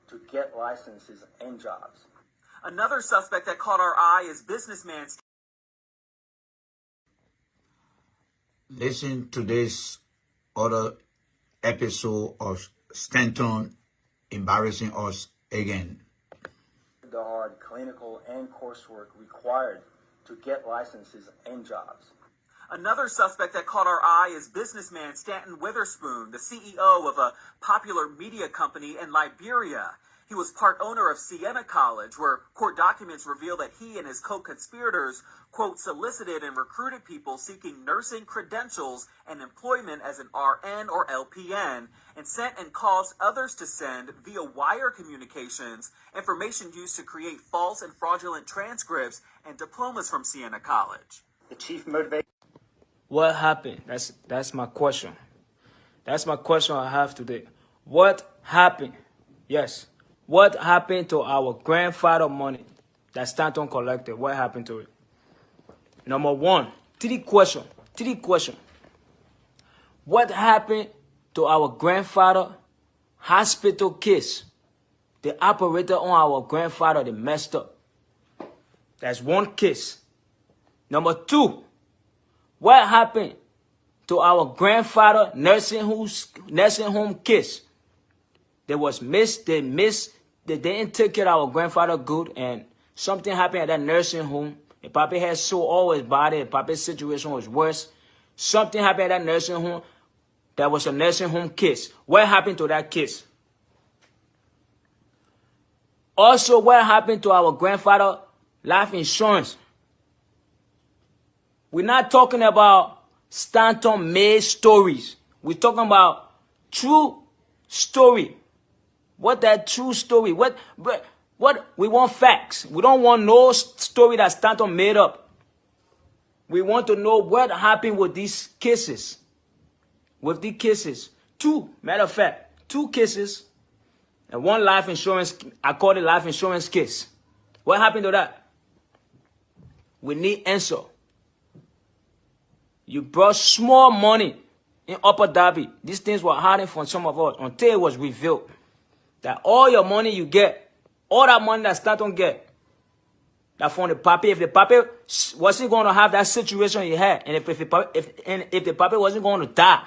to get licenses and jobs. Another suspect that caught our eye is businessman. Listen to this other episode of Stanton embarrassing us again. The hard clinical and coursework required to get licenses and jobs. Another suspect that caught our eye is businessman Stanton Witherspoon, the CEO of a popular media company in Liberia. He was part owner of Siena College, where court documents reveal that he and his co-conspirators, quote, solicited and recruited people seeking nursing credentials and employment as an RN or LPN, and sent and caused others to send, via wire communications, information used to create false and fraudulent transcripts and diplomas from Siena College. The chief motivation. What happened? That's my question. That's my question I have today. What happened? Yes. What happened to our grandfather money that Stanton collected? What happened to it? Number one, three question. What happened to our grandfather hospital case? The operator on our grandfather, they messed up. That's one case. Number two, what happened to our grandfather nursing home case? They didn't take care of our grandfather good, and something happened at that nursing home. The Papi had sore all his body. The Papi's situation was worse. Something happened at that nursing home. That was a nursing home case. What happened to that case? Also, what happened to our grandfather life insurance? We're not talking about Stanton made stories. We're talking about true story. What that true story? What we want facts. We don't want no story that Stanton made up. We want to know what happened with these cases. Matter of fact, two cases and one life insurance. I call it life insurance case. What happened to that? We need answer. You brought small money in Upper Darby. These things were hiding from some of us until it was revealed that all your money you get, all that money that Stanton get, that from the Papi, if the Papi wasn't going to have that situation he had, and if the Papi wasn't going to die,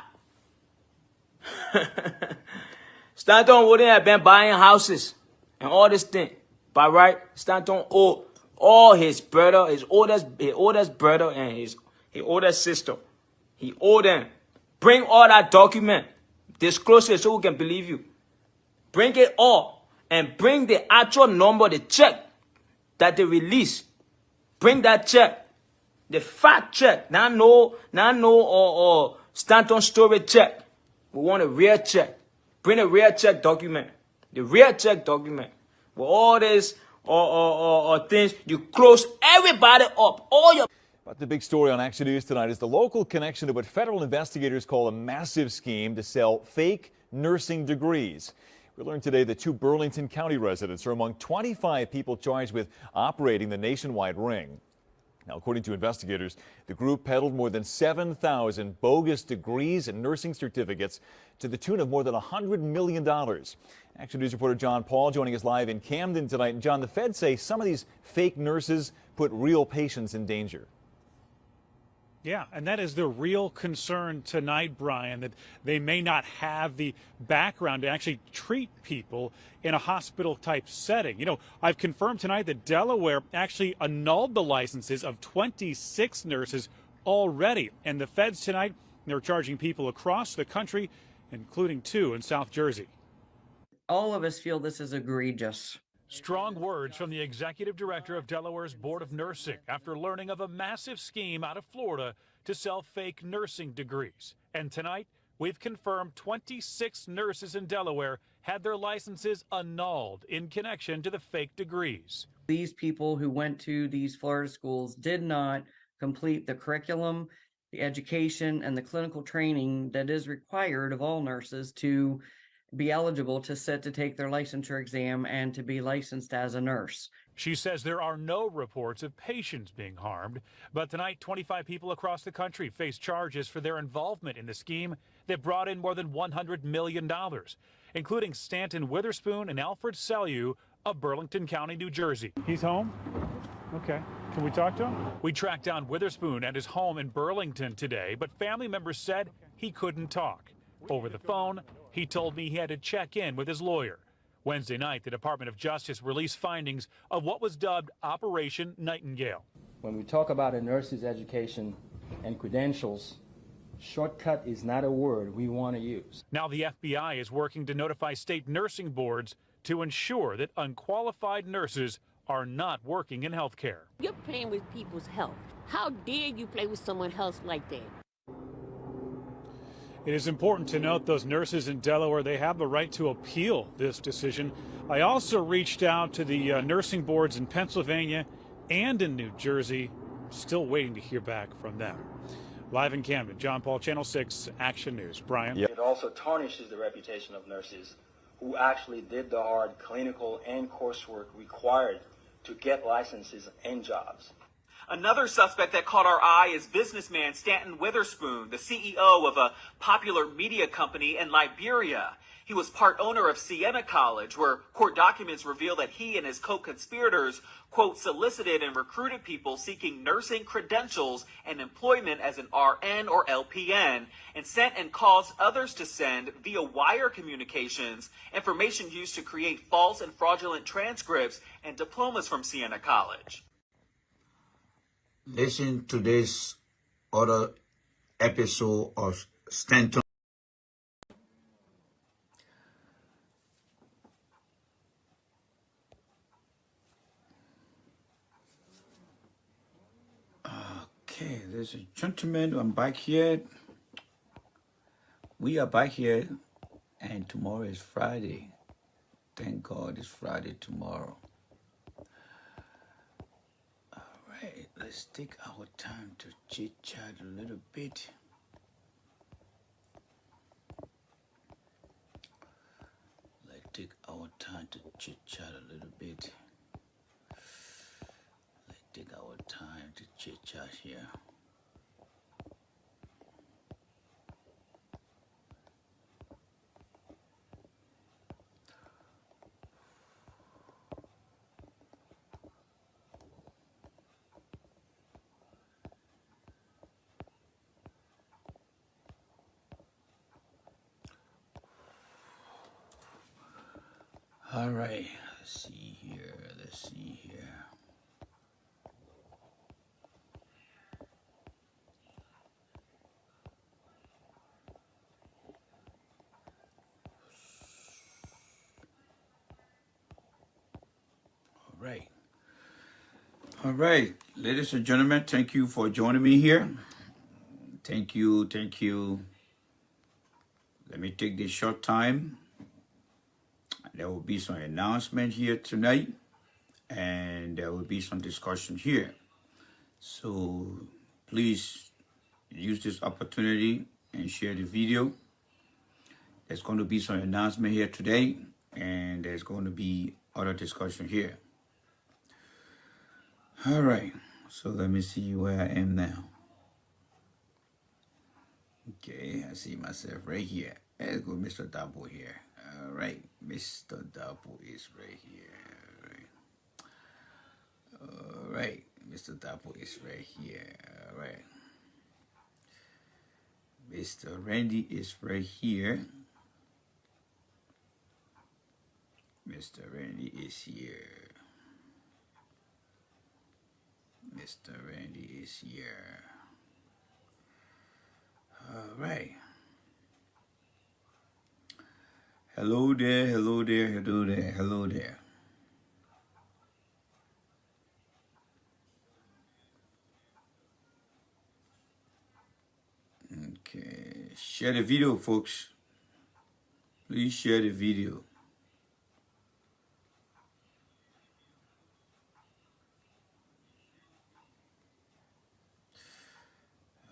Stanton wouldn't have been buying houses and all this thing. But right, Stanton owed all his brother, his oldest brother and his oldest sister. He owed them. Bring all that document. Disclose it so we can believe you. Bring it all. And bring the actual number, the check that they released. Bring that check. The fact check. Not no Stanton story check. We want a real check. Bring a real check document. The real check document. With all this things, you close everybody up. All your... But the big story on Action News tonight is the local connection to what federal investigators call a massive scheme to sell fake nursing degrees. We learned today that 2 Burlington County residents are among 25 people charged with operating the nationwide ring. Now, according to investigators, the group peddled more than 7,000 bogus degrees and nursing certificates to the tune of more than $100 million. Action News reporter John Paul joining us live in Camden tonight. And John, the feds say some of these fake nurses put real patients in danger. Yeah, and that is the real concern tonight, Brian, that they may not have the background to actually treat people in a hospital-type setting. You know, I've confirmed tonight that Delaware actually annulled the licenses of 26 nurses already. And the feds tonight, they're charging people across the country, including 2 in South Jersey. All of us feel this is egregious. Strong words from the executive director of Delaware's Board of Nursing after learning of a massive scheme out of Florida to sell fake nursing degrees. And tonight, we've confirmed 26 nurses in Delaware had their licenses annulled in connection to the fake degrees. These people who went to these Florida schools did not complete the curriculum, the education, and the clinical training that is required of all nurses to be eligible to take their licensure exam and to be licensed as a nurse. She says there are no reports of patients being harmed, but tonight 25 people across the country face charges for their involvement in the scheme that brought in more than $100 million, including Stanton Witherspoon and Alfred Sellout of Burlington County, New Jersey. He's home? Okay. Can we talk to him? We tracked down Witherspoon at his home in Burlington today, but family members said he couldn't talk. Over the phone, he told me he had to check in with his lawyer. Wednesday night, the Department of Justice released findings of what was dubbed Operation Nightingale. When we talk about a nurse's education and credentials, shortcut is not a word we want to use. Now the FBI is working to notify state nursing boards to ensure that unqualified nurses are not working in healthcare. You're playing with people's health. How dare you play with someone's health like that? It is important to note those nurses in Delaware, they have the right to appeal this decision. I also reached out to the nursing boards in Pennsylvania and in New Jersey, still waiting to hear back from them. Live in Camden, John Paul, Channel 6, Action News. Brian? It also tarnishes the reputation of nurses who actually did the hard clinical and coursework required to get licenses and jobs. Another suspect that caught our eye is businessman Stanton Witherspoon, the CEO of a popular media company in Liberia. He was part owner of Siena College, where court documents reveal that he and his co-conspirators, quote, solicited and recruited people seeking nursing credentials and employment as an RN or LPN, and sent and caused others to send, via wire communications, information used to create false and fraudulent transcripts and diplomas from Siena College. Listen to this other episode of Stanton. Okay, ladies and gentlemen, I'm back here. We are back here, and tomorrow is Friday. Thank God it's Friday tomorrow. Right, let's take our time to chit-chat a little bit. Let's take our time to chit-chat a little bit. Let's take our time to chit-chat here. All right, let's see here. All right, ladies and gentlemen, thank you for joining me here. Thank you. Let me take this short time. There will be some announcement here tonight, and there will be some discussion here. So please use this opportunity and share the video. There's going to be some announcement here today, and there's going to be other discussion here. All right, so let me see where I am now. Okay, I see myself right here. Let's go, Mr. Dabo here. All right, Mr. Dabo is right here. All right, Mr. Dabo is right here. All right. Mr. Randy is right here. Mr. Randy is here. Mr. Randy is here. All right. Hello there, hello there, hello there, hello there. Okay, share the video, folks. Please share the video.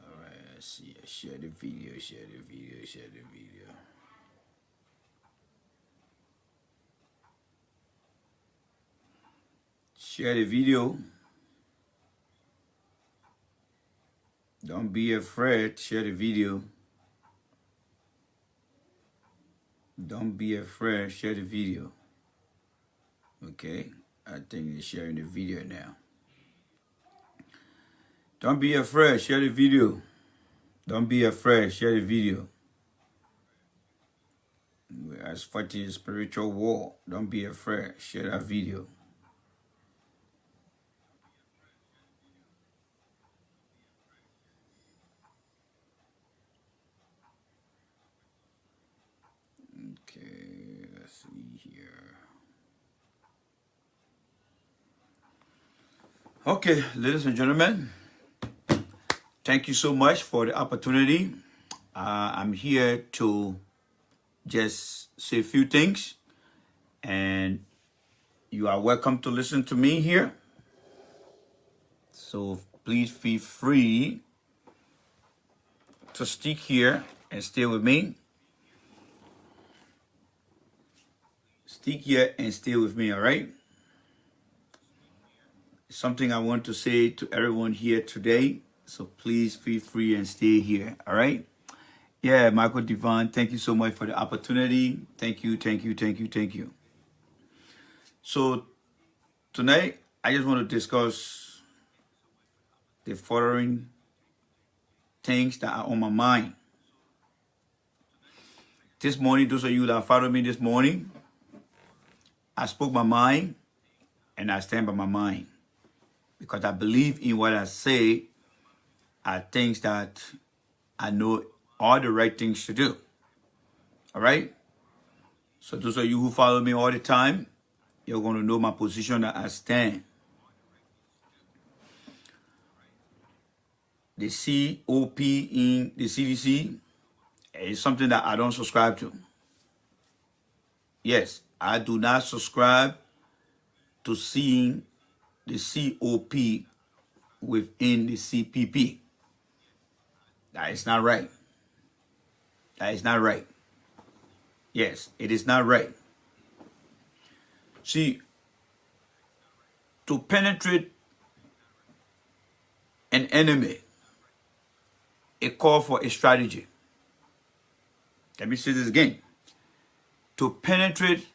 All right, let's see. Share the video, share the video, share the video. Share the video. Don't be afraid. Share the video. Don't be afraid. Share the video. Okay. I think they're sharing the video now. Don't be afraid. Share the video. Don't be afraid. Share the video. We are fighting a spiritual war. Don't be afraid. Share that video. Okay, let's see here. Okay, ladies and gentlemen, thank you so much for the opportunity. I'm here to just say a few things, and you are welcome to listen to me here. So please feel free to stick here and stay with me. Stick here and stay with me, all right? Something I want to say to everyone here today, so please feel free and stay here, all right? Yeah, Michael Devon, thank you so much for the opportunity. Thank you, thank you, thank you, thank you. So tonight, I just want to discuss the following things that are on my mind. This morning, those of you that followed me this morning, I spoke my mind, and I stand by my mind. Because I believe in what I say are things that I know are the right things to do. All right? So those of you who follow me all the time, you're going to know my position that I stand. The COP in the CDC is something that I don't subscribe to. Yes, I do not subscribe to seeing the COP within the CPP. That is not right. That is not right. Yes, it is not right. See, to penetrate an enemy, it calls for a strategy. Let me say this again. To penetrate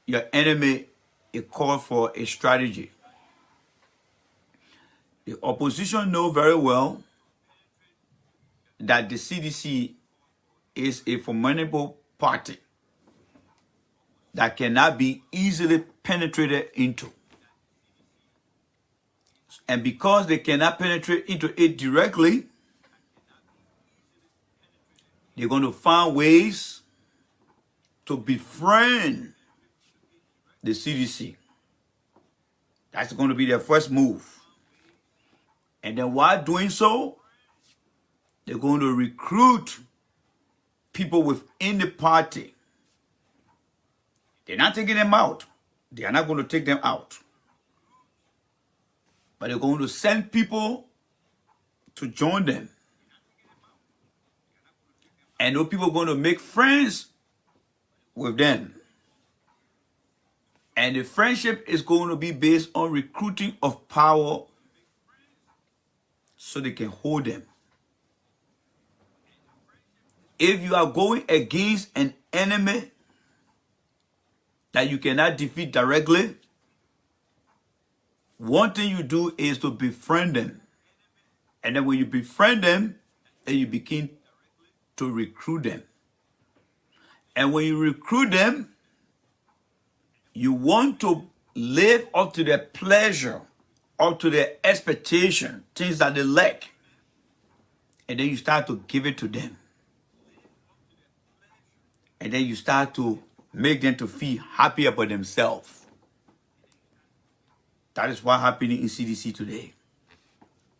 your enemy, it calls for a strategy. The opposition know very well that the CDC is a formidable party that cannot be easily penetrated into. And because they cannot penetrate into it directly, they're going to find ways to befriend the CDC. That's going to be their first move. And then while doing so, they're going to recruit people within the party. They're not taking them out. They are not going to take them out. But they're going to send people to join them. And those people are going to make friends with them. And the friendship is going to be based on recruiting of power so they can hold them. If you are going against an enemy that you cannot defeat directly, one thing you do is to befriend them. And then when you befriend them, then you begin to recruit them. And when you recruit them, you want to live up to their pleasure, up to their expectation, things that they like. And then you start to give it to them. And then you start to make them to feel happy about themselves. That is what's happening in CDC today.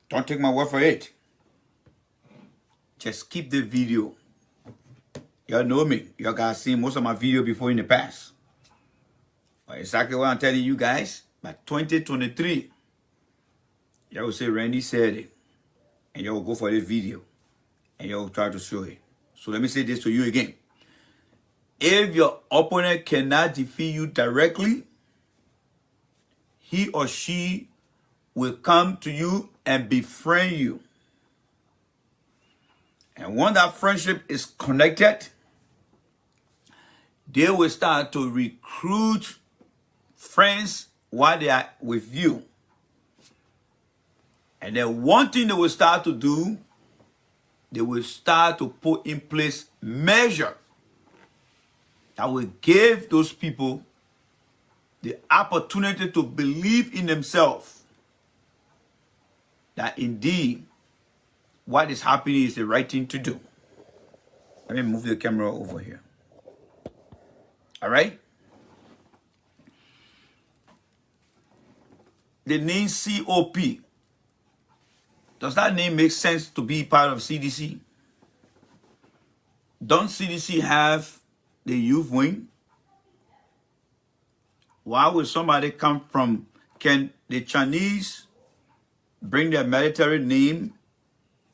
Don't take my word for it. Just keep the video. Y'all know me. Y'all guys seen most of my video before in the past. But exactly what I'm telling you guys. By 2023, y'all will say Randy said it. And y'all will go for this video. And y'all will try to show it. So let me say this to you again. If your opponent cannot defeat you directly, he or she will come to you and befriend you. And when that friendship is connected, they will start to recruit friends while they are with you. And then one thing they will start to do, they will start to put in place measures that will give those people the opportunity to believe in themselves that indeed what is happening is the right thing to do. Let me move the camera over here. All right? The name COP. Does that name make sense to be part of CDC? Don't CDC have the youth wing? Why would somebody come from, can the Chinese bring their military name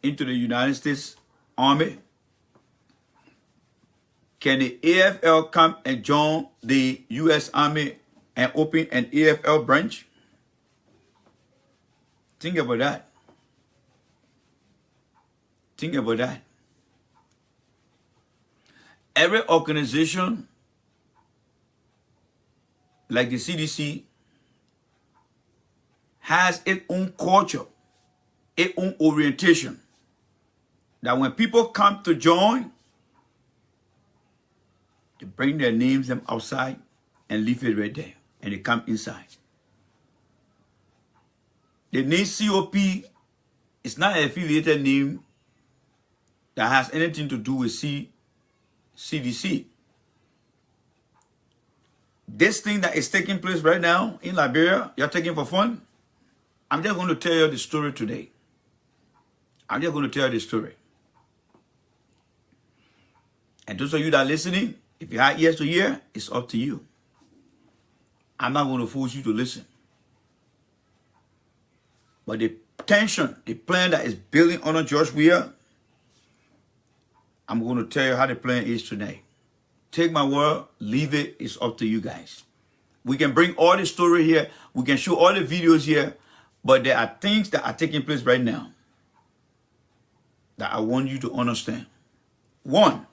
into the United States Army? Can the AFL come and join the U.S. Army and open an AFL branch? Think about that. Think about that. Every organization like the CDC has its own culture, its own orientation. That when people come to join, they bring their names them outside and leave it right there. And they come inside. The name COP is not an affiliated name that has anything to do with CDC. This thing that is taking place right now in Liberia, you're taking for fun. I'm just going to tell you the story today. I'm just going to tell you the story. And those of you that are listening, if you have ears to hear, it's up to you. I'm not going to force you to listen. But the tension, the plan that is building under George Weah, I'm going to tell you how the plan is tonight. Take my word, leave it, it's up to you guys. We can bring all the story here, we can show all the videos here, but there are things that are taking place right now that I want you to understand. One,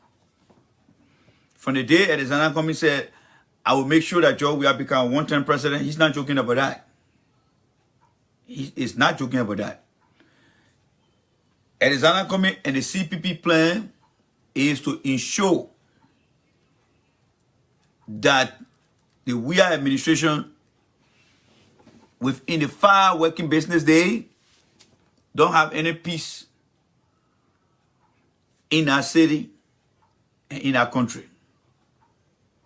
from the day Alexander Cummings said, I will make sure that George Weah become a one-term president, he's not joking about that. He is not joking about that. Alexander Cummings and the CPP plan is to ensure that the Weah administration, within the 5 working business days, don't have any peace in our city and in our country.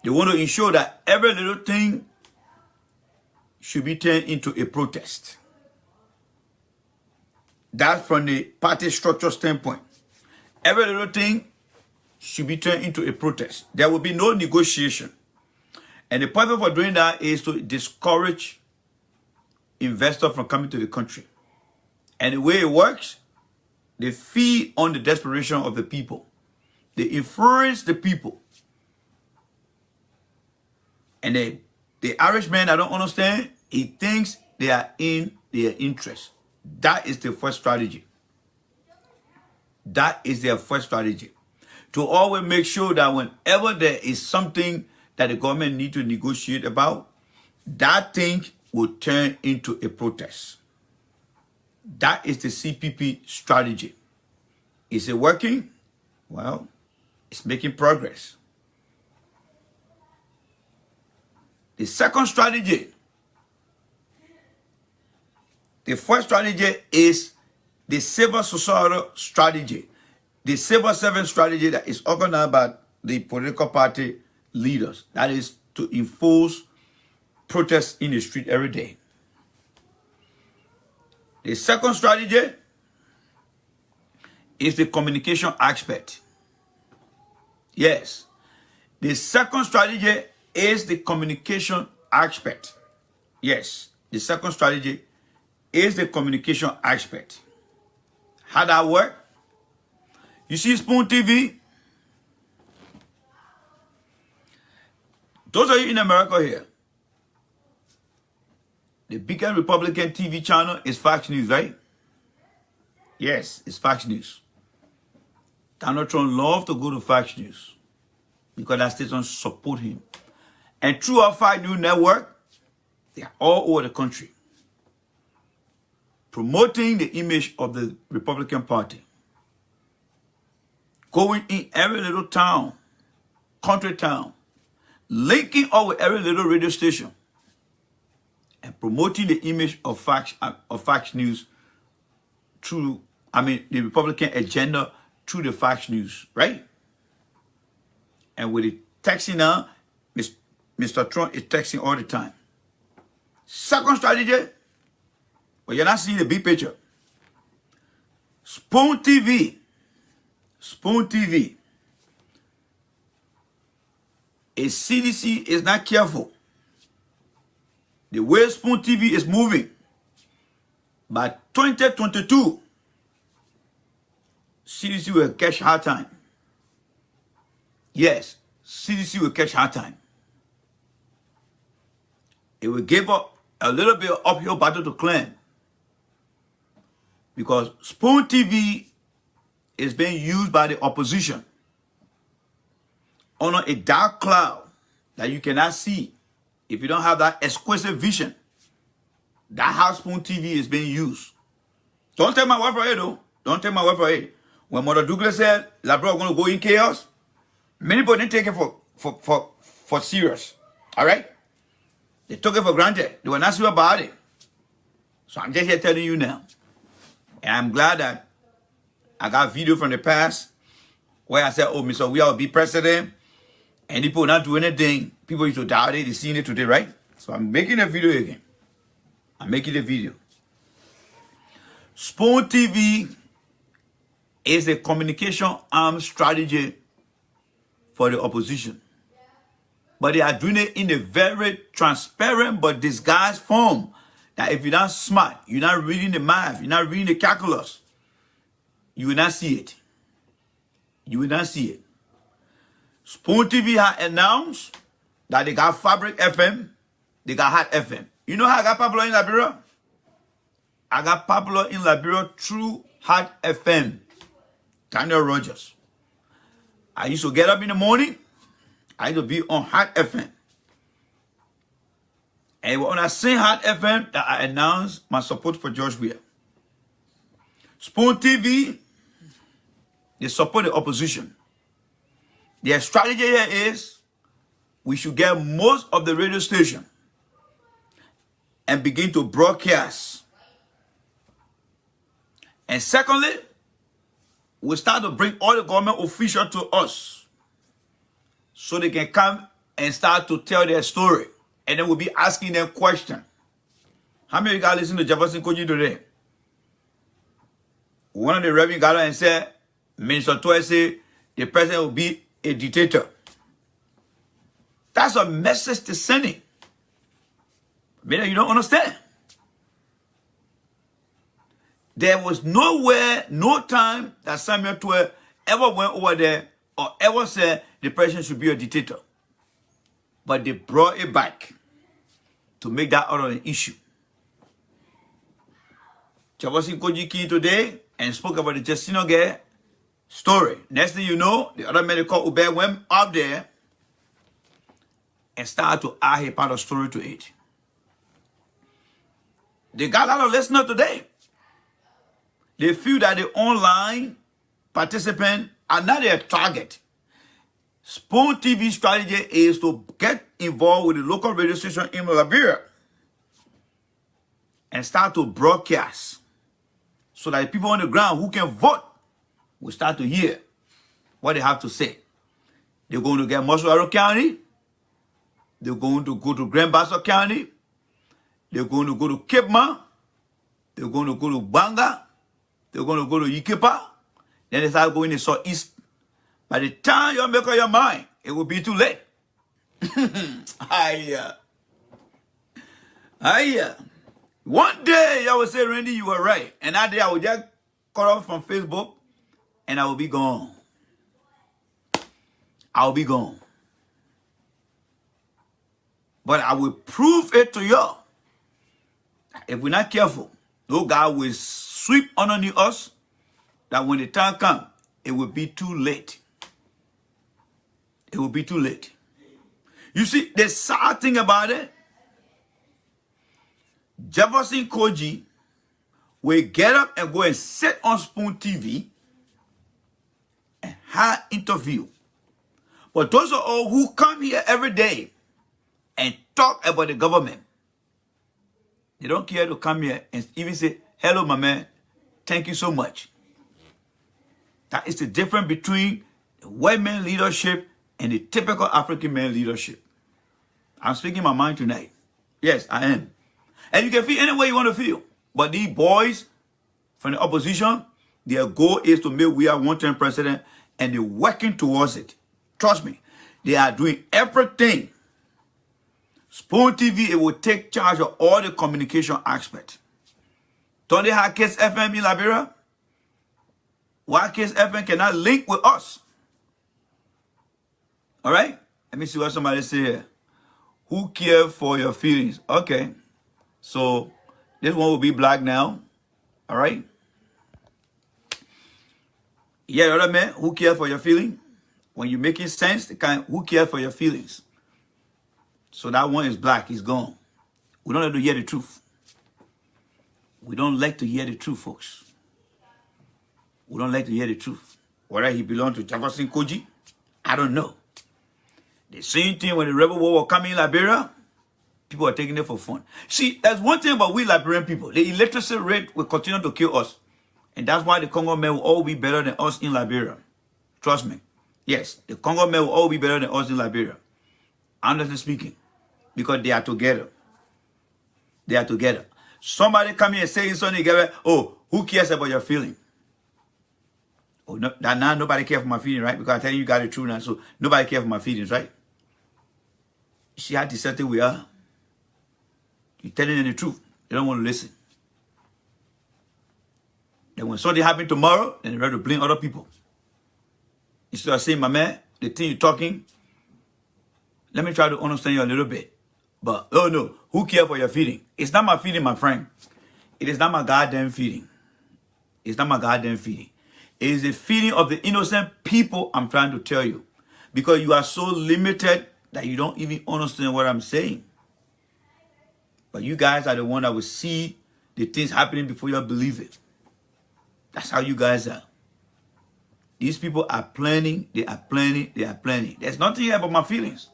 They want to ensure that every little thing should be turned into a protest. That's from the party structure standpoint. Every little thing should be turned into a protest. There will be no negotiation. And the purpose for doing that is to discourage investors from coming to the country. And the way it works, they feed on the desperation of the people. They influence the people. And the Irishman, I don't understand, he thinks they are in their interest. That is the first strategy. That is their first strategy. To always make sure that whenever there is something that the government needs to negotiate about, that thing will turn into a protest. That is the CPP strategy. Is it working? Well, it's making progress. The second strategy, the first strategy is the civil society strategy. The civil servant strategy that is organized by the political party leaders. That is to enforce protests in the street every day. The second strategy is the communication aspect. Yes. The second strategy is the communication aspect. Yes. The second strategy is the communication aspect. How that work? You see Spoon TV? Those of you in America here, the biggest Republican TV channel is Fox News, right? Yes, it's Fox News. Donald Trump loves to go to Fox News. because that station support him. And through our 5 News Network, they are all over the country promoting the image of the Republican Party. Going in every little town, country town, linking up with every little radio station, and promoting the image of Fox News through, the Republican agenda through the Fox News, right? And with the texting now, Mr. Trump is texting all the time. Second strategy, but you're not seeing the big picture. Spoon TV. A CDC is not careful. The way Spoon TV is moving, by 2022, CDC will catch hard time. Yes, CDC will catch hard time. It will give up a little bit of uphill battle to climb, because Spoon TV is being used by the opposition under a dark cloud that you cannot see if you don't have that exquisite vision. That how Spoon TV is being used. Don't take my word for it, though. Don't take my word for it. When Mother Douglas said Liberia was going to go in chaos, many people didn't take it for serious. All right? They took it for granted. They were not sure about it. So I'm just here telling you now. And I'm glad that I got video from the past where I said, oh, Mr. We will be president. And people not do anything. People used to doubt it. They seen it today, right? So I'm making a video again. I'm making a video. Spoon TV is a communication arm strategy for the opposition. But they are doing it in a very transparent but disguised form. That if you're not smart, you're not reading the math, you're not reading the calculus, you will not see it. You will not see it. Spoon TV has announced that they got Fabric FM, they got Hot FM. You know how I got popular in Liberia? I got popular in Liberia through Hot FM. Daniel Rogers. I used to get up in the morning, I used to be on Hot FM. And when I say Hot FM, that I announced my support for George Weah. Spoon TV, they support the opposition. Their strategy here is we should get most of the radio station and begin to broadcast. And secondly, we start to bring all the government officials to us so they can come and start to tell their story. And then we'll be asking them questions. How many of you guys listen to Jefferson Koji today? One of the reverend got up and said, Minister Toy said, the president will be a dictator. That's a message to sending. Maybe you don't understand. There was nowhere, no time that Samuel Toy ever went over there or ever said the president should be a dictator. But they brought it back to make that out of an issue. Jefferson Koji came today and spoke about the Justino girl story. Next thing you know, the other medical Uber went up there and started to add a part of story to it. They got a lot of listeners today. They feel that the online participants are not their target. Spoon TV strategy is to get involved with the local radio station in Liberia and start to broadcast so that the people on the ground who can vote will start to hear what they have to say. They're going to get Moswaro County. They're going to go to Grand Bassa County. They're going to go to Cape Ma. They're going to go to Banga. They're going to go to Yikipa. Then they start going to Southeast. By the time you make up your mind, it will be too late. Hiya. One day, I will say, Randy, you were right. And that day, I will just cut off from Facebook, and I will be gone. I'll be gone. But I will prove it to you. If we're not careful, no God will sweep underneath us, that when the time comes, it will be too late. it will be too late. You see, the sad thing about it, Jefferson Koji will get up and go and sit on Spoon TV and have interview. But those are all who come here every day and talk about the government. They don't care to come here and even say, hello, my man, thank you so much. That is the difference between the white man leadership and the typical African man leadership. I'm speaking my mind tonight. Yes, I am. And you can feel any way you want to feel. But these boys from the opposition, their goal is to make we are one-term president, and they're working towards it. Trust me, they are doing everything. Spoon TV, it will take charge of all the communication aspects. Don't they have Kiss FM in Liberia? Why Kiss FM cannot link with us? All right? Let me see what somebody say here. Who cares for your feelings? Okay. So this one will be black now. All right? Yeah, the other man, who cares for your feelings? When you're making sense, the kind who cares for your feelings? So that one is black, he's gone. We don't like to hear the truth. We don't like to hear the truth, folks. We don't like to hear the truth. Whether he belonged to Jefferson Koji, I don't know. The same thing when the rebel war was coming in Liberia, people are taking it for fun. See, there's one thing about we Liberian people. The illiteracy rate will continue to kill us. And that's why the Congo men will all be better than us in Liberia. Trust me. Yes, the Congo men will all be better than us in Liberia. Honestly speaking. Because they are together. They are together. Somebody come here and say something together. Oh, who cares about your feeling? Oh, no, now nobody cares for my feelings, right? Because I tell you, you got it true now. So nobody cares for my feelings, right? You see how deceptive we are? You're telling them the truth. They don't want to listen. Then when something happens tomorrow, then they're ready to blame other people. Instead of saying, my man, the thing you're talking, let me try to understand you a little bit. But, oh no, who cares for your feeling? It's not my feeling, my friend. It is not my goddamn feeling. It's not my goddamn feeling. It is the feeling of the innocent people I'm trying to tell you. Because you are so limited that you don't even understand what I'm saying. But you guys are the one that will see the things happening before you believe it. That's how you guys are. These people are planning, they are planning, they are planning. There's nothing here about my feelings.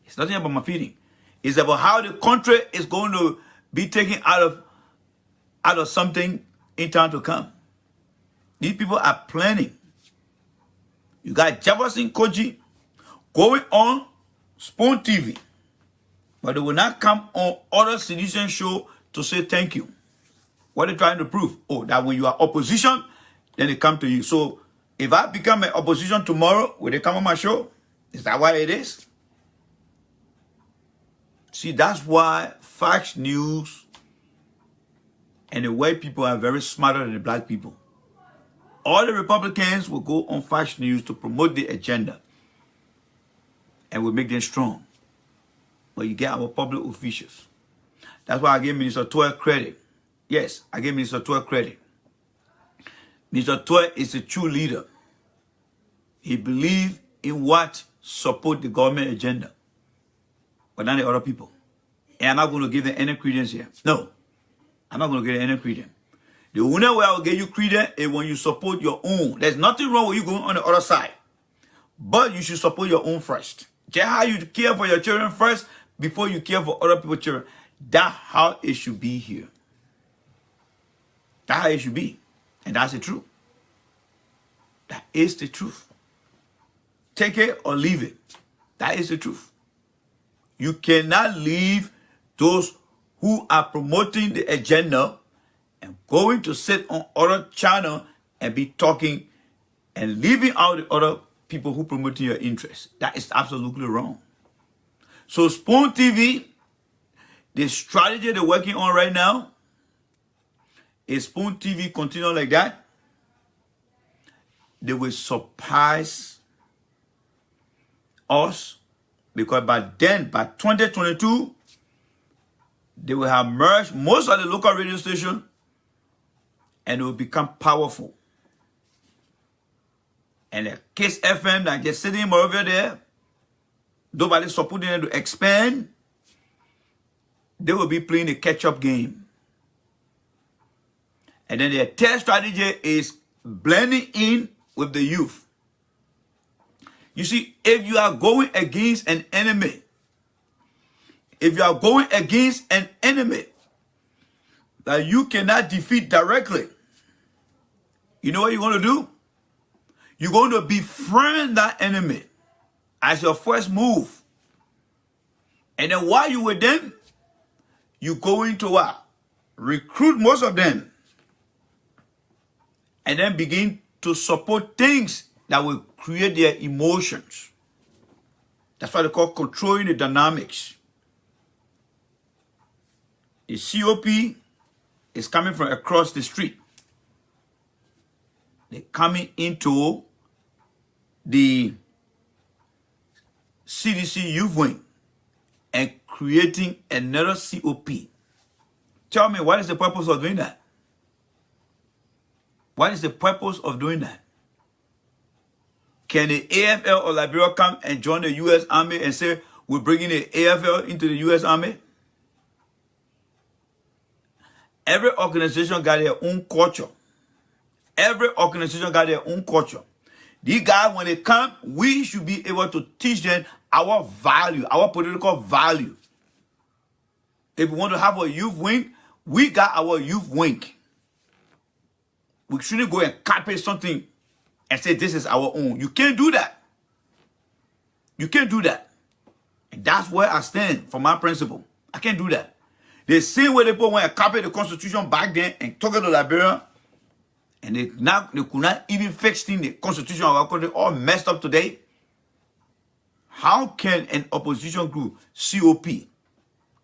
It's nothing about my feeling. It's about how the country is going to be taken out of something in time to come. These people are planning. You got Jefferson Koji going on Spoon TV. But they will not come on other citizen show to say thank you. What are they trying to prove? Oh, that when you are opposition, then they come to you. So if I become an opposition tomorrow, will they come on my show? Is that why it is? See, that's why Fox News and the white people are very smarter than the black people. All the Republicans will go on Fox News to promote the agenda and will make them strong. But you get our public officials. That's why I give Minister Toy credit. Yes, I give Minister Toy credit. Minister Toy is a true leader. He believes in what support the government agenda. But not the other people. And I'm not going to give them any credence here. No. I'm not going to give them any credence. The only way I will give you credence is when you support your own. There's nothing wrong with you going on the other side. But you should support your own first. Just how you care for your children first before you care for other people's children. That's how it should be here. That's how it should be. And that's the truth. That is the truth. Take it or leave it. That is the truth. You cannot leave those who are promoting the agenda and going to sit on other channel and be talking and leaving out the other people who promoting your interests. That is absolutely wrong. So Spoon TV, the strategy they're working on right now is Spoon TV continue like that. They will surprise us because by then, by 2022, they will have merged most of the local radio stations and it will become powerful. And the Kiss FM that just sitting over there, nobody supporting them to expand, they will be playing a catch-up game. And then their third strategy is blending in with the youth. You see, if you are going against an enemy, that you cannot defeat directly, you know what you're going to do? You're going to befriend that enemy as your first move. And then while you're with them, you're going to what? Recruit most of them. And then begin to support things that will create their emotions. That's what they call controlling the dynamics. The COP is coming from across the street. They're coming into the CDC youth wing and creating another COP. Tell me, what is the purpose of doing that? What is the purpose of doing that? Can the AFL or Liberia come and join the U.S. Army and say, we're bringing the AFL into the U.S. Army? Every organization got their own culture. These guys, when they come, we should be able to teach them our value, our political value. If we want to have a youth wing, we got our youth wing. We shouldn't go and copy something and say this is our own. You can't do that. And that's where I stand for my principle. I can't do that. The same way they put when I copied the Constitution back then and took it to Liberia, and they could not even fix the Constitution of our country, all messed up today. How can an opposition group, COP,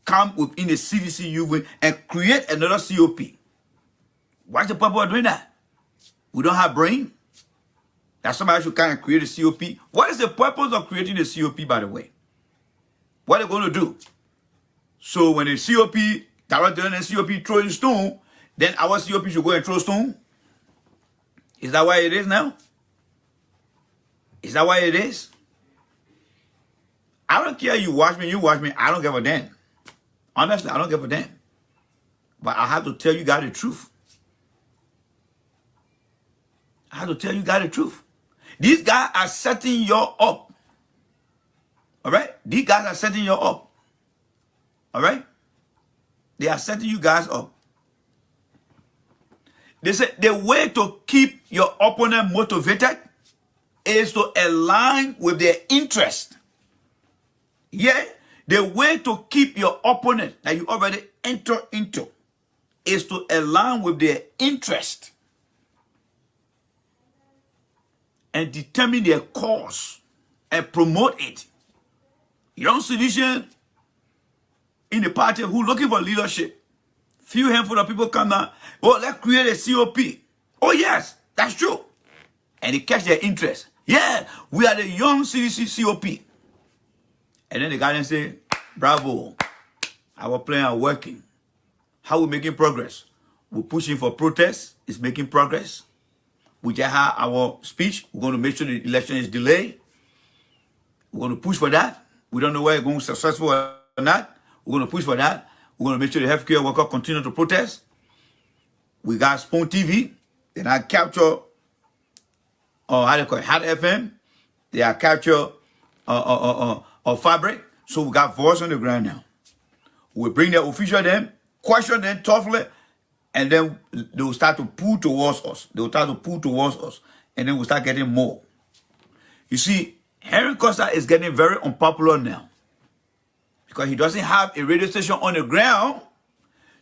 come within the CDC youth and create another COP? What's the purpose of doing that? We don't have brain? That somebody should kind of create a COP? What is the purpose of creating a COP, by the way? What are they going to do? So when the COP, director and the COP throwing stone, then our COP should go and throw stone? Is that why it is now? Is that why it is? I don't care, you watch me, I don't give a damn. Honestly, I don't give a damn. But I have to tell you guys the truth. These guys are setting you up. All right? These guys are setting you up. All right? They are setting you guys up. They say the way to keep your opponent motivated is to align with their interest. Yeah? The way to keep your opponent that you already enter into is to align with their interest and determine their cause and promote it. You don't see this in the party who looking for leadership. Few handful of people come down, oh, let's create a COP. Oh, yes, that's true. And they catch their interest. Yeah, we are the young CDC COP. And then the guy then say, bravo, our plan are working. How we making progress? We're pushing for protest. It's making progress. We just had our speech. We're going to make sure the election is delayed. We're going to push for that. We don't know whether it's going to be successful or not. We're going to push for that. We're going to make sure the healthcare workers continue to protest. We got Spoon TV. Then I capture, how do you call it, Hot FM. They are capture Fabric. So we got voice on the ground now. We bring the official them, question them toughly, and then they will start to pull towards us. And then we'll start getting more. You see, Henry Costa is getting very unpopular now because he doesn't have a radio station on the ground.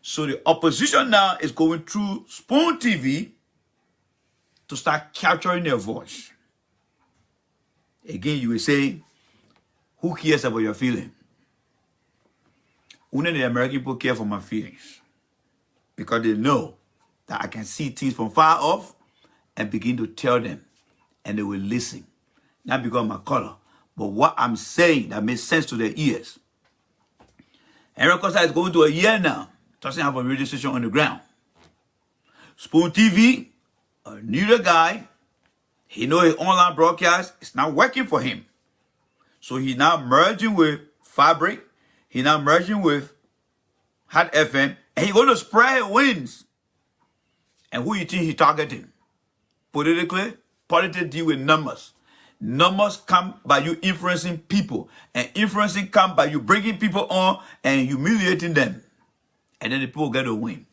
So the opposition now is going through Spoon TV to start capturing their voice. Again, you will say, who cares about your feeling? Only the American people care for my feelings because they know that I can see things from far off and begin to tell them, and they will listen. Not because of my color, but what I'm saying that makes sense to their ears. Henry Costa is going to a year now, doesn't have a radio station on the ground. Spoon TV, a new guy, he knows his online broadcast is not working for him. So he's now merging with Fabric. He's now merging with Hot FM. And he's going to spread his wings. And who you think he's targeting? Politically, politics deal with numbers. Numbers come by you influencing people. And influencing come by you bringing people on and humiliating them. And then the people get a win.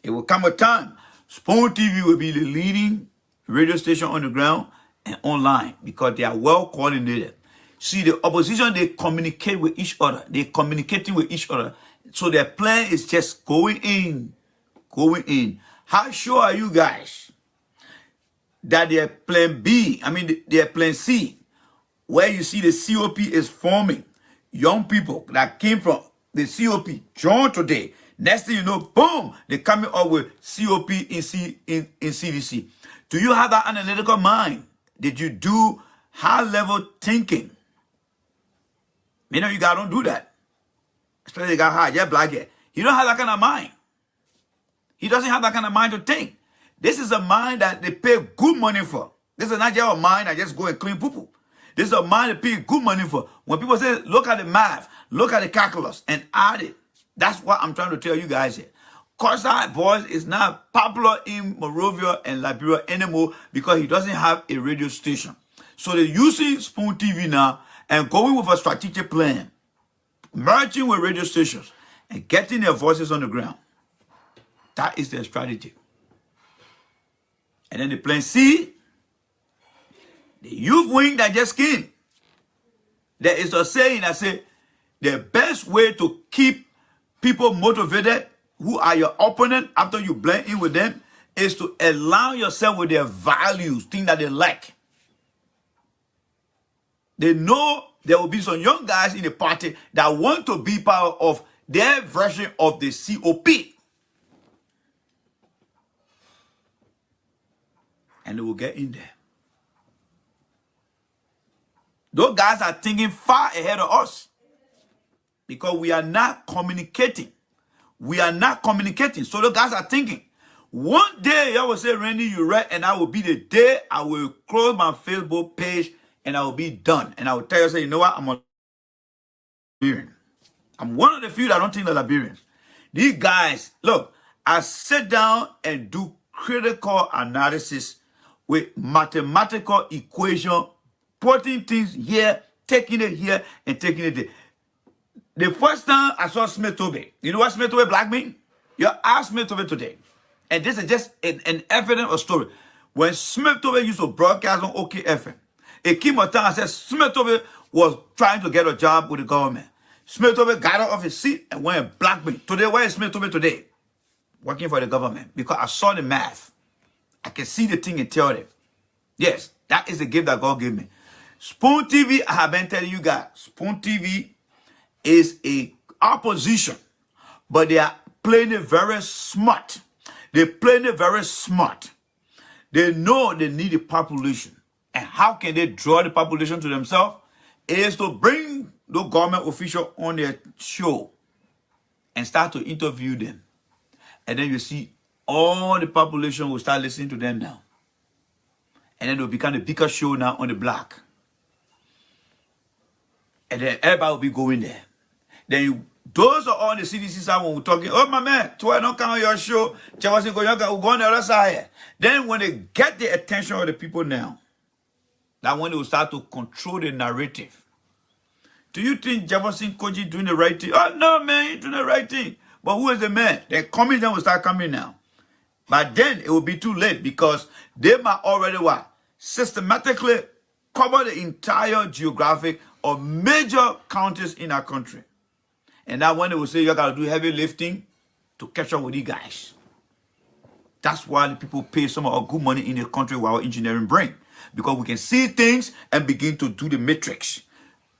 It will come a time, Spoon TV will be the leading radio station on the ground and online because they are well coordinated. See, the opposition, they communicate with each other. They're communicating with each other. So their plan is just going in. How sure are you guys that their plan B, their plan C, where you see the COP is forming, young people that came from the COP, join today. Next thing you know, boom, they're coming up with COP in CDC. Do you have that analytical mind? Did you do high-level thinking? You know, you guys don't do that. Especially the guy high, yeah, black hair. He don't have that kind of mind. He doesn't have that kind of mind to think. This is a mind that they pay good money for. This is not just a mind that just go and clean poo-poo. This is a mind they pay good money for. When people say, look at the math, look at the calculus, and add it. That's what I'm trying to tell you guys here. Corsair voice is not popular in Monrovia and Liberia anymore because he doesn't have a radio station. So they're using Spoon TV now and going with a strategic plan, merging with radio stations and getting their voices on the ground. That is their strategy. And then the plan C, the youth wing that just came. There is a saying that says the best way to keep people motivated who are your opponent after you blend in with them is to align yourself with their values, things that they like. They know there will be some young guys in the party that want to be part of their version of the COP. And they will get in there. Those guys are thinking far ahead of us because we are not communicating. We are not communicating. So the guys are thinking, one day I will say, Randy, you read, and I will be the day I will close my Facebook page and I will be done. And I will tell you, say, you know what? I'm a Liberian. I'm one of the few that don't think they're Liberians. These guys, look, I sit down and do critical analysis with mathematical equation, putting things here, taking it here, and taking it there. The first time I saw Smith Tobe, you know what Smith Tobe black mean? You ask Smith Tobe today. And this is just an evidence of story. When Smith Tobe used to broadcast on OKFM, it came a time I said Smith Tobe was trying to get a job with the government. Smith Tobe got out of his seat and went and black me. Today, where is Smith Tobe today? Working for the government. Because I saw the math. I can see the thing and tell them. Yes, that is the gift that God gave me. Spoon TV, I have been telling you guys, Spoon TV is a opposition, but they are playing it very smart. They're playing it very smart. They know they need a population. And how can they draw the population to themselves? It is to bring the government official on their show and start to interview them. And then you see all the population will start listening to them now. And then it will become the bigger show now on the block. And then everybody will be going there. Then those are all the CDC side when we're talking, oh my man, Toy don't come on your show, Jefferson will go on the other side. Then when they get the attention of the people now, that's when they will start to control the narrative. Do you think Jefferson Koji doing the right thing? Oh no man, he's doing the right thing. But who is the man? The coming will start coming now. But then it will be too late because they might already what? Systematically cover the entire geographic of major counties in our country. And that when they will say you got to do heavy lifting to catch up with these guys. That's why the people pay some of our good money in the country with our engineering brain. Because we can see things and begin to do the matrix.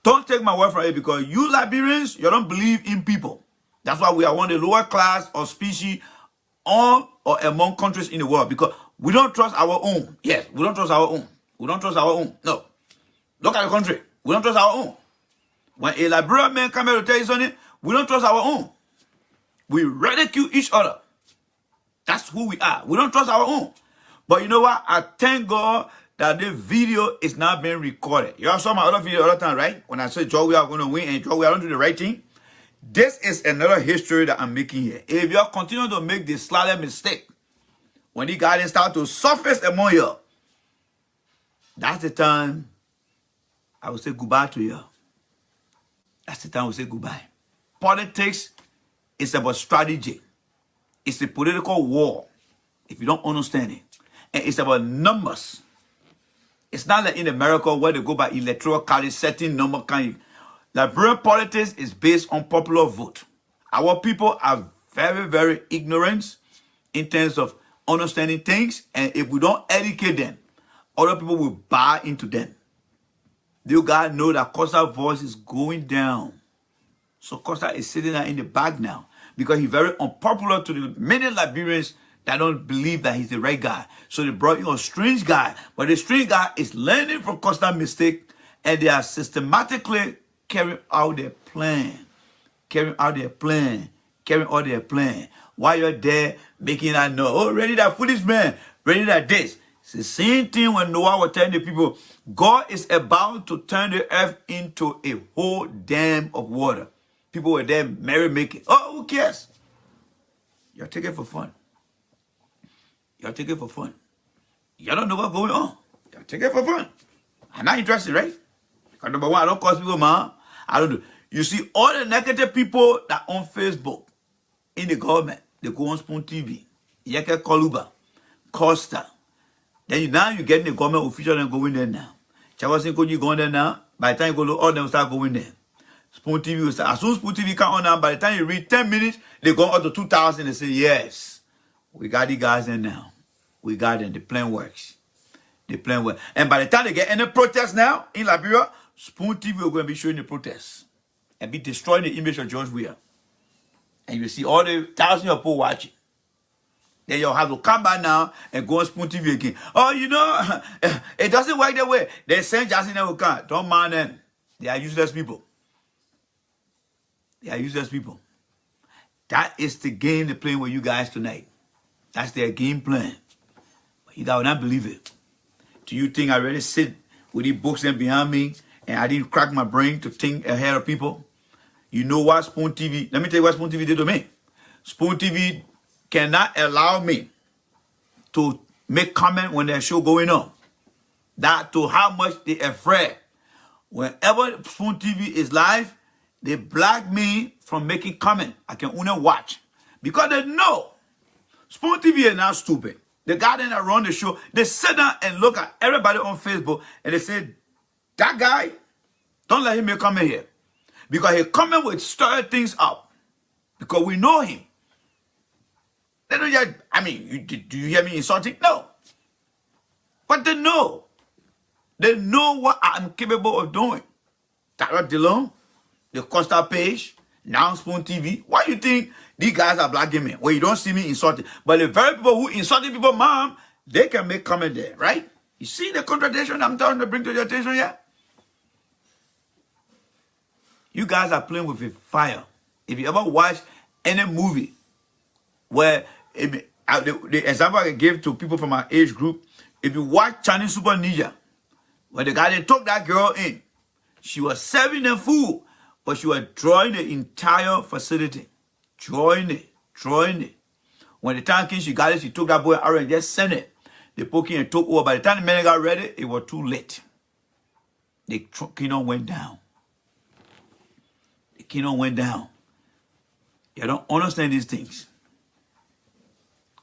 Don't take my word for it because you Liberians, you don't believe in people. That's why we are one of the lower class or species on or among countries in the world because we don't trust our own. Yes, we don't trust our own. We don't trust our own. No. Look at the country. We don't trust our own. When a Liberian man comes here to tell you something, we don't trust our own. We ridicule each other. That's who we are. We don't trust our own. But you know what? I thank God that the video is not being recorded. You all saw my other video the other time, right? When I said Georgia are going to win and Georgia don't do the right thing. This is another history that I'm making here. If you all continue to make the slightest mistake, when the guidance start to surface among you, that's the time I will say goodbye to you. That's the time I will say goodbye. Politics is about strategy. It's a political war, if you don't understand it. And it's about numbers. It's not like in America where they go by electoral college setting number kind. Liberian politics is based on popular vote. Our people are very, very ignorant in terms of understanding things. And if we don't educate them, other people will buy into them. You guys know that Costa's voice is going down. So Costa is sitting there in the back now because he's very unpopular to the many Liberians that don't believe that he's the right guy. So they brought in a strange guy. But the strange guy is learning from Costa's mistake and they are systematically carrying out their plan. Carrying out their plan. Carrying out their plan. While you're there making that noise. Oh, ready that foolish man. Ready that this. It's the same thing when Noah was telling the people, God is about to turn the earth into a whole dam of water. People were there merry-making. Oh, who cares? You're taking it for fun. You're taking it for fun. You don't know what's going on. You're taking it for fun. I'm not interested, right? Because number one, I don't cause people, man. I don't do. You see, all the negative people that on Facebook, in the government, they go on Spoon TV, Yeke Koluba, Costa. Then now you get in the government official and going there now. Chawasin you going there now. By the time you go to all them start going there. Spoon TV will start. As soon as Spoon TV come on now, by the time you read 10 minutes, they go up to 2,000 and say, yes, we got the guys there now. We got them. The plan works. The plan works. And by the time they get any protest now in Liberia, Spoon TV will go and be showing the protests and be destroying the image of George Weah. And you see all the thousands of people watching. Then you'll have to come back now and go on Spoon TV again. Oh, you know, it doesn't work that way. They send Justin and come. Don't mind them. They are useless people. They are useless people. That is the game they're playing with you guys tonight. That's their game plan. But you guys will not believe it. Do you think I really sit with these books and behind me and I didn't crack my brain to think ahead of people? You know what Spoon TV, let me tell you what Spoon TV did to me. Spoon TV cannot allow me to make comment when there's show going on. That to how much they afraid. Whenever Spoon TV is live, they block me from making comment. I can only watch. Because they know Spoon TV is not stupid. The guy that run the show, they sit down and look at everybody on Facebook and they say, that guy, don't let him make comment here. Because his comment will stir things up. Because we know him. They don't just, I mean, do you hear me insulting? No. But they know. They know what I'm capable of doing. Tara Dillon, the Costa page, now Spoon TV. Why do you think these guys are blocking me? Well, you don't see me insulting. But the very people who insulting people, mom, they can make comment there, right? You see the contradiction I'm trying to bring to your attention here? You guys are playing with a fire. If you ever watch any movie where, the example I give to people from our age group, if you watch Chinese Super Ninja, where the guy they took that girl in, she was serving them food, but she was drawing the entire facility. Drawing it. When the time came, she got it, she took that boy out and just sent it. They poked in and took over. By the time the men got ready, it was too late. The kingdom went down. The kingdom went down. You don't understand these things.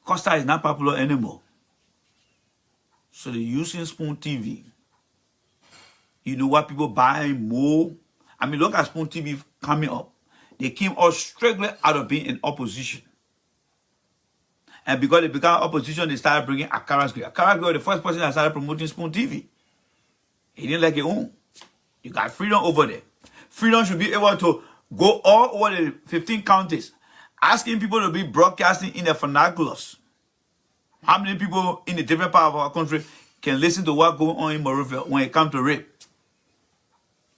Costa is not popular anymore. So they're using Spoon TV. You know what people buying more? I mean, look at Spoon TV coming up. They came all strictly out of being in opposition. And because they became opposition, they started bringing Akara's Grill. Akara's Grill was the first person that started promoting Spoon TV. He didn't like it own. You got freedom over there. Freedom should be able to go all over the 15 counties, asking people to be broadcasting in their vernaculars. How many people in the different part of our country can listen to what's going on in Moravia when it comes to rape?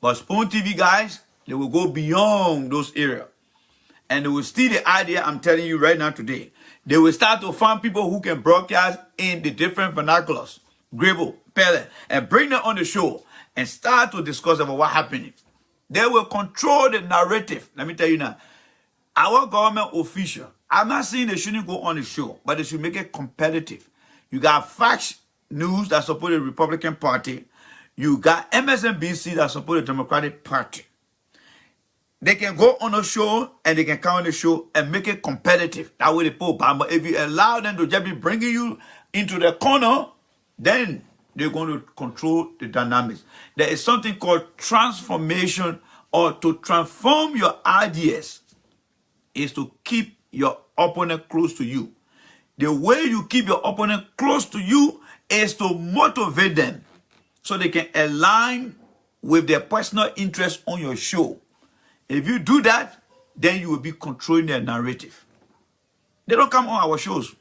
But Spoon TV guys, they will go beyond those areas. And they will steal the idea I'm telling you right now today. They will start to find people who can broadcast in the different vernaculars. Grable, compel and bring them on the show and start to discuss about what happened. They will control the narrative. Let me tell you now, our government official, I'm not saying they shouldn't go on the show, but they should make it competitive. You got Fox News that support the Republican Party. You got MSNBC that support the Democratic Party. They can go on a show and they can come on the show and make it competitive. That way they put But if you allow them to just be bringing you into the corner, then they're going to control the dynamics. There is something called transformation, or to transform your ideas is to keep your opponent close to you. The way you keep your opponent close to you is to motivate them so they can align with their personal interest on your show. If you do that, then you will be controlling their narrative. They don't come on our shows.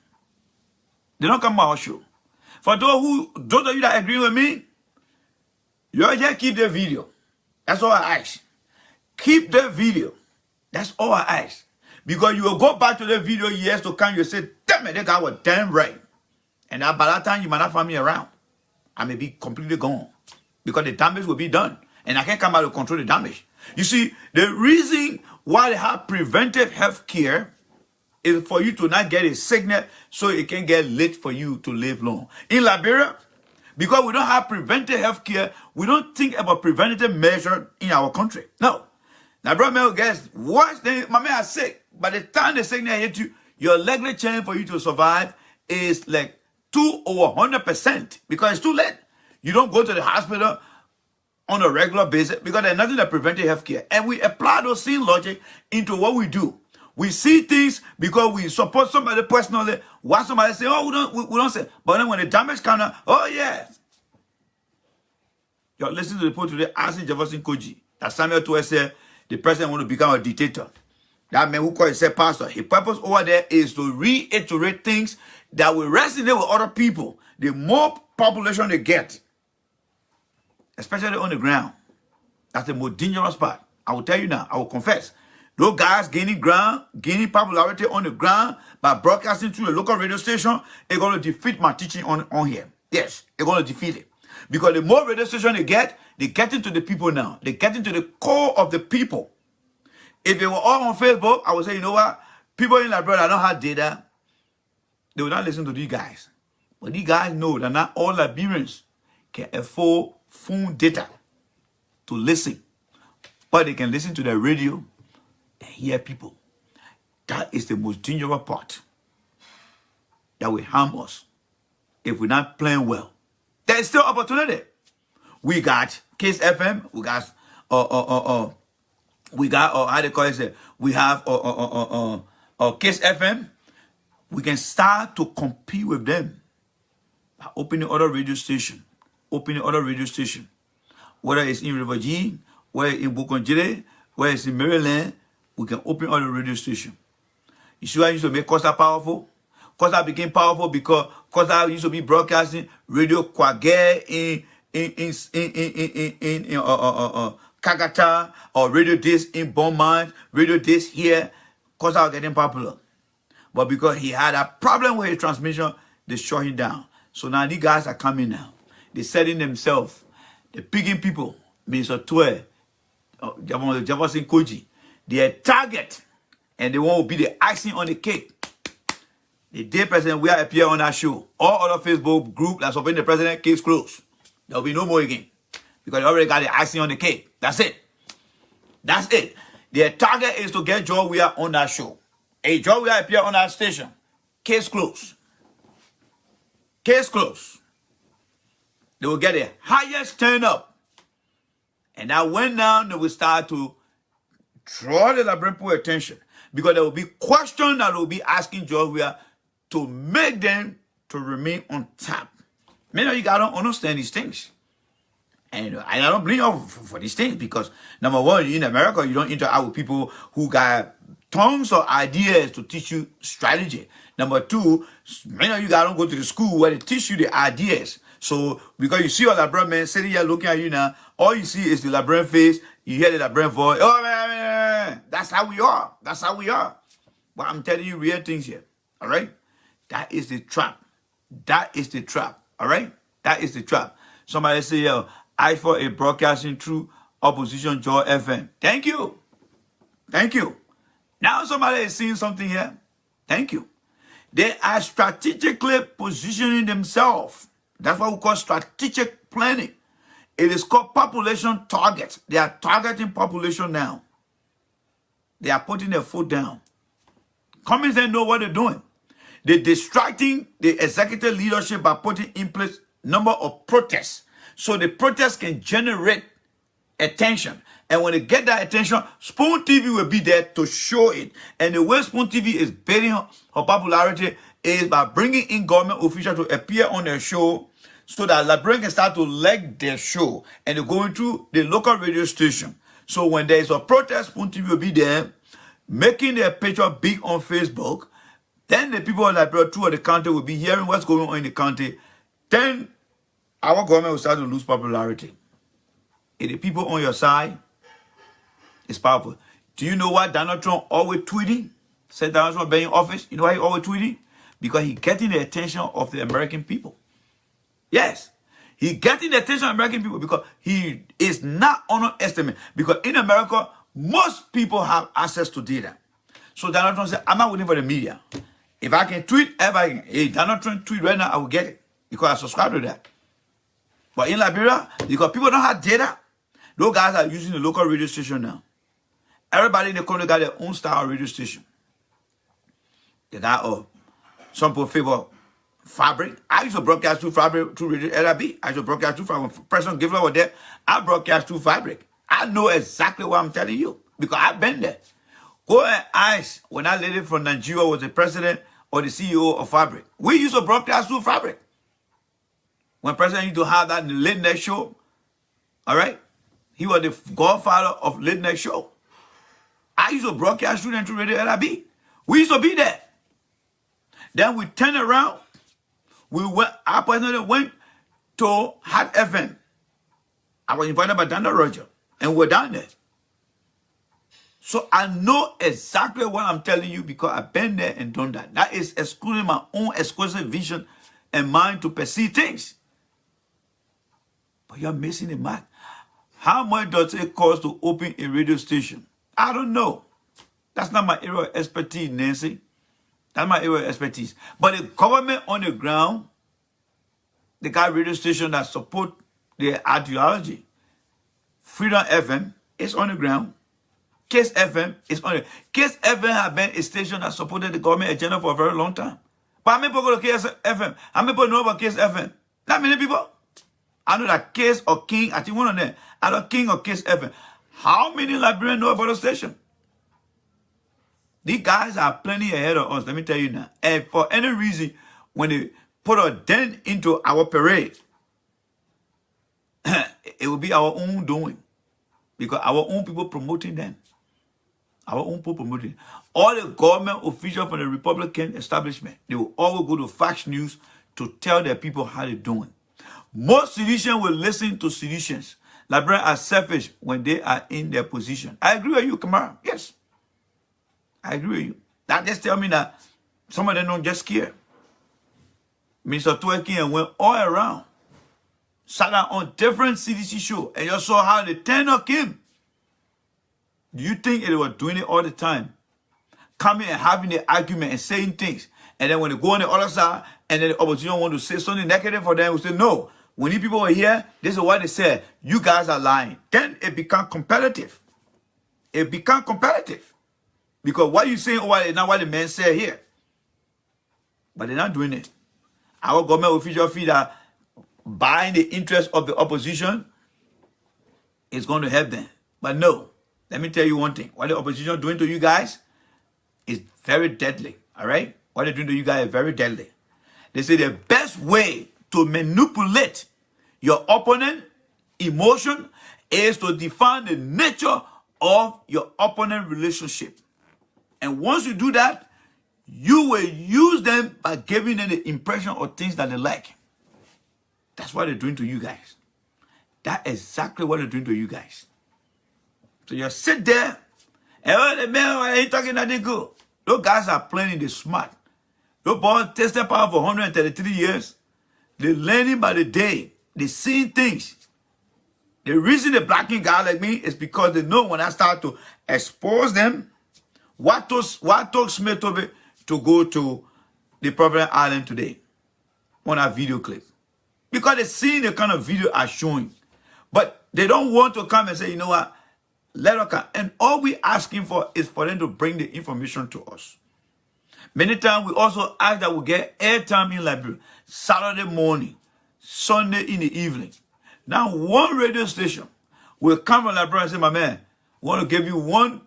They don't come on our show. For those of you that agree with me, you just keep the video. That's all I ask. Keep the video. That's all I ask. Because you will go back to the video years to come, you say, damn it, that guy was damn right. And by that time, you might not find me around. I may be completely gone. Because the damage will be done. And I can't come out to control the damage. You see, the reason why they have preventive health care is for you to not get a sickness so it can get late for you to live long. In Liberia, because we don't have preventive health care, we don't think about preventative measure in our country. No. Now, brother, guess what? My man is sick. By the time the sickness hits you, your likely chance for you to survive is like 2 or 100% because it's too late. You don't go to the hospital on a regular basis because there's nothing that preventive health care. And we apply those same logic into what we do. We see things because we support somebody personally. Why somebody say, oh, we don't say. But then when the damage comes out, oh, yes. You're listening to the report today, asking Jefferson Koji that Samuel Toure said the president want to become a dictator. That man who called himself pastor, his purpose over there is to reiterate things that will resonate with other people. The more population they get, especially on the ground, that's the most dangerous part. I will tell you now, I will confess. Those guys gaining ground, gaining popularity on the ground by broadcasting through a local radio station, they're going to defeat my teaching on here. Yes, they're going to defeat it. Because the more radio station they get into the people now. They get into the core of the people. If they were all on Facebook, I would say, you know what? People in Liberia that don't have data, they will not listen to these guys. But these guys know that not all Liberians can afford phone data to listen. But they can listen to the radio and hear people. That is the most dangerous part that will harm us if we're not playing well. There is still opportunity. We got Case FM. We got how they call it? We have Case FM. We can start to compete with them by opening other radio station. Whether it's in River G, whether it's in Bukonjere, whether it's in Maryland, we can open other radio station. You see why I used to make Costa powerful? Costa became powerful because Costa used to be broadcasting radio Kwage in Kakata, or radio this in Beaumont, radio this here. Costa was getting popular. But because he had a problem with his transmission, they shut him down. So now these guys are coming now. They're setting themselves. They're picking people. Mr. Toure, Jefferson Koji. Their target. And they want to be the icing on the cake. The day president will appear on that show. All other Facebook group that's supporting the president, case closed. There will be no more again. Because they already got the icing on the cake. That's it. That's it. Their target is to get Joe Weah on that show. A Joe Weah appear on that station. Case closed. Case closed. They will get the highest turn up. And that when now they will start to draw the Liberian people attention. Because there will be questions that will be asking Joe Weah to make them to remain on top. Many of you guys don't understand these things. And I don't blame you for these things because, number one, in America, you don't interact with people who got tons of ideas to teach you strategy. Number two, many of you guys don't go to the school where they teach you the ideas. So, because you see a Liberian man sitting here looking at you now, all you see is the Liberian face, you hear the Liberian voice. Oh, man, that's how we are. That's how we are. But I'm telling you real things here. All right? That is the trap. That is the trap. All right? That is the trap. Somebody say, I for a broadcasting through opposition Joy FM. Thank you. Thank you. Now somebody is seeing something here. Thank you. They are strategically positioning themselves. That's what we call strategic planning. It is called population target. They are targeting population now. They are putting their foot down. Communists know what they're doing. They're distracting the executive leadership by putting in place number of protests. So the protests can generate attention. And when they get that attention, Spoon TV will be there to show it. And the way Spoon TV is building her popularity is by bringing in government officials to appear on their show so that Liberians can start to like their show. And they're going through the local radio station. So when there is a protest, Spoon TV will be there, making their picture big on Facebook. Then the people of Liberia throughout the country will be hearing what's going on in the country. Then our government will start to lose popularity. If the people on your side, it's powerful. Do you know why Donald Trump always tweeting? Said Donald Trump being in office. You know why he always tweeting? Because he's getting the attention of the American people. Yes. He's getting the attention of American people because he is not underestimated. Because in America, most people have access to data. So Donald Trump said, I'm not waiting for the media. If I can tweet, everybody can. Hey, Donald Trump tweet right now, I will get it. Because I subscribe to that. But in Liberia, because people don't have data, those guys are using the local radio station now. Everybody in the country got their own style radio station. They got some people favor Fabric. I used to broadcast through Fabric, through Radio LRB. I used to broadcast through Fabric. When President Givler was there, I broadcast through Fabric. I know exactly what I'm telling you because I've been there. Go and ask when that lady from Nigeria was the president or the CEO of Fabric. We used to broadcast through Fabric. When President used to have that late night show, all right? He was the godfather of late night show. I used to broadcast through them through Radio LRB. We used to be there. Then we turned around. I personally went to Hot FM. I was invited by Dana Roger, and we're down there. So I know exactly what I'm telling you because I've been there and done that. That is excluding my own exclusive vision and mind to perceive things. But you're missing the mark. How much does it cost to open a radio station? I don't know. That's not my area of expertise, Nancy. That's my area of expertise. But the government on the ground, they got radio station that support their ideology. Freedom FM is on the ground. Case FM is on it. Case FM have been a station that supported the government agenda for a very long time. But how many people go to Case FM? How many people know about Case FM? Not many people. I know that Case or King, I think one of them. I know King or Case FM. How many Liberians know about the station? These guys are plenty ahead of us, let me tell you now. And for any reason, when they put a dent into our parade, it will be our own doing. Because our own people promoting them. Our own people promoting. All the government officials from the Republican establishment, they will always go to Fox News to tell their people how they're doing. Most citizens will listen to citizens. Liberians are selfish when they are in their position. I agree with you, Kamara. Yes. I agree with you. That just tell me that some of them don't just care. Mr. Twerking went all around. Sat down on different CDC shows and you saw how the tenor came. Do you think they were doing it all the time? Coming and having the argument and saying things. And then when they go on the other side and then the opposition want to say something negative for them, we say, no. When these people were here, this is what they said. You guys are lying. Then it becomes competitive. It becomes competitive. Because what you saying over is not what the men say here. But they're not doing it. Our government official feel that buying the interest of the opposition is going to help them. But no. Let me tell you one thing. What the opposition doing to you guys is very deadly. All right? What they're doing to you guys is very deadly. They say the best way to manipulate your opponent emotion is to define the nature of your opponent relationship. And once you do that, you will use them by giving them the impression of things that they like. That's what they're doing to you guys. That's exactly what they're doing to you guys. So you sit there, and oh, the man ain't talking that they good. Those guys are playing the smart. Those boys tested power for 133 years. They're learning by the day. They see things. The reason they blacking guys like me is because they know when I start to expose them, what took Smith to go to the Providence Island today on a video clip. Because they see the kind of video I'm showing. But they don't want to come and say, you know what, let us come. And all we're asking for is for them to bring the information to us. Many times we also ask that we get airtime in Liberia, Saturday morning, Sunday in the evening. Now one radio station will come from Liberia and say, my man, we want to give you one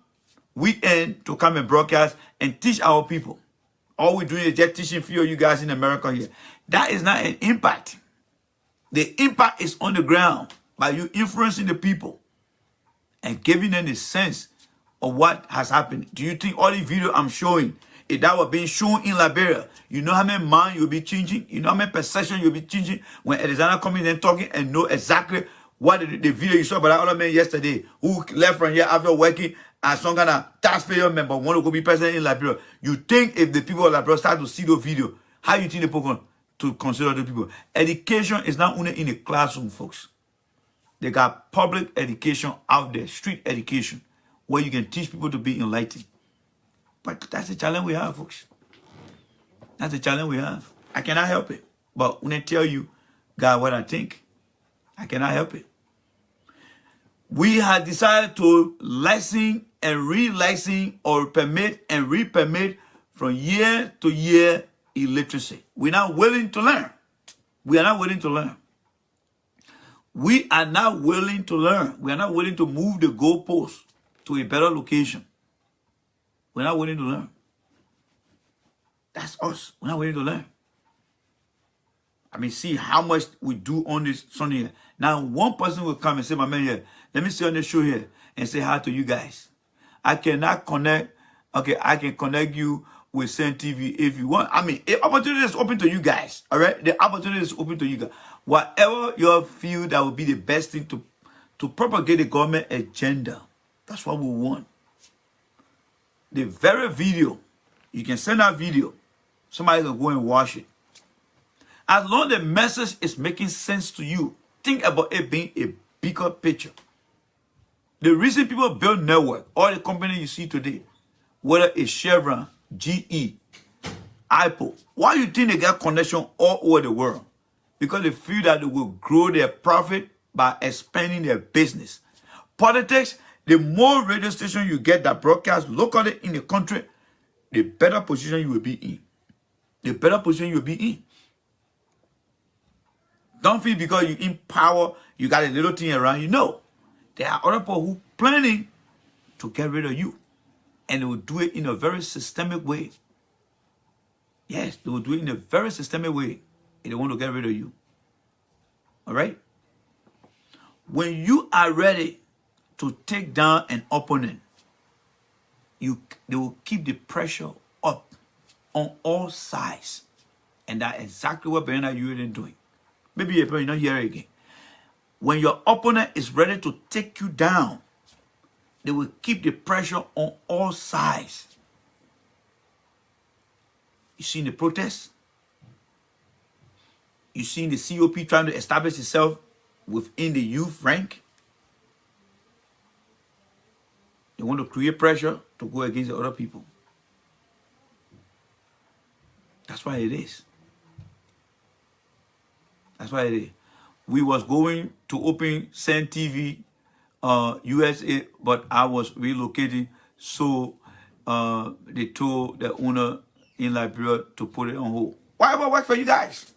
weekend to come and broadcast and teach our people. All we're doing is just teaching few of you guys in America here. That is not an impact. The impact is on the ground by you influencing the people and giving them the sense of what has happened. Do you think all the video I'm showing, if that were being shown in Liberia, you know how many minds you'll be changing? You know how many perception you'll be changing when Alexander comes in and talking and know exactly what the video you saw about that other man yesterday who left from here after working as some kind of taxpayer member want to go be president in Liberia. You think if the people of Liberia start to see the video, how you think the people going to consider the people? Education is not only in the classroom, folks. They got public education out there, street education, where you can teach people to be enlightened. But that's the challenge we have, folks. That's the challenge we have. I cannot help it. But when I tell you, God, what I think, I cannot help it. We have decided to license and re-license or permit and re-permit from year to year illiteracy. We're not willing to learn. We are not willing to learn. We are not willing to learn. We are not willing to move the goalpost to a better location. We're not willing to learn. That's us. We're not willing to learn. I mean, see how much we do on this Sunday here. Now, one person will come and say, my man here, let me see on the show here and say hi to you guys. I cannot connect. Okay, I can connect you with Send TV if you want. I mean, the opportunity is open to you guys. All right? The opportunity is open to you guys. Whatever you feel that would be the best thing to propagate the government agenda. That's what we want. The very video, you can send that video. Somebody can go and watch it. As long as the message is making sense to you, think about it being a bigger picture. The reason people build network, all the companies you see today, whether it's Chevron, GE, Apple, why do you think they get connection all over the world? Because they feel that they will grow their profit by expanding their business. Politics, the more radio stations you get that broadcast locally in the country, the better position you will be in. The better position you will be in. Don't feel because you're in power, you got a little thing around you. No. There are other people who planning to get rid of you. And they will do it in a very systemic way. Yes, they will do it in a very systemic way if they want to get rid of you. All right? When you are ready to take down an opponent, they will keep the pressure up on all sides. And that's exactly what Bernard Ewing is doing. Maybe you're not here again. When your opponent is ready to take you down, they will keep the pressure on all sides. You seen the protests? You seen the COP trying to establish itself within the youth rank? They want to create pressure to go against the other people. That's why it is. That's why it is. We was going to open Send TV USA, but I was relocating, so they told the owner in Liberia to put it on hold. Whatever works for you guys.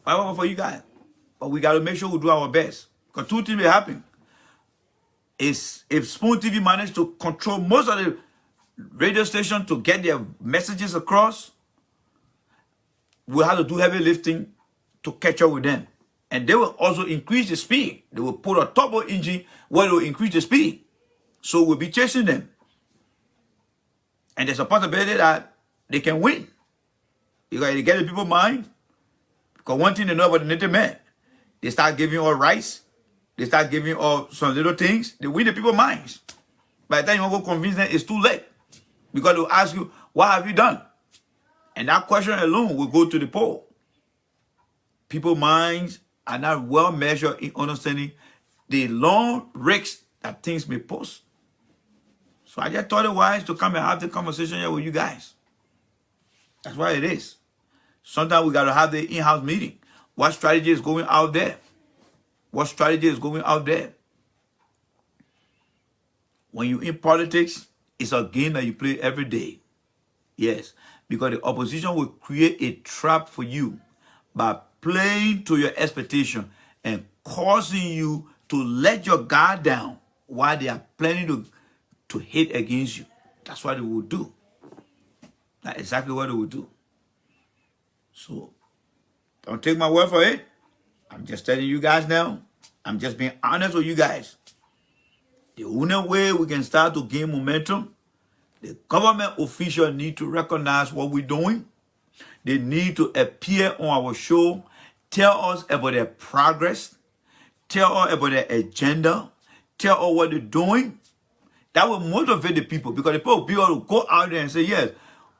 Whatever works for you guys. But we got to make sure we do our best. Because two things will happen. Is if Spoon TV managed to control most of the radio station to get their messages across, we'll have to do heavy lifting to catch up with them. And they will also increase the speed. They will put a turbo engine where they will increase the speed. So we'll be chasing them. And there's a possibility that they can win. Because they get the people's mind. Because one thing they know about the native man, they start giving all rights. They start giving all some little things. They win the people's minds. By the time you want to go convince them, it's too late. Because they'll ask you, what have you done? And that question alone will go to the poll. People's minds are not well measured in understanding the long risks that things may pose. So I just thought it wise to come and have the conversation here with you guys. That's what it is. Sometimes we got to have the in-house meeting. What strategy is going out there? What strategy is going out there? When you're in politics, it's a game that you play every day. Yes, because the opposition will create a trap for you by playing to your expectation and causing you to let your guard down while they are planning to hit against you. That's what they will do. That's exactly what they will do. So, don't take my word for it. I'm just telling you guys now. I'm just being honest with you guys. The only way we can start to gain momentum, the government officials need to recognize what we're doing. They need to appear on our show, tell us about their progress, tell us about their agenda, tell us what they're doing. That will motivate the people, because the people will go out there and say, yes,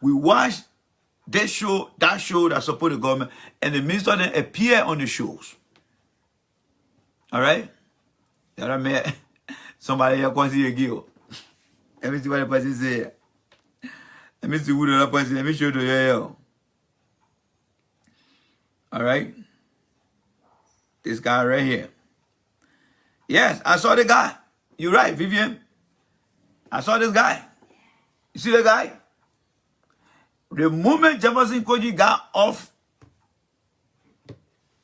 we watch this show, that support the government, and the minister then appear on the shows. All right? That I mean, somebody here can see a gill. Let me see what the person say. Let me see who the other person. Let me show you here. All right? This guy right here. Yes, I saw the guy. You're right, Vivian. I saw this guy. You see the guy? The moment Jefferson Koji got off,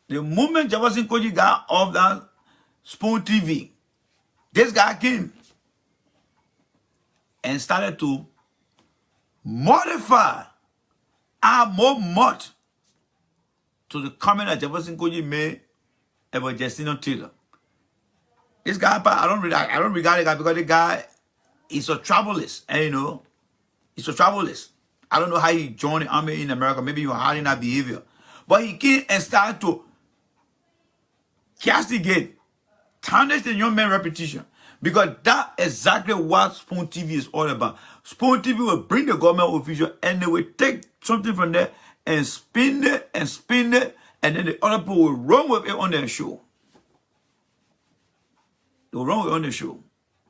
that Spoon TV, this guy came and started to modify, add more mud to the comment that Jefferson Koji made about Justino Taylor. This guy, I don't regard the guy, because the guy is a travelist, and you know, he's a travelist. I don't know how he joined the army in America. Maybe he was hiding that behavior. But he came and started to castigate, tarnish the young man's reputation. Because that's exactly what Spoon TV is all about. Spoon TV will bring the government official and they will take something from there and spin it, and then the other people will run with it on their show. They will run with it on the show.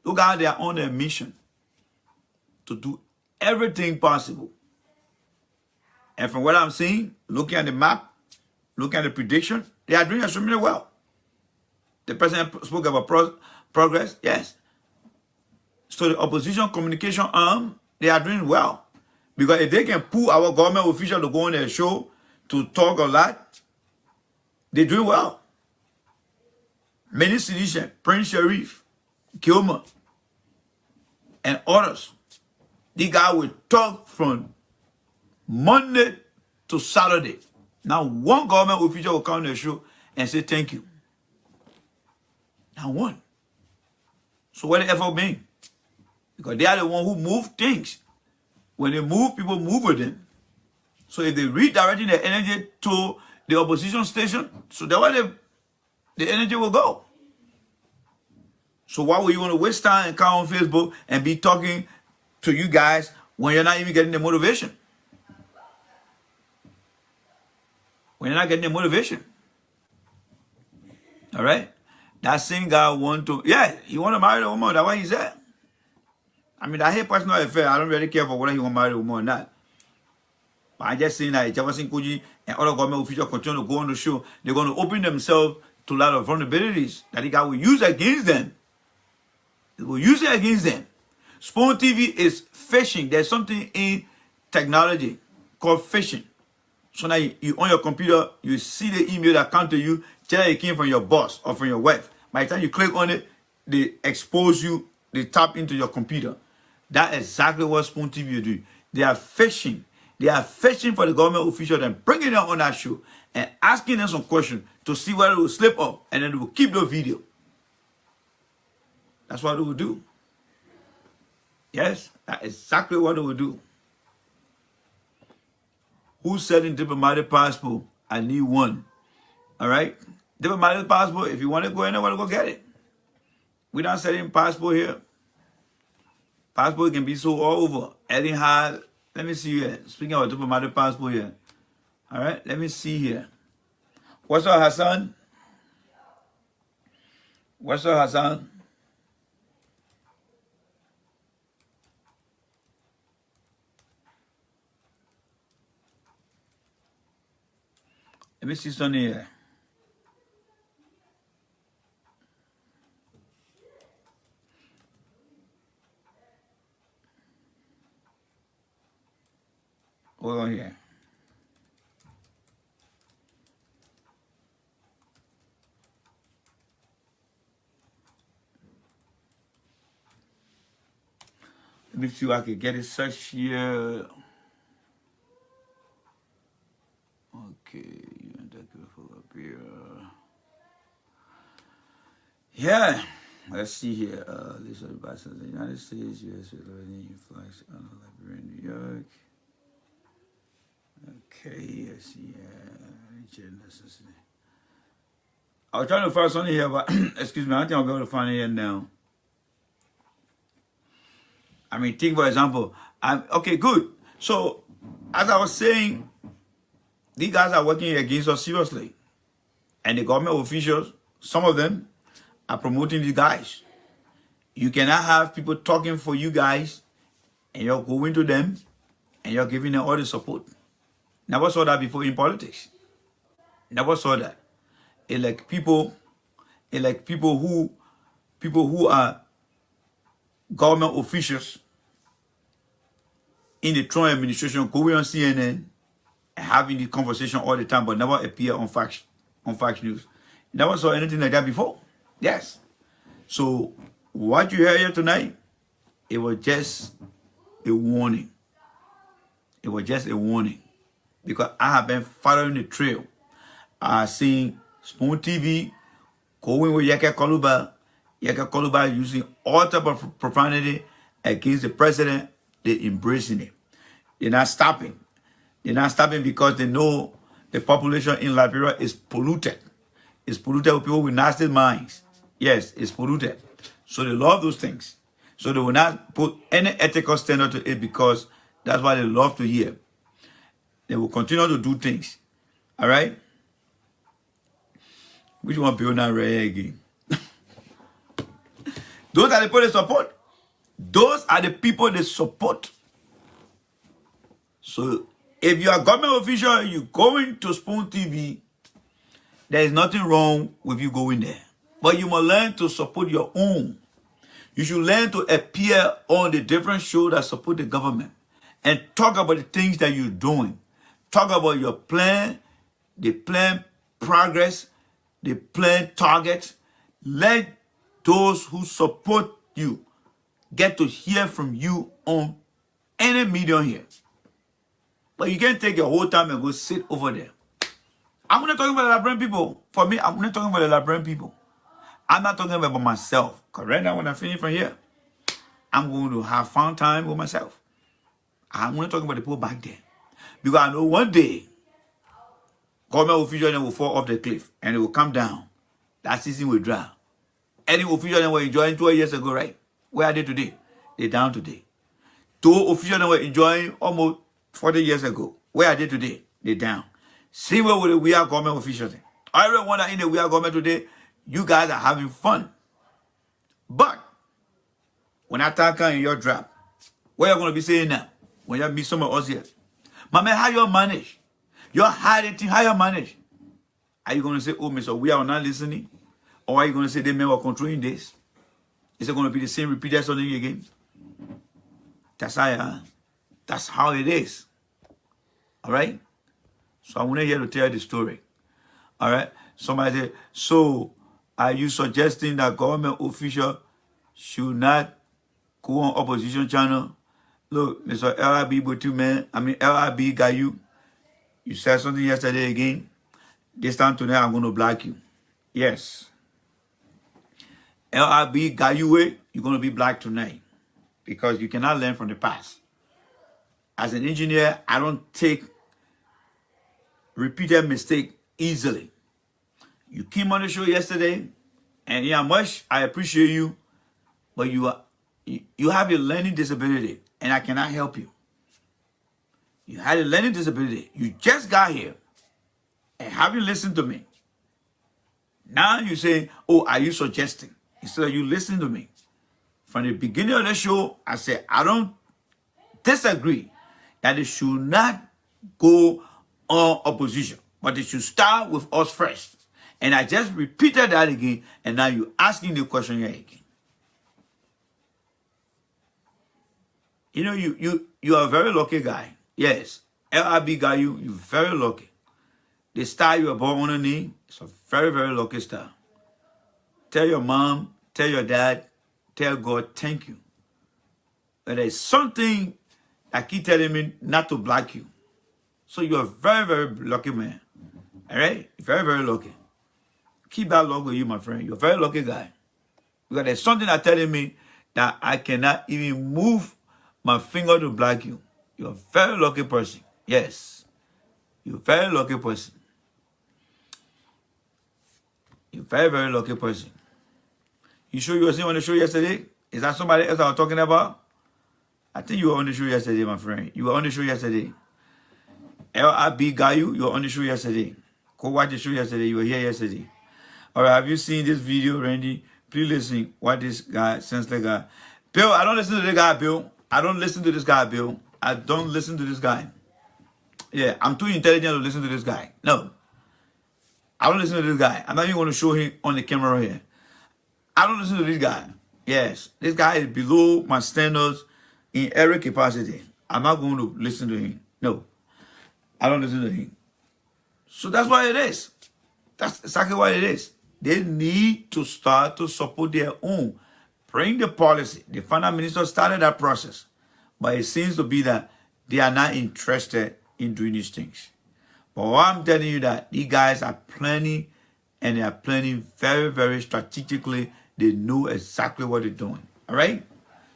Look how they are on their mission to do everything possible. And from what I'm seeing, looking at the map, looking at the prediction, they are doing extremely well. The president spoke about progress, yes. So the opposition communication arm, they are doing well. Because if they can pull our government official to go on their show to talk a lot, they're doing well. Many citizens, Prince Sharif, Gilmer, and others, the guy will talk from Monday to Saturday. Now one government official will come on the show and say thank you. Now one. So what the effort mean? Because they are the one who move things. When they move, people move with them. So if they redirecting their energy to the opposition station, so that's where the energy will go. So why would you want to waste time and come on Facebook and be talking to you guys when you're not even getting the motivation? When you're not getting the motivation. All right? That same guy want to, yeah, he want to marry the woman. That's what he said. I mean, I hate personal affair. I don't really care for whether he want to marry the woman or not. But I just saying that Jefferson Koji and other government officials continue to go on the show, they're going to open themselves to a lot of vulnerabilities that the guy will use against them. They will use it against them. Spoon TV is phishing. There's something in technology called phishing. So now you on your computer, you see the email that comes to you, tell that it came from your boss or from your wife. By the time you click on it, they expose you, they tap into your computer. That's exactly what Spoon TV do. They are phishing. They are fishing for the government officials and bringing them on that show and asking them some questions to see whether they will slip up, and then they will keep the video. That's what they will do. Yes, that's exactly what they will do. Who's selling diplomatic passport? I need one. All right? Diplomatic passport, if you want to go anywhere, go get it. We're not selling passport here. Passport can be sold all over. Adding high. Let me see here. Speaking of diplomatic passport here. All right? Let me see here. What's up, Hassan? What's up, Hassan? Let me see something here. Hold on here. Let me see if I can get it searched here. Okay, yeah, let's see here. This is by the United States, U.S. influx on Liberia, New York. Okay, let's see. I was trying to find something here, but excuse me, I don't think I'll be able to find it here now. I mean, think for example, okay, good. So, as I was saying, these guys are working against us seriously. And the government officials, some of them, are promoting these guys. You cannot have people talking for you guys, and you're going to them, and you're giving them all the support. Never saw that before in politics. Never saw that. It's like people who are government officials in the Trump administration going on CNN and having the conversation all the time, but never appear on Fox News. Never saw anything like that before. Yes. So what you hear here tonight, it was just a warning. It was just a warning. Because I have been following the trail. I have seen Spoon TV going with Yaka Koluba using all type of profanity against the president. They're embracing it. They're not stopping. They're not stopping because they know the population in Liberia is polluted. It's polluted with people with nasty minds. Yes, it's polluted. So they love those things. So they will not put any ethical standard to it because that's what they love to hear. They will continue to do things. All right? Which one people not ready again? Those are the people they support. Those are the people they support. So if you are a government official, you going to Spoon TV, there is nothing wrong with you going there. But you must learn to support your own. You should learn to appear on the different shows that support the government and talk about the things that you're doing. Talk about your plan, the plan progress, the plan targets. Let those who support you get to hear from you on any medium here. But you can't take your whole time and go sit over there. I'm not talking about the Liberian people. For me, I'm not talking about the Liberian people. I'm not talking about myself. Because right now, when I finish from here, I'm going to have fun time with myself. I'm not talking about the people back there. Because I know one day, government officials will fall off the cliff and it will come down. That season will dry. Any officials that were enjoying 12 years ago, right? Where are they today? They're down today. Two officials that were enjoying almost 40 years ago. Where are they today? They're down. Same way with the we are government officials. Everyone that in the we are government today, you guys are having fun. But when I talk in your drop, what are you going to be saying now? When you meet some of us here. My man, how you manage? You're hiding thing, how you manage? Are you going to say, oh, Mr. We are not listening? Or are you going to say they men were controlling this? Is it going to be the same repeated something again? That's how it is. All right? So I'm here to tell you the story. All right? Somebody said, so are you suggesting that government officials should not go on opposition channel? Look, Mr. LIB Botuman, LIB got you. You said something yesterday again. This time tonight, I'm going to block you. Yes. LIB got you way, you're going to be black tonight. Because you cannot learn from the past. As an engineer, I don't take repeated mistake easily. You came on the show yesterday, and yeah, much I appreciate you, but you have a learning disability, and I cannot help you. You had a learning disability. You just got here, and have you listened to me? Now you say, oh, are you suggesting? Instead of you listening to me. From the beginning of the show, I said, I don't disagree that it should not go on opposition, but it should start with us first. And I just repeated that again, and now you're asking the question here again. You know, you are a very lucky guy. Yes. LRB guy, you're very lucky. The star you were born on a knee, it's a very, very lucky star. Tell your mom, tell your dad, tell God, thank you. But there's something that keep telling me not to block you. So you're a very, very lucky man. All right? Very, very lucky. Keep that luck with you, my friend. You're a very lucky guy. Because there's something that's telling me that I cannot even move my finger to block you. You're a very lucky person. Yes. You're a very lucky person. You're a very, very lucky person. You sure you were on the show yesterday? Is that somebody else I was talking about? I think you were on the show yesterday, my friend. You were on the show yesterday. LRB Gayu, you were on the show yesterday. Go watch the show yesterday. You were here yesterday. All right, have you seen this video, Randy? Please listen what this guy, senseless guy. Bill, I don't listen to this guy, Bill. I don't listen to this guy, Bill. I don't listen to this guy. Yeah, I'm too intelligent to listen to this guy. No. I don't listen to this guy. I'm not even going to show him on the camera here. I don't listen to this guy. Yes, this guy is below my standards in every capacity. I'm not going to listen to him. No, I don't listen to him. So that's what it is. That's exactly what it is. They need to start to support their own. Bring the policy. The finance minister started that process. But it seems to be that they are not interested in doing these things. But what I'm telling you that these guys are planning, and they are planning very, very strategically. They know exactly what they're doing. All right?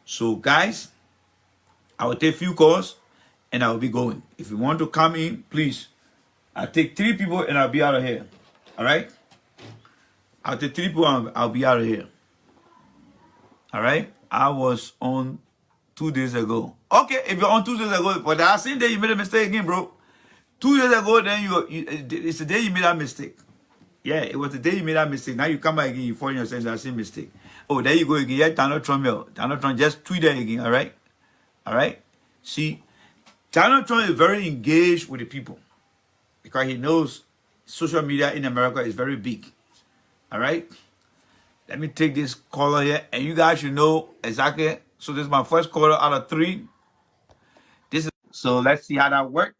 So, guys, I will take a few calls, and I will be going. If you want to come in, please. I'll take 3 people, and I'll be out of here. All right? I'll take 3 people, and I'll be out of here. All right? I was on 2 days ago. Okay, if you're on 2 days ago, but I seen that you made a mistake again, bro. 2 days ago, then it's the day you made that mistake. Yeah, it was the day you made that mistake. Now you come back again, you fall in yourself that same mistake. Oh, there you go again. Yeah, Donald Trump. Donald Trump, just tweet that again, all right? All right? See, Donald Trump is very engaged with the people because he knows social media in America is very big. All right? Let me take this caller here, and you guys should know exactly. So this is my first caller out of 3. So let's see how that works.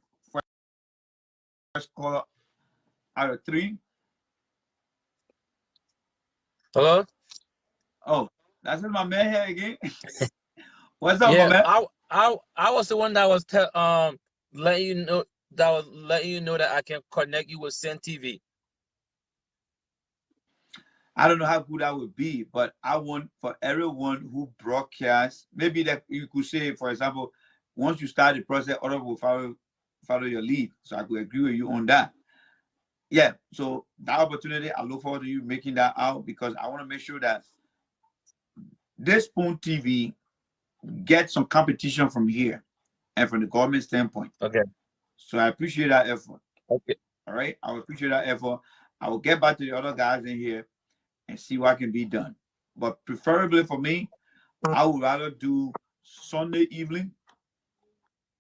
First caller out of 3. Hello? Oh, that's my man here again. What's up, Yeah, my man? I was the one that was letting you know that I can connect you with Send TV. I don't know how good that would be, but I want for everyone who broadcasts, maybe that you could say, for example, once you start the process, others will follow your lead. So I could agree with you on that. Yeah, so that opportunity, I look forward to you making that out because I want to make sure that this Spoon TV gets some competition from here and from the government standpoint. Okay. So I appreciate that effort. Okay. All right, I will appreciate that effort. I will get back to the other guys in here and see what can be done. But preferably for me, I would rather do Sunday evening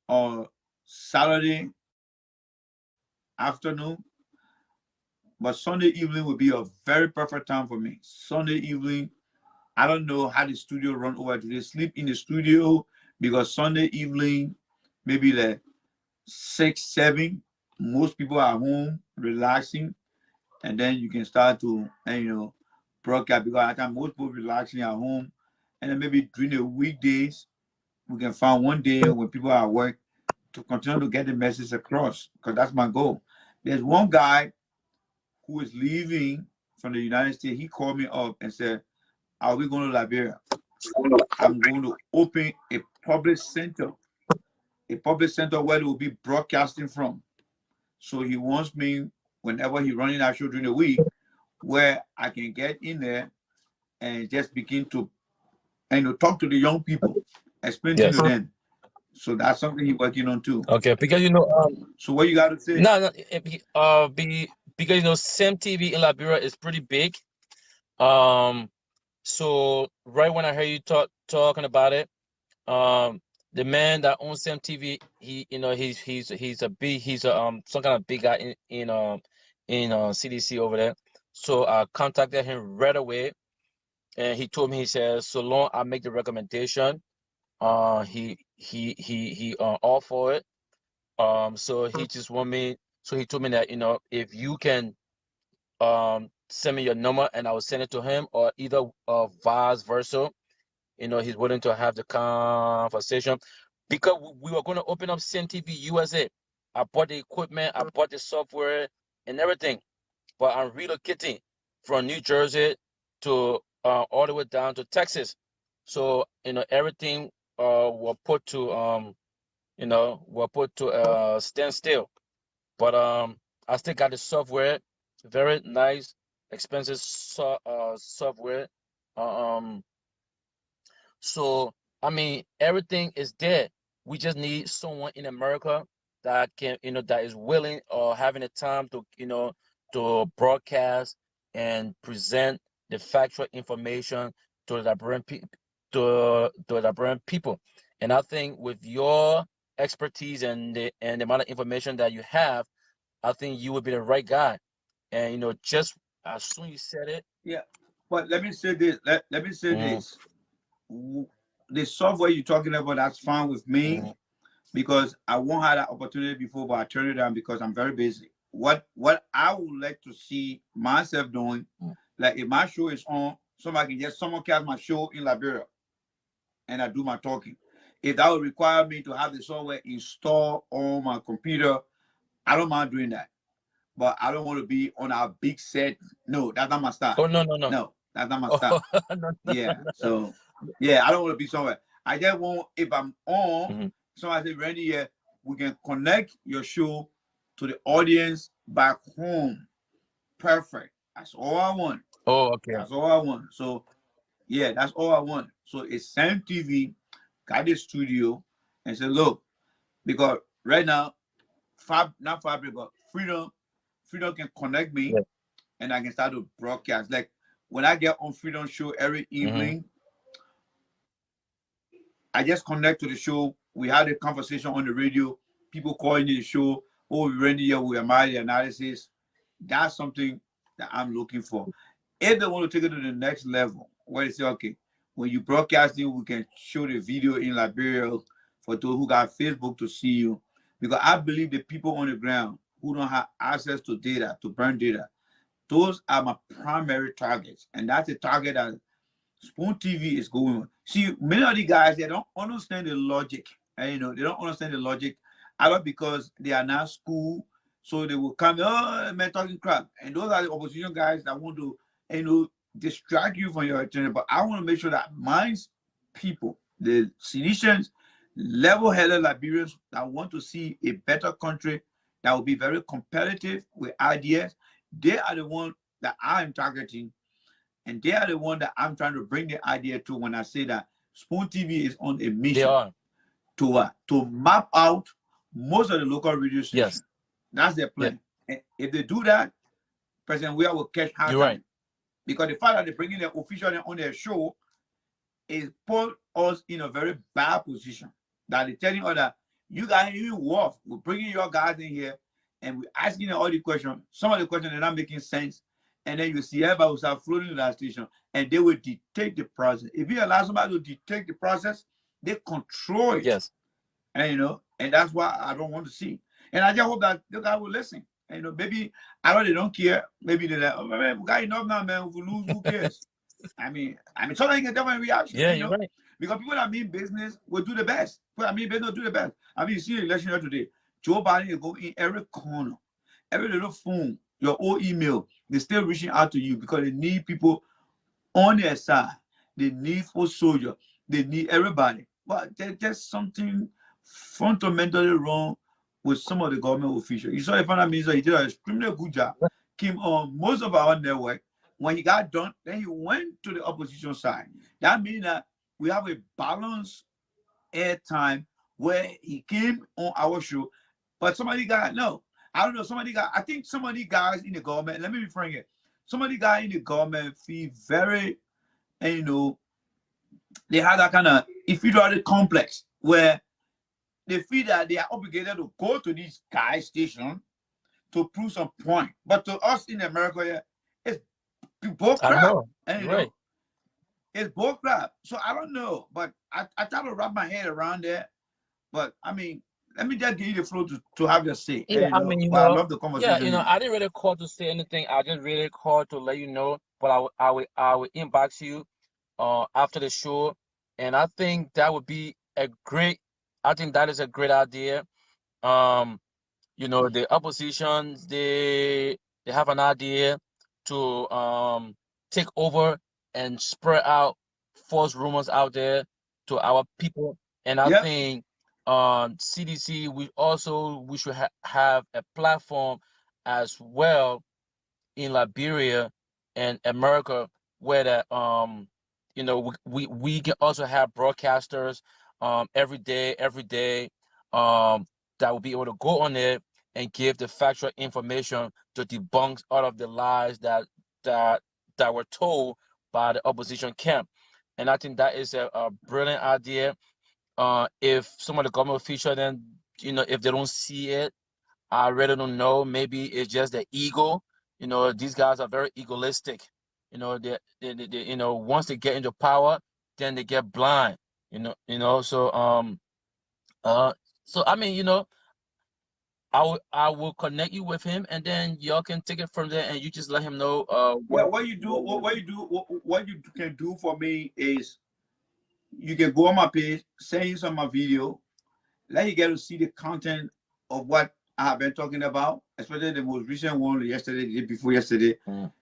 or Saturday afternoon. But Sunday evening would be a very perfect time for me. Sunday evening, I don't know how the studio run over. Do they sleep in the studio? Because Sunday evening, maybe like 6, 7, most people are home relaxing. And then you can start to, broadcast because I think most people relaxing at home. And then maybe during the weekdays, we can find one day when people are at work to continue to get the message across because that's my goal. There's one guy who is leaving from the United States. He called me up and said, are we going to Liberia? I'm going to open a public center where they will be broadcasting from. So he wants me, whenever he's running that show during the week, where I can get in there and just begin to talk to the young people, explain to them. So that's something he's working on too. Okay, because So what you got to say? no, because you know Sam TV in Liberia is pretty big. So right when I heard you talking about it, the man that owns Sam TV, he you know he's a big some kind of big guy in CDC over there. So I contacted him right away, and he told me, he said, so long I make the recommendation, he all for it. So he just want me. So he told me that, you know, if you can send me your number and I will send it to him, or either vice versa. You know, he's willing to have the conversation, because we were going to open up CNTV USA. I bought the equipment, I bought the software and everything, but I'm relocating from New Jersey to all the way down to Texas. So, you know, everything will put to standstill. But I still got the software, very nice, expensive software. Um, so I mean, everything is there. We just need someone in America that can, you know, that is willing or having the time to, you know, to broadcast and present the factual information to the Liberian to the Liberian people. And I think with your expertise and the amount of information that you have, I think you would be the right guy. And you know, just as soon as you said it. Yeah, but let me say this. Let me say Mhm, this. The software you're talking about, that's fine with me, mhm. because I won't have that opportunity before, but I turn it down because I'm very busy. What I would like to see myself doing, like if my show is on, somebody can just someone cast my show in Liberia and I do my talking. If that would require me to have the software installed on my computer, I don't mind doing that. But I don't want to be on a big set. No, that's not my style. Oh, no, no, no. No, that's not my Oh, style. no, no, Yeah. no. So yeah, I don't want to be somewhere. I just want, if I'm on, Mhm. somebody say, Randy, yeah, we can connect your show to the audience back home. Perfect. That's all I want. Oh, okay. That's all I want. So yeah, that's all I want. So it's Sam TV, got the studio, and say, look, because right now, not Fabric, but Freedom can connect me Yeah. and I can start to broadcast. Like when I get on Freedom show every Mhm. evening, I just connect to the show. We had a conversation on the radio. People calling the show. Oh, we're ready here. We are my analysis. That's something that I'm looking for. If they want to take it to the next level, where they say, okay, when you broadcast it, we can show the video in Liberia for those who got Facebook to see you. Because I believe the people on the ground who don't have access to data, to burn data, those are my primary targets. And that's the target that Spoon TV is going on. See, many of the guys, they don't understand the logic. And, you know, they don't understand the logic either because they are not school. So they will come, oh, man, talking crap. And those are the opposition guys that want to, you know, distract you from your agenda. But I want to make sure that my people, the Silesians, level-headed Liberians that want to see a better country that will be very competitive with ideas, they are the ones that I am targeting, and they are the one that I'm trying to bring the idea to when I say that Spoon TV is on a They mission are. to what? To map out most of the local radio Yes. stations. That's their Yeah. plan. And if they do that, President Weah will catch hard You're right. time. Because the fact that they're bringing their official on their show is put us in a very bad position. That they're telling us that you guys, you wolf, we're bringing your guys in here and we're asking them all the questions. Some of the questions are not making sense. And then you see everybody will start floating to that station and they will dictate the process. If you allow somebody to dictate the process, they control it. Yes. And you know, and that's why I don't want to see. And I just hope that the guy will listen. And, you know, maybe I know they don't care. Maybe they're like, oh man, we got enough now, man. If we lose, who cares? I mean, sometimes you get different reaction. Yeah, You you're know, right. because people that mean business will do the best. People that mean business will do the best. I mean, you see the election here today. Joe Biden is going in every corner, every little phone, your old email. They're still reaching out to you because they need people on their side. They need for soldier. They need everybody. But there's just something fundamentally wrong with some of the government officials. You saw the finance minister, he did an extremely good job. Came on most of our network. When he got done, then he went to the opposition side. That means that we have a balanced airtime where he came on our show. But somebody got, no, I don't know, I think some of these guys in the government, let me be frank here, some of the guys in the government feel very, and you know, they have that kind of inferiority complex where they feel that they are obligated to go to this guy station to prove some point. But to us in America, yeah, it's both I crap. know. And You're you know, right. it's bull crap. So I don't know, but I try to wrap my head around that. But I mean, let me just give you the floor to have your say. Yeah, And, you I know, mean, but I love the conversation here. I didn't really call to say anything. I just really called to let you know. But I will inbox you after the show, and I think that would be a great. I think that is a great idea. Um, the oppositions, they have an idea to take over and spread out false rumors out there to our people. And I Yep. think CDC, we should have a platform as well in Liberia and America, where that we can also have broadcasters every day that will be able to go on there and give the factual information to debunk all of the lies that that were told by the opposition camp. And I think that is a brilliant idea. If some of the government officials then, if they don't see it, I really don't know. Maybe it's just the ego. These guys are very egoistic. Once they get into power, then they get blind. So so I mean, I will connect you with him, and then y'all can take it from there, and you just let him know Yeah, what. what you can do for me is you can go on my page, send you some of my video, let you get to see the content of what I have been talking about, especially the most recent one yesterday, the day before yesterday.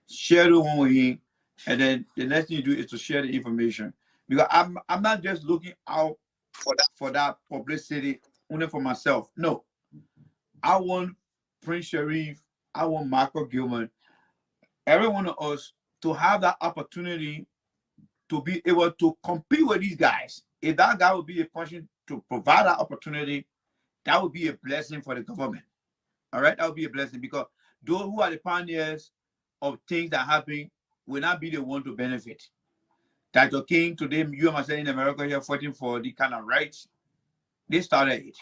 Share the one with him, and then the next thing you do is to share the information. Because I'm not just looking out for that publicity only for myself. No, I want Prince Sharif, I want Michael Gilman, every one of us to have that opportunity to be able to compete with these guys. If that guy would be a person to provide that opportunity, that would be a blessing for the government. All right, that would be a blessing because those who are the pioneers of things that happen will not be the one to benefit. Dr. King, today, you and myself in America here fighting for the kind of rights, they started it.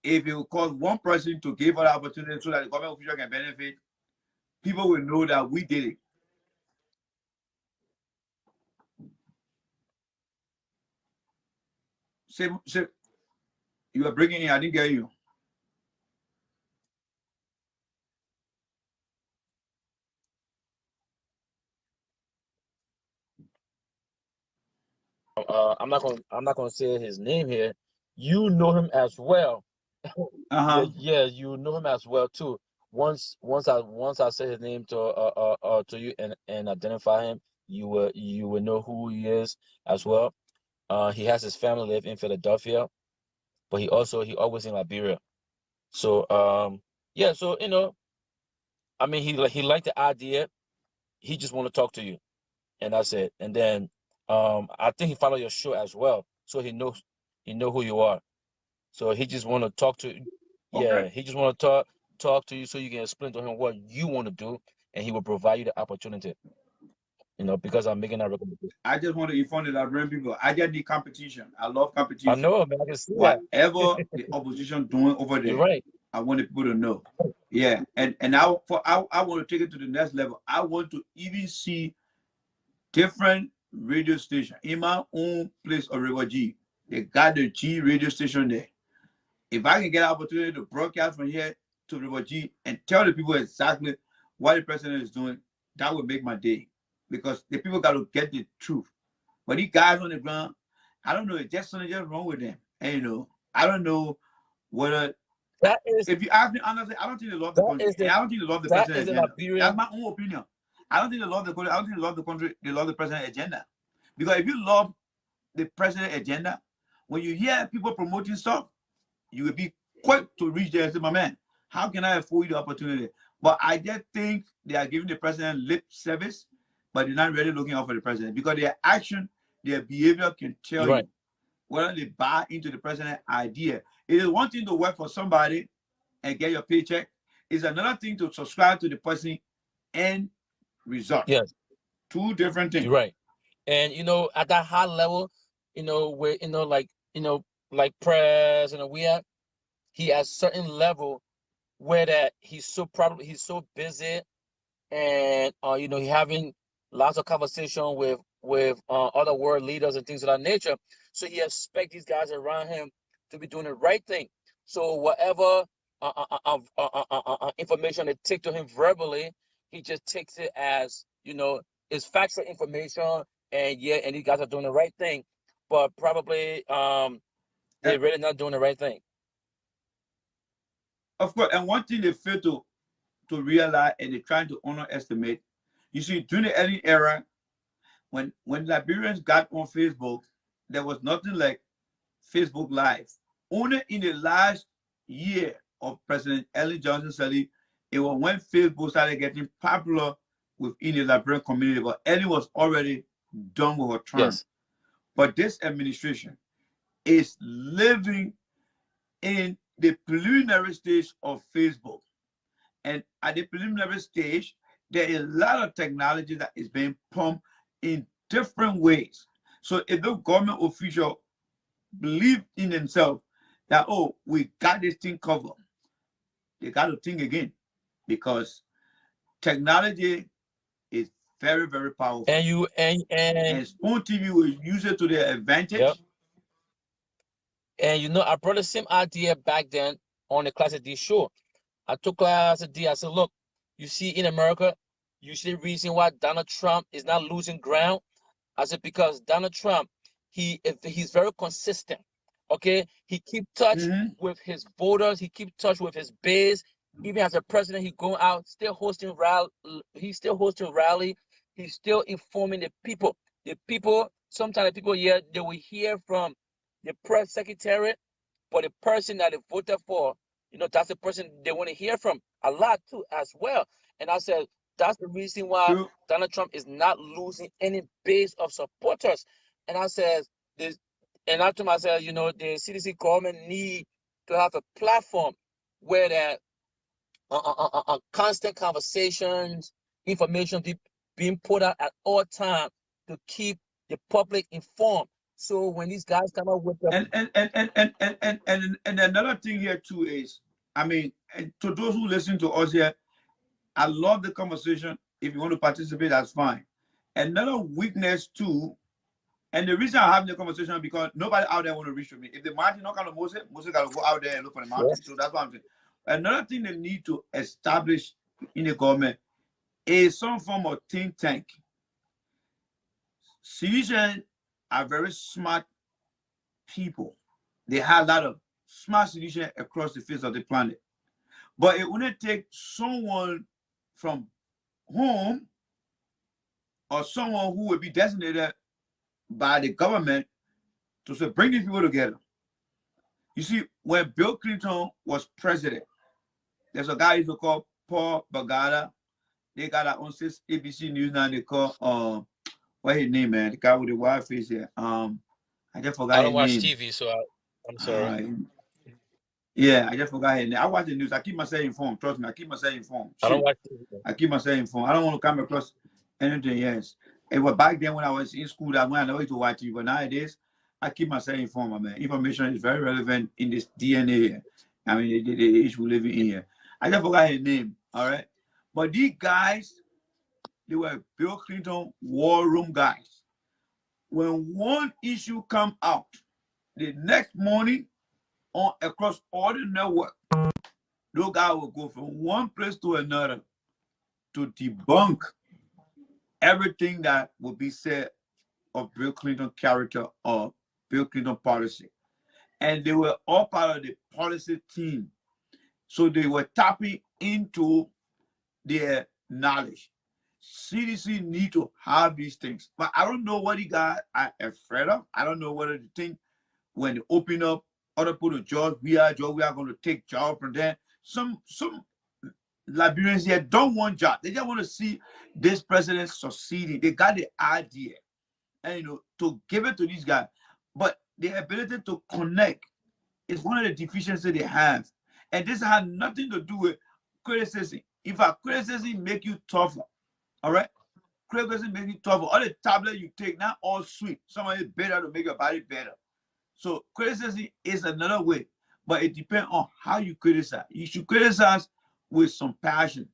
If it will cause one person to give us the opportunity so that the government official can benefit, people will know that we did it. Say, you are breaking in, I didn't get you. I'm not gonna say his name here. You know him as well. Yeah, yeah, you know him as well too. Once I say his name to you and identify him, you will know who he is as well. He has his family live in Philadelphia, but he always in Liberia. So yeah, so I mean, he liked the idea. He just want to talk to you, and that's it. And then I think he followed your show as well, so he know who you are. So he just want to talk to you. Okay. Yeah, he just want to talk to you so you can explain to him what you want to do, and he will provide you the opportunity. Because I'm making that recommendation. I just want to inform the Liberian people. I just need competition. I love I competition. know, man. I can see that. Whatever the opposition doing over You're there, right. I want the people to know. Yeah, and I want to take it to the next level. I want to even see different radio station in my own place of River G. They got the G radio station there. If I can get an opportunity to broadcast from here to River G and tell the people exactly what the president is doing, that would make my day. Because the people got to get the truth. But these guys on the ground, I don't know, it's just something just wrong with them. And I don't know whether That is if you ask me honestly, I don't think they love the that country. is And the I don't think they love the that president is the agenda. That's Liberian. my own opinion. I don't think they love the country. I don't think they love the country. They love the president agenda. Because if you love the president agenda, when you hear people promoting stuff, you will be quick to reach there and say, my man, how can I afford you the opportunity? But I just think they are giving the president lip service, but they're not really looking out for the president because their action, their behavior can tell You're right. you whether they buy into the president's idea. It is one thing to work for somebody and get your paycheck. It's another thing to subscribe to the person and result. Yes, Two different things. you're right. And at that high level, where like press, we are. He has certain level where that he's so busy, and he having lots of conversation with other world leaders and things of that nature. So he expect these guys around him to be doing the right thing. So whatever information they take to him verbally, he just takes it as it's factual information, and these guys are doing the right thing, but probably they're really not doing the right thing. Of course, and one thing they fail to realize, and they're trying to underestimate. You see, during the early era, when Liberians got on Facebook, there was nothing like Facebook Live. Only in the last year of President Ellen Johnson Sirleaf, it was when Facebook started getting popular within the Liberian community. But Ellen was already done with her term. Yes. But this administration is living in the preliminary stage of Facebook. And at the preliminary stage, there is a lot of technology that is being pumped in different ways. So if the government official believe in themselves that, oh, we got this thing covered, they got to think again, because technology is very, very powerful. And Spoon TV will use it to their advantage. Yep. And I brought the same idea back then on the Classic D show. I took Classic D. I said, look, you see in America, you see the reason why Donald Trump is not losing ground. I said, because Donald Trump, he's very consistent. Okay, he keep touch with his voters. He keep touch with his base. Even as a president, he's going out, still hosting rally. He's still hosting rally. He's still informing the people. The people, sometimes the people here, they will hear from the press secretary, but the person that they voted for, that's the person they want to hear from a lot too as well. And I said, that's the reason why Donald Trump is not losing any base of supporters. And I said, I told myself, the CDC government need to have a platform where that constant conversations, information being put out at all times to keep the public informed. So when these guys come up with and another thing here too is, I mean, and to those who listen to us here, I love the conversation. If you want to participate, that's fine. Another weakness too, and the reason I'm having the conversation is because nobody out there want to reach to me. If the mountain not kind of Moses got to go out there and look for the mountain. Yes. So that's what I'm saying. Another thing they need to establish in the government is some form of think tank. Citizens are very smart people. They have a lot of smart citizens across the face of the planet. But it wouldn't take someone from home or someone who would be designated by the government to say, bring these people together. You see, when Bill Clinton was president, there's a guy who called Paul Bagada. They got our own ABC News now. They call what's his name, man? The guy with the wild face here. I just forgot. I don't watch TV, so I'm sorry. Yeah, I just forgot his name. I watch the news. I keep myself informed. Trust me, I keep myself informed. I don't watch TV. I keep myself informed. I don't want to come across anything. Yes, it was back then when I was in school that when I never to watch TV. But nowadays, I keep myself informed, man. Information is very relevant in this DNA here. I mean, the age we live in here. I just forgot his name. All right, but these guys, they were Bill Clinton war room guys. When one issue come out, the next morning, across all the network, those guys will go from one place to another to debunk everything that will be said of Bill Clinton character or Bill Clinton policy. And they were all part of the policy team. So they were tapping into their knowledge. CDC need to have these things. But I don't know what the guys are afraid of. I don't know whether they think when they open up other people to jobs, we are going to take jobs from them. Some Liberians here don't want jobs. They just want to see this president succeeding. They got the idea, and to give it to these guys. But the ability to connect is one of the deficiencies they have. And this has nothing to do with criticism. If a criticism make you tougher, all right? Criticism make you tougher. All the tablets you take, not all sweet. Some of it better to make your body better. So criticism is another way, but it depends on how you criticize. You should criticize with some passion.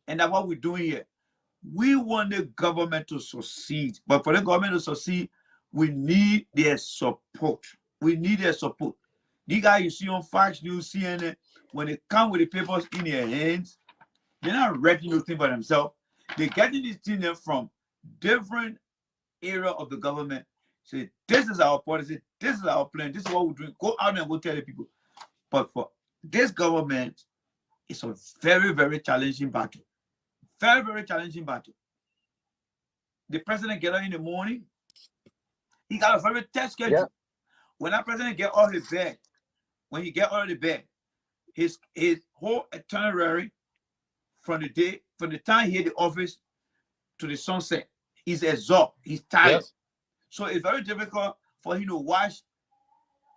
And that's what we're doing here. We want the government to succeed, but for the government to succeed, we need their support. We need their support. These guys you see on Fox News, CNN, when they come with the papers in their hands, they're not writing those things for themselves. They're getting these things from different areas of the government. Say, this is our policy, this is our plan, this is what we're doing. Go out and go tell the people. But for this government, it's a very, very challenging battle. Very, very challenging battle. The president get up in the morning, he got a very tight schedule. Yeah. When that president get out of the bed, when he get out of the bed, his whole itinerary from the time he hit the office to the sunset, he's exhausted, he's tired. Yes. So it's very difficult for him to watch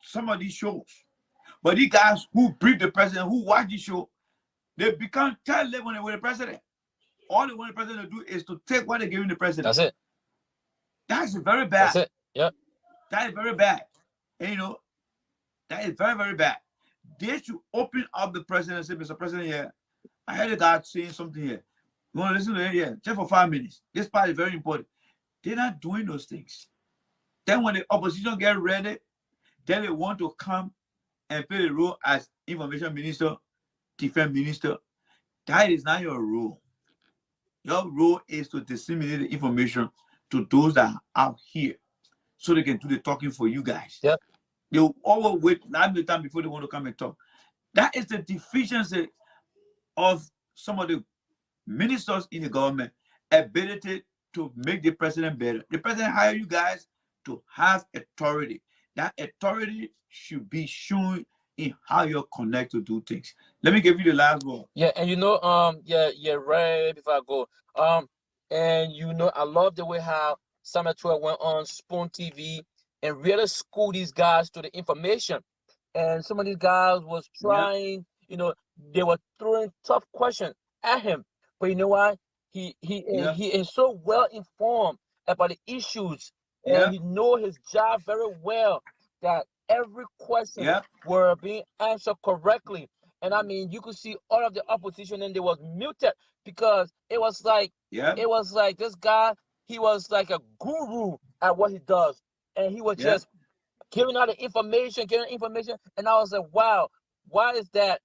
some of these shows. But these guys who brief the president, who watch these shows, they become tired when they're with the president. All they want the president to do is to take what they're giving the president. That's it. That's very bad. That's it. Yep. That is very bad. And, you know, that is very, very bad. They should open up the president and say, Mr. President, here, I heard a guy saying something here. You want to listen to it? Yeah, just for 5 minutes. This part is very important. They're not doing those things. Then when the opposition get ready, then they want to come and play the role as information minister, defense minister. That is not your role. Your role is to disseminate the information to those that are out here so they can do the talking for you guys. Yep. They'll always wait the time before they want to come and talk. That is the deficiency of some of the ministers in the government, ability to make the president better. The president hire you guys to have authority. That authority should be shown in how you connect to do things. Let me give you the last one. Yeah, and you know, right before I go, and you know, I love the way how Summer 12 went on Spoon TV and really school these guys to the information. And some of these guys was trying, you know, they were throwing tough questions at him. But you know what? He is so well informed about the issues, and he know his job very well that every question were being answered correctly. And I mean, you could see all of the opposition and they was muted because it was like this guy, he was like a guru at what he does. And he was just giving out the information, and I was like, wow, why is that?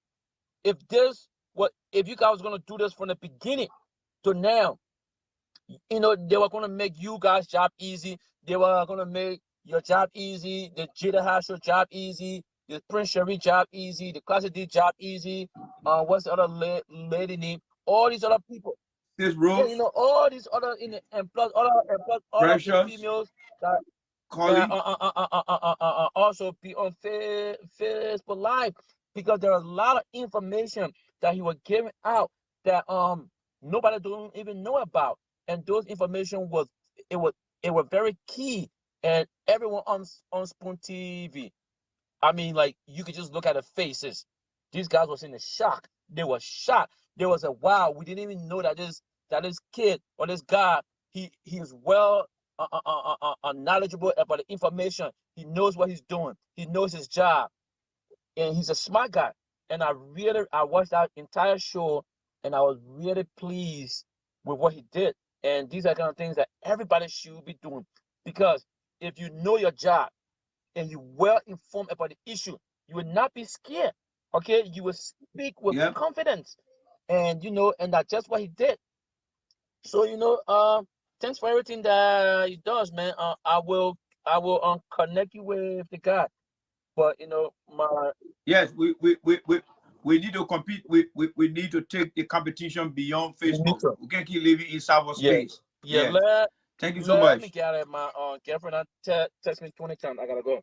If you guys was gonna do this from the beginning to now, you know, they were gonna make you guys' job easy. They were gonna make your job easy, the Jada Hasho job easy, the Prince Sherry job easy, the Classic D job easy. What's the other lady name? All these other people. This role, you know, all these other and plus all of the females that also be on Facebook Live, because there are a lot of information that he was giving out that nobody don't even know about, and those information was very key. And everyone on Spoon TV, I mean, like, you could just look at the faces. These guys was in the shock. They were shocked. There was a wow. We didn't even know that this kid or this guy, he is well knowledgeable about the information. He knows what he's doing. He knows his job, and he's a smart guy. And I watched that entire show, and I was really pleased with what he did. And these are the kind of things that everybody should be doing, because if you know your job and you're well informed about the issue, you will not be scared. Okay, you will speak with confidence, and you know, and that's just what he did. So you know, thanks for everything that he does, man. I will connect you with the guy, but you know, we need to compete. We need to take the competition beyond Facebook. We can't keep living in cyberspace. Thank you so much. Let me get out of my girlfriend. Text me 20 times. I gotta go.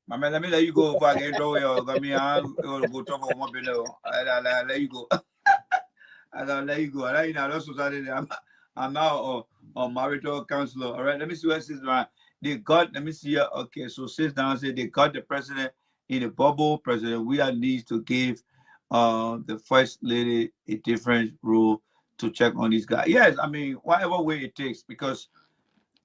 My man, let me let you go before I get into it. I'll go talk about one minute. I'll let you go. I'll let you go. I'm now a marital counselor. All right, let me see what it says. They got, let me see here. Okay, so says down, say they got the president in a bubble. President Weah needs to give the First Lady a different role to check on this guy. Yes, I mean, whatever way it takes, because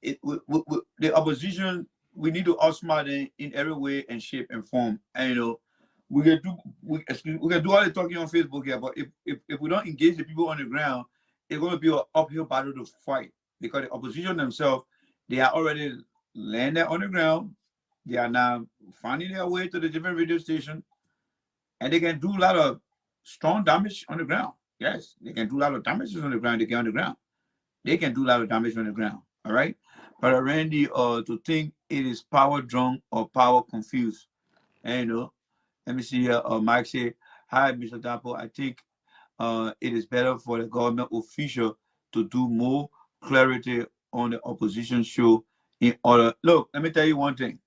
the opposition, we need to outsmart them in every way and shape and form. And, you know, we can do all the talking on Facebook here, but if we don't engage the people on the ground, it's going to be an uphill battle to fight, because the opposition themselves, they are already landed on the ground. They are now finding their way to the different radio stations, and they can do a lot of strong damage on the ground. Yes, they can do a lot of damages on the ground. They get on the ground. They can do a lot of damage on the ground. All right. But Randy, to think it is power drunk or power confused. And, you know, let me see here. Mike say, hi, Mr. Dapo. I think it is better for the government official to do more clarity on the opposition show in order. Look, let me tell you one thing,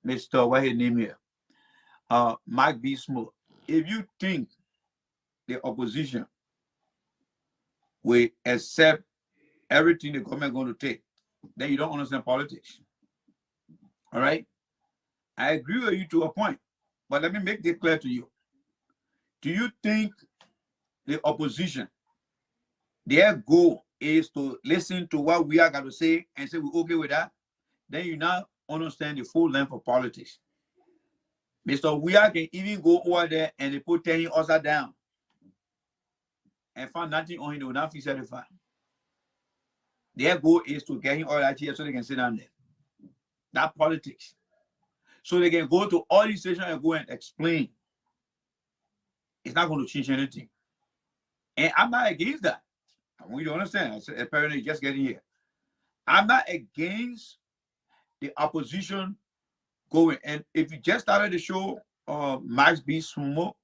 Mr. What's his name here? Mike B. Smith. If you think the opposition will accept everything the government is going to take, then you don't understand politics. All right? I agree with you to a point, but let me make it clear to you. Do you think the opposition, their goal is to listen to what we are going to say and say we're okay with that? Then you now understand the full length of politics. Mr. Weah can even go over there and they put 10 us down and find nothing on him, they will not feel satisfied. Their goal is to get him all that here so they can sit down there. That politics. So they can go to all these stations and go and explain. It's not going to change anything. And I'm not against that. I want you to understand. I said, apparently just getting here. I'm not against the opposition going. And if you just started the show, Max B. Sumo,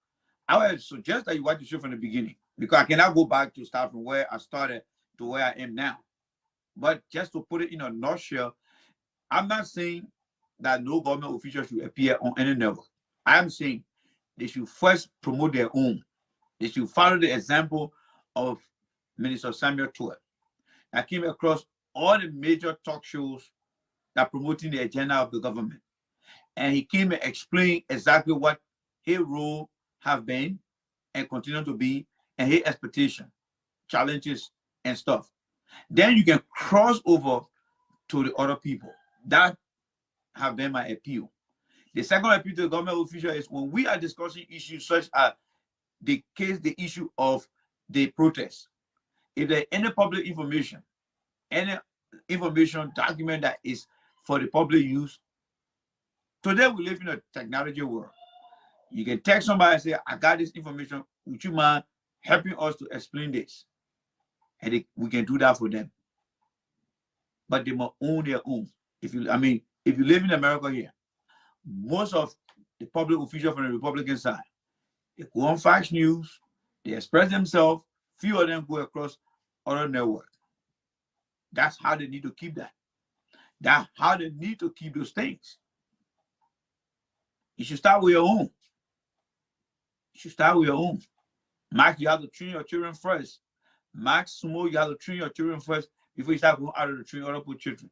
I would suggest that you watch the show from the beginning, because I cannot go back to start from where I started to where I am now. But just to put it in a nutshell, I'm not saying that no government official should appear on any level. I'm saying they should first promote their own. They should follow the example of Minister Samuel Tuet. I came across all the major talk shows that promoting the agenda of the government. And he came and explained exactly what his role have been and continue to be, and his expectation, challenges, and stuff. Then you can cross over to the other people. That have been my appeal. The second appeal to the government official is when we are discussing issues such as the issue of the protest. If there any public information, any information document that is for the public use, today we live in a technology world. You can text somebody and say, I got this information, would you mind helping us to explain this? And we can do that for them. But they must own their own. If you live in America here, most of the public officials from the Republican side, they go on Fox News, they express themselves, few of them go across other networks. That's how they need to keep that. That's how they need to keep those things. You should start with your own. You should start with your own. Max, you have to train your children first. Max, Sumo, you have to train your children first before you start going out of the train other children.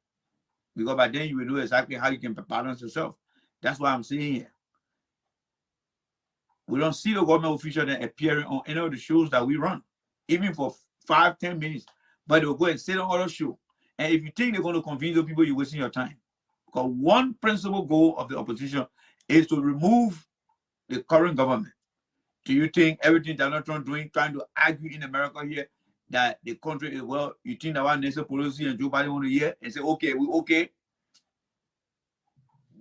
Because by then you will know exactly how you can balance yourself. That's what I'm saying here. We don't see the government official then appearing on any of the shows that we run, even for 5-10 minutes. But they will go and sit on other show. And if you think they're going to convince those people, you're wasting your time. Because one principal goal of the opposition is to remove the current government. Do you think everything Donald Trump doing, trying to argue in America here that the country is well, you think that Nancy Pelosi and Joe Biden want to hear and say, okay, we okay?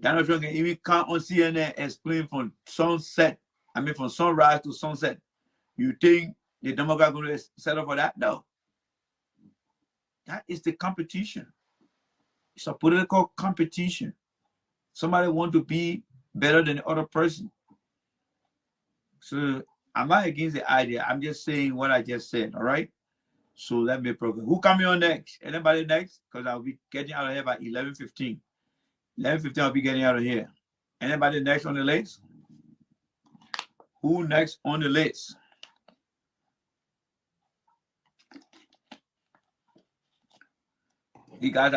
Donald Trump can even come on CNN and explain from from sunrise to sunset. You think the Democrats are going to set up for that? No. That is the competition. It's a political competition. Somebody want to be better than the other person. So I'm not against the idea. I'm just saying what I just said, all right? So let me program. Who coming on next? Anybody next? Because I'll be getting out of here by 11:15. 11:15, I'll be getting out of here. Anybody next on the list? Who next on the list? These guys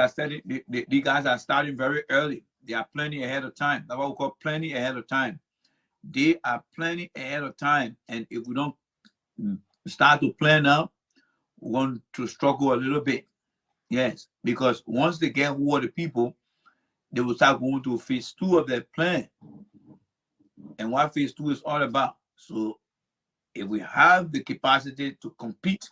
are starting very early. They are plenty ahead of time. That's what we call plenty ahead of time. they are planning ahead of time. And if we don't start to plan now, we're going to struggle a little bit. Yes, because once they get hold of the people, they will start going to phase 2 of their plan. And what phase 2 is all about. So if we have the capacity to compete,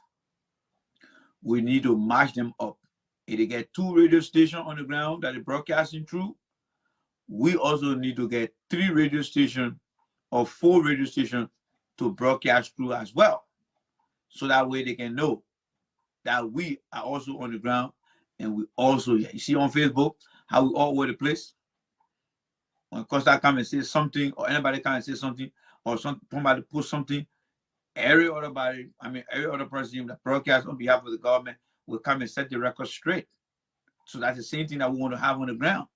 we need to match them up. If they get 2 radio stations on the ground that are broadcasting through, we also need to get 3 radio stations or 4 radio stations to broadcast through as well. So that way they can know that we are also on the ground and we also, you see on Facebook, how we all over the place. When Costa come and say something, or anybody come and say something, or somebody put something, every other person that broadcasts on behalf of the government will come and set the record straight. So that's the same thing that we want to have on the ground.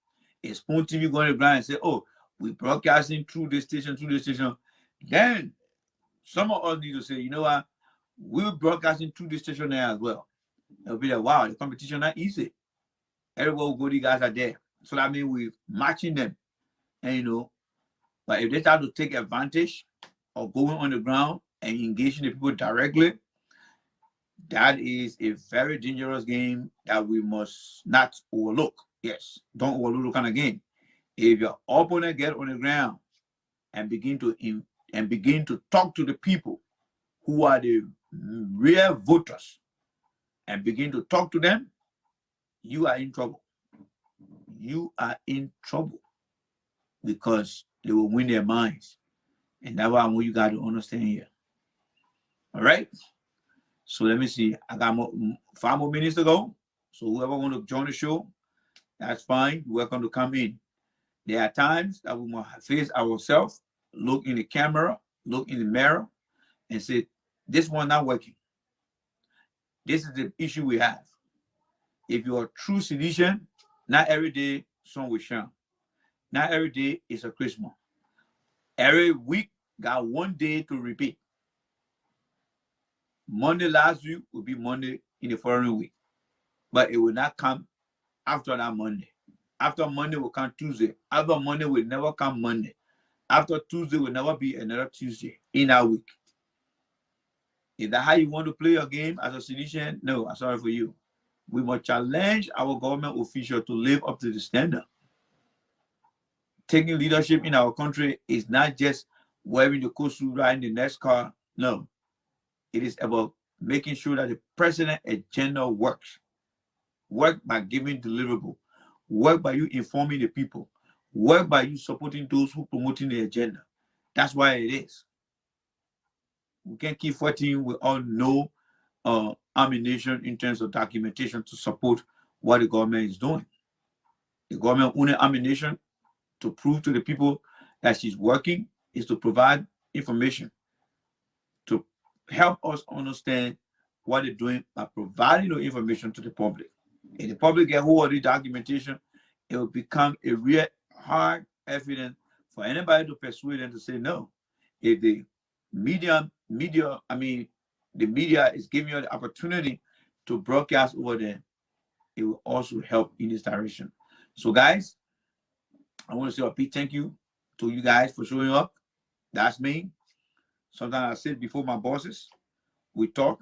It's Spoon TV going to the ground and say, oh, we're broadcasting through this station, Then some of us need to say, you know what, we're broadcasting through this station there as well. It'll be like, wow, the competition not easy. Everywhere we go, the guys are there. So that means we're matching them. And but if they start to take advantage of going on the ground and engaging the people directly, that is a very dangerous game that we must not overlook. Yes, don't overlook the kind of game. If your opponent get on the ground and begin to talk to the people who are the real voters and begin to talk to them, you are in trouble. You are in trouble because they will win their minds. And that's what you got to understand here. All right? So let me see. I got 5 more minutes to go. So whoever want to join the show, that's fine. You're welcome to come in. There are times that we must face ourselves, look in the camera, look in the mirror, and say, this one not working. This is the issue we have. If you're a true citizen, not every day sun will shine. Not every day is a Christmas. Every week got 1 day to repeat. Monday last week will be Monday in the following week. But it will not come after that Monday. After Monday will come Tuesday. After Monday will never come Monday. After Tuesday will never be another Tuesday in that week. Is that how you want to play your game as a citizen? No, I'm sorry for you. We must challenge our government officials to live up to the standard. Taking leadership in our country is not just wearing the coat suit, riding the next car. No. It is about making sure that the president agenda works. Work by giving deliverable. Work by you informing the people. Work by you supporting those who promoting the agenda. That's why it is. We can't keep fighting with all no ammunition in terms of documentation to support what the government is doing. The government only ammunition to prove to the people that she's working is to provide information to help us understand what they're doing by providing the information to the public. If the public get hold of the documentation, it will become a real hard evidence for anybody to persuade them to say no. If the media is giving you the opportunity to broadcast over there, it will also help in this direction. So guys, I want to say a big thank you to you guys for showing up. That's me. Sometimes I sit before my bosses. We talk,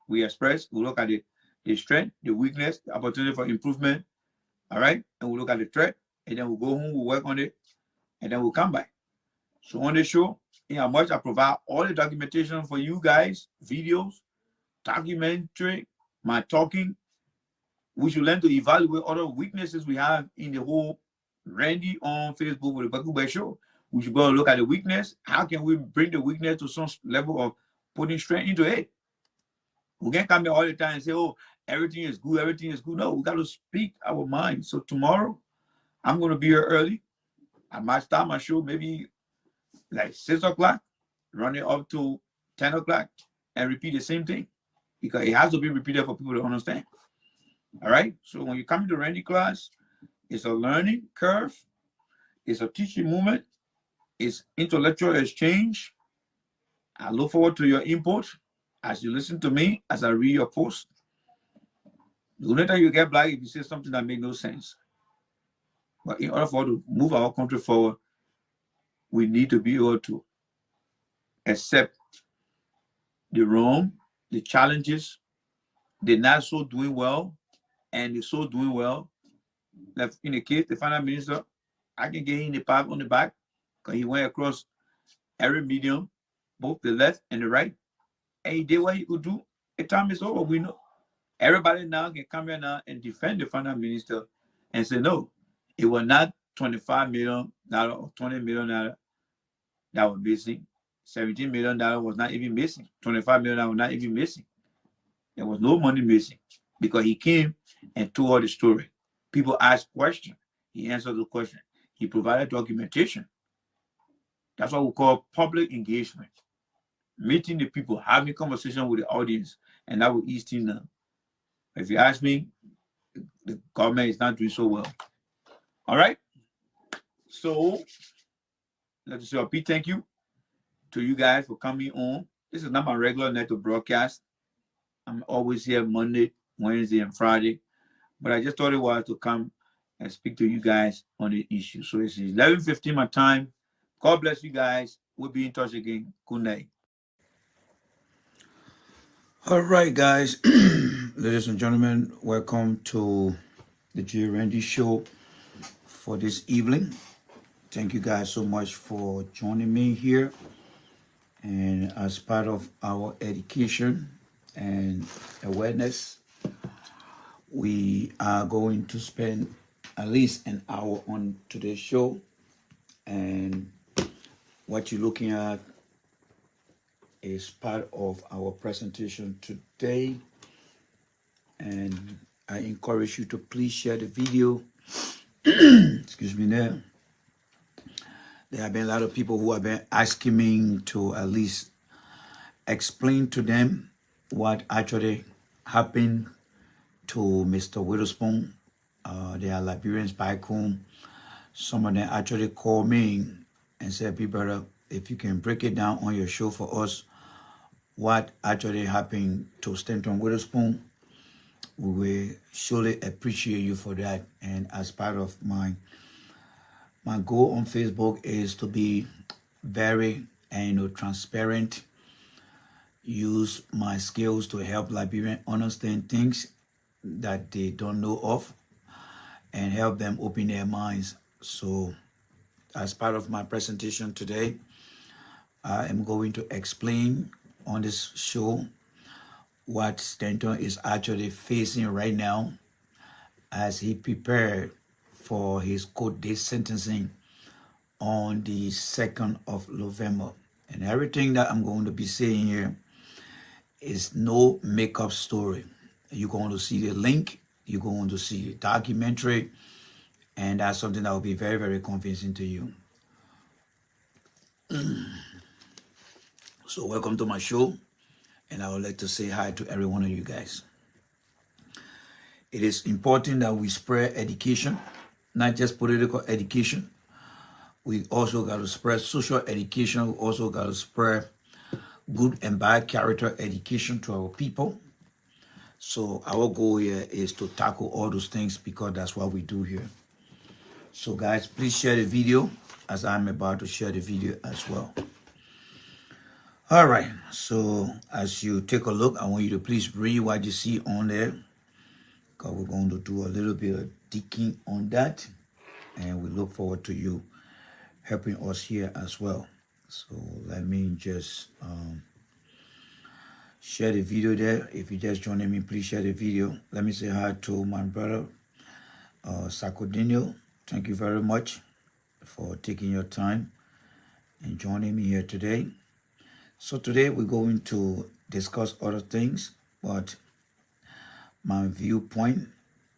we express, we look at the strength, the weakness, the opportunity for improvement. All right. And we look at the threat, and then we'll go home, we'll work on it, and then we'll come back. So on the show, in how much I provide all the documentation for you guys, videos, documentary, my talking. We should learn to evaluate other weaknesses we have in the whole Randy on Facebook with the Bakube show. We should go look at the weakness. How can we bring the weakness to some level of putting strength into it? We can't come here all the time and say, oh, everything is good, everything is good. No, we got to speak our mind. So tomorrow, I'm going to be here early. I might start my show maybe like 6 o'clock, running up to 10 o'clock, and repeat the same thing. Because it has to be repeated for people to understand. All right? So when you come to Randy class, it's a learning curve. It's a teaching moment. It's intellectual exchange. I look forward to your input as you listen to me, as I read your post. The only time you get black if you say something that makes no sense. But in order for us to move our country forward, we need to be able to accept the wrong, the challenges, the not so doing well, and the so doing well. Like in the case, the finance minister, I can get him the pat on the back because he went across every medium, both the left and the right, and he did what he could do. The time is over. We know. Everybody now can come here now and defend the finance minister and say, no, it was not $25 million or $20 million that was missing. $17 million was not even missing. $25 million was not even missing. There was no money missing because he came and told the story. People asked questions. He answered the question. He provided documentation. That's what we call public engagement. Meeting the people, having conversation with the audience, and that will ease things down. If you ask me, the government is not doing so well. All right. So let's say a big thank you to you guys for coming on. This is not my regular network broadcast. I'm always here Monday, Wednesday, and Friday. But I just thought it was to come and speak to you guys on the issue. So it's 11:15 my time. God bless you guys. We'll be in touch again. Good night. All right, guys. Ladies and gentlemen, welcome to the J. Randy Show for this evening. Thank you guys so much for joining me here. And as part of our education and awareness, we are going to spend at least an hour on today's show. And what you're looking at is part of our presentation today. And I encourage you to please share the video. Excuse me there. There have been a lot of people who have been asking me to at least explain to them what actually happened to Mr. Witherspoon. They are Liberians back home. Some of them actually called me and said, "Be better if you can break it down on your show for us, what actually happened to Stanton Witherspoon. We will surely appreciate you for that." And as part of my goal on Facebook is to be very transparent, use my skills to help Liberians understand things that they don't know of and help them open their minds. So as part of my presentation today, I am going to explain on this show what Stanton is actually facing right now as he prepared for his court date sentencing on the 2nd of November. And everything that I'm going to be saying here is no makeup story. You're going to see the link, you're going to see the documentary, and that's something that will be very, very convincing to you. So welcome to my show, and I would like to say hi to every one of you guys. It is important that we spread education, not just political education. We also got to spread social education. We also got to spread good and bad character education to our people. So our goal here is to tackle all those things because that's what we do here. So guys, please share the video as I'm about to share the video as well. All right, so as you take a look, I want you to please read what you see on there, because we're going to do a little bit of digging on that, and we look forward to you helping us here as well. So let me just share the video there. If you just joining me, please share the video. Let me say hi to my brother, Sakodinho. Thank you very much for taking your time and joining me here today. So today we're going to discuss other things, but my viewpoint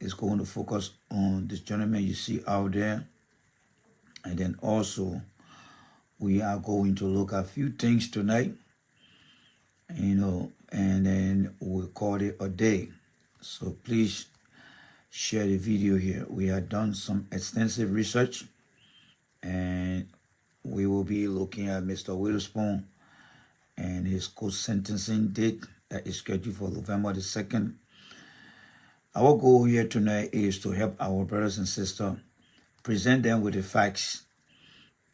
is going to focus on this gentleman you see out there. And then also we are going to look at a few things tonight, and then we'll call it a day. So please share the video here. We have done some extensive research, and we will be looking at Mr. Witherspoon and his court sentencing date that is scheduled for November the 2nd. Our goal here tonight is to help our brothers and sisters, present them with the facts,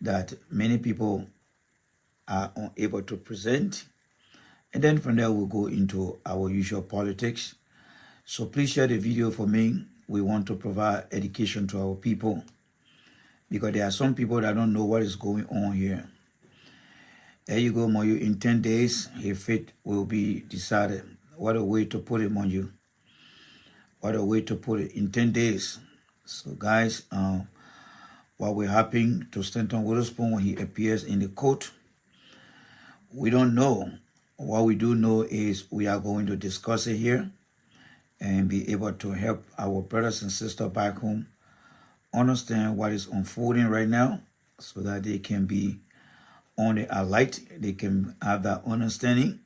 that many people are unable to present. And then from there, we'll go into our usual politics. So please share the video for me. We want to provide education to our people because there are some people that don't know what is going on here. There you go, Moyo. In 10 days, his fate will be decided. What a way to put it, Moyo. What a way to put it. In 10 days. So, guys, what will happen to Stanton Witherspoon when he appears in the court, we don't know. What we do know is we are going to discuss it here and be able to help our brothers and sisters back home understand what is unfolding right now so that they can be on the alert, they can have that understanding,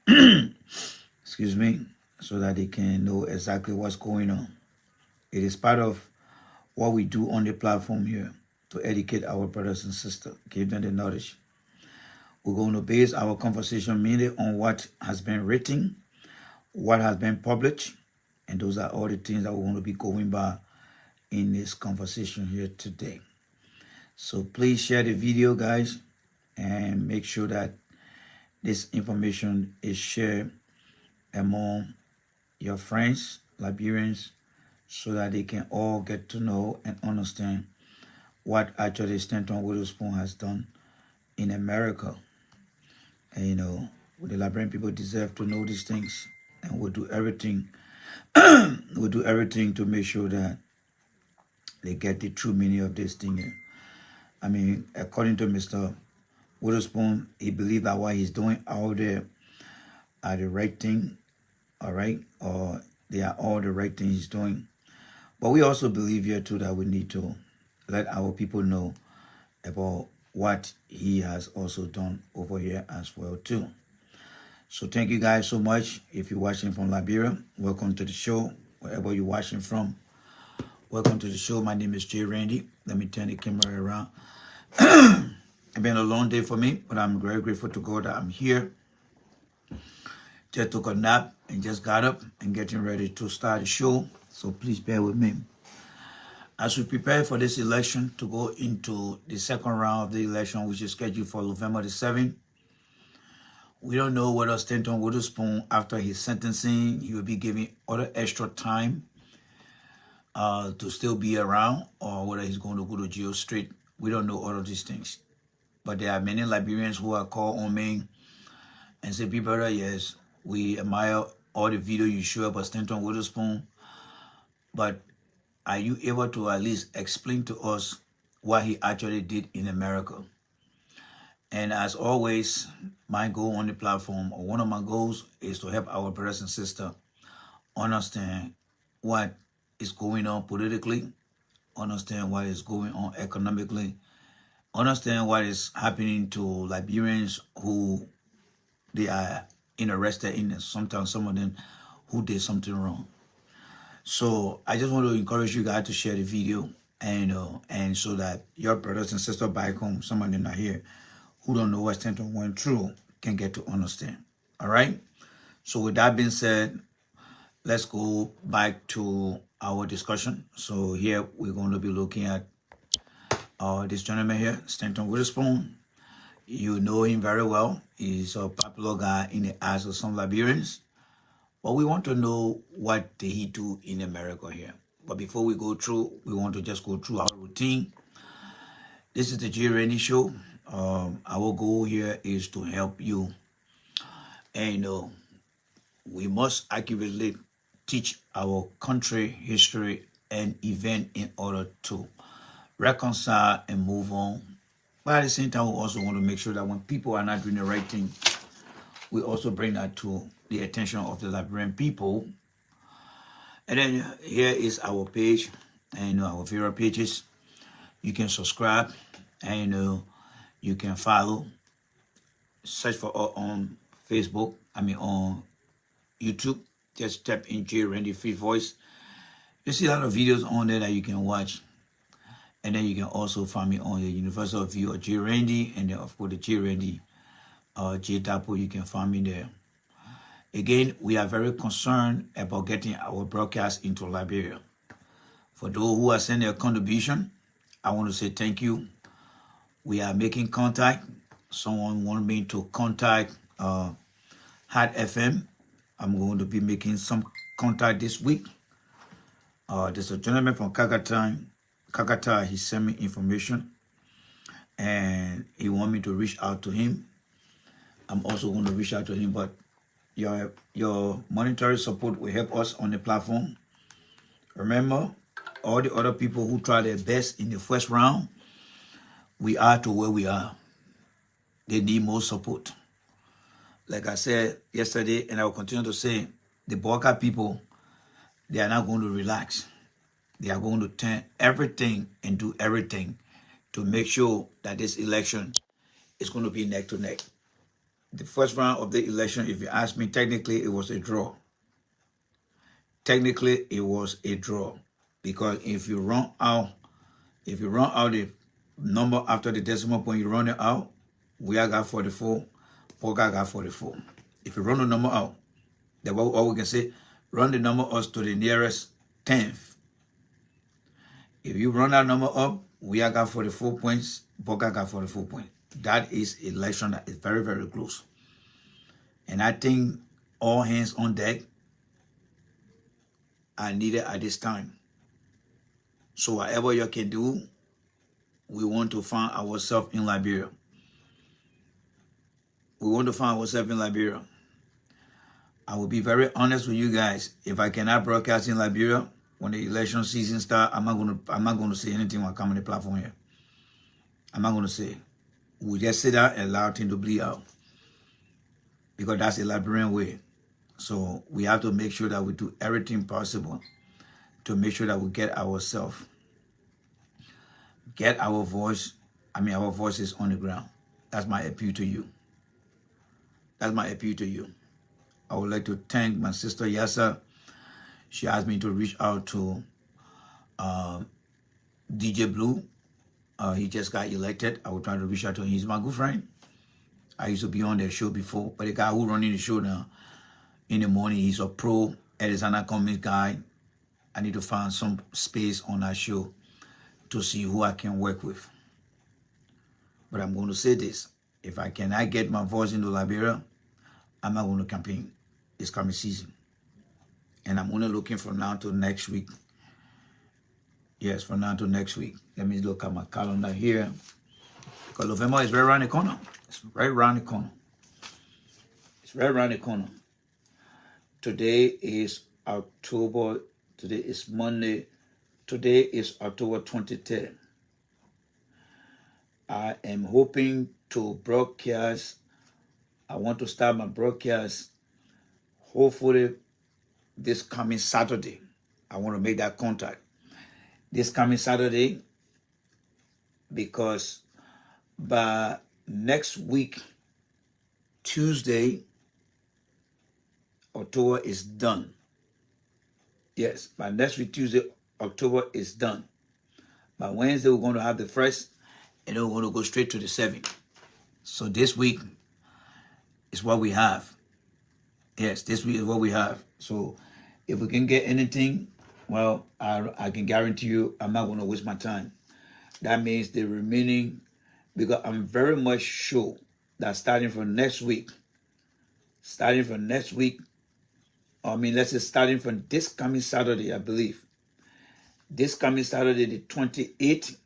excuse me, so that they can know exactly what's going on. It is part of what we do on the platform here to educate our brothers and sisters, give them the knowledge. We're going to base our conversation mainly on what has been written, what has been published, and those are all the things that we're going to be going by in this conversation here today. So please share the video, guys, and make sure that this information is shared among your friends, Liberians, so that they can all get to know and understand what actually Stanton Witherspoon has done in America. And you know, the Liberian people deserve to know these things, and we'll do everything. We'll do everything to make sure that they get the true meaning of this thing. I mean, according to Mr. Witherspoon, he believes that what he's doing out there are the right thing, all right? Or they are all the right things he's doing. But we also believe here too that we need to let our people know about what he has also done over here as well too. So thank you guys so much. If you're watching from Liberia, welcome to the show. Wherever you're watching from, welcome to the show. My name is Jay Randy. Let me turn the camera around. It's been a long day for me, but I'm very grateful to God that I'm here. Just took a nap and just got up and getting ready to start the show. So please bear with me. As we prepare for this election to go into the second round of the election, which is scheduled for November the 7th, we don't know whether Stanton Witherspoon, after his sentencing, he will be given other extra time to still be around, or whether he's going to go to jail straight. We don't know all of these things. But there are many Liberians who are called on me and say, "Big brother, yes, we admire all the video you show about Stanton Witherspoon, but are you able to at least explain to us what he actually did in America?" And as always, my goal on the platform, or one of my goals, is to help our brothers and sisters understand what is going on politically, understand what is going on economically, understand what is happening to Liberians who they are interested in, and sometimes some of them who did something wrong. So I just want to encourage you guys to share the video, and so that your brothers and sisters back home, some of them are here, who don't know what Stanton went through, can get to understand. All right? So with that being said, let's go back to our discussion. So here we're going to be looking at this gentleman here, Stanton Witherspoon. You know him very well. He's a popular guy in the eyes of some Liberians. But we want to know, what did he do in America here? But before we go through, we want to just go through our routine. This is the J. Randy Show. Our goal here is to help you. And we must accurately teach our country, history, and event in order to reconcile and move on. But at the same time, we also want to make sure that when people are not doing the right thing, we also bring that to the attention of the Liberian people. And then here is our page and our favorite pages. You can subscribe and you can follow. Search for us on Facebook, on YouTube. Just type in J. Randy Free Voice. You see a lot of videos on there that you can watch. And then you can also find me on the Universal View of J. Randy, and then of course the J. Randy J. Tapo, you can find me there. Again, we are very concerned about getting our broadcast into Liberia. For those who are sending a contribution, I want to say thank you. We are making contact. Someone wanted me to contact Hat FM. I'm going to be making some contact this week. There's a gentleman from Kakata. He sent me information, and he want me to reach out to him. I'm also going to reach out to him, but your monetary support will help us on the platform. Remember, all the other people who try their best in the first round, we are to where we are. They need more support. Like I said yesterday, and I will continue to say, the Boka people, they are not going to relax. They are going to turn everything and do everything to make sure that this election is going to be neck to neck. The first round of the election, if you ask me, technically it was a draw. Technically it was a draw, because if you run out the number after the decimal point, you run it out, we got 44, Boka got 44. If you run the number out, that's all we can say, run the number up to the nearest 10th. If you run that number up, we got 44 points, Boka got 44 points. That is election that is very, very close. And I think all hands on deck are needed at this time. So whatever you can do, we want to find ourselves in Liberia. We want to find ourselves in Liberia. I will be very honest with you guys. If I cannot broadcast in Liberia when the election season starts, I'm not going to say anything when I come on the platform here. I'm not going to say. We just sit down and allow things to bleed out, because that's a Liberian way. So we have to make sure that we do everything possible to make sure that we get ourselves, our voices on the ground. That's my appeal to you. That's my appeal to you. I would like to thank my sister Yasa. She asked me to reach out to DJ Blue. He just got elected. I will try to reach out to him. He's my good friend. I used to be on their show before, but the guy who running the show now in the morning, he's a pro Arizona Comics guy. I need to find some space on that show to see who I can work with. But I'm going to say this. If I cannot get my voice into Liberia, I'm not going to campaign this coming season. And I'm only looking from now to next week. Yes, from now to next week. Let me look at my calendar here. Because November is right around the corner. It's right around the corner. It's right around the corner. Today is October. Today is Monday. Today is October 23rd. I am hoping to broadcast. I want to start my broadcast hopefully this coming Saturday. I want to make that contact this coming Saturday, because by next week, Tuesday, October is done. Yes, by next week, Tuesday, October is done. By Wednesday, we're going to have the first, and then we're going to go straight to the 7th. So this week is what we have. Yes, this week is what we have. So if we can get anything, well, I can guarantee you I'm not going to waste my time. That means the remaining, because I'm very much sure that starting from next week, let's say starting from this coming Saturday, I believe, this coming Saturday, the 28th,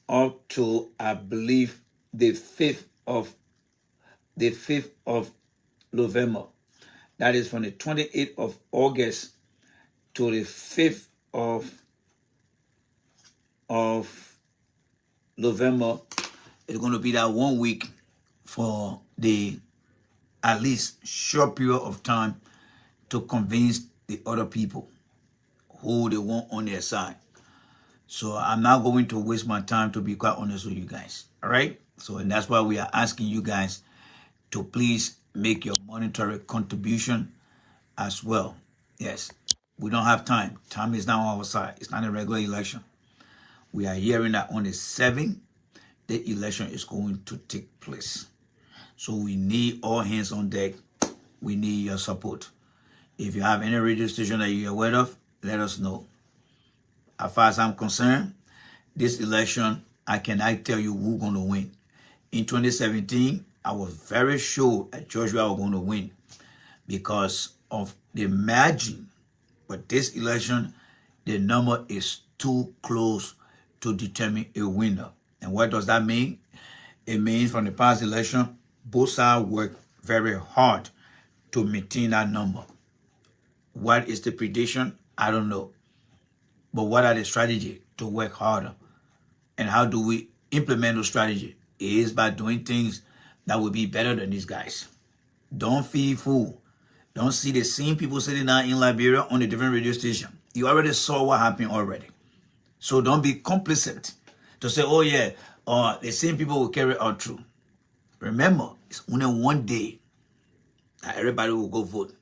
up to, I believe, the 5th of November. That is from the 28th of August to the 5th of November. It's going to be that 1 week for the at least short period of time to convince the other people who they want on their side. So I'm not going to waste my time, to be quite honest with you guys. All right? So, and that's why we are asking you guys to please make your monetary contribution as well. Yes, we don't have time. Time is not on our side. It's not a regular election. We are hearing that on the 7th, the election is going to take place. So we need all hands on deck. We need your support. If you have any radio station that you're aware of, let us know. As far as I'm concerned, this election, I cannot tell you who's going to win. In 2017, I was very sure that Joshua was going to win because of the margin. But this election, the number is too close to determine a winner. And what does that mean? It means from the past election, both sides worked very hard to maintain that number. What is the prediction? I don't know. But what are the strategies to work harder? And how do we implement those strategies? It is by doing things that will be better than these guys. Don't feel fooled. Don't see the same people sitting down in Liberia on a different radio station. You already saw what happened already. So don't be complicit to say, oh yeah, the same people will carry out through. Remember, it's only one day that everybody will go vote.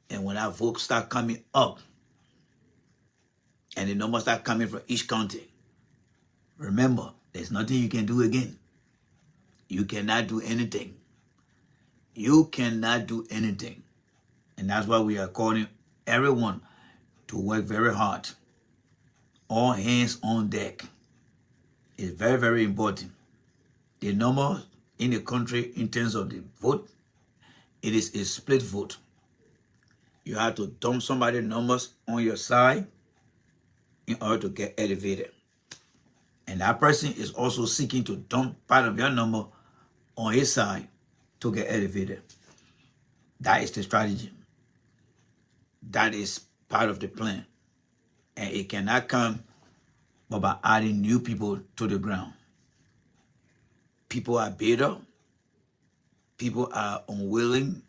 And when that vote start coming up, and the numbers start coming from each county, remember, there's nothing you can do again. You cannot do anything. You cannot do anything. And that's why we are calling everyone to work very hard. All hands on deck. It's very, very important. The number in the country in terms of the vote, it is a split vote. You have to dump somebody's numbers on your side in order to get elevated. And that person is also seeking to dump part of your number on his side to get elevated. That is the strategy. That is part of the plan. And it cannot come but by adding new people to the ground. People are bitter. People are unwilling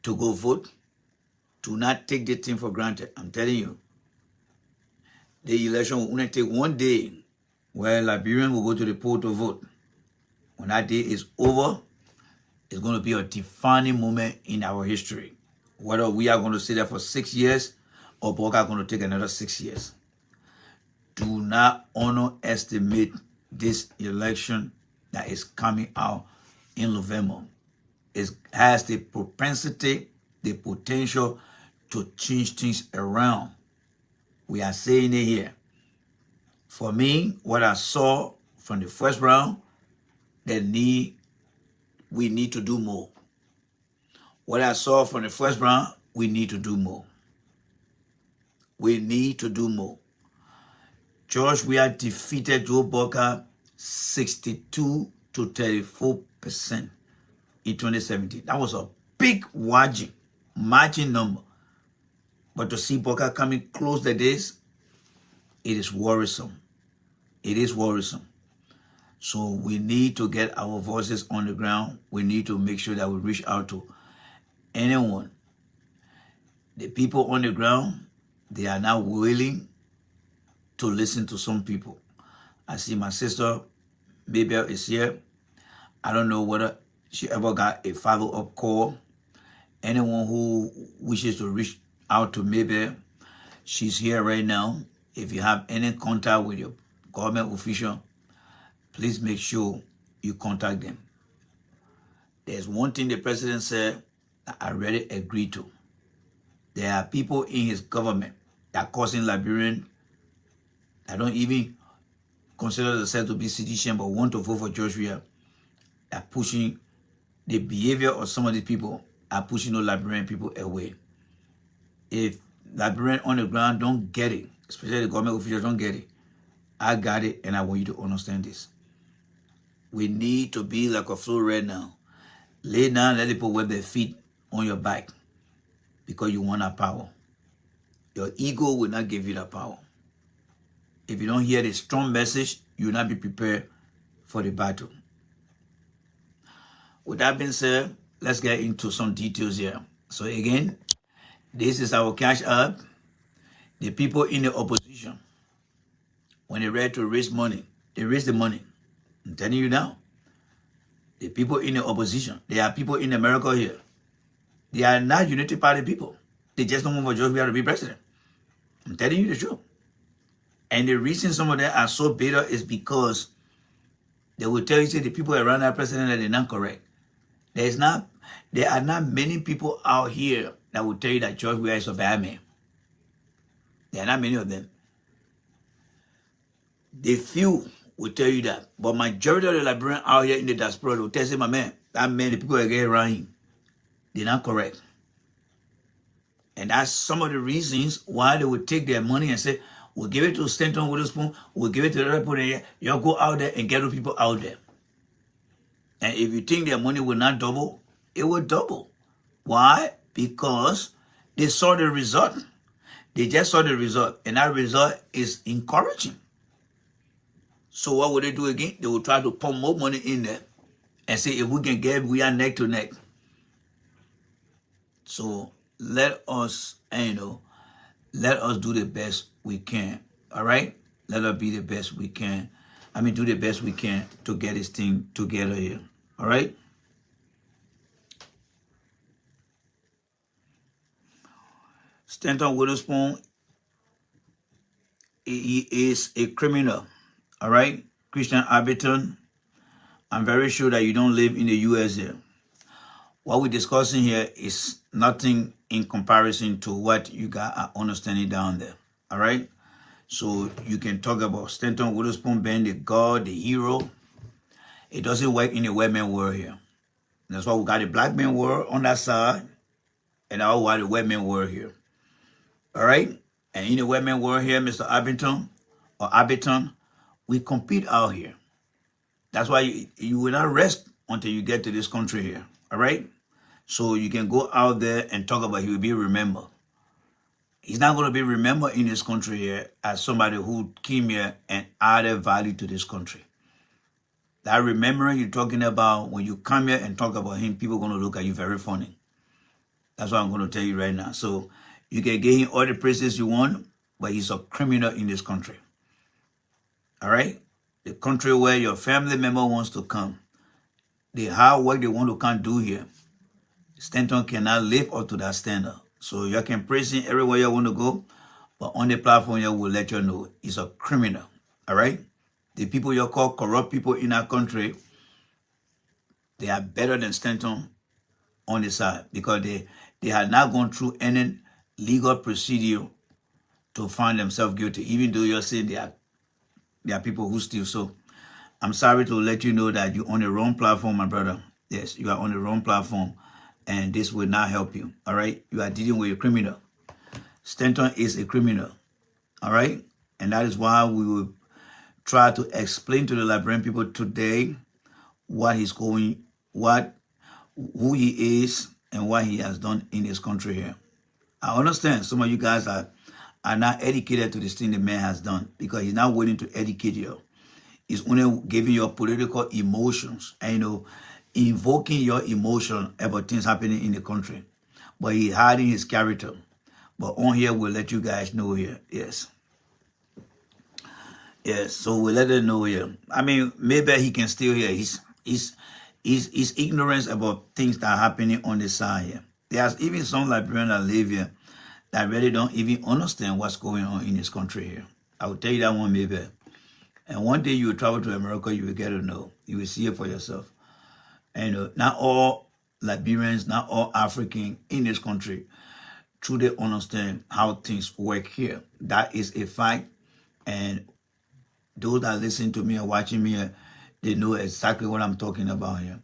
to go vote. Do not take the thing for granted. I'm telling you. The election will only take one day where Liberians will go to the poll to vote. When that day is over, it's going to be a defining moment in our history. Whether we are going to stay there for 6 years or Boca are going to take another 6 years. Do not underestimate this election that is coming out in November. It has the propensity, the potential to change things around. We are saying it here. For me, what I saw from the first round, we need to do more. What I saw from the first round, we need to do more. We need to do more. George, we have defeated Joe Boca 62 to 34% in 2017. That was a big margin number. But to see Boca coming close to this, it is worrisome. It is worrisome. So we need to get our voices on the ground. We need to make sure that we reach out to anyone. The people on the ground, they are now willing to listen to some people. I see my sister, Mabel, is here. I don't know whether she ever got a follow-up call. Anyone who wishes to reach out to Mabel, she's here right now. If you have any contact with your government official, please make sure you contact them. There's one thing the president said that I really agree to. There are people in his government that are causing Liberians that don't even consider themselves to be citizens but want to vote for Joshua, that pushing the behavior of some of these people, are pushing those Liberian people away. If Liberians on the ground don't get it, especially the government officials don't get it, I got it, and I want you to understand this. We need to be like a flow right now. Lay down, let people wet their feet on your back because you want that power. Your ego will not give you that power. If you don't hear the strong message, you will not be prepared for the battle. With that being said, let's get into some details here. So again, this is our cash app. The people in the opposition, when they're ready to raise money, they raise the money. I'm telling you now. The people in the opposition, there are people in America here. They are not Unity Party people. They just don't want for George to be president. I'm telling you the truth. And the reason some of them are so bitter is because they will tell you, say, the people around that president that they're not correct. There are not many people out here that will tell you that George Weah is a bad man. There are not many of them. The few will tell you that. But majority of the Liberians out here in the diaspora will tell you, my man, that man, the people that get around him, they're not correct. And that's some of the reasons why they would take their money and say, we'll give it to Stanton Witherspoon, we'll give it to the other people here. Y'all go out there and get the people out there. And if you think their money will not double, it will double. Why? Because they saw the result. They just saw the result. And that result is encouraging. So what would they do again? They will try to pump more money in there and say, if we can get, we are neck to neck. So let us, let us do the best we can. All right? Let us be the best we can. Do the best we can to get this thing together here. All right? Stanton Witherspoon, he is a criminal. All right? Christian Aberton, I'm very sure that you don't live in the U.S. here. What we're discussing here is nothing in comparison to what you got are understanding down there. All right? So you can talk about Stanton Witherspoon being the god, the hero. It doesn't work in the white man world here. That's why we got the black man world on that side, and now we got the white man world here. All right? And in the white man world here, Mr. Aberton, we compete out here. That's why you will not rest until you get to this country here. All right? So you can go out there and talk about he will be remembered. He's not going to be remembered in this country here as somebody who came here and added value to this country. That remembering you're talking about, when you come here and talk about him, people are going to look at you very funny. That's what I'm going to tell you right now. So you can give him all the praises you want, but he's a criminal in this country. All right? The country where your family member wants to come. The hard work they want to come do here. Stanton cannot live up to that standard. So you can praise him everywhere you want to go, but on the platform, you will let you know he's a criminal. All right? The people you call corrupt people in our country, they are better than Stanton on the side because they have not gone through any legal procedure to find themselves guilty, even though you're saying there are people who steal. So I'm sorry to let you know that you're on the wrong platform, my brother. Yes, you are on the wrong platform, and this will not help you. All right? You are dealing with a criminal. Stanton is a criminal. All right? And that is why we will try to explain to the Liberian people today what he's going, who he is, and what he has done in this country here. I understand some of you guys are not educated to this thing the man has done because he's not willing to educate you. He's only giving you political emotions and, invoking your emotion about things happening in the country. But he's hiding his character. But on here, we'll let you guys know here. Yes. Yes, so we'll let them know here. Maybe he can still hear. His ignorance about things that are happening on the side here. There's even some Liberians that live here that really don't even understand what's going on in this country here. I will tell you that one maybe. And one day you will travel to America, you will get to know. You will see it for yourself. And not all Liberians, not all Africans in this country truly understand how things work here. That is a fact. And those that listen to me and watching me, they know exactly what I'm talking about here.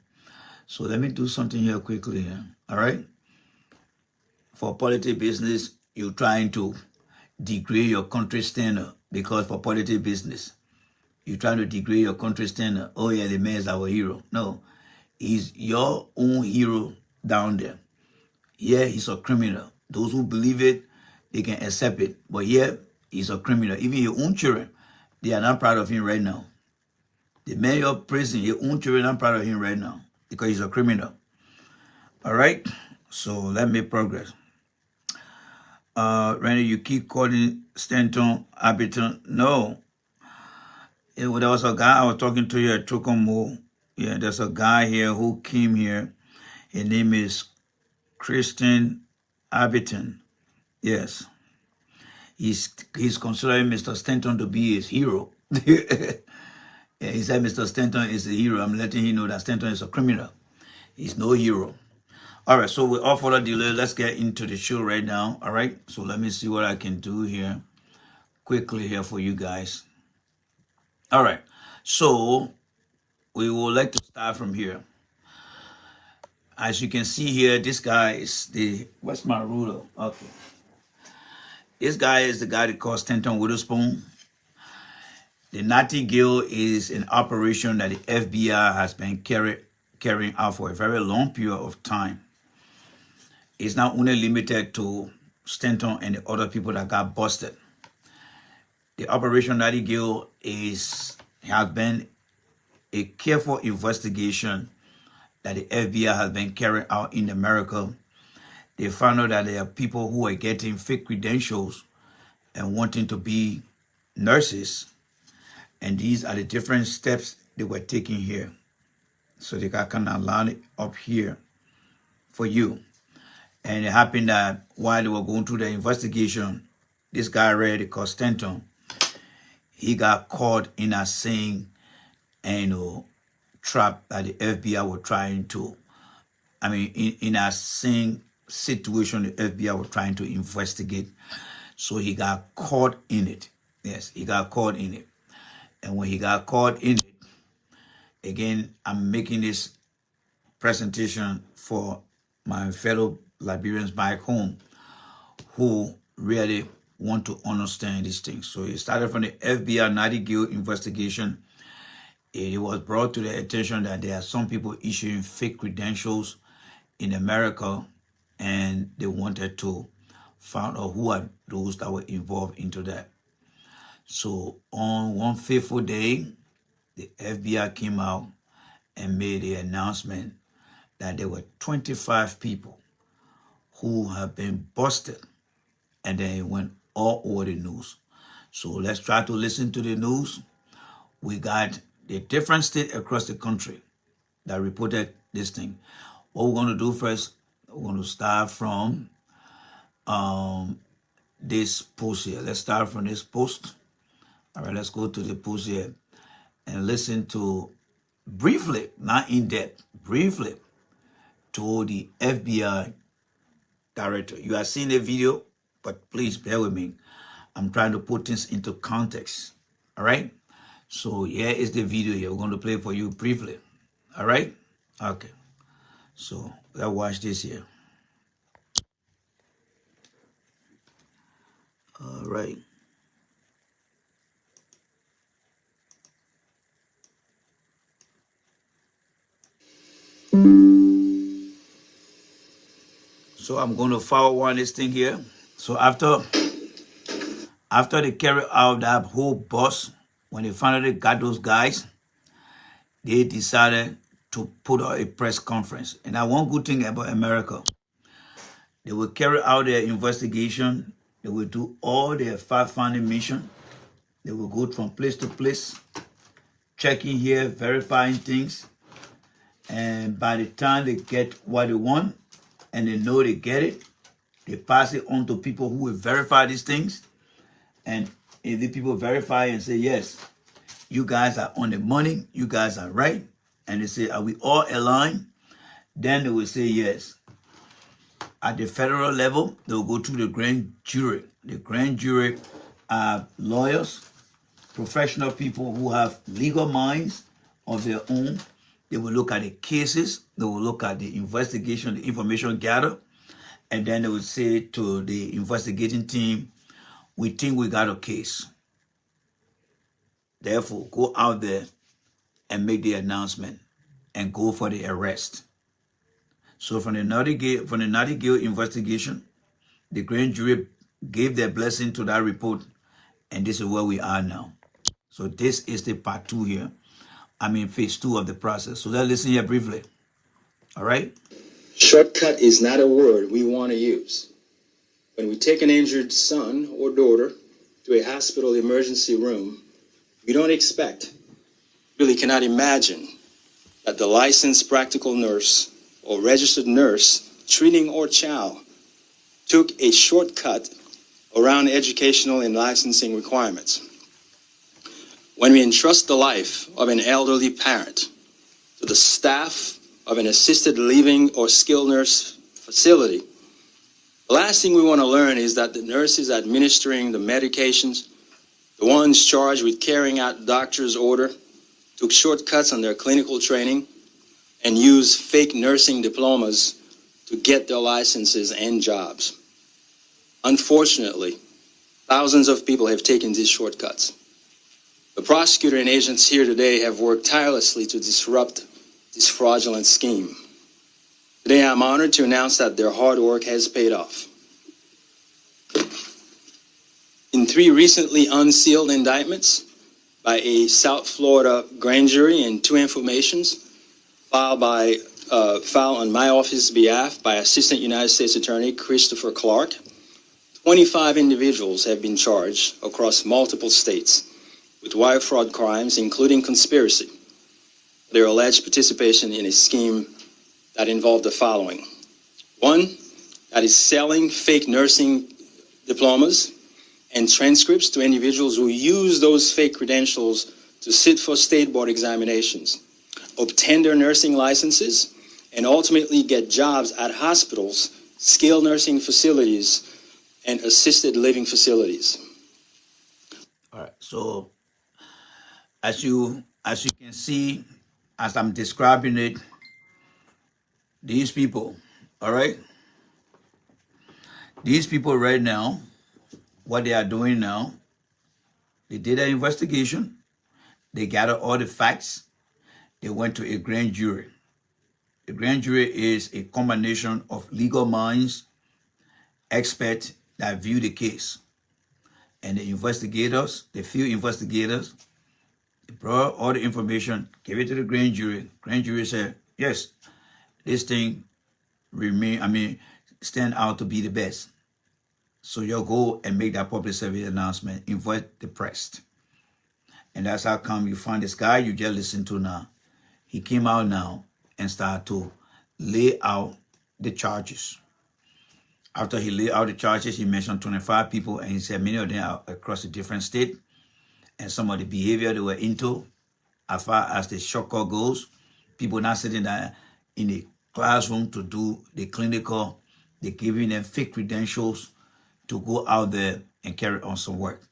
So let me do something here quickly here. All right? For politics business, you're trying to degrade your country standard because for politics business, you're trying to degrade your country standard. Oh yeah, the man is our hero. No, he's your own hero down there. Yeah, he's a criminal. Those who believe it, they can accept it. But yeah, he's a criminal. Even your own children, they are not proud of him right now. The man you're praising, your own children are not proud of him right now because he's a criminal. All right? So let me progress. Randy, you keep calling Stanton Aberton. No. There was a guy I was talking to here at Chocomo. Yeah, there's a guy here who came here. His name is Christian Aberton. Yes. He's considering Mr. Stanton to be his hero. Yeah, he said Mr. Stanton is a hero. I'm letting him know that Stanton is a criminal. He's no hero. All right, so without further delay, let's get into the show right now. All right, so let me see what I can do here quickly here for you guys. All right, So we would like to start from here. As you can see here, this guy is what's my ruler? Okay. This guy is the guy that calls Stanton Witherspoon. The Nightingale is an operation that the FBI has been carrying out for a very long period of time. It's not only limited to Stanton and the other people that got busted. The Operation Nightingale has been a careful investigation that the FBI has been carrying out in America. They found out that there are people who are getting fake credentials and wanting to be nurses. And these are the different steps they were taking here. So they got kind of line it up here for you. And it happened that while they were going through the investigation, this guy Red called Stanton, he got caught in a same trap that the FBI were trying to, in a same situation the FBI were trying to investigate. So he got caught in it. Yes, he got caught in it. And when he got caught in it, again, I'm making this presentation for my fellow Liberians back home who really want to understand these things. So it started from the FBI Nightingale investigation. It was brought to the attention that there are some people issuing fake credentials in America, and they wanted to find out who are those that were involved into that. So on one fateful day, the FBI came out and made the announcement that there were 25 people who have been busted, and then it went all over the news. So let's try to listen to the news. We got the different states across the country that reported this thing. What we're going to do first, we're going to start from this post here. Let's start from this post. All right, let's go to the post here and listen to briefly, not in depth, briefly to the FBI director. You are seeing the video, but please bear with me. I'm trying to put things into context. All right. So here is the video here. We're going to play for you briefly. All right. Okay. So let's watch this here. All right. So I'm going to forward this thing here. So after they carry out that whole bus, when they finally got those guys, they decided to put out a press conference. And that one good thing about America, they will carry out their investigation. They will do all their fact-finding mission. They will go from place to place, checking here, verifying things. And by the time they get what they want, and they know they get it, they pass it on to people who will verify these things. And if the people verify and say, yes, you guys are on the money, you guys are right, and they say, are we all aligned? Then they will say yes. At the federal level, they will go to the grand jury. The grand jury are lawyers, professional people who have legal minds of their own. They will look at the cases, they will look at the investigation, the information gathered, and then they will say to the investigating team, we think we got a case. Therefore, go out there and make the announcement and go for the arrest. So from the Nightingale investigation, the grand jury gave their blessing to that report, and this is where we are now. So this is the part 2 here. Phase 2 of the process. So let's listen here briefly. All right? Shortcut is not a word we want to use. When we take an injured son or daughter to a hospital emergency room, we don't expect, really cannot imagine, that the licensed practical nurse or registered nurse treating our child took a shortcut around educational and licensing requirements. When we entrust the life of an elderly parent to the staff of an assisted living or skilled nurse facility, the last thing we want to learn is that the nurses administering the medications, the ones charged with carrying out doctor's order, took shortcuts on their clinical training, and used fake nursing diplomas to get their licenses and jobs. Unfortunately, thousands of people have taken these shortcuts. The prosecutor and agents here today have worked tirelessly to disrupt this fraudulent scheme. Today, I'm honored to announce that their hard work has paid off. In 3 recently unsealed indictments by a South Florida grand jury and 2 informations filed on my office's behalf by Assistant United States Attorney Christopher Clark, 25 individuals have been charged across multiple states with wire fraud crimes, including conspiracy. Their alleged participation in a scheme that involved the following. 1, that is selling fake nursing diplomas and transcripts to individuals who use those fake credentials to sit for state board examinations, obtain their nursing licenses, and ultimately get jobs at hospitals, skilled nursing facilities, and assisted living facilities. All right. So as you can see, as I'm describing it, these people, all right? These people right now, what they are doing now, they did an investigation, they gathered all the facts, they went to a grand jury. The grand jury is a combination of legal minds, experts that view the case. And the investigators, the few investigators, they brought all the information, gave it to the grand jury. Grand jury said, yes, this thing stand out to be the best. So you'll go and make that public service announcement, invite the press. And that's how come you find this guy you just listened to now. He came out now and started to lay out the charges. After he laid out the charges, he mentioned 25 people, and he said many of them are across a different state, and some of the behavior they were into, as far as the shortcut goes, people not sitting there in the classroom to do the clinical, they're giving them fake credentials to go out there and carry on some work.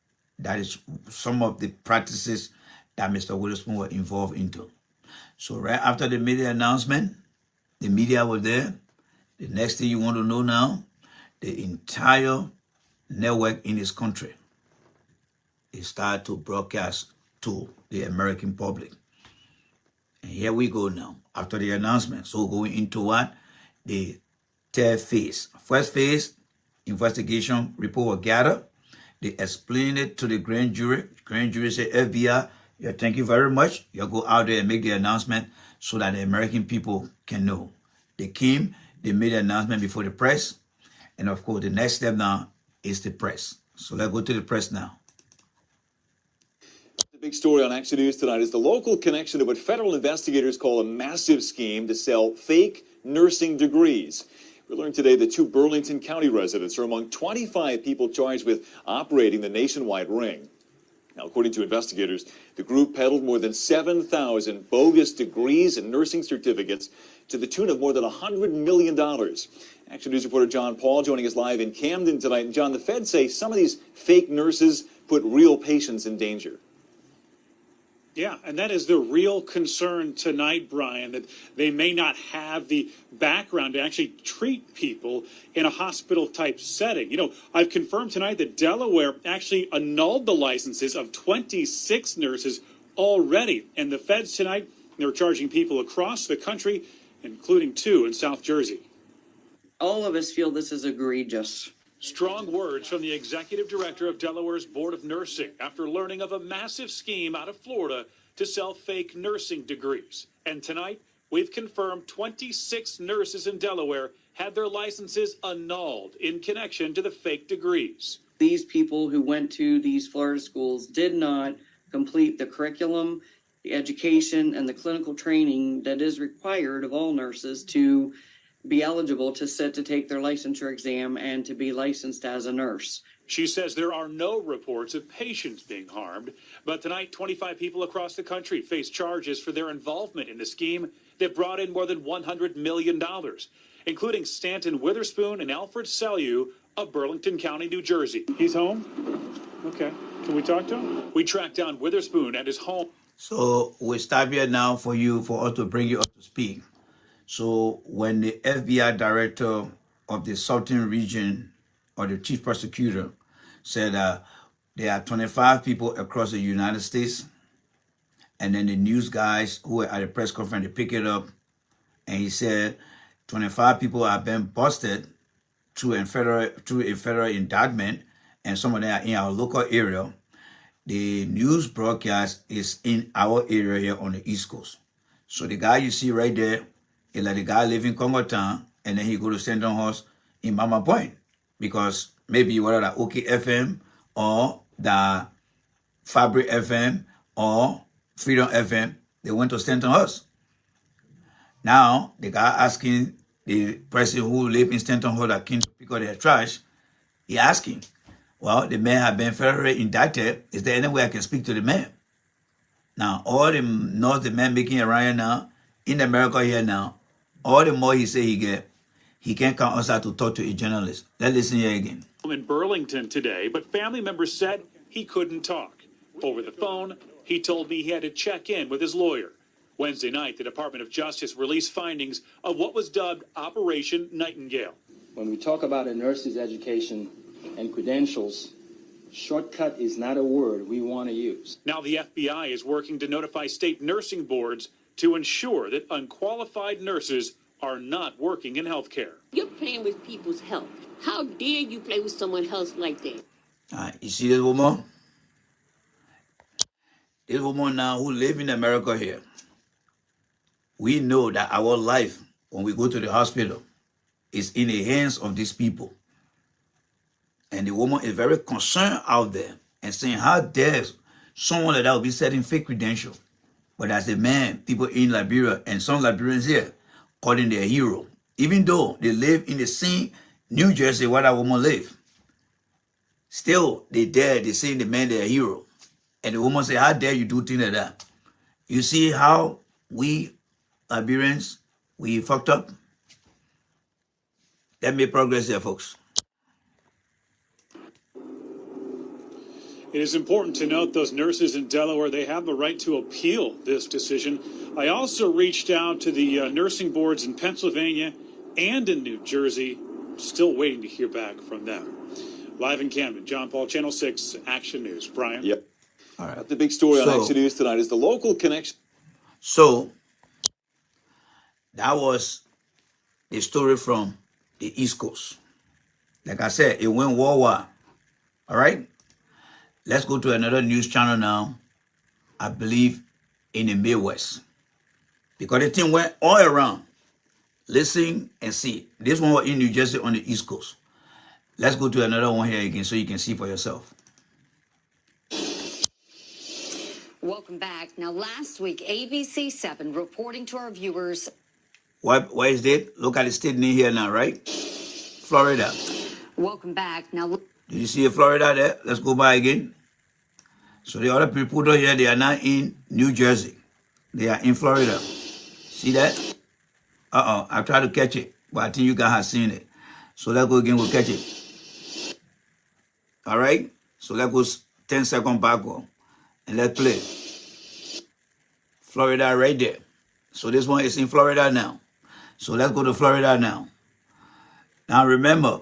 That is some of the practices that Mr. Witherspoon was involved into. So right after the media announcement, the media was there. The next thing you want to know now, the entire network in this country is started to broadcast to the American public. And here we go now, after the announcement. So going into what? The third phase. First phase, investigation report was gathered. They explained it to the grand jury. Grand jury said, FBI, yeah, thank you very much. You'll go out there and make the announcement so that the American people can know. They came, they made the announcement before the press. And of course, the next step now is the press. So let's go to the press now. The big story on Action News tonight is the local connection to what federal investigators call a massive scheme to sell fake nursing degrees. We learned today that 2 Burlington County residents are among 25 people charged with operating the nationwide ring. Now, according to investigators, the group peddled more than 7,000 bogus degrees and nursing certificates to the tune of more than $100 million. Action News reporter John Paul joining us live in Camden tonight. And John, the feds say some of these fake nurses put real patients in danger. Yeah, and that is the real concern tonight, Brian, that they may not have the background to actually treat people in a hospital-type setting. You know, I've confirmed tonight that Delaware actually annulled the licenses of 26 nurses already. And the feds tonight, they're charging people across the country, including 2 in South Jersey. All of us feel this is egregious. Strong words from the executive director of Delaware's Board of Nursing after learning of a massive scheme out of Florida to sell fake nursing degrees. And tonight, we've confirmed 26 nurses in Delaware had their licenses annulled in connection to the fake degrees. These people who went to these Florida schools did not complete the curriculum, the education, and the clinical training that is required of all nurses to be eligible to sit to take their licensure exam and to be licensed as a nurse. She says there are no reports of patients being harmed, but tonight 25 people across the country face charges for their involvement in the scheme that brought in more than $100 million, including Stanton Witherspoon and Alfred Sellout of Burlington County, New Jersey. He's home? Okay. Can we talk to him? We tracked down Witherspoon at his home. So we stop here now for us to bring you up to speed. So when the FBI director of the Southern region or the chief prosecutor said there are 25 people across the United States, and then the news guys who were at the press conference, they pick it up, and he said 25 people have been busted through a federal indictment, and some of them are in our local area. The news broadcast is in our area here on the East Coast. So the guy you see right there is like the guy living in Congo Town, and then he go to Stanton House in Mama Point, because maybe whether the OK FM or the Fabric FM or Freedom FM, they went to Stanton House. Now the guy asking the person who live in Stanton House that came to pick up their trash, he asking, well, the man have been federally indicted. Is there any way I can speak to the man? Now, all the noise the man making around here now, in America here now, all the more he say he get, he can't come outside to talk to a journalist. Let's listen here again. In Burlington today, but family members said he couldn't talk. Over the phone, he told me he had to check in with his lawyer. Wednesday night, the Department of Justice released findings of what was dubbed Operation Nightingale. When we talk about a nurse's education and credentials, shortcut is not a word we want to use. Now the FBI is working to notify state nursing boards to ensure that unqualified nurses are not working in healthcare. You're playing with people's health. How dare you play with someone else like that? You see this woman? This woman now who live in America here. We know that our life, when we go to the hospital, is in the hands of these people. And the woman is very concerned out there and saying, how dare someone like that will be setting fake credentials? But as a man, people in Liberia and some Liberians here calling their hero, even though they live in the same New Jersey where that woman live, still they saying the man their hero. And the woman say, how dare you do things like that? You see how we Liberians, we fucked up? Let me progress here, folks. It is important to note those nurses in Delaware, they have the right to appeal this decision. I also reached out to the nursing boards in Pennsylvania and in New Jersey. Still waiting to hear back from them. Live in Camden, John Paul, Channel 6, Action News. Brian? Yep. All right. The big story on Action News tonight is the local connection. So, that was the story from the East Coast. Like I said, it went worldwide. All right? Let's go to another news channel now, I believe in the Midwest. Because the thing went all around. Listen and see. This one was in New Jersey on the East Coast. Let's go to another one here again so you can see for yourself. Welcome back. Now, last week, ABC7 reporting to our viewers. Why is that? Look at the state name here now, right? Florida. Welcome back. Now, did you see Florida there? Let's go by again. So the other people here, they are not in New Jersey. They are in Florida. See that? I tried to catch it, but I think you guys have seen it. So let's go again, we'll catch it. All right? So let's go 10 seconds backward. And let's play. Florida right there. So this one is in Florida now. So let's go to Florida now. Now remember,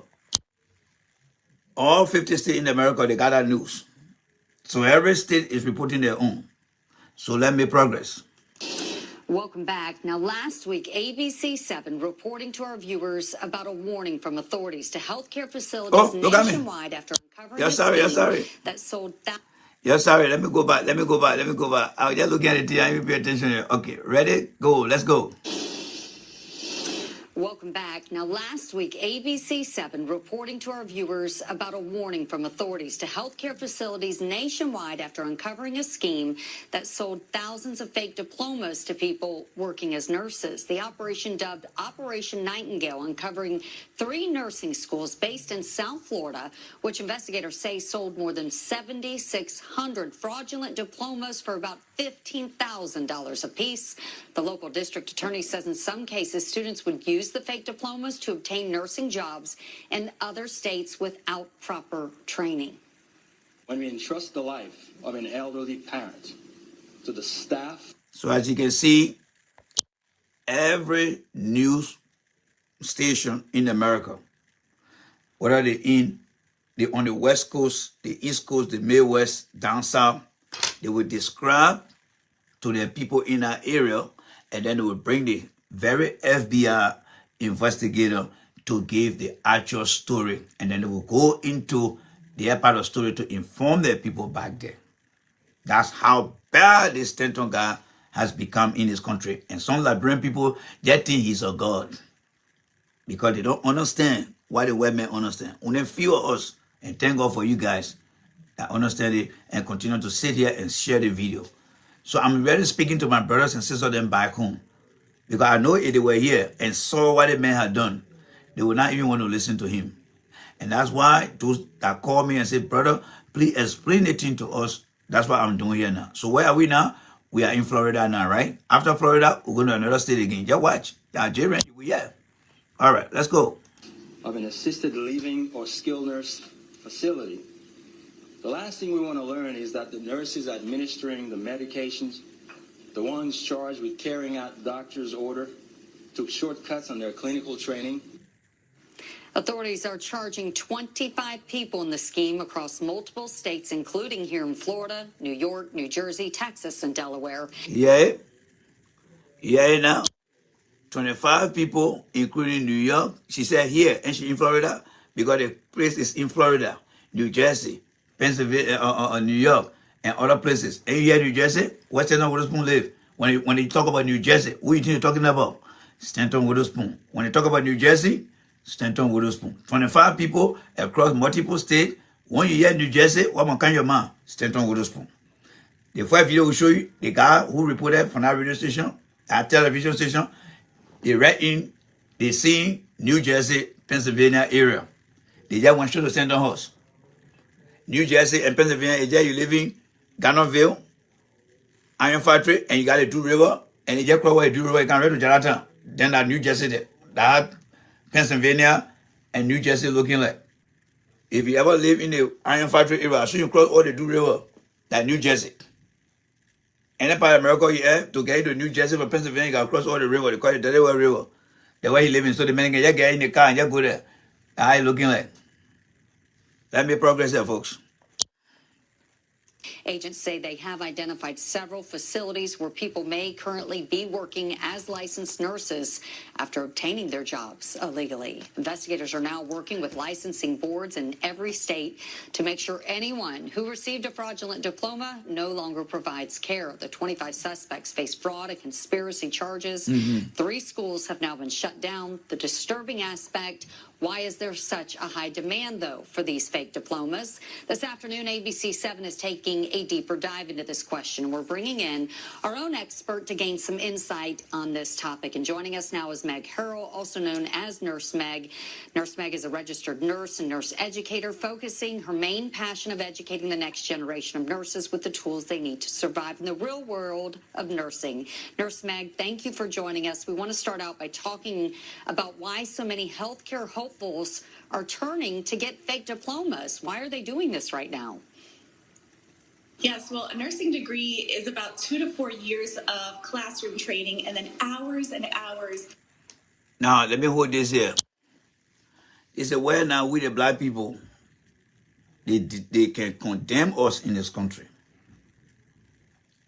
all 50 states in America, they got that news. So every state is reporting their own. So let me progress. welcome back. Now, last week, ABC7 reporting to our viewers about a warning from authorities to healthcare facilities nationwide after uncovering a scheme that sold thousands. Yeah, sorry. Let me go back. I was just looking at it. I didn't pay attention here. Okay, ready? Go. Let's go. Welcome back. Now, last week, ABC7 reporting to our viewers about a warning from authorities to healthcare facilities nationwide after uncovering a scheme that sold thousands of fake diplomas to people working as nurses. The operation, dubbed Operation Nightingale, uncovering 3 nursing schools based in South Florida, which investigators say sold more than 7,600 fraudulent diplomas for about $15,000 apiece. The local district attorney says in some cases, students would use the fake diplomas to obtain nursing jobs in other states without proper training. When we entrust the life of an elderly parent to the staff. So as you can see, every news station in America, whether they're on the West Coast, the East Coast, the Midwest, down south, they will describe to the people in that area, and then they will bring the very FBI investigator to give the actual story, and then they will go into their part of the story to inform the people back there. That's how bad this Stanton guy has become in this country. And some Liberian people, they think he's a god because they don't understand why the white men understand. Only few of us, and thank God for you guys that understand it and continue to sit here and share the video. So I'm really speaking to my brothers and sisters them back home, because I know if they were here and saw what the man had done, they would not even want to listen to him. And that's why those that call me and say, brother, please explain the thing to us. That's what I'm doing here now. So where are we now? We are in Florida now, right? After Florida, we're going to another state again. Just watch. Nigerian, we are. All right, let's go. Of an assisted living or skilled nurse facility. The last thing we want to learn is that the nurses administering the medications, the ones charged with carrying out doctor's order, took shortcuts on their clinical training. Authorities are charging 25 people in the scheme across multiple states, including here in Florida, New York, New Jersey, Texas, and Delaware. Yeah. Yeah, now. 25 people, including New York. She said here, and she in Florida, because the place is in Florida, New Jersey, Pennsylvania, New York, and other places. And here in New Jersey, where Stanton Witherspoon live. When they talk about New Jersey, who you think you're talking about? Stanton Witherspoon. When they talk about New Jersey, Stanton Witherspoon. 25 people across multiple states. When you hear New Jersey, what man can your man? Stanton Witherspoon. The first video will show you the guy who reported from that radio station, that television station. They write in, they see New Jersey, Pennsylvania area. They just want to show the Stanton house. New Jersey and Pennsylvania, there you live in Gannonville, Iron Factory, and you got a Do River, and you just cross where Do River, you can ride to Jonathan. Then that New Jersey there. That Pennsylvania and New Jersey looking like. If you ever live in the Iron Factory area, so you cross all the Do River, that New Jersey. Any part of America you have to get to New Jersey from Pennsylvania, you got to cross all the river, they call it the Delaware River. The way he living, so the man can just get in the car and just go there. How you looking like? Let me progress there, folks. Agents say they have identified several facilities where people may currently be working as licensed nurses after obtaining their jobs illegally. Investigators are now working with licensing boards in every state to make sure anyone who received a fraudulent diploma no longer provides care. The 25 suspects face fraud and conspiracy charges. 3 schools have now been shut down. The disturbing aspect, why is there such a high demand, though, for these fake diplomas? This afternoon, ABC 7 is taking a deeper dive into this question. We're bringing in our own expert to gain some insight on this topic. And joining us now is Meg Harrell, also known as Nurse Meg. Nurse Meg is a registered nurse and nurse educator, focusing her main passion of educating the next generation of nurses with the tools they need to survive in the real world of nursing. Nurse Meg, thank you for joining us. We want to start out by talking about why so many healthcare hopefuls are turning to get fake diplomas. Why are they doing this right now? Yes, well, a nursing degree is about 2 to 4 years of classroom training and then hours and hours. Now, let me hold this here. It's a way now we the black people, they can condemn us in this country.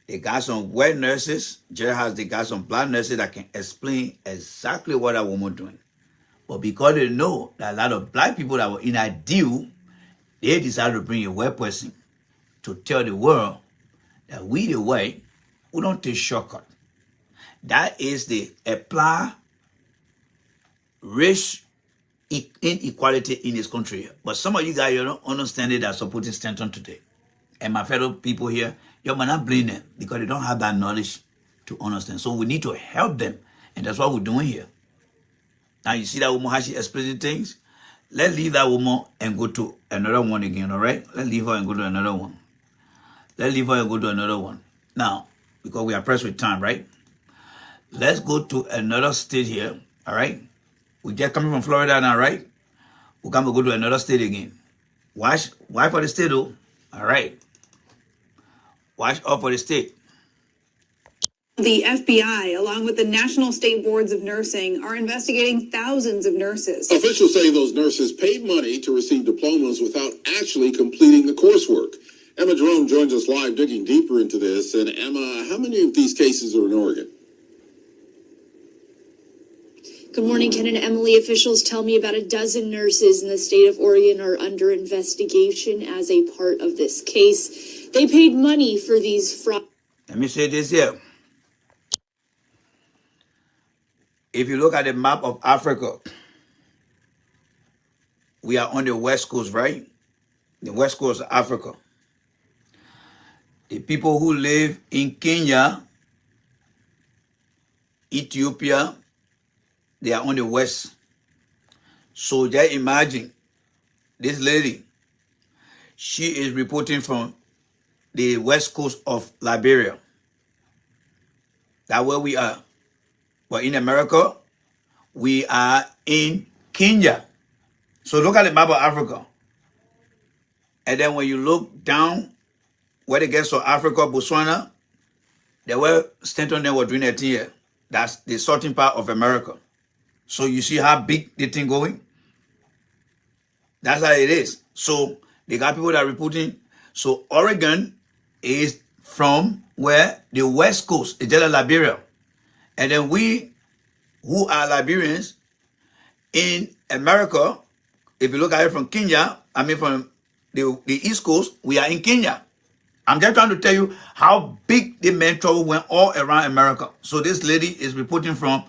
They got some white nurses, just they got some black nurses that can explain exactly what that woman doing. But because they know that a lot of black people that were in that deal, they decided to bring a white person to tell the world that we the white, we don't take shortcut. That is the apply race inequality in this country. But some of you guys, you don't understand it, that supporting Stanton today. And my fellow people here, you might not blame them because they don't have that knowledge to understand. So we need to help them. And that's what we're doing here. Now you see that woman, how she explains things? Let's leave that woman and go to another one again, all right? Let's leave her and go to another one. Let's leave her and go to another one. Now, because we are pressed with time, right? Let's go to another state here, all right? We just coming from Florida now, right? We're going to go to another state again. Watch for the state, though. All right. Watch out for the state. The FBI, along with the National State Boards of Nursing, are investigating thousands of nurses. Officials say those nurses paid money to receive diplomas without actually completing the coursework. Emma Jerome joins us live, digging deeper into this. And Emma, how many of these cases are in Oregon? Good morning, Ken and Emily. Officials tell me about a dozen nurses in the state of Oregon are under investigation as a part of this case. They paid money for these fraud. Let me say this here. If you look at the map of Africa, we are on the west coast, right? The west coast of Africa. The people who live in Kenya, Ethiopia, they are on the west. So just imagine this lady, she is reporting from the west coast of Liberia. That's where we are. But in America, we are in Kenya. So look at the map of Africa. And then when you look down where it gets to Africa, Botswana, they were Stanton were doing that here. That's the southern part of America. So you see how big the thing going? That's how it is. So they got people that are reporting. So Oregon is from where? The west coast, it's just like Liberia. And then we who are Liberians in America, if you look at it from Kenya, I mean from the East Coast, we are in Kenya. I'm just trying to tell you how big the men trouble went all around America. So this lady is reporting from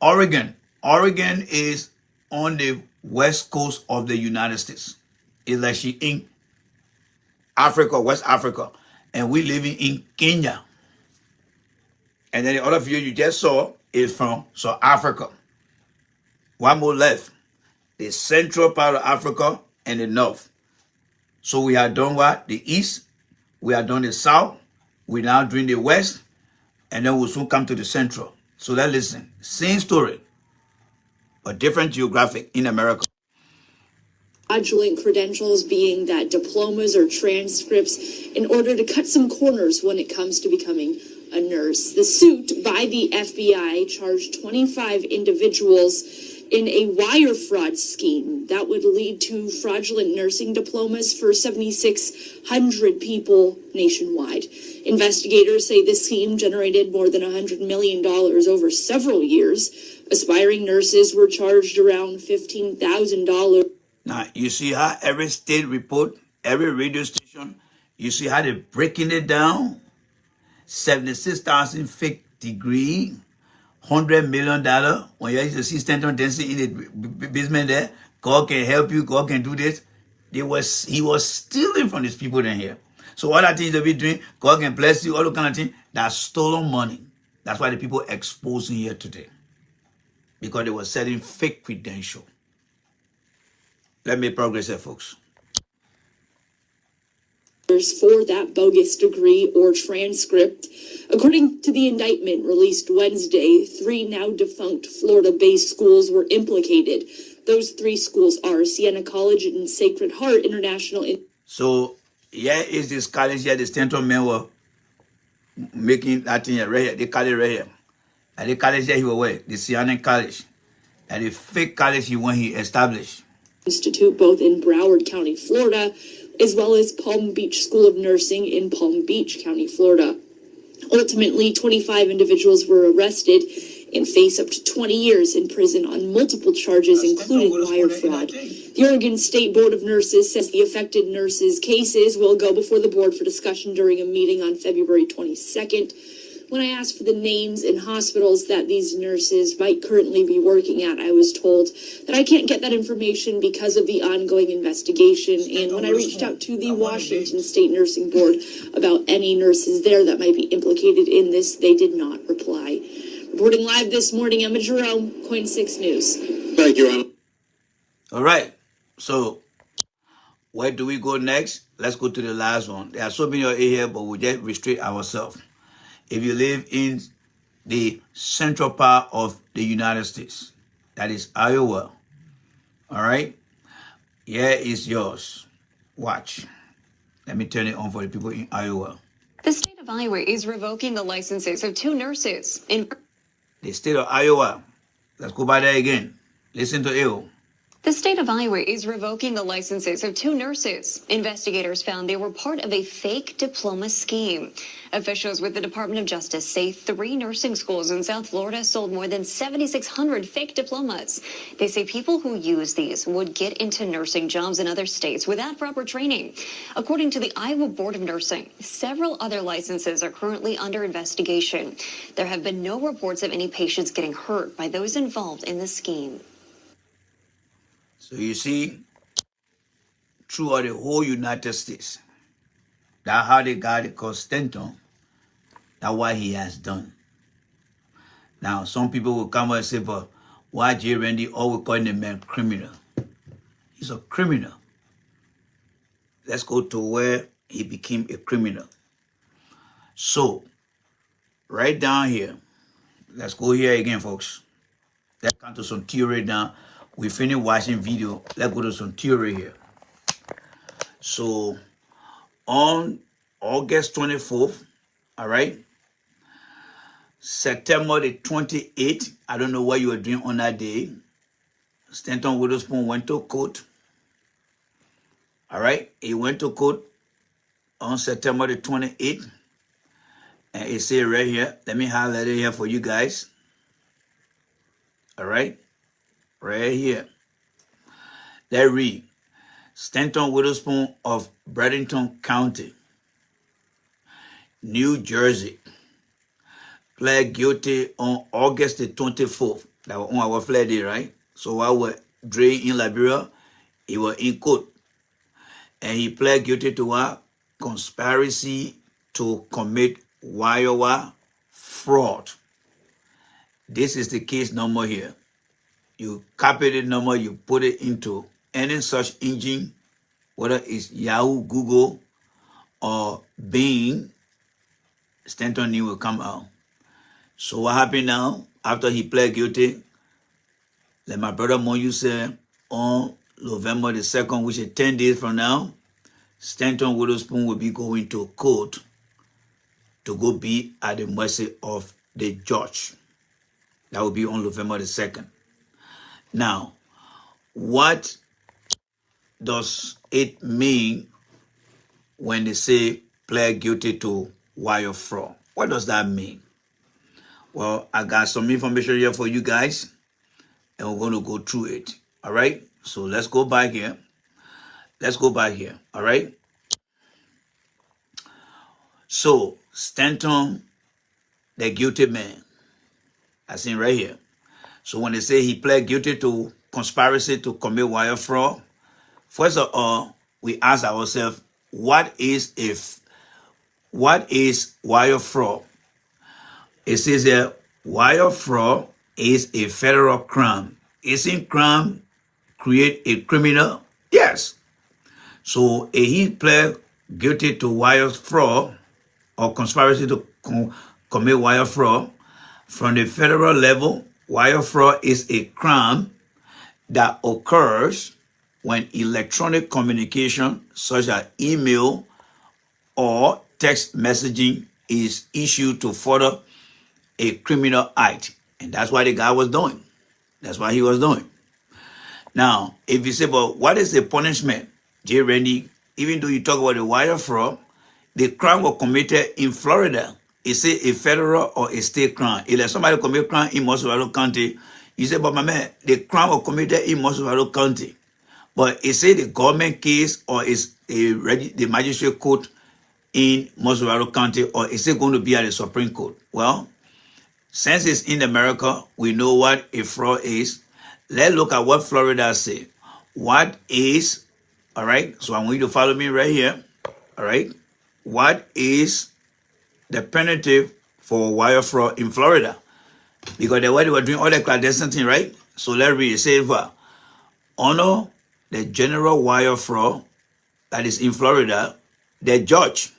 Oregon. Oregon is on the west coast of the United States. It's like she in Africa, West Africa. And we living in Kenya. And then the other view you just saw is from South Africa. One more left. The central part of Africa and the north. So we have done what? The east. We have done the south. We're now doing the west. And then we'll soon come to the central. So let's listen. Same story, but different geographic in America. Fraudulent credentials being that diplomas or transcripts in order to cut some corners when it comes to becoming a nurse. The suit by the FBI charged 25 individuals in a wire fraud scheme that would lead to fraudulent nursing diplomas for 7,600 people nationwide. Investigators say the scheme generated more than $100 million over several years. Aspiring nurses were charged around $15,000. Now, you see how every state report, every radio station, you see how they're breaking it down? 76,000 fake degree, $100 million. When you used to see Stanton dancing in the basement there, God can help you, God can do this. He was stealing from these people in here. So all that things they be doing, God can bless you, all the kind of thing, that's stolen money. That's why the people exposing here today. Because they were selling fake credential. Let me progress here, folks. For that bogus degree or transcript. According to the indictment released Wednesday, 3 now defunct Florida-based schools were implicated. Those 3 schools are Siena College and Sacred Heart International. So, here is this college here, the Stanton men were making that thing right here. They call it right here. And the college here he was where? The Siena College. And the fake college he established. Institute, both in Broward County, Florida, as well as Palm Beach School of Nursing in Palm Beach County, Florida. Ultimately, 25 individuals were arrested and face up to 20 years in prison on multiple charges, including wire fraud. The Oregon State Board of Nurses says the affected nurses' cases will go before the board for discussion during a meeting on February 22nd. When I asked for the names and hospitals that these nurses might currently be working at, I was told that I can't get that information because of the ongoing investigation. And when I reached out to the Washington State Nursing Board about any nurses there that might be implicated in this, they did not reply. Reporting live this morning, Emma Jerome, Coin 6 News. Thank you, Emma. All right. So, where do we go next? Let's go to the last one. There are so many here, but we just restrict ourselves. If you live in the central part of the United States, that is Iowa, all right? Here is yours. Watch. Let me turn it on for the people in Iowa. The state of Iowa is revoking the licenses of two nurses in The state of Iowa. Let's go by there again. Listen to you. The state of Iowa is revoking the licenses of two nurses. Investigators found they were part of a fake diploma scheme. Officials with the Department of Justice say 3 nursing schools in South Florida sold more than 7,600 fake diplomas. They say people who use these would get into nursing jobs in other states without proper training. According to the Iowa Board of Nursing, several other licenses are currently under investigation. There have been no reports of any patients getting hurt by those involved in the scheme. So you see, throughout the whole United States, that's how they got it called Stanton. That's what he has done. Now, some people will come and say, but why J. Randy always calling the man criminal? He's a criminal. Let's go to where he became a criminal. So, right down here, let's go here again, folks. Let's come to some theory now. We finished watching video. Let's go to some theory here. So, on August 24th, all right, September the 28th, I don't know what you were doing on that day. Stanton Witherspoon went to court. All right, he went to court on September the 28th. And it says right here, let me highlight it here for you guys. All right, right here. Let's read. Stanton Witherspoon of Bradenton County, New Jersey, pled guilty on August the 24th. That was on our flag day, right? So while we're Dre in Liberia, he was in court. And he pled guilty to a conspiracy to commit wire fraud. This is the case number here. You copy the number, you put it into any search engine, whether it's Yahoo, Google, or Bing, Stanton name will come out. So what happened now? After he pled guilty, like my brother Monyu said, on November the 2nd, which is 10 days from now, Stanton Witherspoon will be going to court to go be at the mercy of the judge. That will be on November the 2nd. Now, what does it mean when they say pled guilty to wire fraud? What does that mean? Well, I got some information here for you guys, and we're going to go through it. All right? So let's go back here. Let's go back here. All right? So, Stanton, the guilty man, I seen right here. So when they say he pled guilty to conspiracy to commit wire fraud, first of all, we ask ourselves, what is wire fraud? It says that wire fraud is a federal crime. Isn't crime create a criminal? Yes. So he pled guilty to wire fraud or conspiracy to commit wire fraud. From the federal level, wire fraud is a crime that occurs when electronic communication, such as email or text messaging, is issued to further a criminal act. And that's what the guy was doing. That's what he was doing. Now, if you say, but what is the punishment? J. Randy, even though you talk about the wire fraud, the crime was committed in Florida. Is it a federal or a state crime? If somebody commit crime in Mosquito County, you say, but my man, the crime was committed in Mosquito County. But is it the government case or is the magistrate court in Mosquito County, or is it going to be at the Supreme Court? Well, since it's in America, we know what a fraud is. Let's look at what Florida says. What is, all right, so I want you to follow me right here, all right? What is the penalty for wire fraud in Florida? Because the way they were doing all the clandestine thing, right? So let's read it. Say, honor the general wire fraud that is in Florida, the judge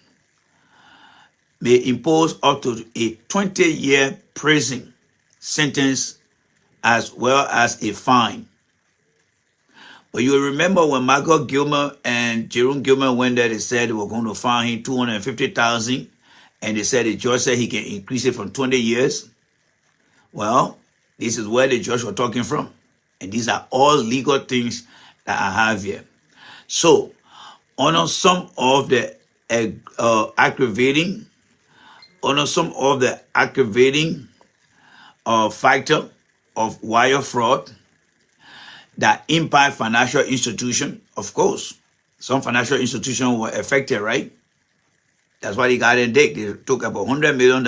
may impose up to a 20-year prison sentence as well as a fine. But you remember when Michael Gilmer and Jerome Gilmer went there, they said they were going to fine him $250,000 and they said the judge said he can increase it from 20 years. Well, this is where the judge was talking from. And these are all legal things that I have here. So, on some of the aggravating factor of wire fraud that impact financial institution. Of course, some financial institutions were affected, right? That's why they got indicted. They took about $100 million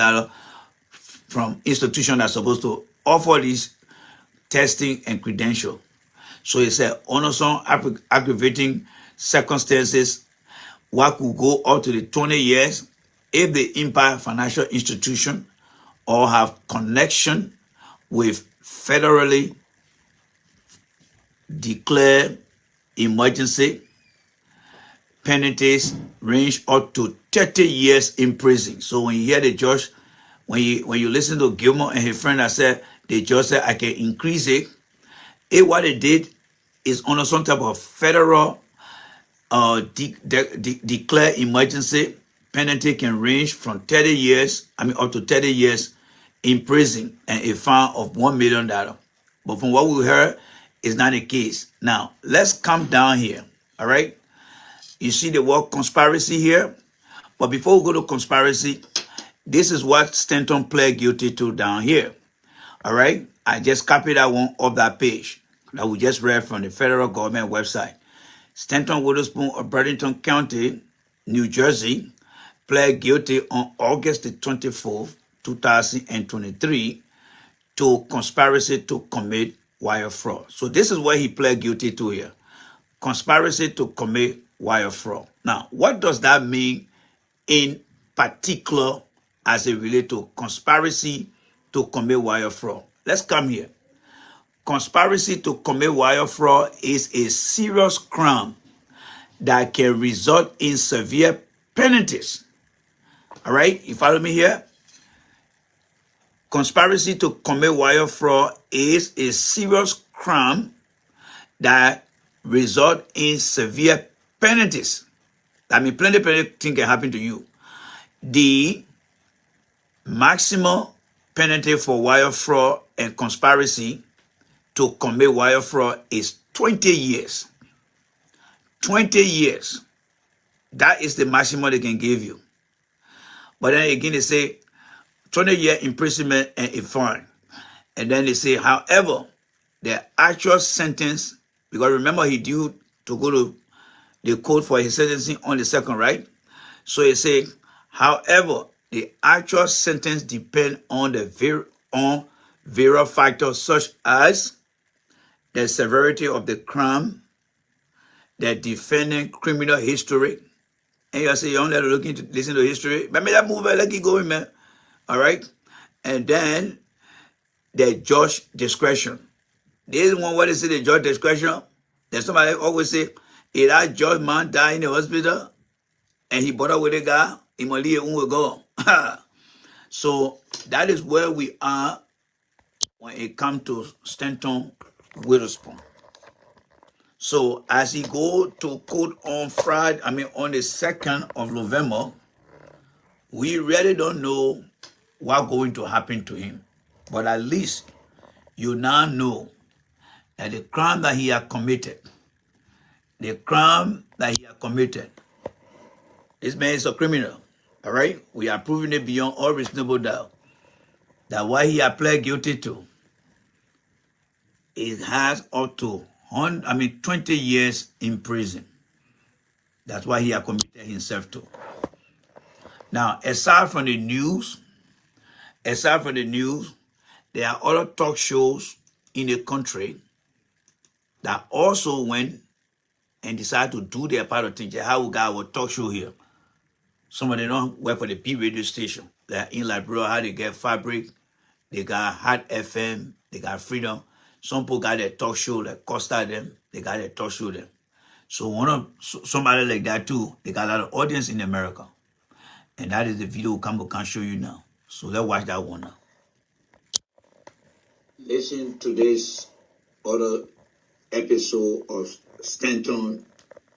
from institutions that are supposed to offer this testing and credential. So it said, under some aggravating circumstances, what could go up to the 20 years if they impact financial institution or have connection with federally declared emergency. Penalties range up to 30 years in prison. So when you hear the judge, when you listen to Gilmore and his friend that said, the judge said, I can increase it. What they did is under some type of federal declared emergency, penalty can range from 30 years, up to 30 years in prison and a fine of $1 million. But from what we heard, it's not the case. Now, let's come down here, all right? You see the word conspiracy here? But before we go to conspiracy, this is what Stanton pled guilty to down here, all right? I just copied that one off that page that we just read from the federal government website. Stanton Witherspoon of Burlington County, New Jersey, pled guilty on August the 24th, 2023 to conspiracy to commit wire fraud. So this is what he pled guilty to here. Conspiracy to commit wire fraud. Now, what does that mean in particular as it relates to conspiracy to commit wire fraud? Let's come here. Conspiracy to commit wire fraud is a serious crime that can result in severe penalties. All right, you follow me here? Conspiracy to commit wire fraud is a serious crime that result in severe penalties. I mean, plenty of things can happen to you. The maximum penalty for wire fraud and conspiracy to commit wire fraud is 20 years. 20 years. That is the maximum they can give you. But then again, they say 20-year imprisonment and a fine. And then they say, however, the actual sentence, because remember he due to go to the court for his sentencing on the 2nd, right? So he say, however, the actual sentence depends on the various factors such as the severity of the crime, the defendant criminal history. And you say, you only looking to listen to history. But that move, let it go, man. All right? And then the judge discretion. This is one where they say the judge discretion. There's somebody always say, if that judge man die in the hospital and he bother with a guy, he must leave and will go. So that is where we are when it comes to Stanton Witherspoon. So as he go to court on Friday, on the 2nd of November, we really don't know what's going to happen to him. But at least you now know that the crime that he has committed, this man is a criminal, all right? We are proving it beyond all reasonable doubt that what he has pled guilty to, it has up to 20 years in prison. That's why he has committed himself to. Now, aside from the news, there are other talk shows in the country that also went and decided to do their part of things. How we got our talk show here. Some of them don't work for the P radio station. They're in Liberia, how they get Fabric, they got Hot FM, they got Freedom. Some people got their talk show, like Costa them, they got their talk show them. So somebody like that too, they got a lot of audience in America. And that is the video Campbell can show you now. So let's watch that one now. Listen to this other episode of Stanton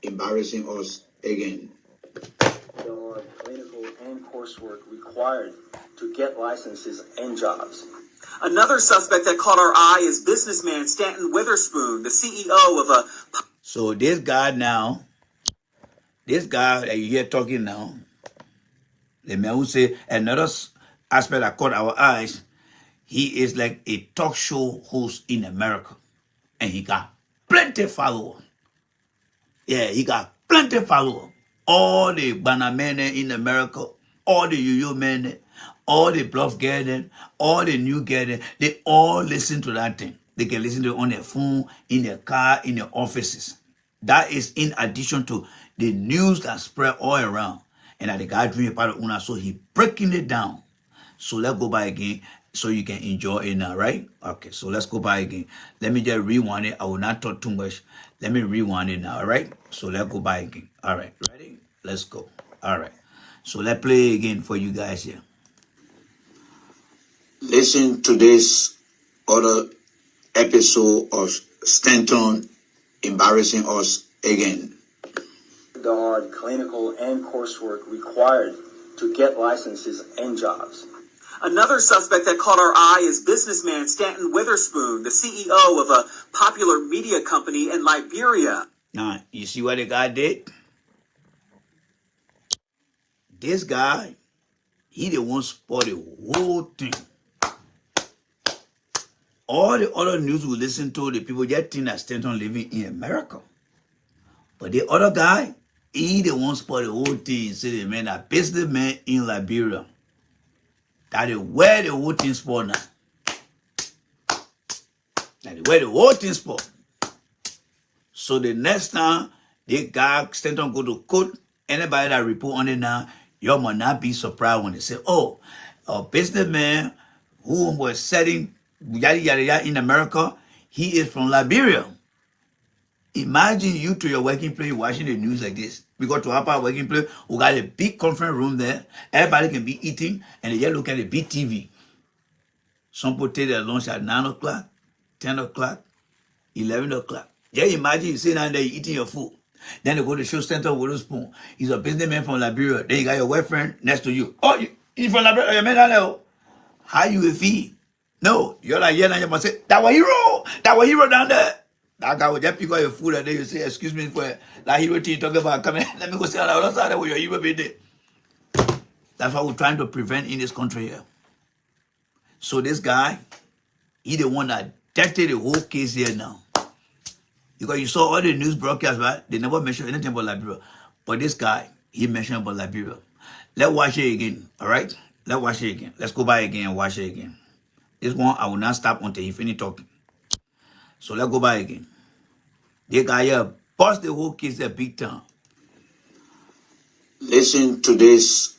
embarrassing us again. Clinical and coursework required to get licenses and jobs. Another suspect that caught our eye is businessman Stanton Witherspoon, the CEO of a... So this guy that you hear talking now, the man who say another aspect that caught our eyes, he is like a talk show host in America. And he got plenty followers. Yeah, he got plenty followers. All the banana men in America, all the yo-yo men, all the bluff girls, all the new girls, they all listen to that thing. They can listen to it on their phone, in their car, in their offices. That is in addition to the news that spread all around. And that the guy doing a part of Una, so he breaking it down. So let's go by again so you can enjoy it now, right? Okay, so let's go by again. Let me just rewind it. I will not talk too much. Let me rewind it now, all right? So let's go by again. All right, ready? Let's go. All right. So let's play again for you guys here. Listen to this other episode of Stanton embarrassing us again. The hard clinical and coursework required to get licenses and jobs. Another suspect that caught our eye is businessman Stanton Witherspoon, the CEO of a popular media company in Liberia. Now, you see what the guy did? This guy, he the one spoiled the whole thing. All the other news we listen to, the people just think that Stanton living in America. But the other guy, he the one spoiled the whole thing. Say the man, a businessman in Liberia. That is where the whole thing spoiled now. That is where the whole thing spoiled. So the next time the guy Stanton go to court, anybody that report on it now, you might not be surprised when they say, oh, a businessman who was setting yada yada yada in America, he is from Liberia. Imagine you to your working place watching the news like this. We go to our working place, we got a big conference room there. Everybody can be eating, and they just look at the big TV. Some people take their lunch at 9 o'clock, 10 o'clock, 11 o'clock. Just imagine you sitting down there eating your food. Then they go to show Stanton Witherspoon. He's a businessman from Liberia. Then you got your boyfriend next to you. Oh, you from Liberia? You man down there. How you will feel? No, you're like, yeah, now you must say, that was hero. That was hero down there. That guy will just pick up your food and then you say, excuse me for that hero thing you talking about. Come here, let me go sit on the other side where your hero be there. That's what we're trying to prevent in this country here. So this guy, he the one that detected the whole case here now. Because you saw all the news broadcasts, right? They never mentioned anything about Liberia. But this guy, he mentioned about Liberia. Let's watch it again, all right? Let's watch it again. Let's go by again and watch it again. This one, I will not stop until he finish talking. So let's go by again. The guy here bust the whole case there big time. Listen to this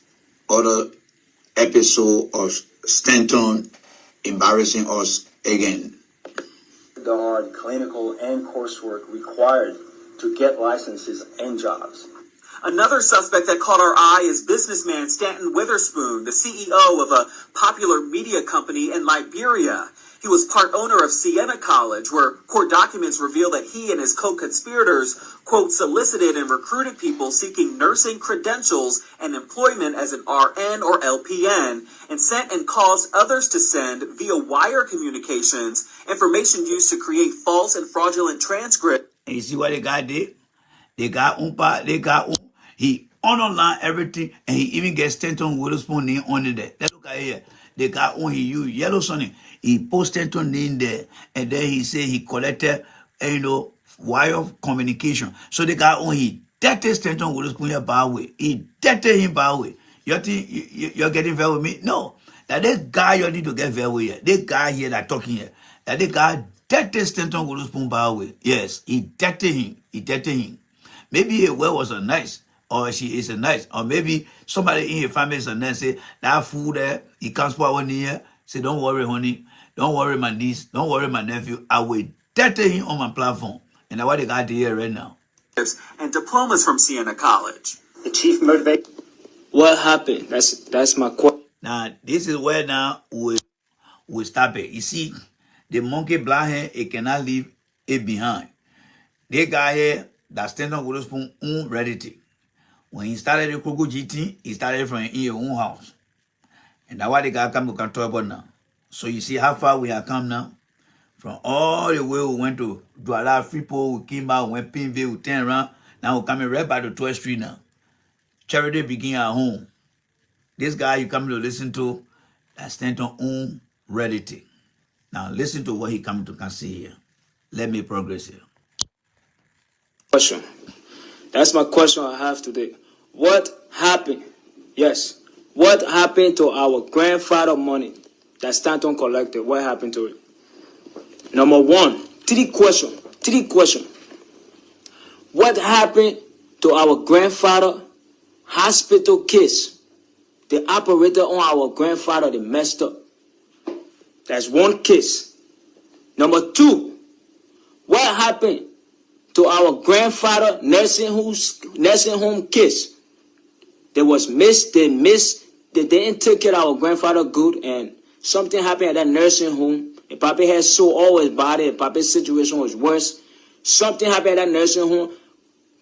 other episode of Stanton embarrassing us again. The hard clinical and coursework required to get licenses and jobs. Another suspect that caught our eye is businessman Stanton Witherspoon, the CEO of a popular media company in Liberia. He was part owner of Siena College, where court documents reveal that he and his co-conspirators, quote, solicited and recruited people seeking nursing credentials and employment as an RN or LPN, and sent and caused others to send, via wire communications, information used to create false and fraudulent transcripts. And you see what the guy did? He online everything, and he even gets Stanton Witherspoon name on it there. Let's look at here. The guy on he used yellow sunny. He posted Stanton name there, and then he said he collected, wire of communication. So the guy on he detected Stanton Witherspoon here by way. He detected him by way. You think you're getting very with me? No. That this guy you need to get very with here. This guy here that talking here. That the guy detected Stanton Witherspoon by way. Yes, he detected him. He detected him. Maybe a well was a nice, or she is a nice, or maybe somebody in your family is a nice. Say that food there, he can't spoil one here. Say, don't worry, honey. Don't worry, my niece. Don't worry, my nephew. I will detect him on my platform. And that's what they got to hear right now. And diplomas from Siena College. The chief motivate. What happened? That's my question. Now, this is where now we stop it. You see, the monkey black hair, it cannot leave it behind. They guy here that stand on Witherspoon unready. When he started the Krugu GT, he started from in your own house. And that's why the guy come to control about now. So you see how far we have come now? From all the way we went to Douala, Freeport, we came back, we went Pinville, we turned around. Now we're coming right back to 12th Street now. Charity begin at home. This guy you come to listen to, that's Stanton own reality. Now listen to what he coming to can see here. Let me progress here. Question. That's my question I have today. What happened? Yes. What happened to our grandfather money that Stanton collected? What happened to it? Number one, three question. What happened to our grandfather hospital case? The operator on our grandfather, they messed up. That's one case. Number two, what happened to our grandfather nursing home case? They didn't take care of our grandfather good, and something happened at that nursing home. And Papa had sore all his body, and Papa's situation was worse. Something happened at that nursing home.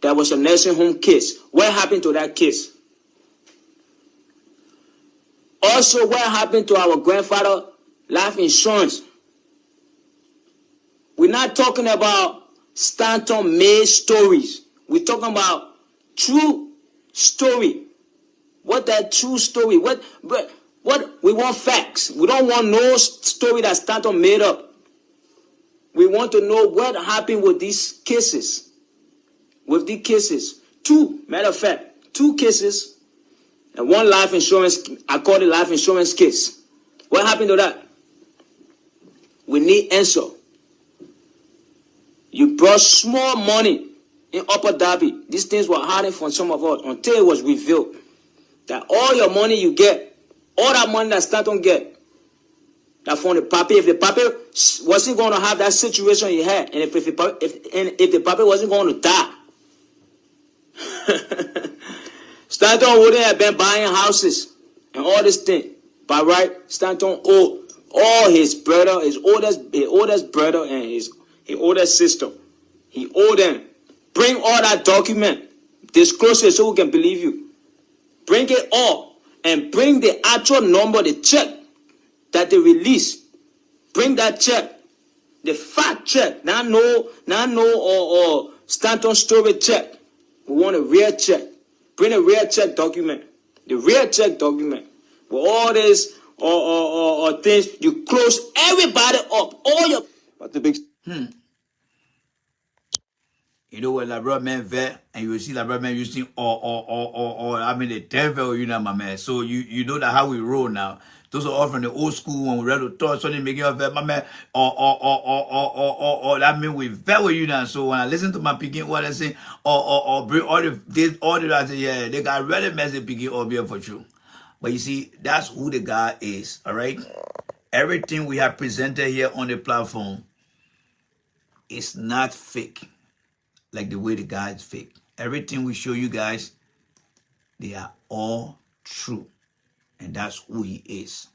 That was a nursing home case. What happened to that case? Also, what happened to our grandfather life insurance? We're not talking about Stanton made stories. We're talking about true story. What that true story? What we want facts. We don't want no story that Stanton made up. We want to know what happened with these cases. Matter of fact, two cases and one life insurance. I call it life insurance case. What happened to that? We need answer. You brought small money in Upper Darby. These things were hiding from some of us until it was revealed that all your money you get, all that money that Stanton get, that from the papi, if the papi wasn't going to have that situation he had, and if the papi wasn't going to die, Stanton wouldn't have been buying houses and all this thing. But right, Stanton owed all his brother, his oldest brother and his oldest sister. He owed them. Bring all that document. Disclose it so we can believe you. Bring it all and bring the actual number, the check that they released. Bring that check, the fact check. Not no or Stanton story check. We want a real check. Bring a real check document. The real check document with all this or things. You close everybody up. All your. But the big. You know when Liberian man vet and you see Liberian man using I mean the devil, you know, my man. So you know that how we roll now. Those are all from the old school when we read to talk, something making up vet, my man, that mean we vet with you now. So when I listen to my picking what I say, bring all the I say, yeah, they got really messy picking up here for you. But you see, that's who the guy is, all right? Everything we have presented here on the platform is not fake. Like the way the guy is fake. Everything we show you guys, they are all true. And that's who he is.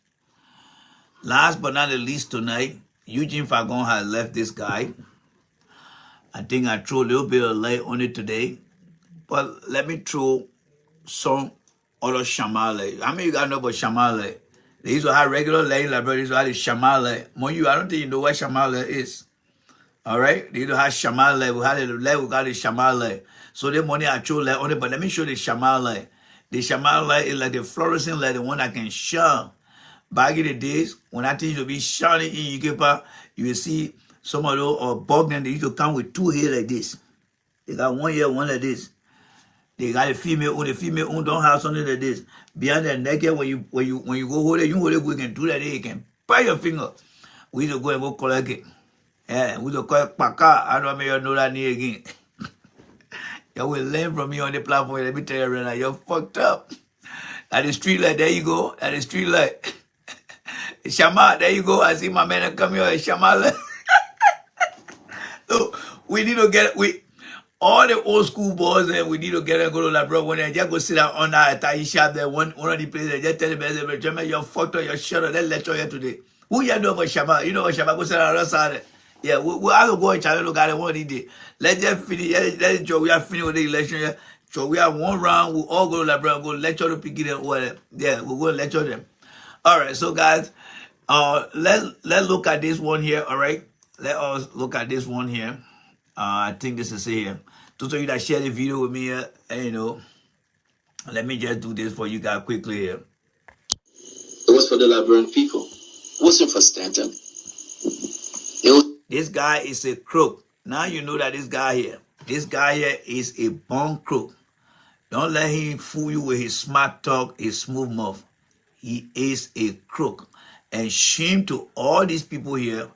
Last but not the least tonight, Eugene Fagon has left this guy. I think I threw a little bit of light on it today. But let me throw some other shamale. How many of you guys know about shamale? They used to have regular light, like they used to have the shamale. More you, I don't think you know what shamale is. All right, they don't have shamale. We had the light, we got the shamale. So the money I throw light on it, but let me show the shamale. The shamale is like the fluorescent light, the one that can shine. Back in the days, when I think to be shining in Yukepa, you will see some of those bogdan, they used to come with two hair like this. They got one here, one like this. They got a female own. The female own don't have something like this. Behind their neck here, when you go hold it, you hold it, we can do that. You can bite your finger. We need to go and go collect it. Yeah, we don't call it Paka. I don't know that name again. You will learn from me on the platform. Let me tell you right now, you're fucked up. At the street light, there you go. At the street light. Shama, there you go. I see my man come here. Shama. So we need to get all the old school boys there. We need to get and go to that bro. When they just go sit down on that Thai shop there, one of the places, just tell them, you're fucked up, you're shut up. Let's lecture here today. Who you know about Shama? You know what Shama? Go sit down on the side. Yeah, we have to go and challenge look at it one day. Let's just finish. Let's joke. We are finished with the election. So we have one round. We'll all go to Liberia, go lecture the people and whatever. Yeah, we'll go lecture them. All right, so guys, let's look at this one here. All right, let us look at this one here. I think this is here. To show you that share the video with me here, and, you know, let me just do this for you guys quickly here. It was for the Liberian people. It wasn't for Stanton. This guy is a crook. Now you know that this guy here is a born crook. Don't let him fool you with his smart talk, his smooth mouth. He is a crook. And shame to all these people here.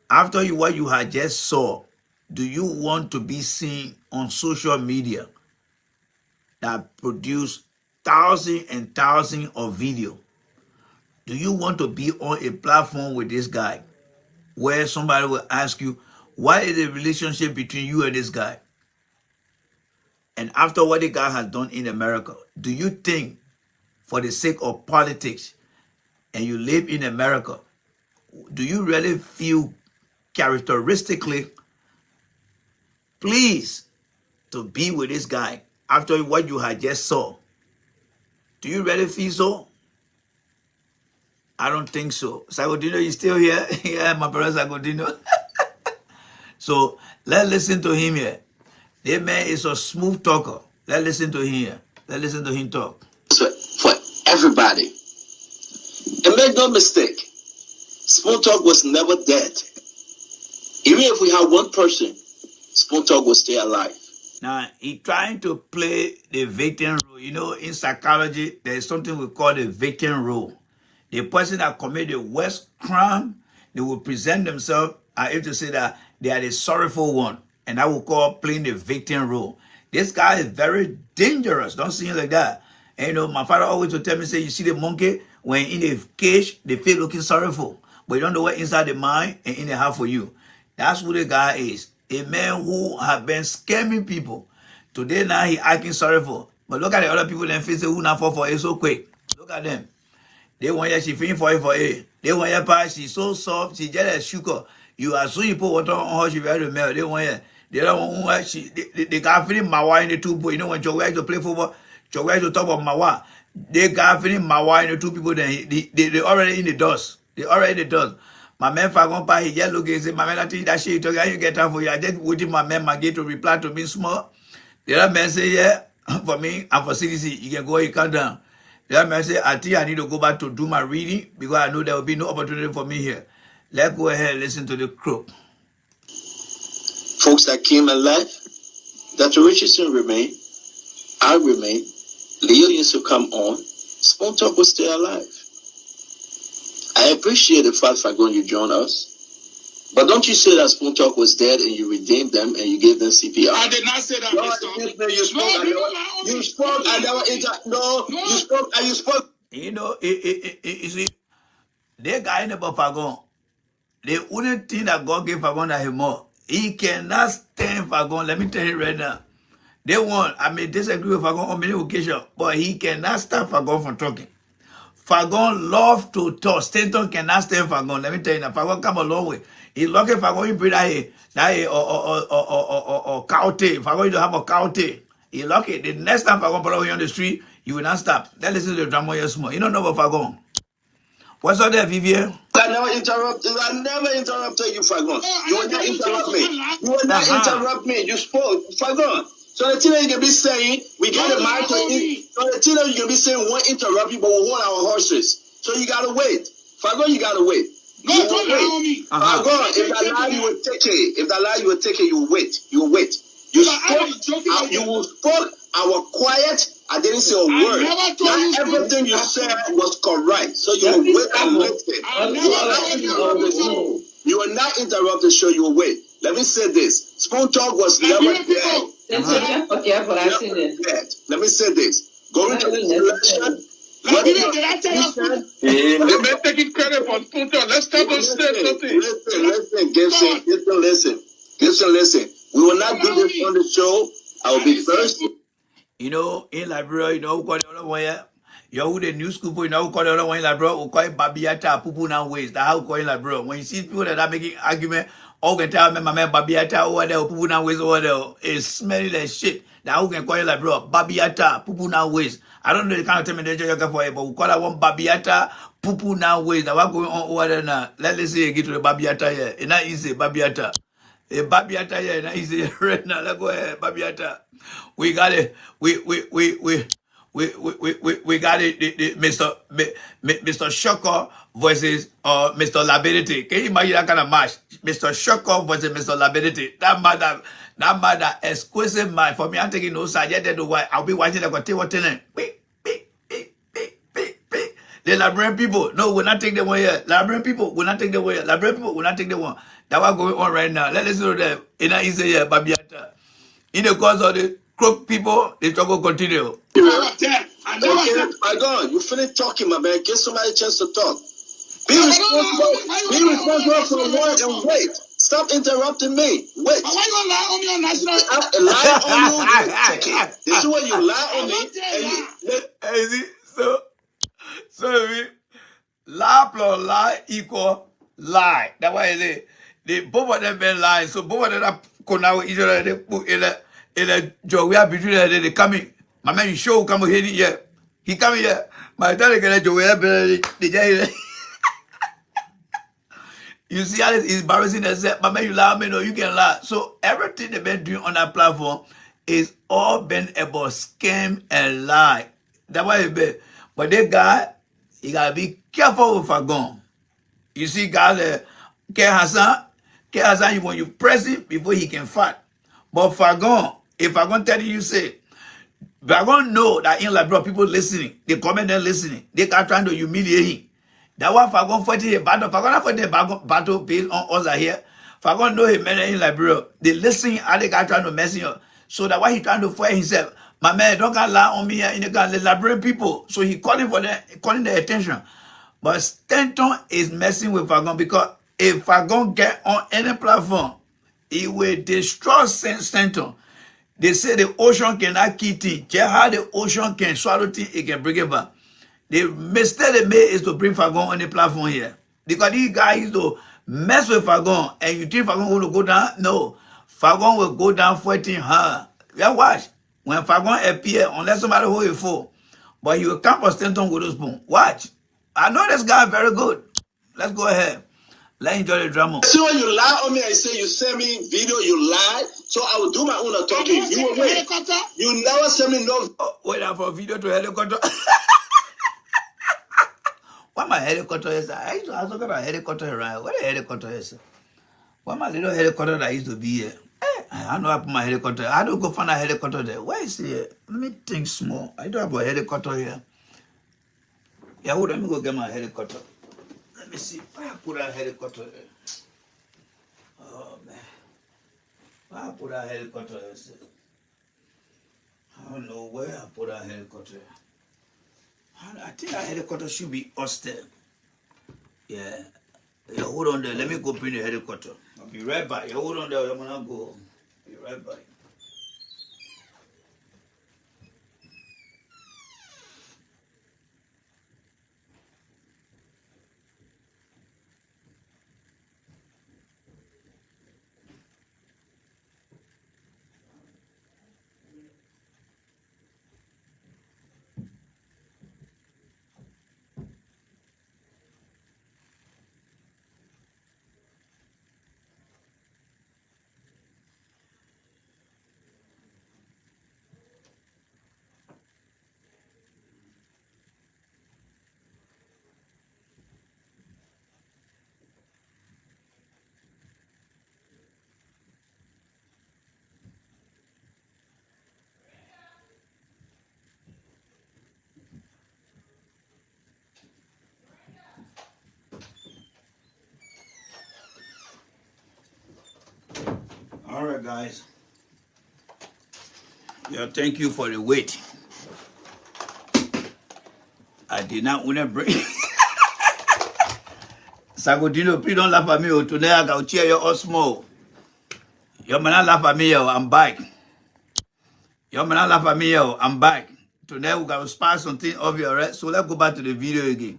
After what you had just saw, do you want to be seen on social media that produce thousands and thousands of video? Do you want to be on a platform with this guy where somebody will ask you, what is the relationship between you and this guy? And after what the guy has done in America, do you think for the sake of politics and you live in America, do you really feel characteristically pleased to be with this guy after what you had just saw? Do you really feel so? I don't think so. Sagodino, you still here? Yeah, my brother Sagodino. So let's listen to him here. This man is a smooth talker. Let's listen to him here. Let's listen to him talk. For everybody. And make no mistake, Spoon Talk was never dead. Even if we had one person, Spoon Talk will stay alive. Now, he trying to play the victim role. You know, in psychology, there is something we call the victim role. The person that committed the worst crime, they will present themselves as if to say that they are the sorrowful one. And I will call playing the victim role. This guy is very dangerous. Don't see him like that. And you know, my father always would tell me, say, you see the monkey, when in the cage, they feel looking sorrowful. But you don't know what inside the mind and in the heart for you. That's who the guy is. A man who have been scamming people. Today now he acting sorrowful. But look at the other people that face who not fall for it so quick. Look at them. They want you, she feeling for it for it. They want you, pa, she's so soft, she just a sugar. You as soon you put water on her, she ready to melt. They want you. They don't want she they got feeling Mawa in the two boys. You know when Joe to play football, Joe to talk about Mawa. They got feeling Mawa in the two people, then they already in the dust. They already in the dust. My man Fagon Pa, he just look and say, my man, I think that shit talk, you get time for you. I just waiting my man Maggie to reply to me small. The other man say, yeah, for me and for CDC, you can go, you come down. The other man say, I think I need to go back to do my reading because I know there will be no opportunity for me here. Let's go ahead and listen to the crook. Folks that came and left, Dr. Richardson remained, I remained, Leo used to come on, Spoon Talk was still alive. I appreciate the fact, Fagon, you joined us. But don't you say that Spoon Talk was dead and you redeemed them and you gave them CPR? I did not say that, Mr. You spoke. You spoke. You know, you see, they guy in the Fagon. The only thing that God gave Fagon that he more. He cannot stand Fagon. Let me tell you right now. They want, I may disagree with Fagon on many occasions, but he cannot stop Fagon from talking. Fagon love to talk. Stanton cannot stand Fagon. Let me tell you now, Fagon come a long way. He's lucky Fagon, you bring that or cow tail. Fagon, you don't have a cow tail. He's lucky. The next time Fagon put you on the street, you will not stop. Then listen to the drama here small. You don't know about Fagon. What's up there, Vivian? I never interrupted you, Fagon. You will not interrupt me. You will not interrupt me. You spoke, Fagon. So the thing that you can be saying, we got a mic. So the thing that you can be saying won't interrupt you, but we'll hold our horses. So you gotta wait. Fagon, you gotta wait. Don't me. Fagon, if that lie you will take it. If that lie you will take it, you will wait. You will wait. You spoke. I was quiet. I didn't say a word. Not everything you said was correct. So you will wait and listen. You will not interrupt the show. You will wait. Let me say this. Spoon Talk was never dead. Let me say this. Going to the election. They may take credit for Spoon Talk. Let's start on stage something. Listen. We will not do this on the show. I will be first. You know, in Liberia, you know, what the other one, you know, the new school, you know, what the other one in Liberia, we call it Babiata, Pupu now ways. That's how we call it in Liberia. When you see people that are making argument All can tell me, my man, Babiata, over there, Pupuna waste over there. It's smelly like shit. That who can call you like, bro, Babiata, Pupuna waste. I don't know the kind of termination you can for it, but we call that one Babiata, Pupuna waste. Now what's going on over there now? Let's see, get to the Babiata here. It's not easy, Babiata. A Babiata here, not easy right now. Let's go ahead, Babiata. We got it. We got it, Mr. Shocker versus Mr. Liability. Can you imagine that kind of match? Mr. Shocker versus Mr. Liability. That matter, exquisite match. For me, I'm taking no side. Yet, I'll be watching the continue watching it. The Liberian people, no, we're not taking the one here. Liberian people, we're not taking the one here. Liberian people, we're not taking the one. That's what's going on right now. Let's do that. In a easy here, Babiata. In the course of the crook people, the struggle continue. My God, you finish talking, my man. Give somebody a chance to talk. Be responsible for the word and wait. Stop interrupting me. Wait. Why you lie on me on national? Lie on you. This is what you lie on me. And you, so lie plus lie equal lie. That's why they both of them been lying. So both of them are now each other. They put in a job. We are between them. They coming. My man, you show come here. Yeah, he coming here. My dad get a job. You see how it's embarrassing themselves. My man, you lie, man, no, you can lie. So everything they've been doing on that platform is all been about scam and lie. That's why it's been. But that guy, you gotta be careful with Fagon. You see, guys, K Hassan, when you press him before he can fight. But Fagon, if Fagon tell you, say, Fagon know that in Liberia, people listening, they comment and listening, they are trying to humiliate him. That one Fagon fighting a battle. Fagon not fighting a battle based on us here. Fagon know him men in Liberia. They listen, how they got trying to mess him up. So that why he trying to fight himself. My man, don't got lie on me in the Liberian people. So he calling for them, calling their attention. But Stanton is messing with Fagon because if Fagon get on any platform, he will destroy Stanton. They say the ocean cannot keep things. Just how the ocean can swallow things, it can bring it back. The mistake they made is to bring Fagon on the platform here. Because these guys used to mess with Fagon, and you think Fagon will go down? No. Fagon will go down fighting her. Yeah, watch. When Fagon appear, unless somebody hold it for, but he will come for Stanton with a spoon. Watch. I know this guy very good. Let's go ahead. Let's enjoy the drama. See when you lie on me and say you send me video, you lie. So I will do my own talking. You will wait. You never send me no. Oh, wait for a video to helicopter. Why my helicopter is that? I used to ask about helicopter around. What a helicopter is? Why my little helicopter that used to be here? I know I put my helicopter. I don't go find a helicopter there. Where is it? Let me think small. I don't have a helicopter here. Yeah, let me go get my helicopter. Let me see. Where I put that helicopter there? Oh, man. Where I put that helicopter there? I don't know where I put that helicopter. I think that helicopter should be Austin. Yeah. Yeah, hold on there. Let me go bring the helicopter. I'll be right back. Yeah, hold on there. I'm gonna go. Be right back. All right, guys. Yeah, thank you for the wait. I did not want to bring. Sagodino, please don't laugh at me. Today I got to cheer you all small. You may not laugh at me, I'm back. You may not laugh at me, I'm back. Today we got to spot something of your right? So let's go back to the video again.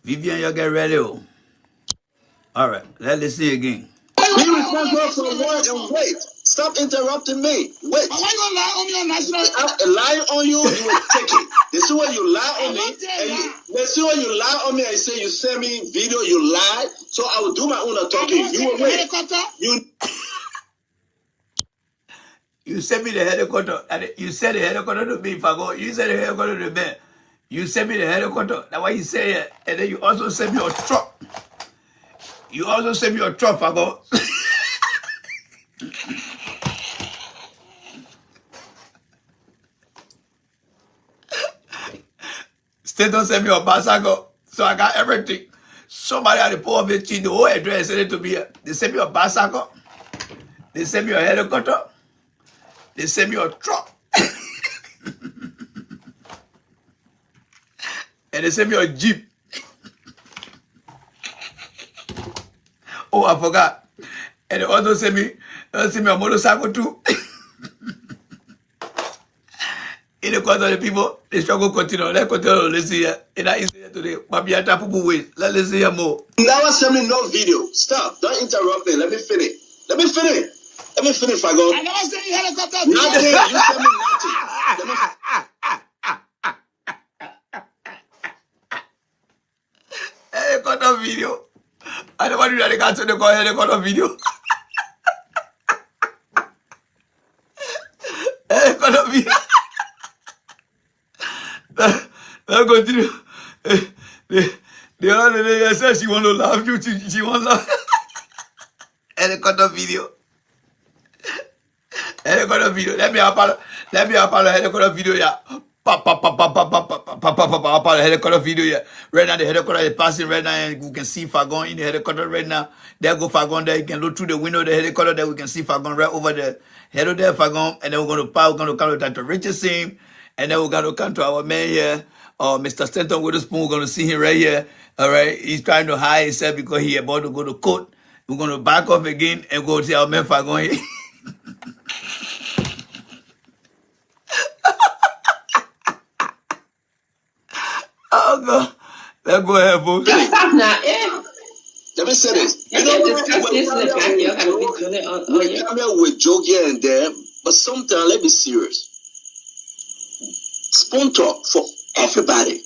Vivian, you get ready. All right, let's listen again. Be can't go for work and wait. Stop interrupting me. Wait. Why you gonna lie on me on national? I lie on you, you will take it. They see when you lie on me, and they see when you lie on me and say you send me video, you lie. So I will do my own talking. You will wait. You send me the helicopter, and you said the helicopter to me. If I go, you said the helicopter to me. You send me the helicopter. That's why you say it. And then you also send me your truck. You also send me your truck, I go. Still don't send me your bicycle. So I got everything. Somebody at the poor bitch, the whole address send it to me. They send me your bicycle. They send me your helicopter. They send me your truck. And they send me your Jeep. Oh, I forgot. And they also send me a motorcycle too. In the course of the people, the struggle continue. Let's continue. Let's see here. And I see here today. Mabiata Pupu ways. Let's see here more. Never send me no video. Stop. Don't interrupt me. Let me finish. Let me finish. Let me finish, Fago. I never send you helicopter. Nothing. You send me nothing. Helicopter video. I never do that. I can't say they call helicopter video. Helicopter video. Let's continue. The other day said she want to laugh you. She want to laugh. Helicopter video. Helicopter video. Let me upload helicopter video. Yeah. Helicopter video. Yeah. Right now the helicopter is passing right now, and we can see Fagon in the helicopter right now. There go Fagon there. You can look through the window of the helicopter there. We can see Fagon right over there. Hello there, Fagon. And then we're going to come to Dr. Richardson. And then we're going to come to our man here, Mr. Stanton Witherspoon. We're going to see him right here. All right. He's trying to hide himself because he's about to go to court. We're going to back off again and go to our man Fagon here. Oh, God. Let's go ahead, folks. Stop now, Let me say this. You know, we come here with joke here and there, but sometimes let's be serious. Spoon talk for everybody.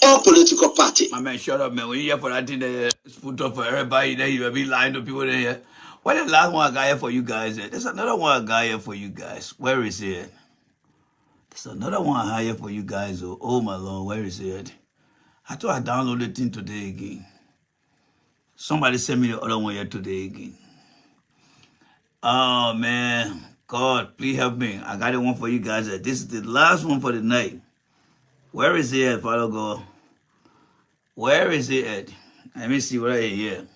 All political party. My man, shut up, man. When you hear for that thing, spoon talk for everybody, then you will be lying to people there. What the last one I got here for you guys? There's another one I got here for you guys. Where is it? There's another one I have for you guys. Oh my Lord, where is it? I thought I downloaded the thing today again. Somebody sent me the other one here today again. Oh man, God, please help me. I got the one for you guys. This is the last one for the night. Where is it at, Father God? Where is it at? Let me see what I hear.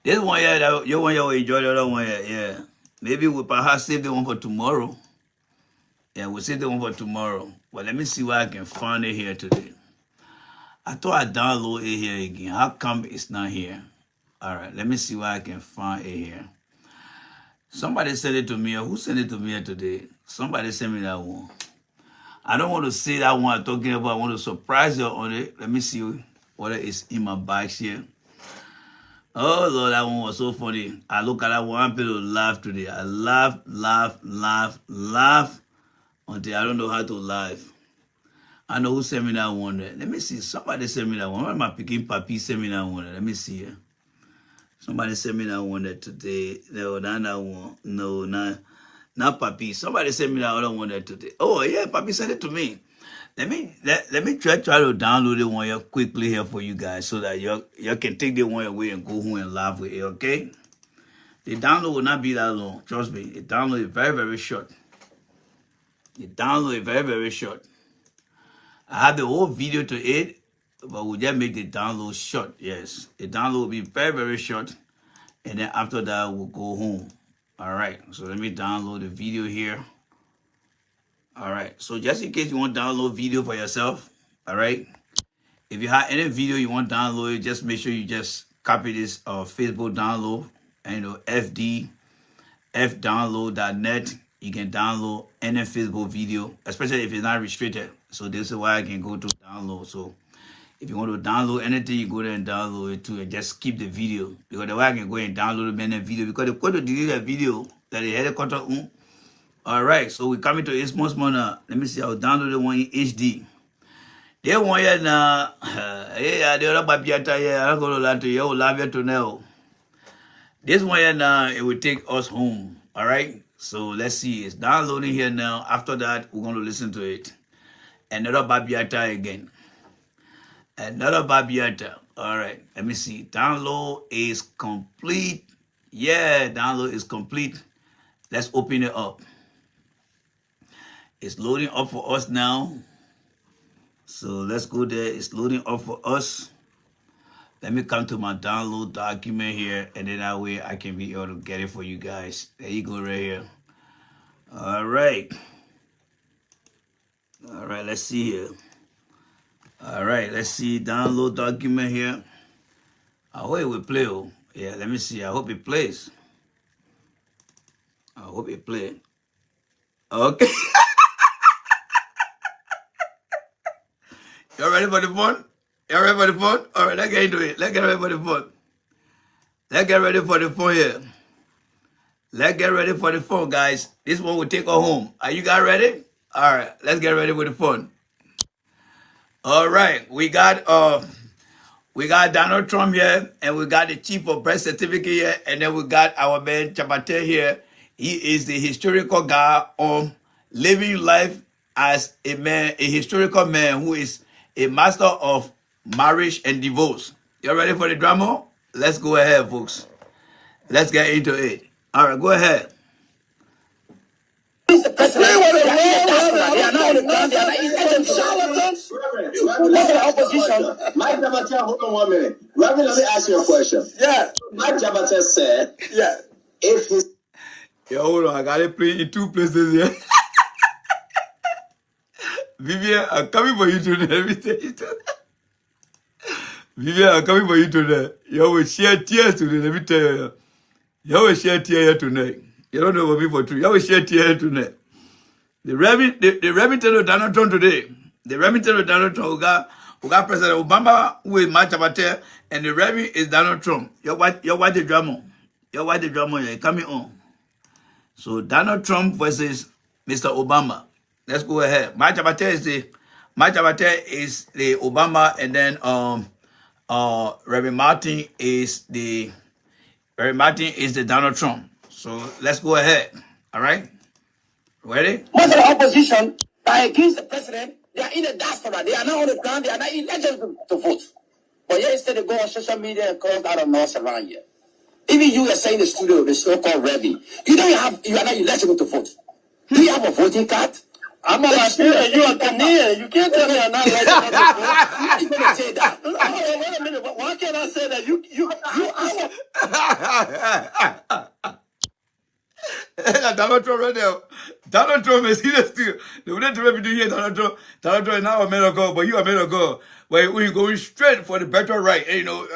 This one here, you want to enjoy the other one here. Yeah. Maybe we'll perhaps save the one for tomorrow. Yeah, we'll save the one for tomorrow. But let me see where I can find it here today. I thought I downloaded it here again. How come it's not here? All right, let me see where I can find it here. Somebody sent it to me. Who sent it to me here today? Somebody sent me that one. I don't want to say that one I'm talking about. I want to surprise you on it. Let me see what is in my box here. Oh, Lord, that one was so funny. I look at that one, I'm able to laugh today. I laugh until I don't know how to laugh. I know who sent me that one there. Let me see. Somebody sent me that one. Why am I picking Papi sent me that one there? Let me see here. Somebody sent me that one there today. No, not that one. No, not Papi. Somebody sent me that other one there today. Oh, yeah, Papi sent it to me. Let me try to download the one here quickly here for you guys so that you can take the one away and go home and laugh with it, okay? The download will not be that long. Trust me. The download is very, very short. The download is very, very short. I have the whole video to it, but we'll just make the download short. Yes. The download will be very, very short. And then after that, we'll go home. All right. So let me download the video here. All right. So just in case you want to download video for yourself, all right? If you have any video you want to download, just make sure you just copy this Facebook download and fdownload.net. You can download any Facebook video, especially if it's not restricted. So this is why I can go to download. So If you want to download anything, you go there and download it too, and just keep the video. Because the way I can go and download the video, because they're going to delete that video that the helicopter on. All right, so we're coming to Ismos now. Let me see, I'll download the one in HD. They want here now. Yeah, they're about to I'm going to lie to you. Love you to know. This one here now, it will take us home. All right, so let's see. It's downloading here now. After that, we're going to listen to it. Another Babiata again. Another Babiata. All right, let me see. Download is complete. Yeah, download is complete. Let's open it up. It's loading up for us now. So let's go there. It's loading up for us. Let me come to my download document here, and then that way I can be able to get it for you guys. There you go right here. All right. All right, let's see here. All right, let's see. Download document here. I hope it will play. Oh. Yeah, let me see. I hope it plays. I hope it plays. Okay. You ready for the fun? You ready for the fun? All right, let's get into it. Let's get ready for the fun. Let's get ready for the fun here. Let's get ready for the fun, guys. This one will take us home. Are you guys ready? All right, let's get ready for the fun. All right, we got Donald Trump here, and we got the chief of birth certificate here, and then we got our man Chabate here. He is the historical guy on living life as a man, a historical man who is a master of marriage and divorce. You ready for the drama? Let's go ahead, folks. Let's get into it. All right, go ahead. The president, they are not on the ground, they are not in charlatans. What's the opposition? Mike Jabata, hold on 1 minute. Reverend, let me ask you a question. Yeah. Mike Jabata said, yeah, if his... Yeah, hold on, I got it playing in two places here. Vivian, I'm coming for you today. Let me tell you today. Vivian, I'm coming for you today. You will share tears today. Let me tell you. You will share tears here tonight. You don't know what me for true. You will share tears here tonight. The Remington of Donald Trump today. The Remington of Donald Trump, we got President Obama with Mike Jabate, and the Remington is Donald Trump. You watch the drama. You watch the drama. You're coming on. So Donald Trump versus Mr. Obama. Let's go ahead. Mike Jabate is the Obama, and then Reverend Martin is the Donald Trump. So let's go ahead. All right, ready? Most of the opposition are against the president. They are in the diaspora. They are not on the ground. They are not eligible to vote. But yet instead they go on social media and call out of North around here. Even you are saying the studio, the so-called Revy. You are not eligible to vote. Do you have a voting card? I'm a Liberian. You are Ghanaian. You can't tell me I'm not eligible to vote. How are you going to say that? Oh, wait a minute. Why can't I say that? Donald Trump right now. Donald Trump is here still. They wouldn't do everything here, Donald Trump. Donald Trump is now America, but you America. But we're going straight for the better right. You know,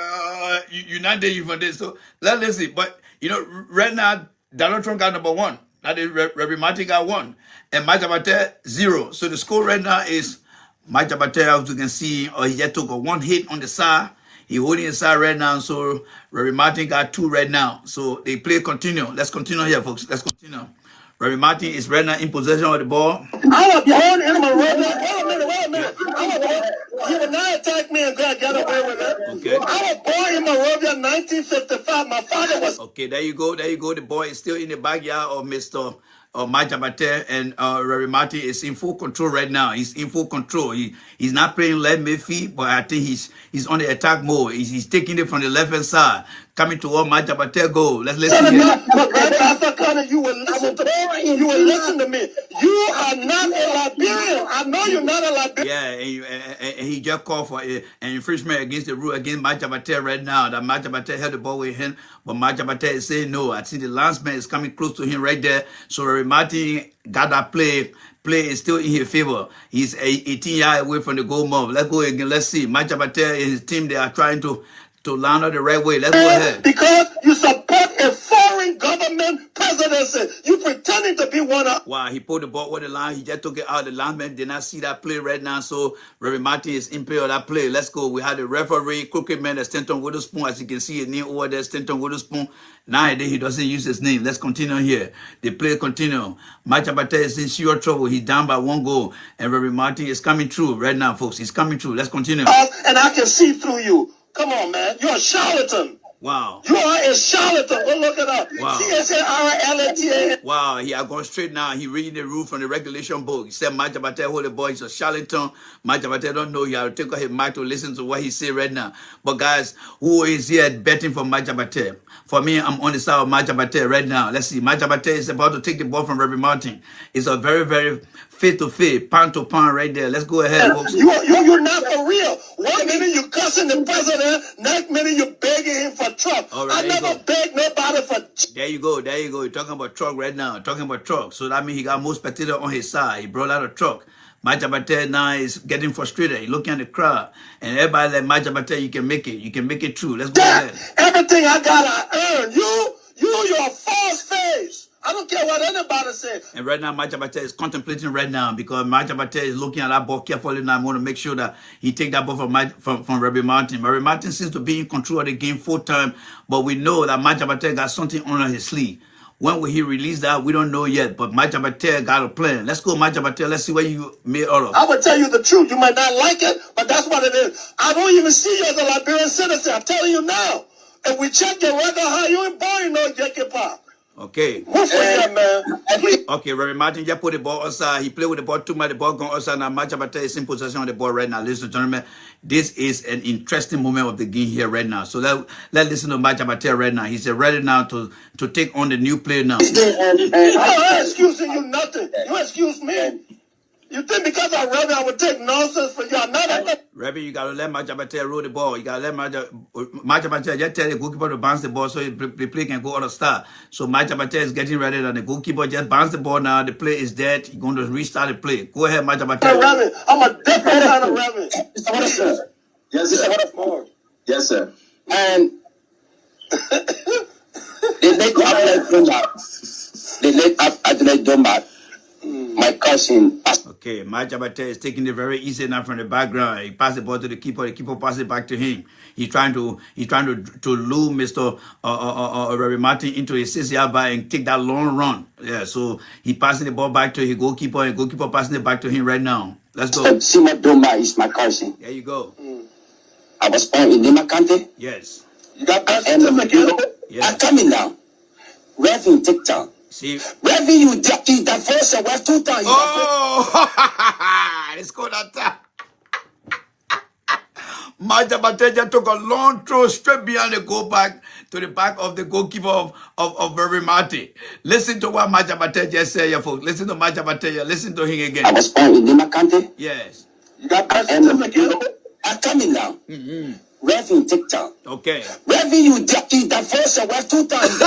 you're not there for this. So let's see. But, you know, right now, Donald Trump got number 1. That is, Reverend Martin got 1. And Mike Jabate, 0. So the score right now is Mike Jabate, as you can see, he just took a 1 hit on the side. He holding his side right now. So Reverend Martin got 2 right now. So they play continue. Let's continue here, folks. Let's continue. Reverend Martin is right now in possession of the ball. I was born in my room. Wait a minute. You will not attack me and get away with it. Okay. I was born in Monrovia in 1955. My father was... Okay, there you go. There you go. The boy is still in the backyard of Mr. Mike Jabate, and Reverend Martin is in full control right now. He's in full control. He's not playing left midfield, but I think he's on the attack mode. He's taking it from the left hand side, coming toward Mike Jabate goal. Let's listen. You will listen to me. You are not a Liberian. I know you're not a Liberian. Yeah, and he just called for an infringement against the rule against Mike Jabate right now. That Mike Jabate held the ball with him, but Mike Jabate is saying no. I think the landsman is coming close to him right there. So Martin got that play is still in his favor. He's 18 yards away from the goal mob. Let's go again. Let's see. Mike Jabate and his team, they are trying to line up the right way. Let's go ahead. Because you support a foreign running government presidency. You pretending to be one of. Wow, he pulled the ball with the line. He just took it out. The lineman did not see that play right now. So Reverend Martin is impaired on that play. Let's go. We had the referee, crooked man, Stanton Witherspoon. As you can see, his name over there, Stanton Witherspoon. Nowadays, he doesn't use his name. Let's continue here. The play continue. Majabate is in serious trouble. He's down by 1 goal. And Reverend Martin is coming through right now, folks. He's coming through. Let's continue. And I can see through you. Come on, man. You're a charlatan. Wow. You are a charlatan. Go look it up. Wow. C-S-A-R-L-A-T-A. Wow, he are going straight now. He reading the rule from the regulation book. He said, Majabate, hold the boy. He's a charlatan. Majabate don't know. You have to take out his mic to listen to what he say right now. But guys, who is here betting for Majabate? For me, I'm on the side of Majabate right now. Let's see. Majabate is about to take the ball from Reverend Martin. It's a very, very face-to-face, pound-to-pound right there. Let's go ahead, folks. You're not for real. 1 minute you cussing the president, next minute you begging him for truck. All right, I never begged nobody for. There you go. There you go. You're talking about truck right now. Talking about truck. So that means he got most spectators on his side. He brought out a truck. Majabate now is getting frustrated. He's looking at the crowd. And everybody like, Majabate, you can make it. You can make it through. Let's go ahead. Everything I got, I earned. You're a false face. I don't care what anybody says. And right now, Majabate is contemplating right now because Majabate is looking at that ball carefully now. I want to make sure that he take that ball from Reverend Martin. Reverend Martin seems to be in control of the game full time, but we know that Majabate got something under his sleeve. When will he release that? We don't know yet, but Majabate got a plan. Let's go, Majabate. Let's see what you made out of. I would tell you the truth. You might not like it, but that's what it is. I don't even see you as a Liberian citizen. I'm telling you now. If we check your record, how you ain't born no Jekepa. Okay. Okay, Reverend Martin just put the ball outside. He played with the ball too much. The ball gone outside. Now Majabate is in possession of the ball right now. Ladies and gentlemen, this is an interesting moment of the game here right now. So let's listen to Majabate right now. He's ready now to take on the new player now. I'm not excusing you nothing. You excuse me. You think because I'm Reverend, I would take nonsense for you? I'm not. Reverend, you got to let Majabate roll the ball. You got to let Majabate just tell the goalkeeper to bounce the ball so the play can go out of start. So Majabate is getting ready and the goalkeeper just bounce the ball now. The play is dead. He's going to restart the play. Go ahead, Majabate. I'm a different kind of Reverend. Mr. Waterford. Yes, sir. Mr. Waterford. Yes, sir. And the late Athlete Domba, my cousin. Okay, Majabate is taking it very easy now from the background. He passed the ball to the keeper passes it back to him. He's trying to lure Mr. Reverend Martin into his 6-yard bar and take that long run. Yeah, so he passing the ball back to his goalkeeper and goalkeeper passing it back to him right now. Let's go. Sima Domba is my cousin. There you go. I was born in Lima County. Yes. You got that certificate? Yes. I'm coming now. Reverend take down. See, Reverend, you divorce your wife 2 times. Oh, it's called that time. Majabate just took a long throw straight behind the goal back to the back of the goalkeeper of Reverend Martin. Listen to what Majabate just said here, folks. Listen to Majabate. Listen to him again. I was born in Lima County. Yes. You got that certificate? I'm coming now. Reverend take down. Okay. Reverend, you divorce your wife 2 times.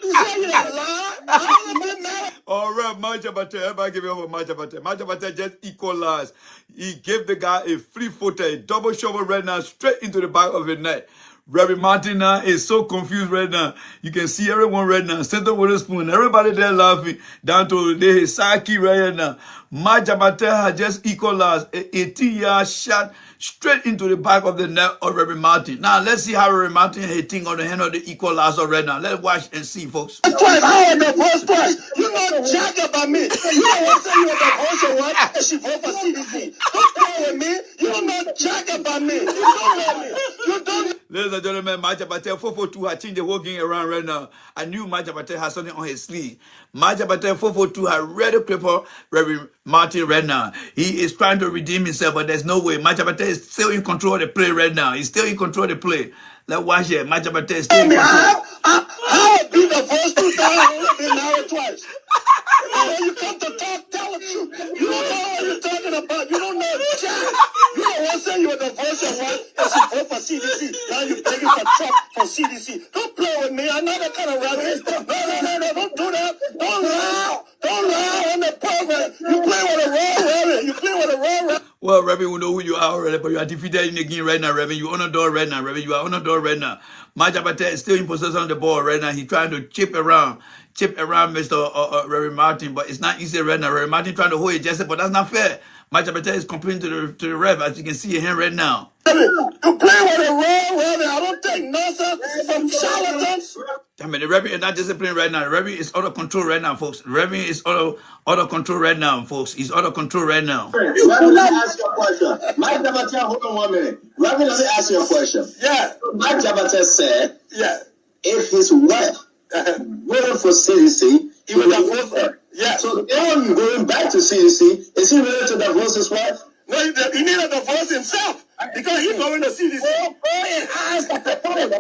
You say you don't lie? All right, Majabate. Everybody give it over Majabate. Majabate just equalized. He gave the guy a free footer, a double shovel right now, straight into the back of the net. Reverend Martin now is so confused right now. You can see everyone right now, Stanton Witherspoon, everybody there laughing, down to the side key right now. Majabate has just equalized an 18-yard shot straight into the back of the net of Reverend Martin. Now, let's see how Reverend Martin hitting on the hand of the equalizer right now. Let's watch and see, folks. Twice, I the first twice. You know jack about me. You don't want to say you were the first your wife and she voted for CDC. Don't play with me. You don't know jack about me. You don't know me. You don't. Ladies and gentlemen, Majabate 442 has changed the whole game around right now. I knew Majabate has something on his sleeve. Majabate 442 has ready to cripple Reverend Martin right now. He is trying to redeem himself, but there's no way. Majabate is still in control of the play right now. He's still in control of the play. Let's watch it. Majabate is still in control. I've been the first 2 times. I've been married twice. When you come to talk, tell the truth. You don't know what you're talking about. You don't know jack. You don't want to say you're the first your wife and she voted for CDC. Now you're begging for Trump for CDC. Don't play with me. I'm not that kind of rabbit. No. Don't do that. Don't lie. Don't lie on the program. You play with a raw rabbit. You play with a raw rabbit. Well, Reverend, we know who you are already, but you are defeated in the game right now, Reverend. You on the door right now, Reverend. You are on the door right now. Majabate is still in possession of the ball right now. He's trying to chip around Mr. Reverend Martin, but it's not easy right now. Reverend Martin trying to hold it, Jesse, but that's not fair. Majabate is complaining to the ref, as you can see him right now. You play with the wrong Reverend. I don't take nonsense from charlatans. I mean, the Reverend is not disciplined right now. The Reverend is out of control right now, folks. The Reverend is out of control right now, folks. He's out of control right now. Reverend, let me ask you a question. Mike Jabate, hold on 1 minute. Reverend, let me ask you a question. Yeah. Mike Jabate said, if his wife waiting for CDC, he will divorce her. Yeah. So him going back to CDC, is he ready to divorce his wife? No, he need to divorce himself because he's going to CDC. Go and ask Dr. Family.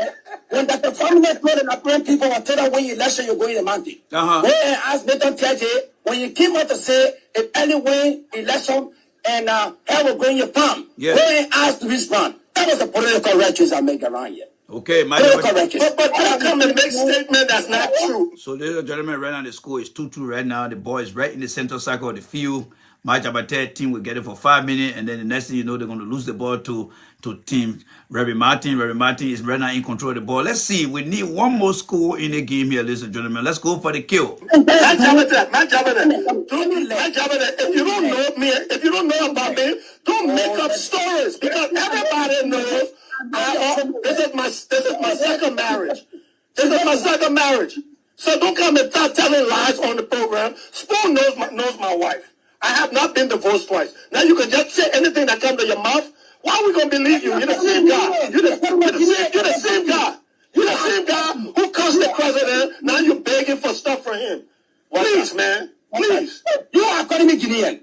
When Dr. Family told him apparent people will tell them when you election you're going to mountain. Go and ask Nathan TJ when you came out to say if any win election and hell will go in your palm. Go and ask to respond. That was the political righteous I make around here. Okay, my but don't come and make statement that's not true. So, ladies and gentlemen, right now the score is 2-2 right now. The ball is right in the center circle of the field. My Jabate team will get it for 5 minutes, and then the next thing you know, they're going to lose the ball to team Reverend Martin. Reverend Martin is right now in control of the ball. Let's see. We need one more score in the game here, ladies and gentlemen. Let's go for the kill. My Jabate, if you don't know me, if you don't know about me, don't make up stories because everybody knows. This is my second marriage. This is my second marriage. So don't come and start telling lies on the program. Spoon knows my wife. I have not been divorced twice. Now you can just say anything that comes to your mouth. Why are we going to believe you? You're the same guy. You're the same guy. You're the same guy who cursed the president. Now you're begging for stuff for him. Please, man. Please. You are calling me Guinean.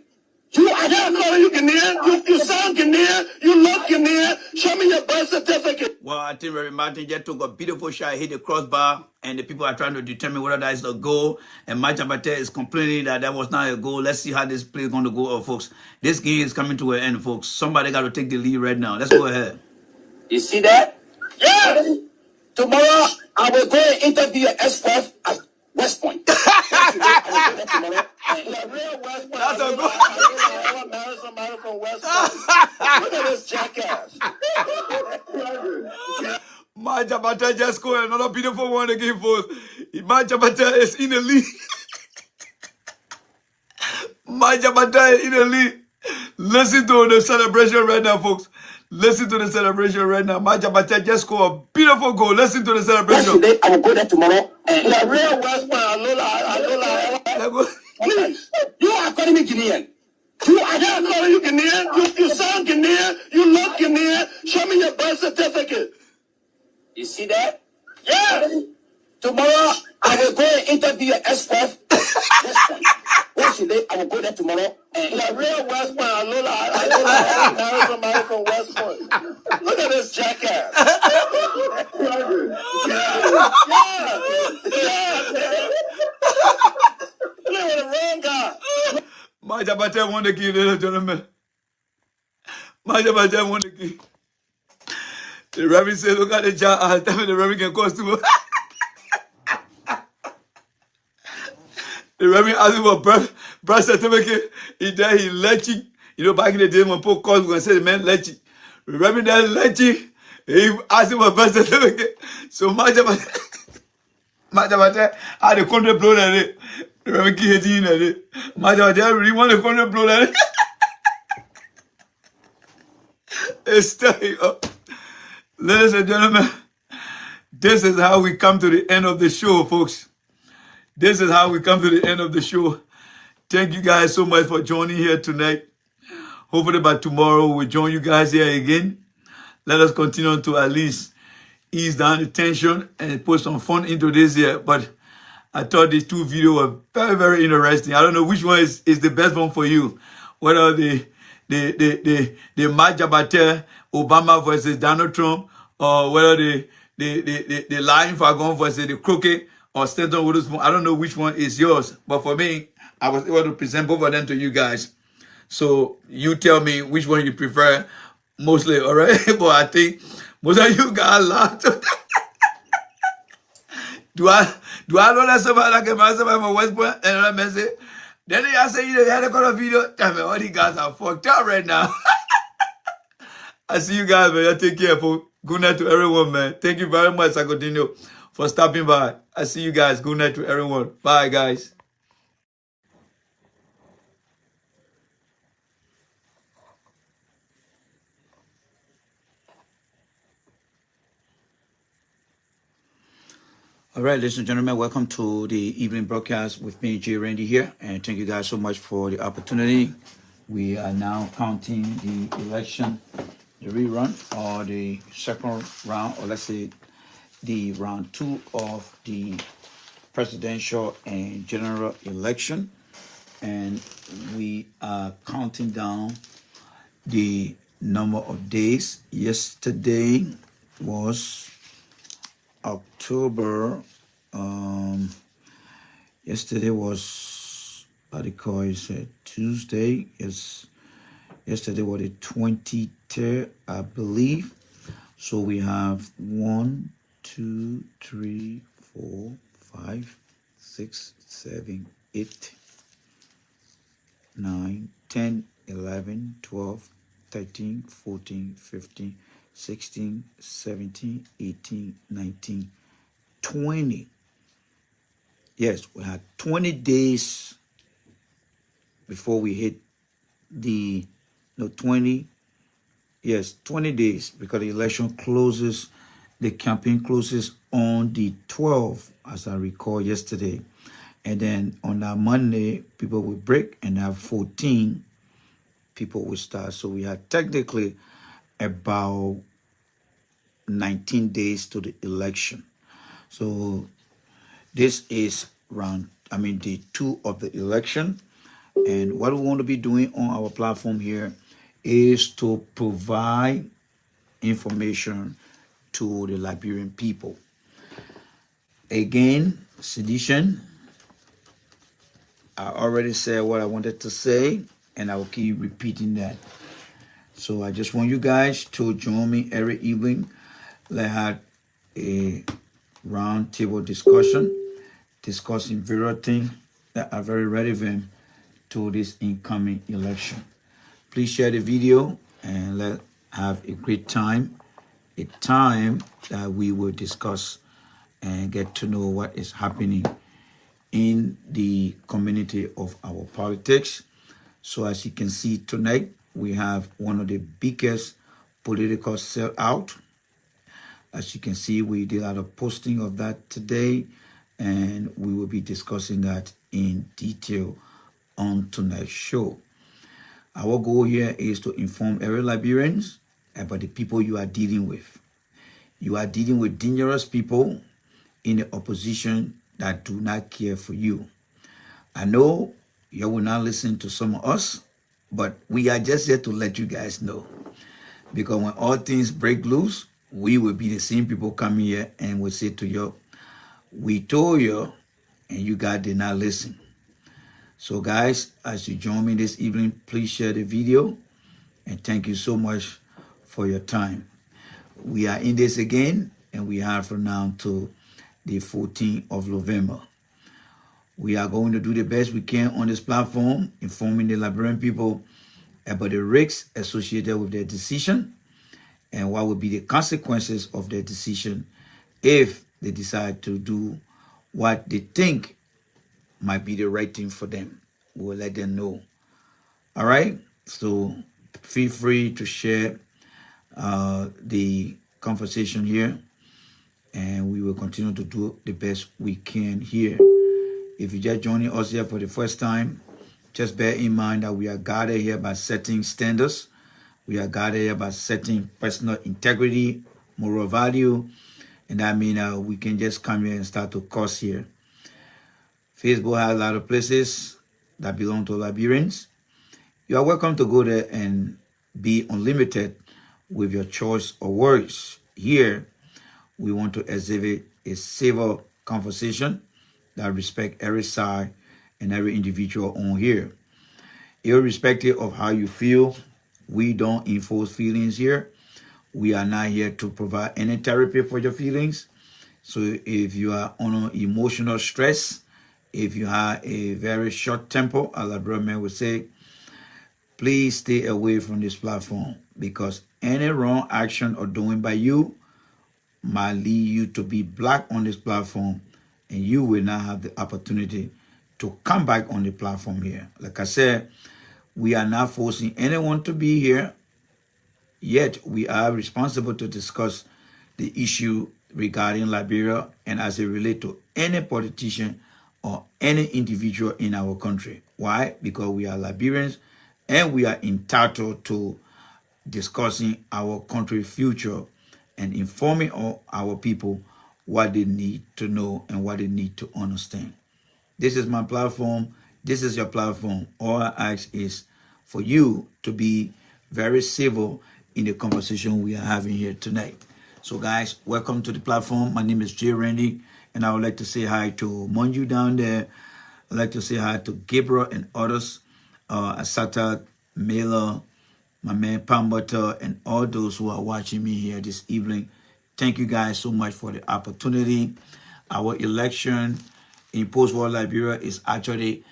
You are not calling you Guinean. You sound Guinean. You look Guinean. Show me your birth certificate. Well, I think Reverend Martin just took a beautiful shot, hit the crossbar, and the people are trying to determine whether that is a goal. And Mike Jabate is complaining that was not a goal. Let's see how this play is going to go, folks. This game is coming to an end, folks. Somebody got to take the lead right now. Let's go ahead. You see that? Yeah. Tomorrow, I will go and interview an ex-wife at West Point. That's a good. I want to marry somebody from West Point. Look at this jackass. My Jabata just scored another beautiful one again, folks. My Jabata is in the lead. My Jabata is in the lead. Listen to the celebration right now, folks. Listen to the celebration right now. My Jabata just scored a beautiful goal. Listen to the celebration. Today, I will go there tomorrow. And the real West Point, please. You are calling me Guinean. You are not calling you Guinean. You sound Guinean. You look Guinean. Show me your birth certificate. You see that? Yes. Tomorrow, I will go and interview an ex-wife. West Point. What's today? I will go there tomorrow. And the real West Point, I know marry somebody from West Point. Look at this jackass. Play with the wrong guy. My Jabata won the game, ladies and gentlemen. My Jabata won the game. The Reverend said, look at the child. Tell me the Reverend can cost too. The Reverend asked him for birth certificate. He leching. You know, back in the day when people called, we going to say the man leching. The Reverend then leching. He asked him for birth certificate. So my Jabata had the country blown at it. The Reverend keep hitting at it. My Jabata really want the country blown at it. It's staying up. Ladies and gentlemen, this is how we come to the end of the show, folks. This is how we come to the end of the show. Thank you guys so much for joining here tonight. Hopefully by tomorrow we'll join you guys here again. Let us continue to at least ease down the tension and put some fun into this here. But I thought these two videos were very, very interesting. I don't know which one is the best one for you. Whether the Mike Jabate Obama versus Donald Trump, or whether the Lion Fagon versus the Crooked or Stanton Witherspoon. I don't know which one is yours, but for me, I was able to present both of them to you guys. So you tell me which one you prefer mostly, all right? But I think most of you got a lot. Do I know that somebody like somebody from West Point and another message? Then I say, you had a color video. Damn it, all these guys are fucked up right now. I see you guys, man. Take care. Good night to everyone, man. Thank you very much, Sagodino, for stopping by. I see you guys. Good night to everyone. Bye, guys. All right, ladies and gentlemen, welcome to the evening broadcast with me, Jay Randy here, and thank you guys so much for the opportunity. We are now counting the election, the rerun, or the second round, or let's say the round 2 of the presidential and general election, and we are counting down the number of days. Yesterday was October. Yesterday was, how do you call it, Tuesday. Yes, yesterday was the 23rd, I believe. So we have 1, 2, 3, 4, 5, 6, 7, 8, 9, 10, 11, 12, 13, 14, 15, 16, 17, 18, 19, 20. Yes, we had 20 days before we hit the, 20 days, because the election closes, the campaign closes on the 12th, as I recall yesterday. And then on that Monday, people will break, and have 14 people will start. So we had technically about 19 days to the election. So this is day 2 of the election. And what we want to be doing on our platform here is to provide information to the Liberian people. Again, sedition. I already said what I wanted to say, and I will keep repeating that. So I just want you guys to join me every evening. Let's have a round table discussion, discussing various things that are very relevant to this incoming election. Please share the video and let's have a great time, a time that we will discuss and get to know what is happening in the community of our politics. So as you can see tonight, we have one of the biggest political sellout. As you can see, we did a lot of posting of that today, and we will be discussing that in detail on tonight's show. Our goal here is to inform every Liberians about the people you are dealing with. You are dealing with dangerous people in the opposition that do not care for you. I know you will not listen to some of us, but we are just here to let you guys know. Because when all things break loose, we will be the same people coming here and will say to you, we told you, and you guys did not listen. So guys, as you join me this evening, please share the video, and thank you so much for your time. We are in this again, and we have from now to the 14th of November. We are going to do the best we can on this platform, informing the Liberian people about the risks associated with their decision and what will be the consequences of their decision if they decide to do what they think might be the right thing for them. We will let them know. All right? So feel free to share the conversation here, and we will continue to do the best we can here. If you're just joining us here for the first time, just bear in mind that we are guided here by setting standards. We are guided here by setting personal integrity, moral value, and that means we can just come here and start to curse here. Facebook has a lot of places that belong to Liberians. You are welcome to go there and be unlimited with your choice of words. Here, we want to exhibit a civil conversation that respect every side and every individual on here. Irrespective of how you feel, we don't enforce feelings here. We are not here to provide any therapy for your feelings. So if you are under emotional stress If you have a very short temper, as a brother man would say, please stay away from this platform, because any wrong action or doing by you might lead you to be blocked on this platform, and you will not have the opportunity to come back on the platform here. Like I said, we are not forcing anyone to be here, yet we are responsible to discuss the issue regarding Liberia and as it relates to any politician or any individual in our country. Why? Because we are Liberians and we are entitled to discussing our country's future and informing all our people what they need to know and what they need to understand. This is my platform. This is your platform. All I ask is for you to be very civil in the conversation we are having here tonight. So guys, welcome to the platform. My name is J. Randy, and I would like to say hi to Monju down there. I'd like to say hi to Gabriel and others, Asata, Mela, my man Pambata, and all those who are watching me here this evening. Thank you guys so much for the opportunity. Our election in post-war Liberia is actually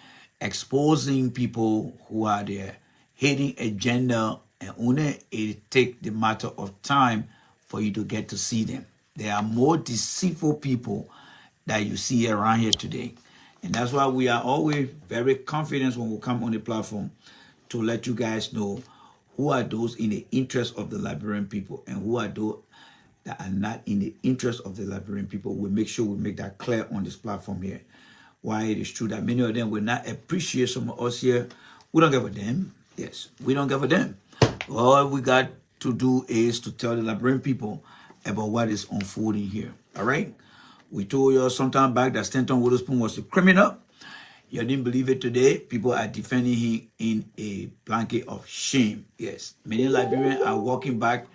exposing people who are there hating agenda, and only it take the matter of time for you to get to see them. There are more deceitful people that you see around here today. And that's why we are always very confident when we come on the platform to let you guys know who are those in the interest of the Liberian people and who are those that are not in the interest of the Liberian people. We make sure we make that clear on this platform here. Why it is true that many of them will not appreciate some of us here. We don't give a damn. Yes, we don't give a damn. All we got to do is to tell the Liberian people about what is unfolding here. All right? We told you some time back that Stanton Witherspoon was a criminal. You didn't believe it today. People are defending him in a blanket of shame. Yes, many Liberians are walking back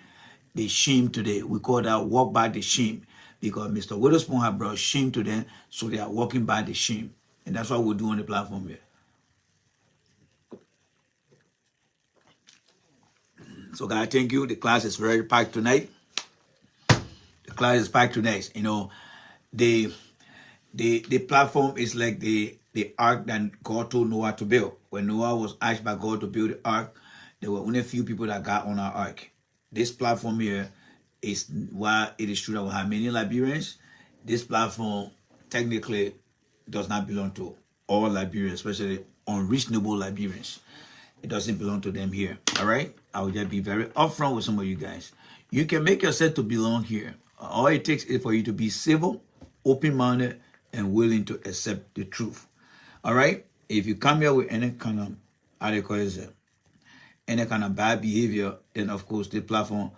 the shame today. We call that walk back the shame, because Mr. Witherspoon have brought shame to them, so they are walking back the shame. And that's what we're doing on the platform here. So guys, thank you. The class is very packed tonight. The class is packed tonight. You know, the platform is like the ark that God told Noah to build. When Noah was asked by God to build the ark, there were only a few people that got on our ark. This platform here is, while it is true that we have many Liberians, this platform technically does not belong to all Liberians, especially unreasonable Liberians. It doesn't belong to them here. All right? I will just be very upfront with some of you guys. You can make yourself to belong here. All it takes is for you to be civil, open-minded, and willing to accept the truth. All right? If you come here with any kind of, how do you call it, any kind of bad behavior, then of course the platform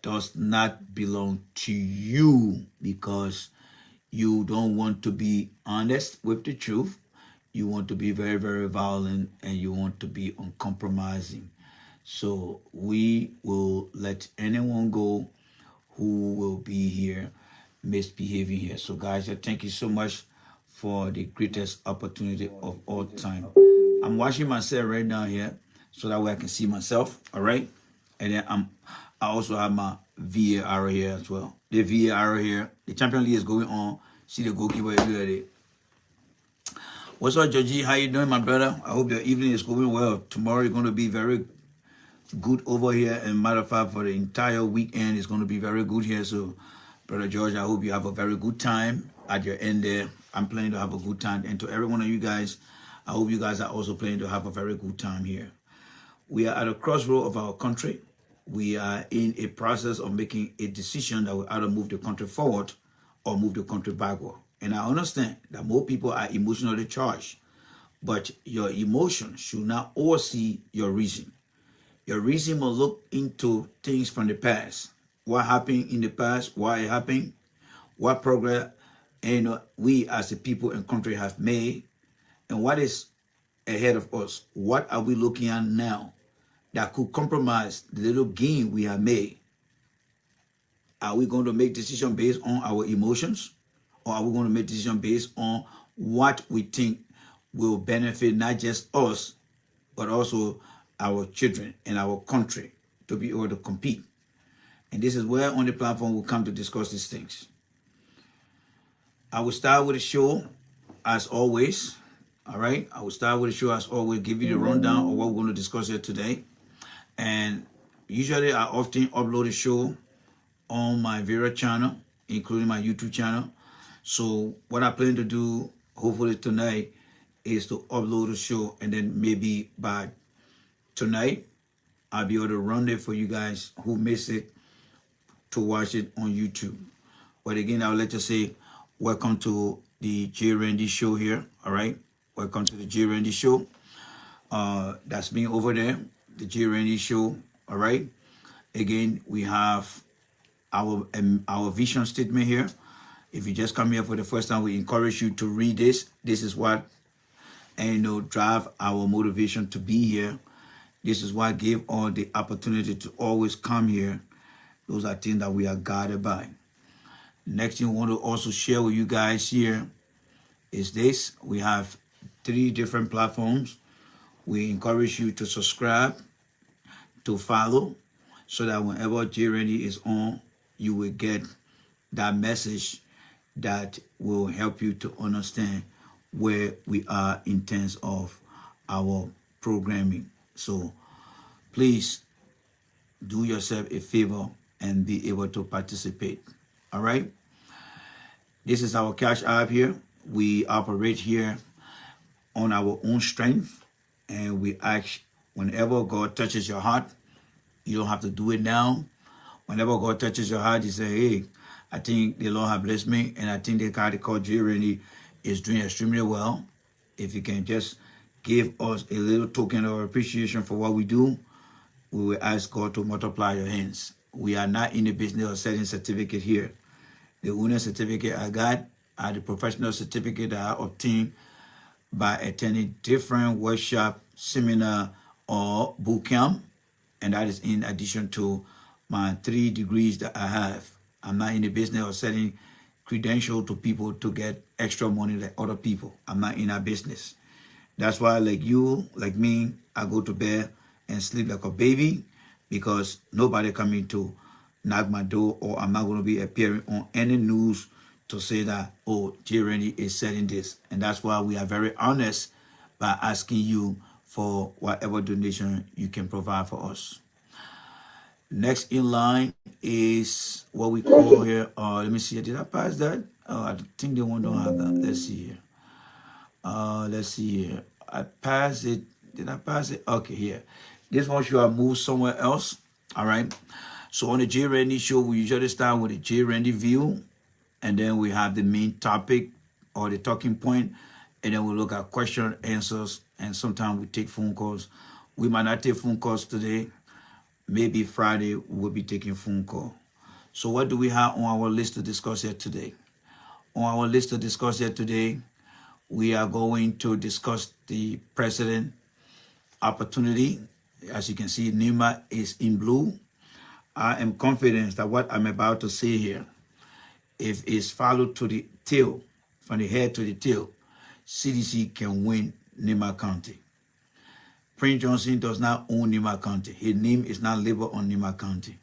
does not belong to you, because you don't want to be honest with the truth. You want to be very, very violent, and you want to be uncompromising. So we will let anyone go who will be here misbehaving here. So guys, thank you so much for the greatest opportunity of all time. I'm watching myself right now here, so that way I can see myself. All right. And then I also have my VAR here as well. The VAR here, the Champions League is going on. See the goalkeeper here. What's up, Georgie? How you doing, my brother? I hope your evening is going well. Tomorrow is going to be very good over here. And matter of fact, for the entire weekend, it's going to be very good here. So, Brother George, I hope you have a very good time at your end there. I'm planning to have a good time. And to every one of you guys, I hope you guys are also planning to have a very good time here. We are at a crossroad of our country. We are in a process of making a decision that will either move the country forward or move the country backward. And I understand that more people are emotionally charged, but your emotion should not oversee your reason. Your reason will look into things from the past. What happened in the past, why it happened, what progress we as a people and country have made, and what is ahead of us. What are we looking at now that could compromise the little gain we have made? Are we going to make decisions based on our emotions, or are we going to make decisions based on what we think will benefit not just us, but also our children and our country to be able to compete? And this is where on the platform we'll come to discuss these things. I will start with a show. as always. All right, I will start with the show as always, give you the rundown of what we're going to discuss here today. And usually I often upload the show on my various channel, including my YouTube channel. So what I plan to do, hopefully tonight, is to upload the show, and then maybe by tonight, I'll be able to run it for you guys who miss it to watch it on YouTube. But again, I would like to say welcome to the J. Randy Show here. All right, welcome to the J. Randy Show. That's me over there, the J. Randy Show. All right. Again, we have our vision statement here. If you just come here for the first time, we encourage you to read this. This is what drive our motivation to be here. This is what gave all the opportunity to always come here. Those are things that we are guided by. Next thing we want to also share with you guys here is this. We have 3 different platforms. We encourage you to subscribe, to follow, so that whenever J. Randy is on, you will get that message that will help you to understand where we are in terms of our programming. So please do yourself a favor and be able to participate. All right. This is our Cash App here. We operate here on our own strength, and we ask whenever God touches your heart, you don't have to do it now. Whenever God touches your heart, you say, hey, I think the Lord has blessed me, and I think the guy called J. Randy is doing extremely well. If you can just give us a little token of appreciation for what we do, we will ask God to multiply your hands. We are not in the business of selling certificate here. The only certificate I got are the professional certificate that I obtained by attending different workshop, seminar, or boot camp, and that is in addition to my 3 degrees that I have. I'm not in the business of selling credentials to people to get extra money like other people. I'm not in that business. That's why, like you, like me, I go to bed and sleep like a baby, because nobody coming to knock my door, or I'm not going to be appearing on any news to say that, oh, J. Randy is selling this. And that's why we are very honest by asking you for whatever donation you can provide for us. Next in line is what we call here. Let me see. Did I pass that? Oh, I think the one don't have that. Let's see here. Let's see here. I passed it. Did I pass it? Okay, here. This one should have moved somewhere else. All right. So on the J. Randy Show, we usually start with the J. Randy view, and then we have the main topic or the talking point, and then we look at question answers, and sometimes we take phone calls. We might not take phone calls today. Maybe Friday we'll be taking phone call. So what do we have on our list to discuss here today? On our list to discuss here today, we are going to discuss the president opportunity. As you can see, Nima is in blue. I am confident that what I'm about to say here, if it's followed to the tail, from the head to the tail, CDC can win Nima County. Prince Johnson does not own Nima County. His name is not labeled on Nima County.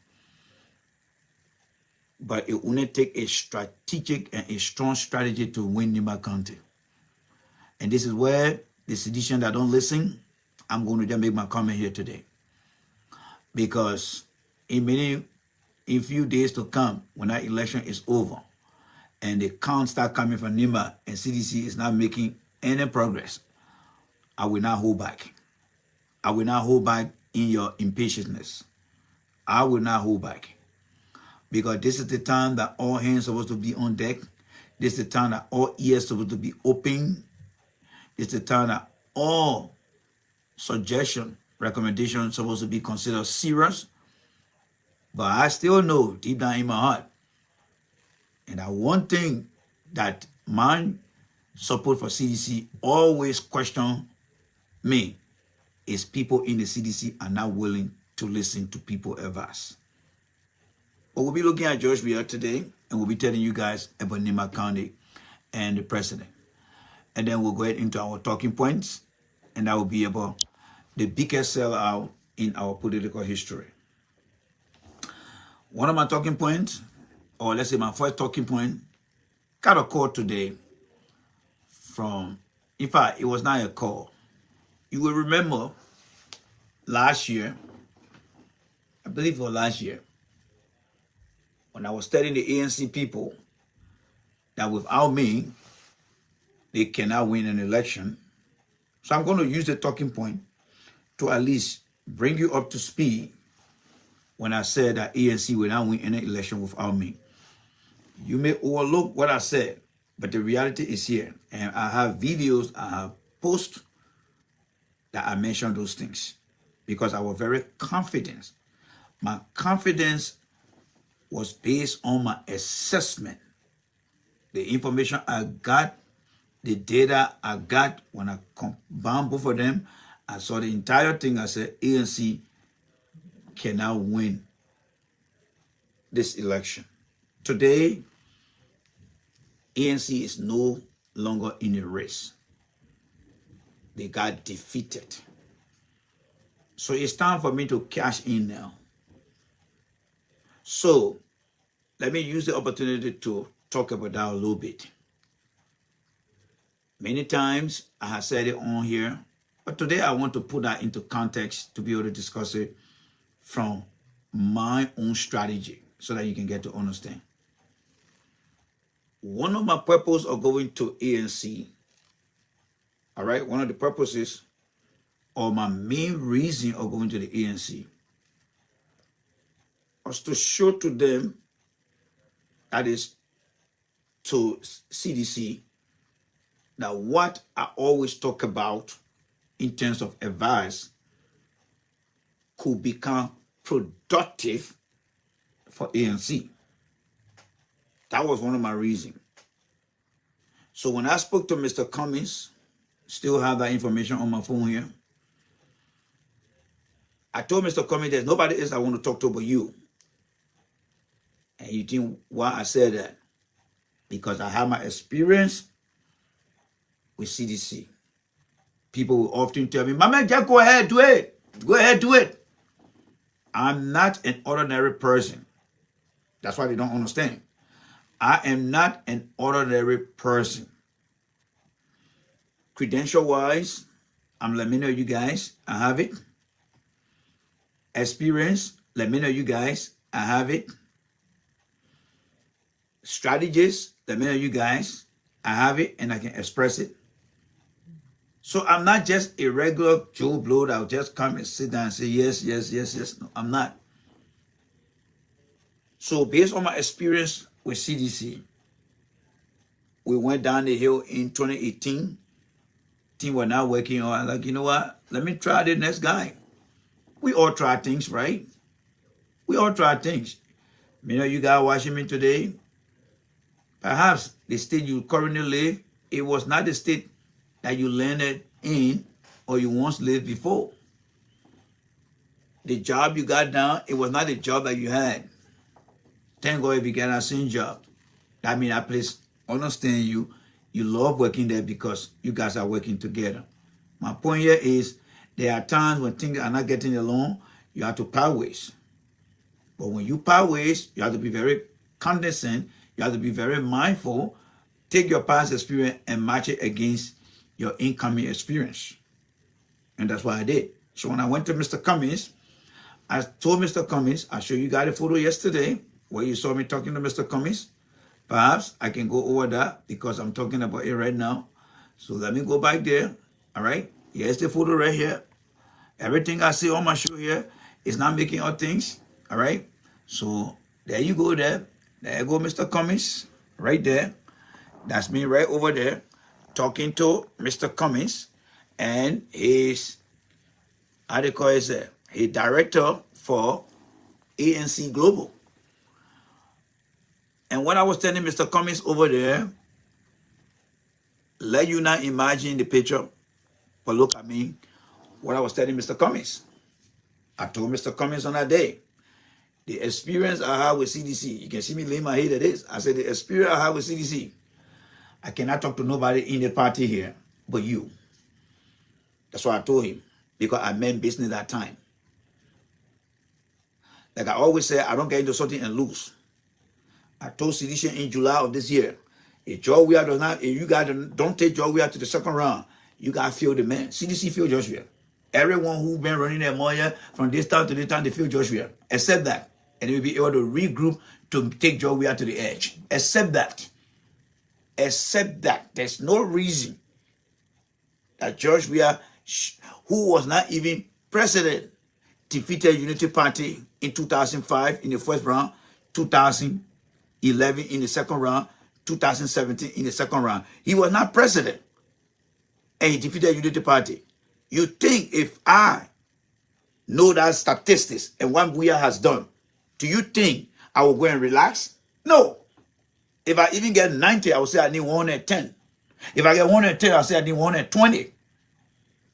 But it will take a strategic and a strong strategy to win Nima County. And this is where the sedition that don't listen, I'm going to just make my comment here today. Because in few days to come, when that election is over, and the count start coming from Nima, and CDC is not making any progress, I will not hold back. I will not hold back in your impatientness. I will not hold back. Because this is the time that all hands are supposed to be on deck. This is the time that all ears are supposed to be open. This is the time that all suggestion, recommendations are supposed to be considered serious. But I still know deep down in my heart, and that one thing that my support for CDC always question me is people in the CDC are not willing to listen to people advice. But we'll be looking at Georgia today, and we'll be telling you guys about Nima County and the president. And then we'll go into our talking points, and that will be about the biggest sellout in our political history. One of my talking points, or let's say my first talking point, got a call today from, in fact, it was not a call. You will remember last year, I believe it was last year, when I was telling the ANC people that without me, they cannot win an election. So I'm going to use the talking point to at least bring you up to speed when I said that ANC will not win any election without me. You may overlook what I said, but the reality is here. And I have videos, I have posts that I mentioned those things because I was very confident. My confidence was based on my assessment. The information I got, the data I got, when I combined both of them, I saw the entire thing. I said, ANC cannot win this election. Today, ANC is no longer in a race. They got defeated. So it's time for me to cash in now. So let me use the opportunity to talk about that a little bit. Many times I have said it on here, but today I want to put that into context to be able to discuss it from my own strategy so that you can get to understand. One of my purposes of going to ANC, all right, one of the purposes or my main reason of going to the ANC was to show to them, that is to CDC, that what I always talk about in terms of advice could become productive for ANC. That was one of my reasons. So when I spoke to Mr. Cummings, still have that information on my phone here, I told Mr. Cummings there's nobody else I want to talk to but you. And you think why I said that? Because I have my experience with CDC. People will often tell me, my man, just go ahead, do it. Go ahead, do it. I'm not an ordinary person. That's why they don't understand. I am not an ordinary person. Credential-wise, let me know you guys, I have it. Experience, let me know you guys, I have it. Strategies, let me know you guys, I have it and I can express it. So I'm not just a regular Joe Blow that will just come and sit down and say yes, yes, yes, yes. No, I'm not. So based on my experience with CDC, we went down the hill in 2018. Team were not working on. Like, you know what? Let me try the next guy. We all try things, right? We all try things. You know, you guys watching me today. Perhaps the state you currently live, it was not the state that you landed in or you once lived before. The job you got now, it was not the job that you had. Thank God if you get a same job. That means that place understand you. You love working there because you guys are working together. My point here is there are times when things are not getting along, you have to part ways. But when you part ways, you have to be very condescending. You have to be very mindful. Take your past experience and match it against your incoming experience. And that's what I did. So when I went to Mr. Cummings, I told Mr. Cummings, I showed you guys a photo yesterday where you saw me talking to Mr. Cummings. Perhaps I can go over that because I'm talking about it right now. So let me go back there. All right. Here's the photo right here. Everything I see on my show here is not making up things. All right. So there you go there. There you go, Mr. Cummings. Right there. That's me right over there talking to Mr. Cummings and his, how do you call it, his director for ANC Global. And when I was telling Mr. Cummings over there, let you not imagine the picture, but look at me, what I was telling Mr. Cummings. I told Mr. Cummings on that day, the experience I had with CDC, you can see me lay my head at this. I said, the experience I had with CDC, I cannot talk to nobody in the party here but you. That's what I told him, because I meant business that time. Like I always say, I don't get into something and lose. I told CDC in July of this year, If George Weah does not, if you guys don't take George Weah to the second round, you guys feel the man. CDC feel George Weah. Everyone who been running their money from this town to this town, they feel George Weah. Except that. And they will be able to regroup to take George Weah to the edge. Except that. Except that. There's no reason that George Weah, who was not even president, defeated Unity Party in 2005 in the first round, 2011 in the second round, 2017 in the second round. He was not president, and he defeated Unity Party. You think if I know that statistics and what Weah has done, do you think I will go and relax? No. If I even get 90, I will say I need 110. If I get 110, I'll say I need 120.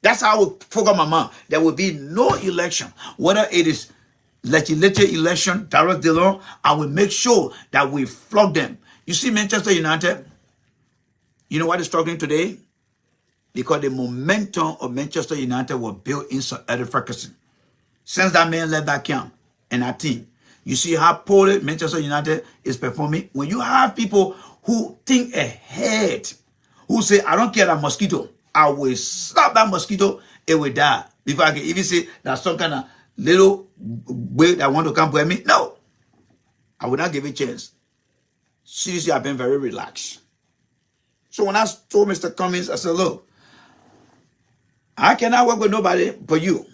That's how I will focus my mind. There will be no election, whether it is legislative election, direct law. I will make sure that we flog them. You see Manchester United, you know what is struggling today? Because the momentum of Manchester United was built in Sir Eddie Ferguson. Since that man left that camp and that team, you see how poorly Manchester United is performing. When you have people who think ahead, who say, I don't care that mosquito, I will slap that mosquito, it will die. Before I can even say that some kind of little way that want to come with me, no. I will not give it a chance. Seriously, I've been very relaxed. So when I told Mr. Cummings, I said, look, I cannot work with nobody but you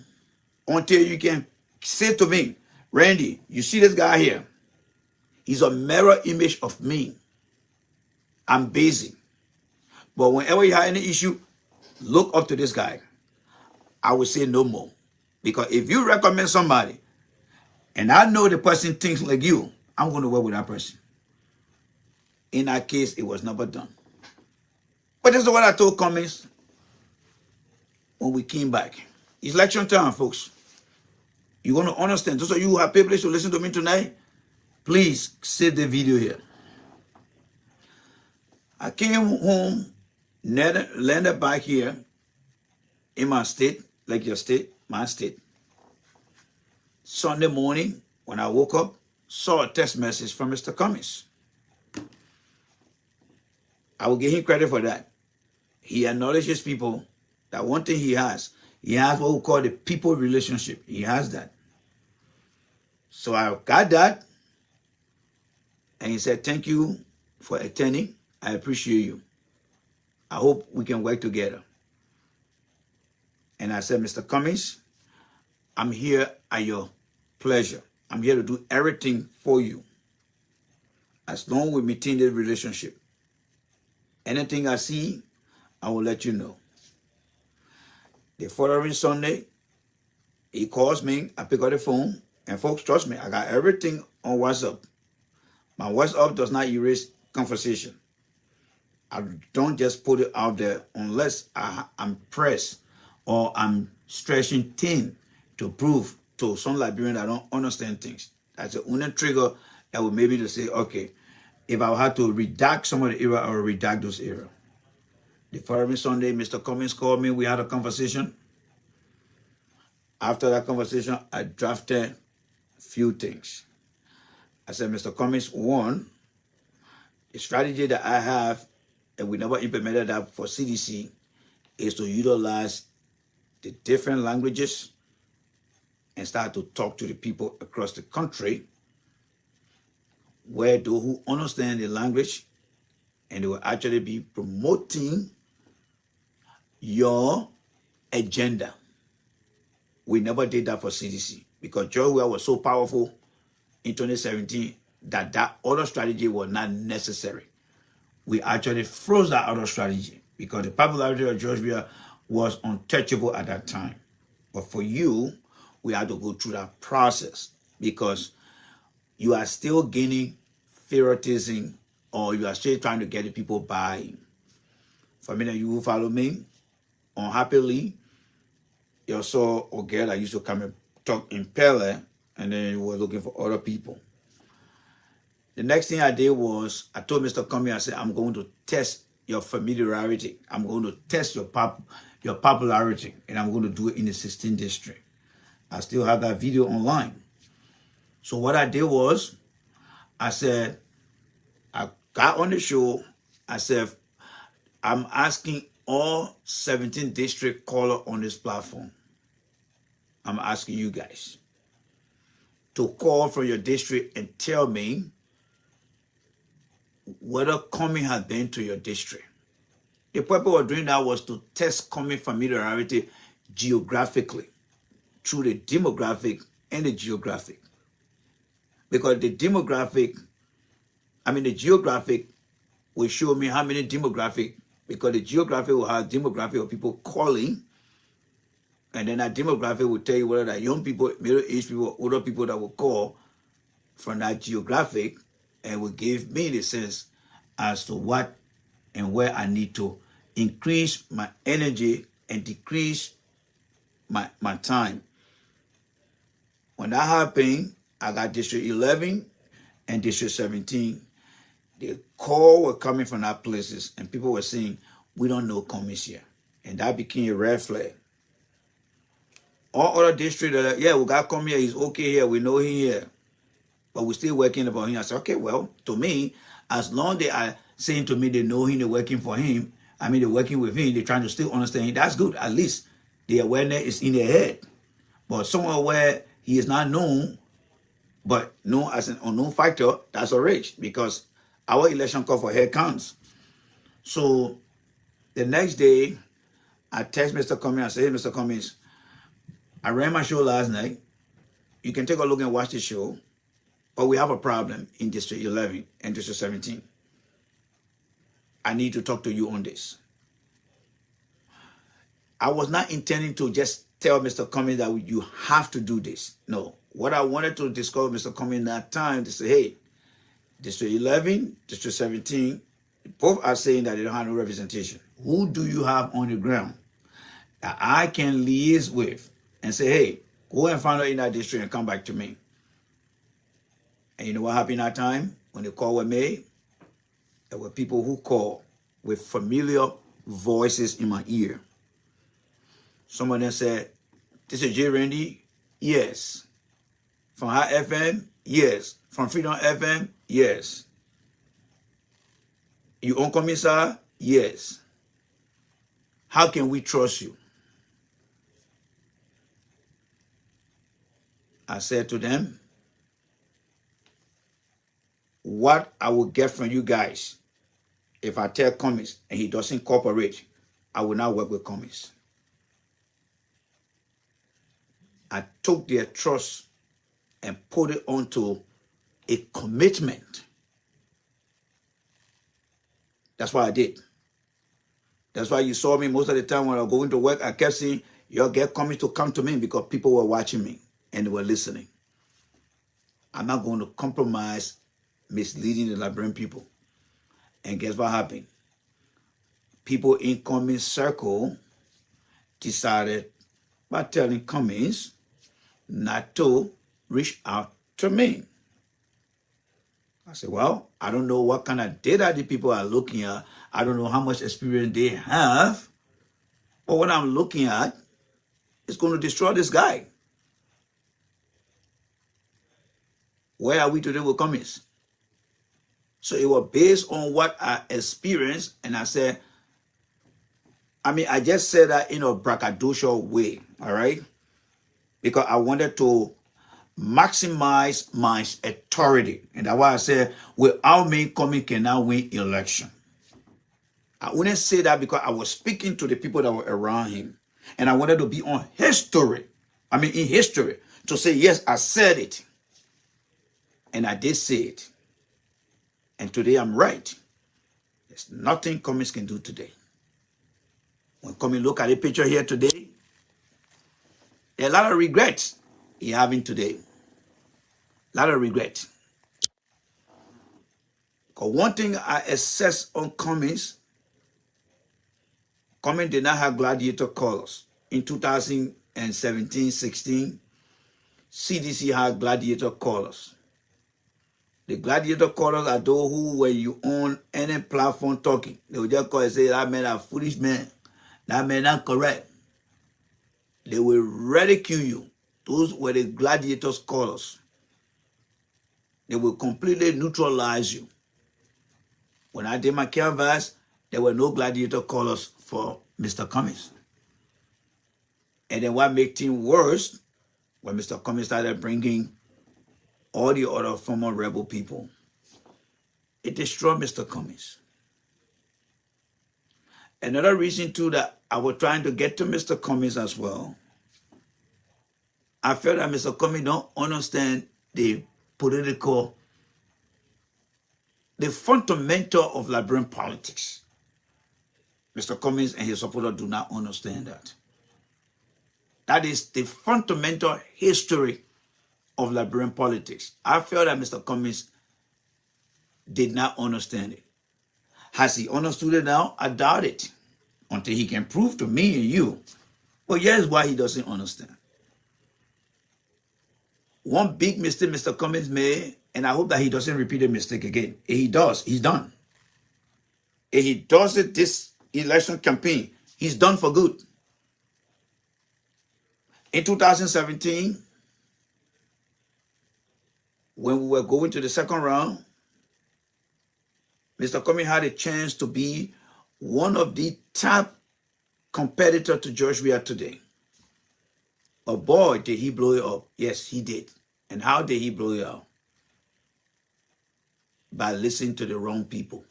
until you can say to me, Randy, you see this guy here? He's a mirror image of me. I'm busy. But whenever you have any issue, look up to this guy. I will say no more. Because if you recommend somebody and I know the person thinks like you, I'm going to work with that person. In that case, it was never done. But this is what I told Cummings when we came back. It's election time, folks. You want to understand. Those of you who have privilege to listen to me tonight, please save the video here. I came home, landed back here in my state, like your state, my state. Sunday morning, when I woke up, saw a text message from Mr. Cummings. I will give him credit for that. He acknowledges people. That one thing he has what we call the people relationship. He has that. So I got that. And he said, thank you for attending. I appreciate you. I hope we can work together. And I said, Mr. Cummings, I'm here at your pleasure. I'm here to do everything for you. As long as we maintain the relationship. Anything I see, I will let you know. The following Sunday, he calls me, I pick up the phone, and folks, trust me, I got everything on WhatsApp. My WhatsApp does not erase conversation. I don't just put it out there unless I'm pressed or I'm stretching thin to prove to some Liberian that I don't understand things. That's the only trigger that will maybe to say, okay, if I had to redact some of the era, I will redact those era. The following Sunday, Mr. Cummings called me. We had a conversation. After that conversation, I drafted a few things. I said, Mr. Cummings, one, the strategy that I have, and we never implemented that for CDC, is to utilize the different languages and start to talk to the people across the country where those who understand the language and they will actually be promoting your agenda. We never did that for CDC because George Weah was so powerful in 2017 that that other strategy was not necessary. We actually froze that other strategy because the popularity of George Weah was untouchable at that time. But for you, we had to go through that process because you are still gaining favoritism or you are still trying to get the people buying. For many of you who follow me, unhappily, you saw a girl that used to come and talk in Pele and then you were looking for other people. The next thing I did was I told Mr. Cummings, I said, I'm going to test your familiarity. I'm going to test your popularity, and I'm going to do it in the 16th district. I still have that video online. So what I did was, I said, I got on the show I said, I'm asking all 17 district callers on this platform. I'm asking you guys to call from your district and tell me whether coming has been to your district. The purpose of doing that was to test coming familiarity geographically through the demographic and the geographic. Because the geographic will show me how many demographic, because the geographic will have demographic of people calling, and then that demographic will tell you whether that young people, middle-aged people, older people that will call from that geographic, and will give me the sense as to what and where I need to increase my energy and decrease my time. When that happened, I got District 11 and District 17. The call were coming from that places, and people were saying, we don't know commies here. And that became a red flag. All other districts, yeah, we got come here, he's okay here, we know him here. But we're still working about him. I said, okay, well, to me, as long as they are saying to me they know him, they're working for him, they're working with him, they're trying to still understand him, that's good. At least the awareness is in their head. But somewhere where he is not known, but known as an unknown factor, that's a rage, because our election call for head counts. So the next day, I text Mr. Cummings, I said, hey, Mr. Cummings, I ran my show last night. You can take a look and watch the show, but we have a problem in District 11 and District 17. I need to talk to you on this. I was not intending to just tell Mr. Cummings that you have to do this. No. What I wanted to discuss with Mr. Cummings that time to say, hey, District 11, District 17, both are saying that they don't have no representation. Who do you have on the ground that I can liaise with and say, hey, go and find out in that district and come back to me? And you know what happened that time? When the call was made, there were people who called with familiar voices in my ear. Some of them said, this is J. Randy? Yes. From High FM? Yes. From Freedom FM? Yes. You own Commissar? Yes. How can we trust you? I said to them, what I will get from you guys if I tell Cummings and he doesn't cooperate, I will not work with Cummings. I took their trust and put it onto a commitment. That's what I did. That's why you saw me most of the time when I was going to work, I kept saying, you'll get Cummings to come to me, because people were watching me and they were listening. I'm not going to compromise misleading the Liberian people. And guess what happened? People in Cummings' circle decided by telling Cummings not to reach out to me. I said, well, I don't know what kind of data the people are looking at. I don't know how much experience they have. But what I'm looking at is going to destroy this guy. Where are we today with Cummings? So it was based on what I experienced, and I said, I just said that in a braggadocious way, all right? Because I wanted to maximize my authority. And that's why I said, without me Cummings cannot win election. I wouldn't say that because I was speaking to the people that were around him. And I wanted to be on history. In history. To say, yes, I said it. And I did say it. And today I'm right. There's nothing Cummings can do today. When Cummings look at the picture here today, there are a lot of regrets he having today. A lot of regret. Because one thing I assess on Cummings did not have gladiator colors. In 2017-16, CDC had gladiator colors. The gladiator colors are those who, when you own any platform talking, they will just call and say, that man a foolish man. That man not correct. They will ridicule you. Those were the gladiators' colors. They will completely neutralize you. When I did my canvas, there were no gladiator colors for Mr. Cummings. And then what made things worse, when Mr. Cummings started bringing all the other former rebel people, it destroyed Mr. Cummings. Another reason too that I was trying to get to Mr. Cummings as well, I felt that Mr. Cummings don't understand the political, the fundamental of Liberian politics. Mr. Cummings and his supporters do not understand that. That is the fundamental history of Liberian politics. I felt that Mr. Cummings did not understand it. Has he understood it now? I doubt it. Until he can prove to me and you. But here's why he doesn't understand. One big mistake Mr. Cummings made, and I hope that he doesn't repeat the mistake again. If he does, he's done. If he does it this election campaign, he's done for good. In 2017, when we were going to the second round, Mr. Cummings had a chance to be one of the top competitors to George Weah today. But boy, did he blow it up. Yes, he did. And how did he blow it up? By listening to the wrong people.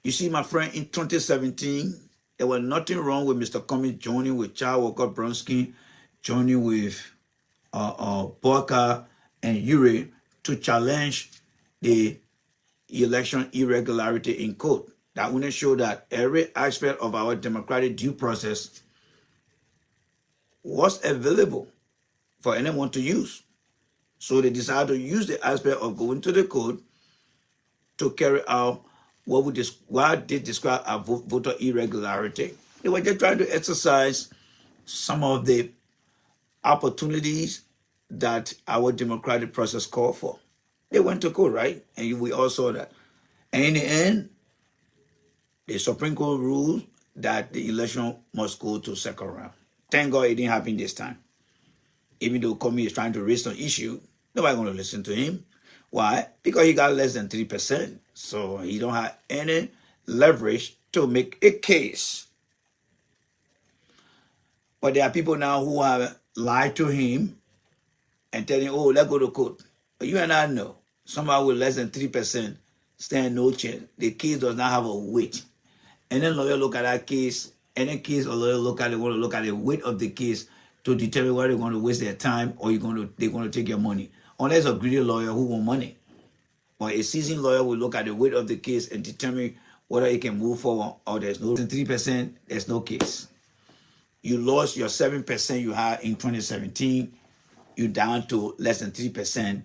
You see, my friend, in 2017, there was nothing wrong with Mr. Cummings joining with Charles Walker Bronsky, joining with Boyka and Ure to challenge the election irregularity in court. That wouldn't show that every aspect of our democratic due process was available for anyone to use. So they decided to use the aspect of going to the court to carry out what they describe as voter irregularity. They were just trying to exercise some of the opportunities that our democratic process called for. They went to court, right? And we all saw that. And in the end, the Supreme Court ruled that the election must go to second round. Thank God it didn't happen this time. Even though Comey is trying to raise an issue, nobody's going to listen to him. Why? Because he got less than 3%. So he don't have any leverage to make a case. But there are people now who have lied to him and telling him, oh, let's go to court. But you and I know, somebody with less than 3% stand no chance. The case does not have a weight. And then lawyer look at that case, and then case or lawyer want to look at the weight of the case to determine whether they're going to waste their time or they're going to take your money. Unless a greedy lawyer who want money. But a seasoned lawyer will look at the weight of the case and determine whether it can move forward or there's no 3%, there's no case. You lost your 7% you had in 2017, you're down to less than 3%.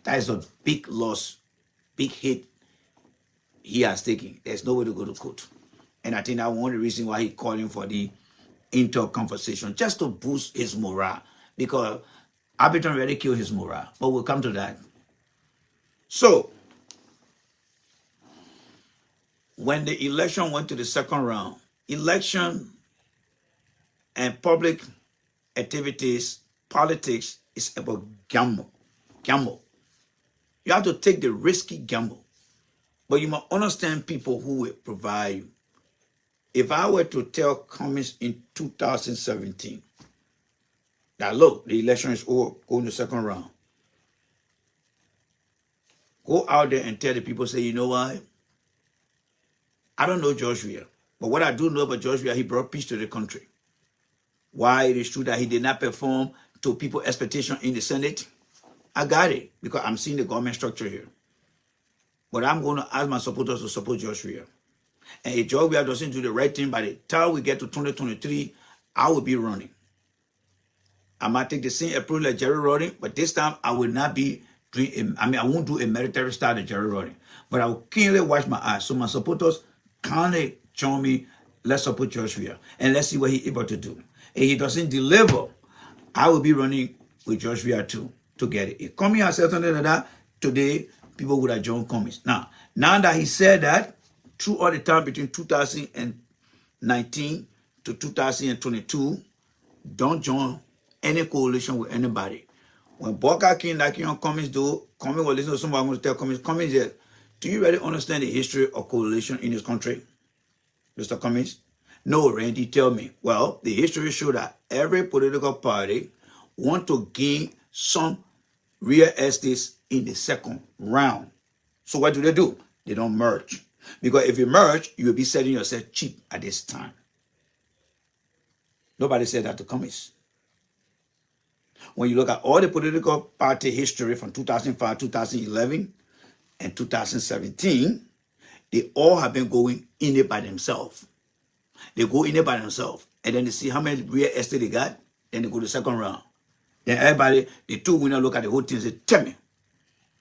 That is a big loss, big hit he has taken. There's no way to go to court. And I think that's one of the reasons why he's calling for the inter-conversation, just to boost his morale. Because Abington already killed his morale. But we'll come to that. So, when the election went to the second round, election and public activities, politics is about gamble. Gamble. You have to take the risky gamble. But you must understand people who will provide you. If I were to tell Cummings in 2017 that, look, the election is over, go in the second round. Go out there and tell the people, say, you know what? I don't know George Weah, but what I do know about George Weah, he brought peace to the country. Why it is true that he did not perform to people's expectation in the Senate, I got it, because I'm seeing the government structure here. But I'm going to ask my supporters to support George Weah. And if George Weah doesn't do the right thing, by the time we get to 2023, I will be running. I might take the same approach like Jerry Rodden, but this time I will not be doing, I won't do a military style of Jerry Rodden. But I will keenly watch my eyes. So my supporters kindly join me. Let's support George Weah. And let's see what he's able to do. If he doesn't deliver, I will be running with George Weah too to get it. If Cummings has said something like that, today people would have joined Cummings. Now that he said that, through all the time between 2019 to 2022, don't join any coalition with anybody. When Boyka came, like on Cummings do, Cummings will listen to somebody who will tell Cummings, Do you really understand the history of coalition in this country, Mr. Cummings? No, Randy, tell me. Well, the history shows that every political party want to gain some real estates in the second round. So what do? They don't merge. Because if you merge, you will be selling yourself cheap at this time. Nobody said that to Cummings. When you look at all the political party history from 2005, 2011, and 2017, they all have been going in it by themselves. They go in it by themselves, and then they see how many real estate they got, then they go to the second round. Then everybody, the two winners look at the whole thing and say, tell me.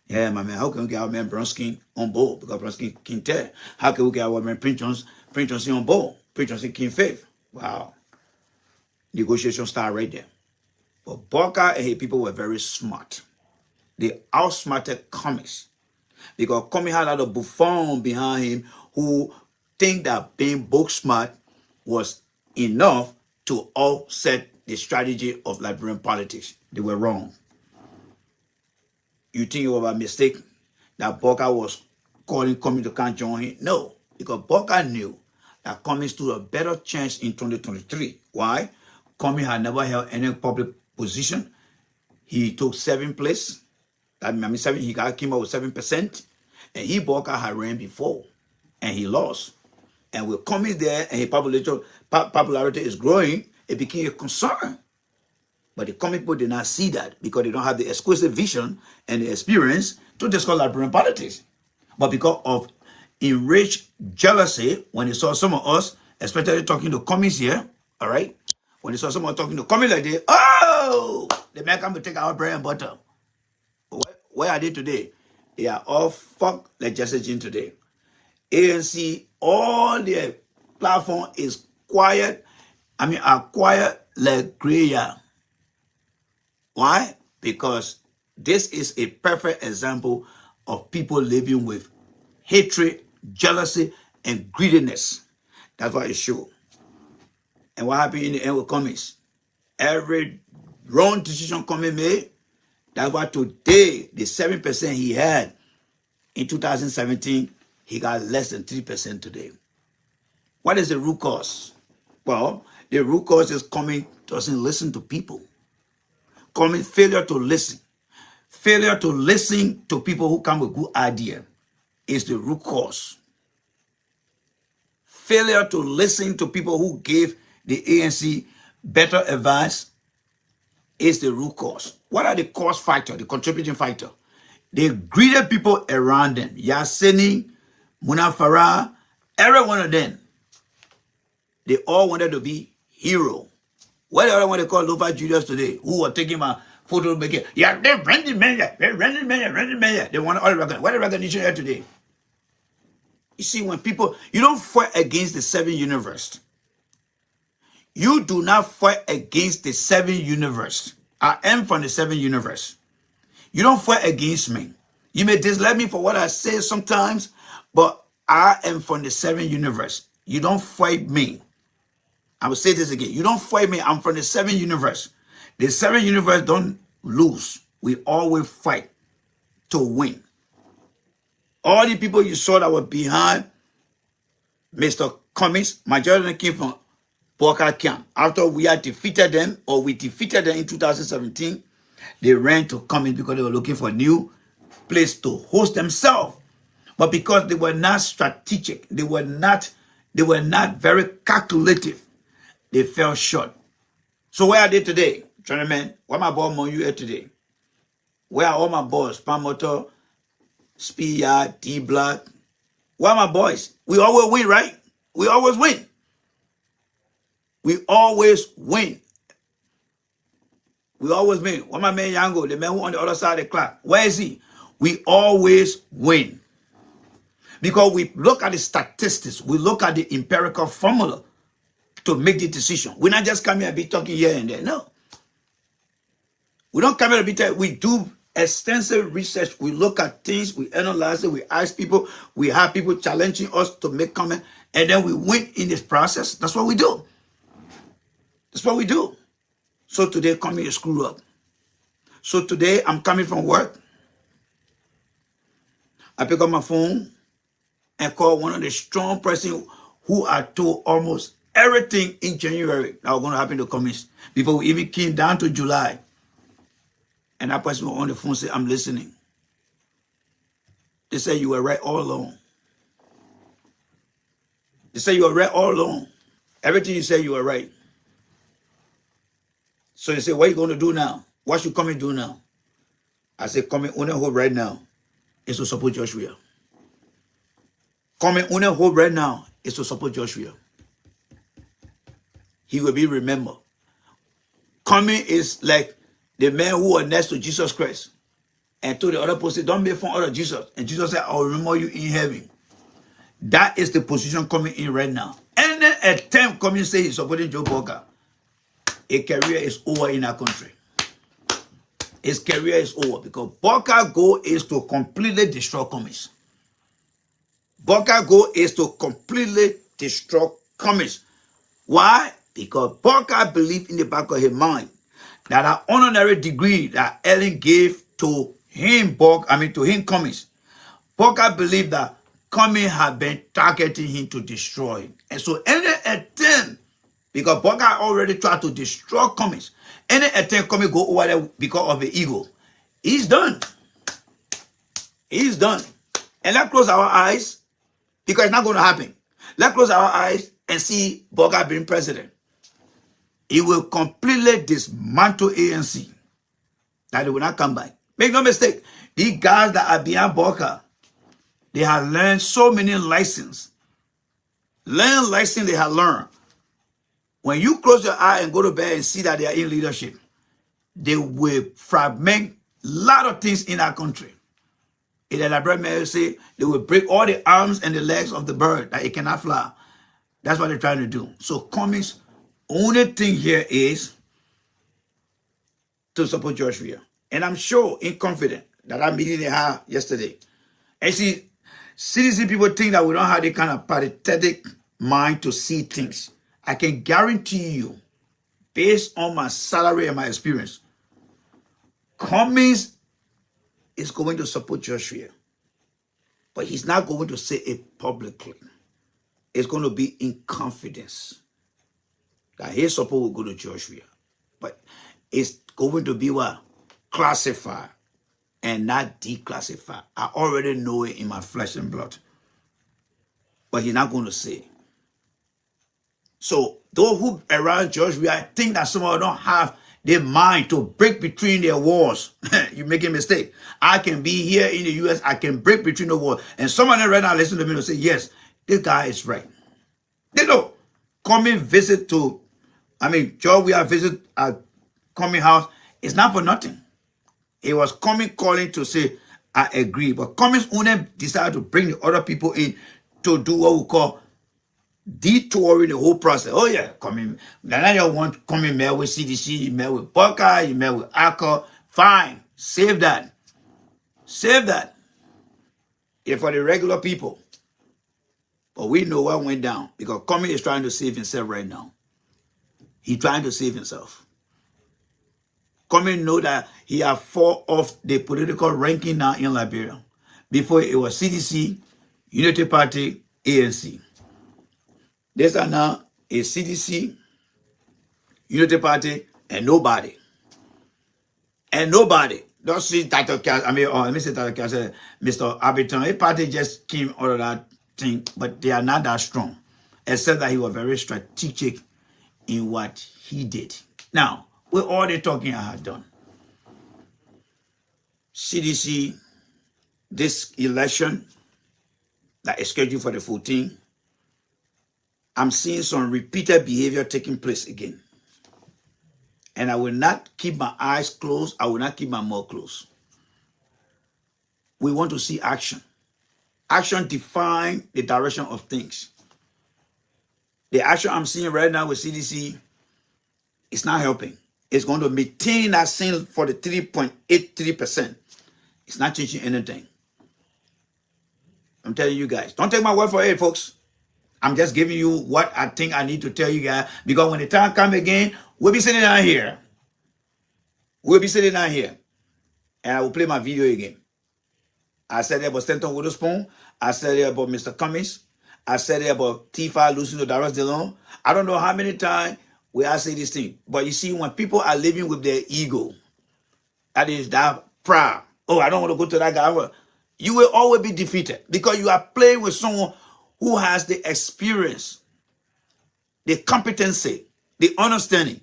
Yeah, my man, how can we get our man Bronsky on board? Because Bronsky can't tell. How can we get our man Prince Johnson on board? Prince Johnson King Faith. Wow. Negotiation start right there. But Barker and his people were very smart. They outsmarted Cummings. Because Cummings had a lot of buffoon behind him who think that being book smart was enough to offset the strategy of Liberian politics. They were wrong. You think it was a mistake that Barker was calling Cummings to come join him? No, because Barker knew that Cummings stood a better chance in 2023. Why? Cummings had never held any public position. He took 7th place. He came up with 7%. And Barker had ran before. And he lost. And with Cummings there and his popularity is growing, it became a concern. But the Cummings people did not see that because they don't have the exquisite vision and the experience to discuss Liberian politics. But because of enraged jealousy, when they saw some of us, especially talking to Cummings here, all right? When they saw someone talking to Cummings like this, oh, the man come to take our bread and butter. Where are they today? They are all fuck like Jesse Jean today. ANC, all their platform is quiet. Are quiet like Greya. Why? Because this is a perfect example of people living with hatred, jealousy, and greediness. That's what it shows. And what happened in the end with Cummings? Every wrong decision Cummings made, that's why today, the 7% he had in 2017, he got less than 3% today. What is the root cause? Well, the root cause is Cummings doesn't listen to people. Cummings failure to listen. Failure to listen to people who come with good idea is the root cause. Failure to listen to people who gave the ANC better advice is the root cause. What are the cause factor, the contributing factor? The greedy people around them, Yasini, Munafara, every one of them, they all wanted to be hero. What the other one they call Lofa Julius today, who are taking my photo making? Yeah, they're Brandon Mayor. They want all the recognition. What the recognition here today? You see, when people, you don't fight against the 7 universe. You do not fight against the 7 universe. I am from the 7 universe. You don't fight against me. You may dislike me for what I say sometimes, but I am from the 7 universe. You don't fight me. I will say this again. You don't fight me. I'm from the 7 universe. The 7 universe don't lose. We always fight to win. All the people you saw that were behind Mr. Cummings, majority of them came from Barker camp. After we had defeated them, or we defeated them in 2017, they ran to Cummings because they were looking for a new place to host themselves. But because they were not strategic, they were not very calculative, they fell short. So where are they today? Gentlemen, where my boy Mon you here today? Where are all my boys? Pamoto, Spia, D-Blood. Where are my boys? We always win, right? We always win. We always win. We always win. Where my man Yango, the man who on the other side of the clock? Where is he? We always win. Because we look at the statistics, we look at the empirical formula to make the decision. We're not just coming and be talking here and there. No. We don't come here to be talking. We do extensive research. We look at things, we analyze it, we ask people, we have people challenging us to make comment, and then we win in this process. That's what we do. That's what we do. So today, coming to screw up. So today, I'm coming from work. I pick up my phone and call one of the strong person who I told almost everything in January that was going to happen to commies before we even came down to July. And that person was on the phone said, I'm listening. They said you were right all along. They said you were right all along. Everything you said, you were right. So they said, what are you going to do now? What should come and do now? I said, come and hope right now is to support Joshua. Come and hope right now is to support Joshua. He will be remembered. Coming is like the man who was next to Jesus Christ and told the other person, don't make fun of Jesus. And Jesus said, I'll remember you in heaven. That is the position coming in right now. Any attempt coming say he's supporting Joe Boca, a career is over in our country. His career is over because Boca's goal is to completely destroy commies. Boca's goal is to completely destroy commies. Why? Because Boca believes in the back of his mind that an honorary degree that Ellen gave to him, to him commies. Boca believed that commies had been targeting him to destroy him. And so any attempt, because Boca already tried to destroy commies, any attempt coming go over there because of the ego, he's done. He's done. And let's close our eyes because it's not going to happen. Let's close our eyes and see Boca being president. He will completely dismantle ANC. That they will not come back. Make no mistake. These guys that are behind Boca, they have learned so many lessons. Lessons they have learned. When you close your eye and go to bed and see that they are in leadership, they will fragment a lot of things in our country. In the Liberian may say they will break all the arms and the legs of the bird that it cannot fly. That's what they're trying to do. So commies, only thing here is to support Joshua. And I'm sure and confident that that meeting they had yesterday. And see, CDC people think that we don't have the kind of pathetic mind to see things. I can guarantee you, based on my salary and my experience, Cummings is going to support Joshua. But he's not going to say it publicly. It's going to be in confidence that his support will go to Joshua. But it's going to be what? Classified and not declassified. I already know it in my flesh and blood. But he's not going to say it. So those who around Joshua think that some of them don't have the mind to break between their walls. You're making a mistake. I can be here in the US. I can break between the walls. And someone right now listen to me and say, yes, this guy is right. They know. Coming visit to, George, we are visit at Coming house. It's not for nothing. It was Coming calling to say, I agree. But Cummings only decided to bring the other people in to do what we call detouring the whole process. Oh yeah, Cummings. Now you want Cummings met with CDC, you met with Boca, you met with ACA. Fine. Save that. Save that. It's for the regular people. But we know what went down because Cummings is trying to save himself right now. He's trying to save himself. Cummings know that he has fall off the political ranking now in Liberia. Before it was CDC, Unity Party, ANC. This are now a CDC, Unity Party, and nobody. And nobody. Don't see Dr. Cass, let me say Dr. Cass, Mr. Abiton. A party just came out of that thing, but they are not that strong. Except that he was very strategic in what he did. Now, with all the talking I have done, CDC, this election that is scheduled for the 14th, I'm seeing some repeated behavior taking place again. And I will not keep my eyes closed. I will not keep my mouth closed. We want to see action. Action defines the direction of things. The action I'm seeing right now with CDC is not helping. It's going to maintain that same 43.83%. It's not changing anything. I'm telling you guys. Don't take my word for it, folks. I'm just giving you what I think I need to tell you guys. Because when the time comes again, we'll be sitting down here. We'll be sitting down here. And I will play my video again. I said it about Stanton Witherspoon. I said it about Mr. Cummings. I said it about Tifa, Lucido, Darius DeLong. I don't know how many times we I say this thing. But you see, when people are living with their ego, that is that proud. Oh, I don't want to go to that guy. You will always be defeated because you are playing with someone who has the experience, the competency, the understanding,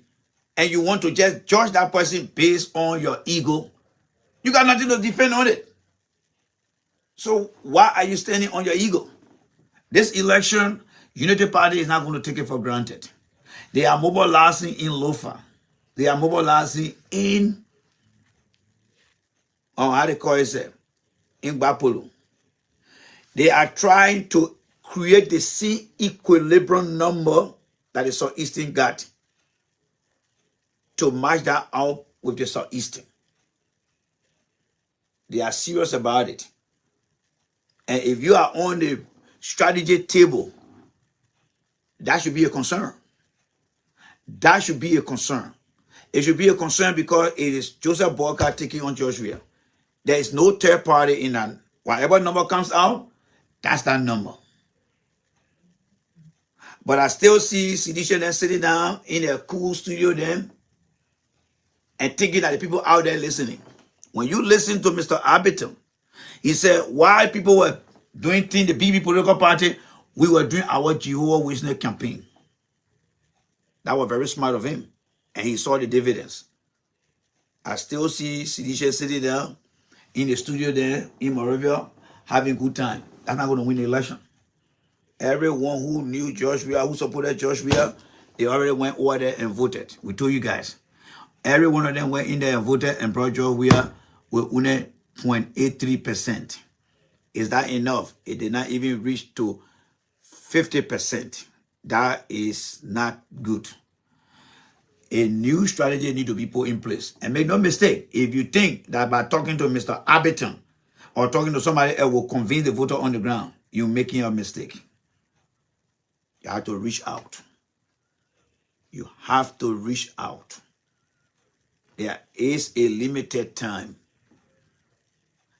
and you want to just judge that person based on your ego. You got nothing to defend on it. So why are you standing on your ego? This election, Unity Party is not going to take it for granted. They are mobilizing in Lofa. They are mobilizing in, how they call it, in Bapolo. They are trying to create the same equilibrium number that the Southeastern got to match that out with the Southeastern. They are serious about it. And if you are on the strategy table, that should be a concern. That should be a concern. It should be a concern because it is Joseph Boyka taking on Joshua. There is no third party in that. Whatever number comes out, that's that number. But I still see Seditious then sitting down in a cool studio then and thinking that the people out there listening. When you listen to Mr. Abiton, he said, while people were doing things, the BB political party, we were doing our Jehovah Witness campaign. That was very smart of him. And he saw the dividends. I still see Seditious sitting there in the studio there in Moravia having good time. That's not going to win the election. Everyone who knew Joshua, who supported Joshua, they already went over there and voted. We told you guys. Every one of them went in there and voted and brought Joshua with 0.83%. Is that enough? It did not even reach to 50%. That is not good. A new strategy needs to be put in place. And make no mistake, if you think that by talking to Mr. Abiton or talking to somebody else will convince the voter on the ground, you're making a mistake. You have to reach out. You have to reach out. There is a limited time.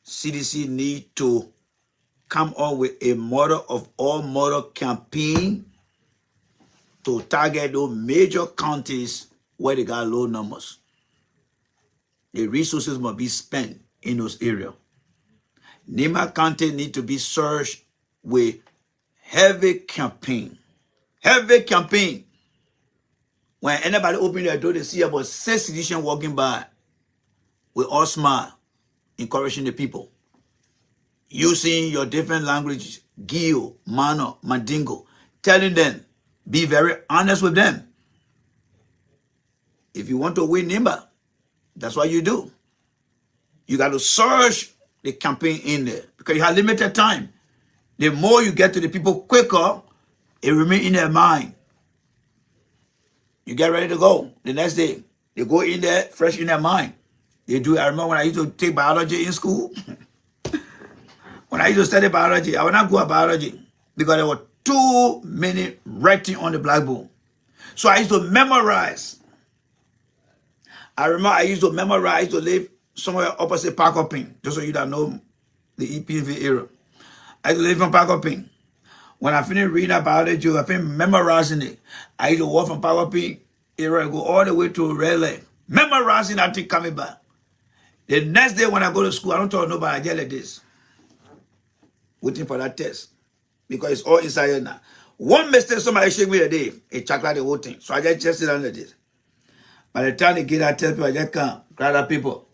CDC need to come up with a model of all model campaign to target those major counties where they got low numbers. The resources must be spent in those areas. Nima County need to be searched with heavy campaign. Heavy campaign. When anybody open their door, they see about 6 Seditious walking by with all smile, encouraging the people. Using your different languages, Gio, Mano, Mandingo, telling them, be very honest with them. If you want to win Nimba, that's what you do. You got to search the campaign in there because you have limited time. The more you get to the people quicker, it remains in their mind. You get ready to go the next day. They go in there fresh in their mind. They do. I remember when I used to take biology in school. When I used to study biology, I would not go to biology because there were too many writing on the blackboard. So I used to memorize. I remember I used to memorize. I used to live somewhere opposite Parker Ping, just so you don't know the EPV era. I used to live in Parker Ping. When I finished reading about biology, I finished memorizing it. I used to walk from Parker Ping era and go all the way to Red Lake, memorizing that thing coming back. The next day when I go to school, I don't talk to nobody. I get like this, waiting for that test because it's all inside here now. One mistake, somebody shake me a day, it chocolate the whole thing. So I just tested under this. By the time they get that test paper, I just can't grab that people.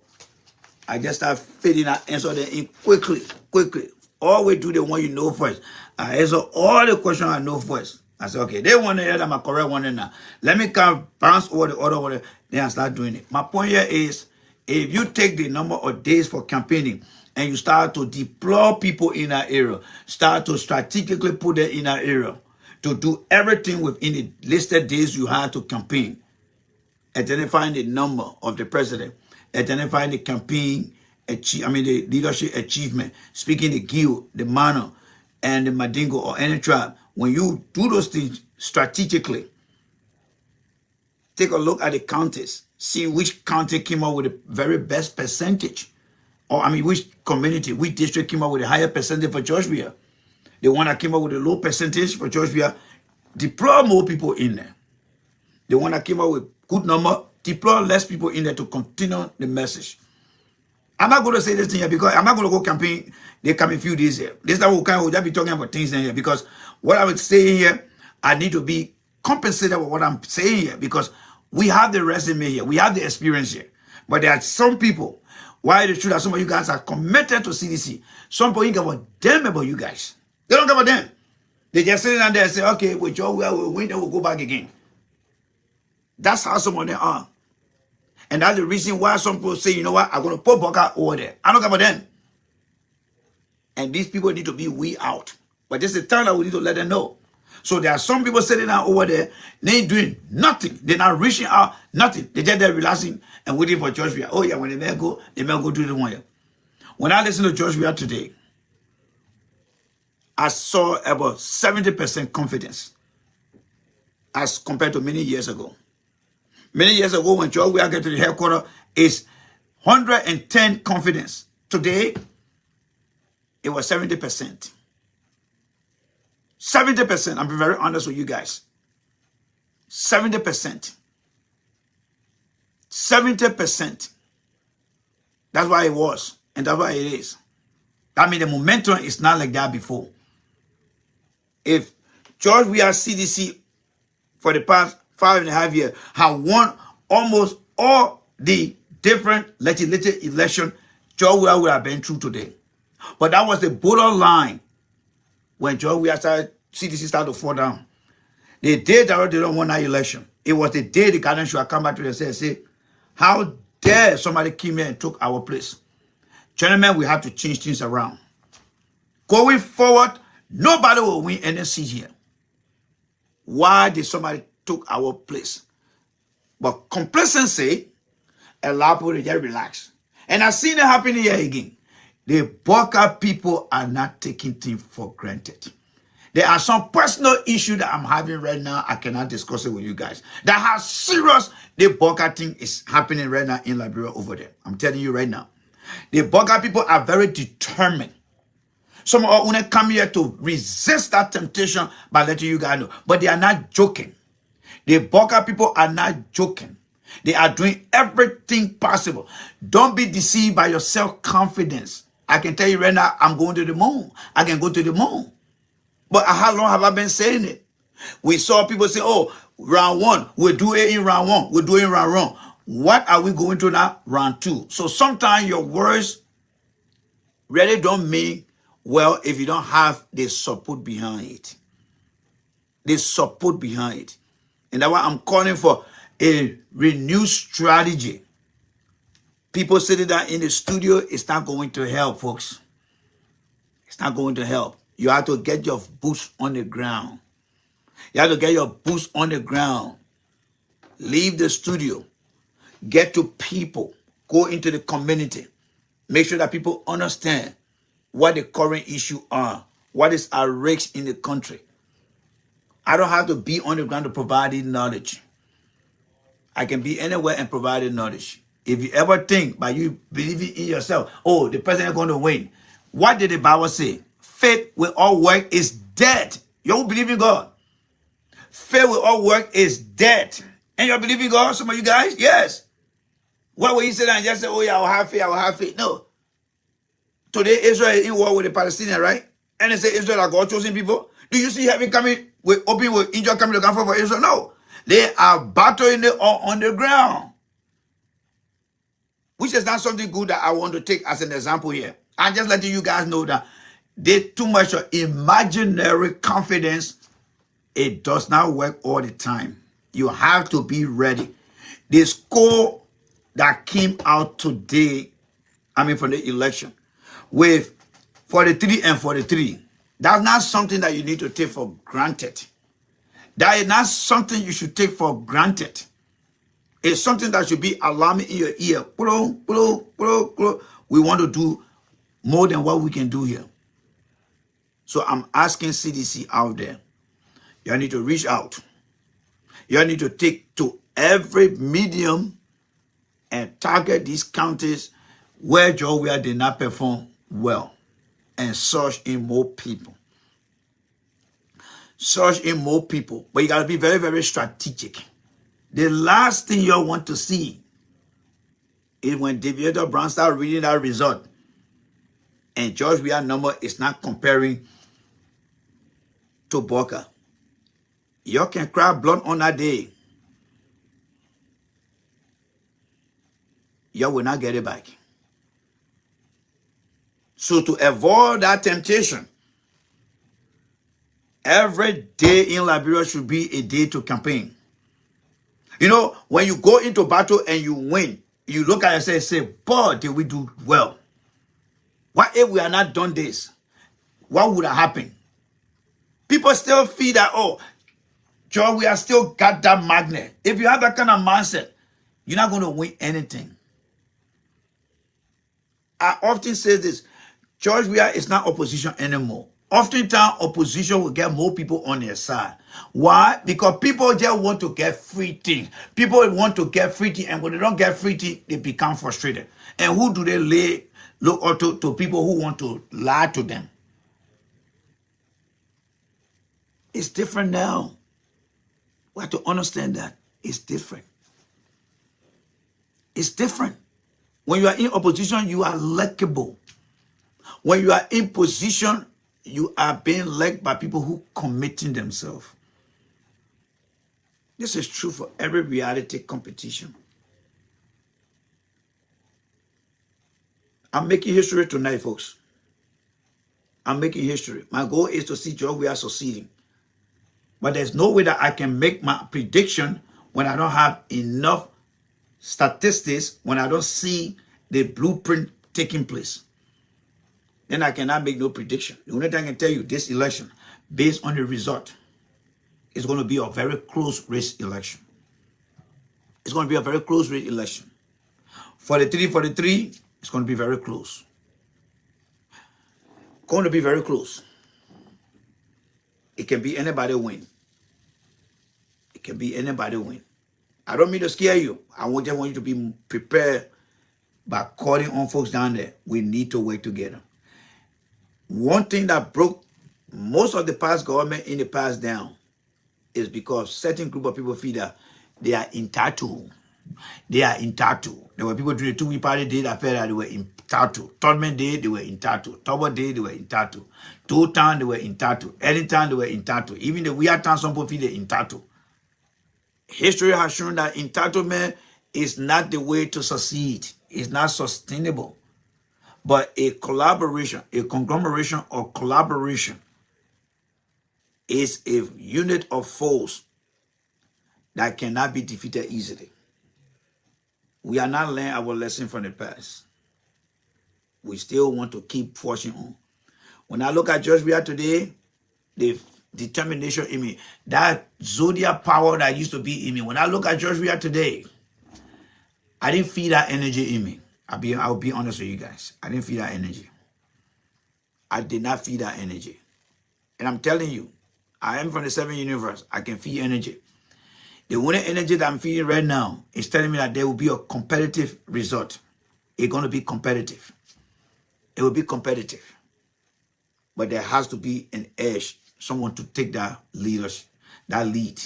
I just start fitting that answer them in quickly. Always do the one you know first. I answer all the questions I know first. I said, okay, they want to hear that my correct one now. Let me come bounce over the other one. Then I start doing it. My point here is, if you take the number of days for campaigning and you start to deploy people in that area, start to strategically put them in that area, to do everything within the listed days you have to campaign, identifying the number of the president, identifying the campaign, the leadership achievement, speaking the Gil, the Mano, and the Mandingo or any tribe. When you do those things strategically, take a look at the counties, see which county came up with the very best percentage, or I mean, which community, which district came up with a higher percentage for Georgia? The one that came up with a low percentage for Georgia, deploy more people in there. The one that came up with good number, deploy less people in there to continue the message. I'm not going to say this thing here because I'm not going to go campaign. They come a few days here. This time we'll just be talking about things in here because what I would say here, I need to be compensated with what I'm saying here because we have the resume here. We have the experience here. But there are some people, why it's true that some of you guys are committed to CDC. Some people think about them about you guys. They don't care about them. They just sit down there and say, okay, with your will, we'll win, then we'll go back again. That's how some of them are. And that's the reason why some people say, you know what, I'm going to put Boca over there. I don't care about them. And these people need to be weed out. But this is the time that we need to let them know. So there are some people sitting down over there, they ain't doing nothing. They're not reaching out, nothing. They're just there relaxing and waiting for Georgia. Oh yeah, when they may go do the one here. When I listen to Georgia today, I saw about 70% confidence as compared to many years ago. Many years ago, when George Weah get to the headquarters, is 110 confidence. Today, it was 70%. 70%. I'm being very honest with you guys. 70%. 70%. That's why it was, and that's why it is. I mean, the momentum is not like that before. If George Weah CDC for the past 5.5 years have won almost all the different legislative elections George Weah would have been through today. But that was the borderline when George Weah CDC started to fall down. The day that they don't win that election, it was the day the Ghanaians should have come back to them and say, how dare somebody came here and took our place? Gentlemen, we have to change things around. Going forward, nobody will win any seat here. Why did somebody took our place? But complacency allow people to just relax. And I've seen it happen here again. The Boca people are not taking things for granted. There are some personal issues that I'm having right now. I cannot discuss it with you guys. That how serious the Boca thing is happening right now in Liberia over there. I'm telling you right now. The Boca people are very determined. Some of them come here to resist that temptation by letting you guys know. But they are not joking. The Boca people are not joking. They are doing everything possible. Don't be deceived by your self-confidence. I can tell you right now, I'm going to the moon. I can go to the moon. But how long have I been saying it? We saw people say, oh, round one, we'll do it in round one. We'll do it in round one. What are we going to now? Round two. So sometimes your words really don't mean well if you don't have the support behind it. The support behind it. And that's why I'm calling for a renewed strategy. People sitting down in the studio, it's not going to help, folks. It's not going to help. You have to get your boots on the ground. You have to get your boots on the ground. Leave the studio. Get to people. Go into the community. Make sure that people understand what the current issues are. What is at risk in the country. I don't have to be on the ground to provide the knowledge. I can be anywhere and provide the knowledge. If you ever think by you believing in yourself, oh, the president is going to win. What did the Bible say? Faith with all work is dead. You don't believe in God. Faith with all work is dead. And you believe in God, some of you guys? Yes. Why would you sit down and just say, oh yeah, I will have faith, I will have faith? No. Today, Israel is in war with the Palestinians, right? And they say Israel are God-chosen people. Do you see heaven coming with open with angel coming to come for Israel? No. They are battling it on the ground. Which is not something good that I want to take as an example here. I'm just letting you guys know that they too much of imaginary confidence. It does not work all the time. You have to be ready. The score that came out today, from the election, with 43 and 43, that's not something that you need to take for granted. That is not something you should take for granted. It's something that should be alarming in your ear. We want to do more than what we can do here. So I'm asking CDC out there, you need to reach out. You need to take to every medium and target these counties where George Weah did not perform well and search in more people. Search in more people. But you got to be very, very strategic. The last thing you want to see is when Deviator Brown start reading that result and George Weah number is not comparing to Booker. You can cry blood on that day. You will not get it back. So to avoid that temptation, every day in Liberia should be a day to campaign. You know, when you go into battle and you win, you look at yourself and say, boy, did we do well? What if we had not done this? What would have happened? People still feel that, oh, Joe, we have still got that magnet. If you have that kind of mindset, you're not going to win anything. I often say this, George Weah is not opposition anymore. Oftentimes, opposition will get more people on their side. Why? Because people just want to get free things. People want to get free things, and when they don't get free things, they become frustrated. And who do they look up to people who want to lie to them? It's different now. We have to understand that. It's different. It's different. When you are in opposition, you are likable. When you are in position, you are being led by people who committing themselves. This is true for every reality competition. I'm making history tonight, folks. I'm making history. My goal is to see George Weah succeeding. But there's no way that I can make my prediction when I don't have enough statistics, when I don't see the blueprint taking place. Then I cannot make no prediction. The only thing I can tell you, this election, based on the result, is going to be a very close race election. It's going to be a very close race election. 43-43, it's going to be very close. Going to be very close. It can be anybody win. It can be anybody win. I don't mean to scare you. I just want you to be prepared by calling on folks down there. We need to work together. One thing that broke most of the past government in the past down is because certain group of people feel that they are entitled. They are entitled. There were people during the 2-week party day that felt that they were entitled. Tournament day, they were entitled. Tower day, they were entitled. Two town, they were entitled. Anytime, they were entitled. Even the weird town, some people feel they're entitled. History has shown that entitlement is not the way to succeed. It's not sustainable. But a collaboration, a conglomeration or collaboration is a unit of force that cannot be defeated easily. We are not learning our lesson from the past. We still want to keep pushing on. When I look at George Weah today, the determination in me, that zodiac power that used to be in me, when I look at George Weah today, I didn't feel that energy in me. I'll be honest with you guys. I didn't feel that energy. I did not feel that energy. And I'm telling you, I am from the 7th universe. I can feel energy. The only energy that I'm feeling right now is telling me that there will be a competitive result. It's going to be competitive. It will be competitive. But there has to be an edge, someone to take that lead.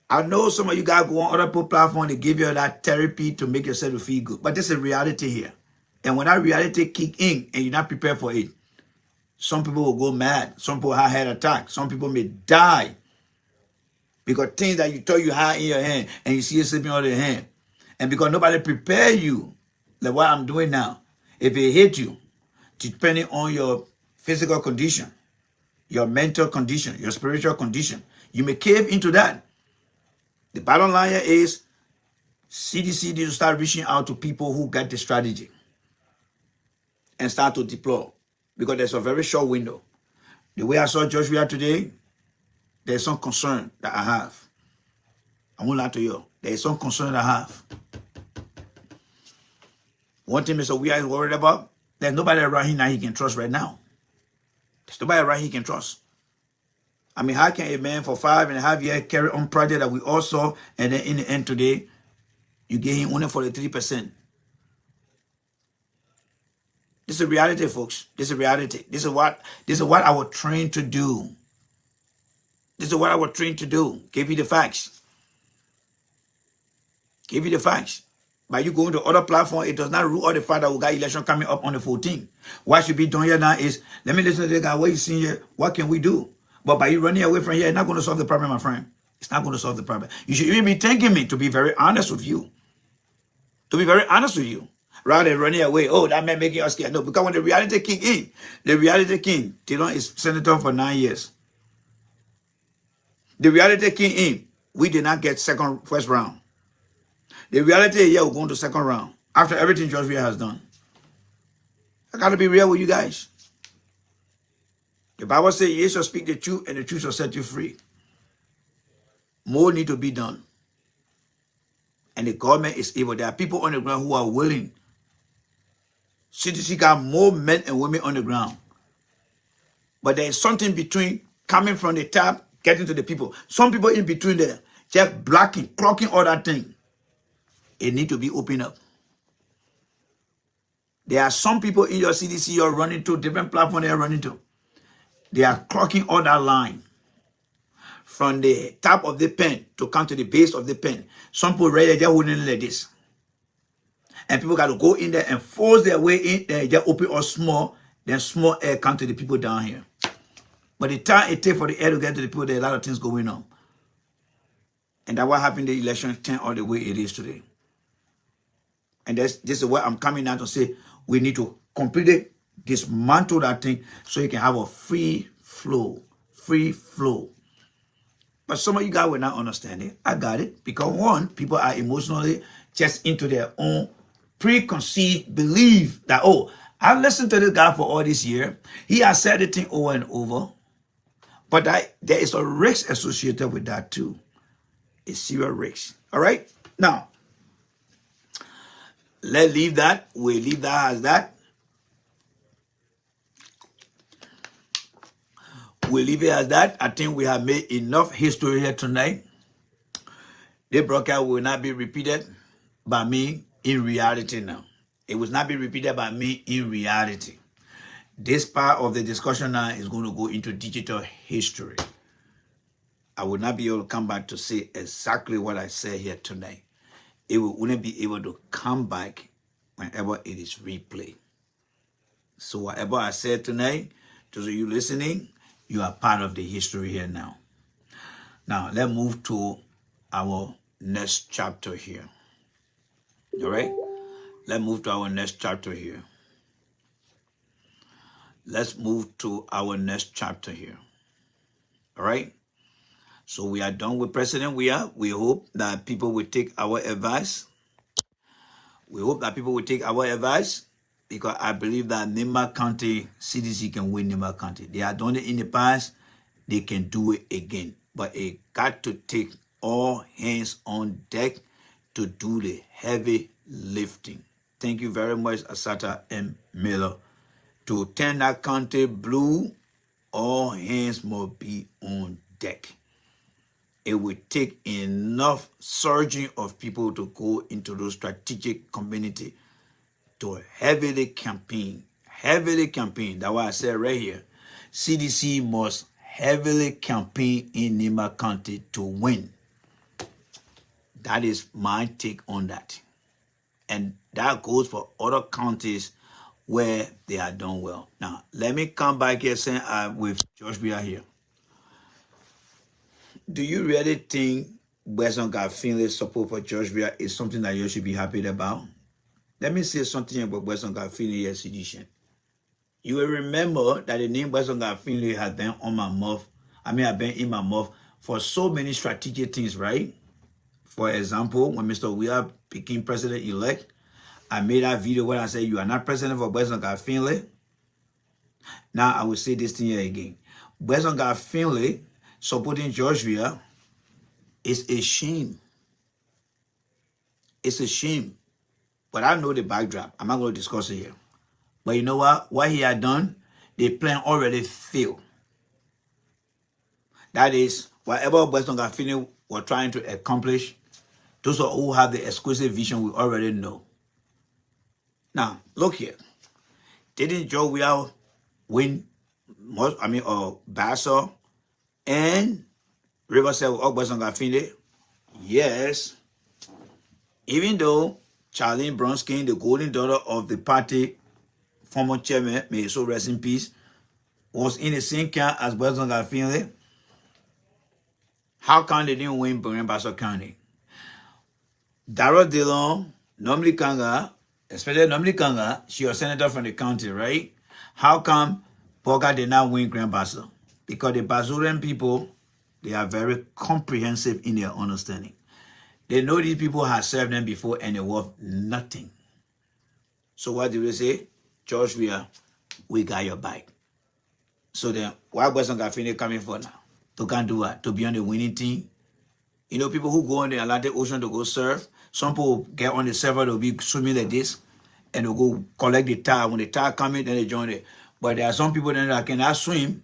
I know some of you guys go on other platforms, they give you that therapy to make yourself feel good. But there's a reality here. And when that reality kick in and you're not prepared for it, some people will go mad. Some people have heart attack. Some people may die. Because things that you thought you had in your hand and you see it slipping out of your hand. And because nobody prepared you, like what I'm doing now, if it hit you, depending on your physical condition, your mental condition, your spiritual condition, you may cave into that. The bottom line here is CDC needs to start reaching out to people who get the strategy and start to deploy, because there's a very short window. The way I saw George Weah today, there's some concern that I have. I won't lie to you. There's some concern that I have. One thing Mr. Weah is worried about, there's nobody around him that he can trust right now. There's nobody around he can trust. I mean, how can a man for 5.5 years carry on project that we all saw, and then in the end today, you gave him only 43%? This is reality, folks. This is reality. This is what I was trained to do. This is what I was trained to do. Give you the facts. Give you the facts. By you going to other platform, it does not rule out the fact that we got election coming up on the 14th. What should be done here now is, let me listen to the guy, what you seeing here, what can we do? But by you running away from here, it's not going to solve the problem, my friend. It's not going to solve the problem. You should even be thanking me, to be very honest with you. To be very honest with you. Rather than running away, oh, that man making us scared. No, because when the reality kick in, Tiawon is senator for 9 years. The reality kick in, we did not get first round. The reality is, yeah, we're going to second round. After everything Georgia has done. I got to be real with you guys. The Bible says, you shall speak the truth, and the truth shall set you free. More need to be done. And the government is able. There are people on the ground who are willing. CDC got more men and women on the ground. But there is something between coming from the top, getting to the people. Some people in between there, just blocking, clocking all that thing. It need to be opened up. There are some people in your CDC you're running to, different platforms they're running to. They are clocking all that line. From the top of the pen to come to the base of the pen. Some people right there, they're holding it like this. And people got to go in there and force their way in there. They open or small, then small air come to the people down here. But the time it takes for the air to get to the people, there are a lot of things going on. And that's what happened in the election 10 all the way it is today. And this is where I'm coming now to say we need to completely dismantle that thing so you can have a free flow. Free flow. But some of you guys will not understand it. I got it. Because one, people are emotionally just into their own preconceived belief that, oh, I've listened to this guy for all this year. He has said the thing over and over. But there is a risk associated with that too. A serious risk. All right? Now, let's leave that. We'll leave that as that. We'll leave it as that. I think we have made enough history here tonight. The broadcast will not be repeated by me in reality now. It will not be repeated by me in reality. This part of the discussion now is going to go into digital history. I will not be able to come back to say exactly what I said here tonight. It will only be able to come back whenever it is replayed. So whatever I said tonight, those of you listening, you are part of the history here now. Now, let's move to our next chapter here. All right? Let's move to our next chapter here. Let's move to our next chapter here. All right? So we are done with President. We hope that people will take our advice. We hope that people will take our advice because I believe that Nimba County CDC can win Nimba County. They have done it in the past. They can do it again. But it got to take all hands on deck to do the heavy lifting. Thank you very much, Asata M. Miller. To turn that county blue, all hands must be on deck. It will take enough surging of people to go into those strategic community to heavily campaign. Heavily campaign. That's why I said right here, CDC must heavily campaign in Nimba County to win. That is my take on that. And that goes for other counties where they are done well. Now, let me come back here saying with George Weah here. Do you really think Western Finley's support for George Weah is something that you should be happy about? Let me say something about Western Finley edition. You will remember that the name Western Finley has been on my mouth. I've been in my mouth for so many strategic things, right? For example, when Mr. Weah became president-elect, I made that video where I said, you are not president for Western Finley. Now I will say this thing here again. Western Finley supporting George Weah is a shame. It's a shame. But I know the backdrop. I'm not going to discuss it here. But you know what? What he had done, the plan already failed. That is, whatever Western Finley were trying to accomplish, those who have the exclusive vision, we already know. Now, look here. Didn't Jovial win Basso and Riverside Ogbesson Gafinde? Yes. Even though Charlene Bronskin, the golden daughter of the party, former chairman, may so rest in peace, was in the same camp as Ogbesson Gafinde, how come they didn't win Basso County? Darrell Dillon, Nomli Kanga, especially Nomli Kanga, she was senator from the county, right? How come Boga did not win Grand Basso? Because the Basurian people, they are very comprehensive in their understanding. They know these people have served them before and they're worth nothing. So what do they say? George, we got your back. So then, why wasn't Gafini coming for now? To can do what? To be on the winning team? You know, people who go on the Atlantic Ocean to go surf, some people get on the server, they'll be swimming like this, and they'll go collect the tide. When the tide come in, then they join it. But there are some people then that cannot swim,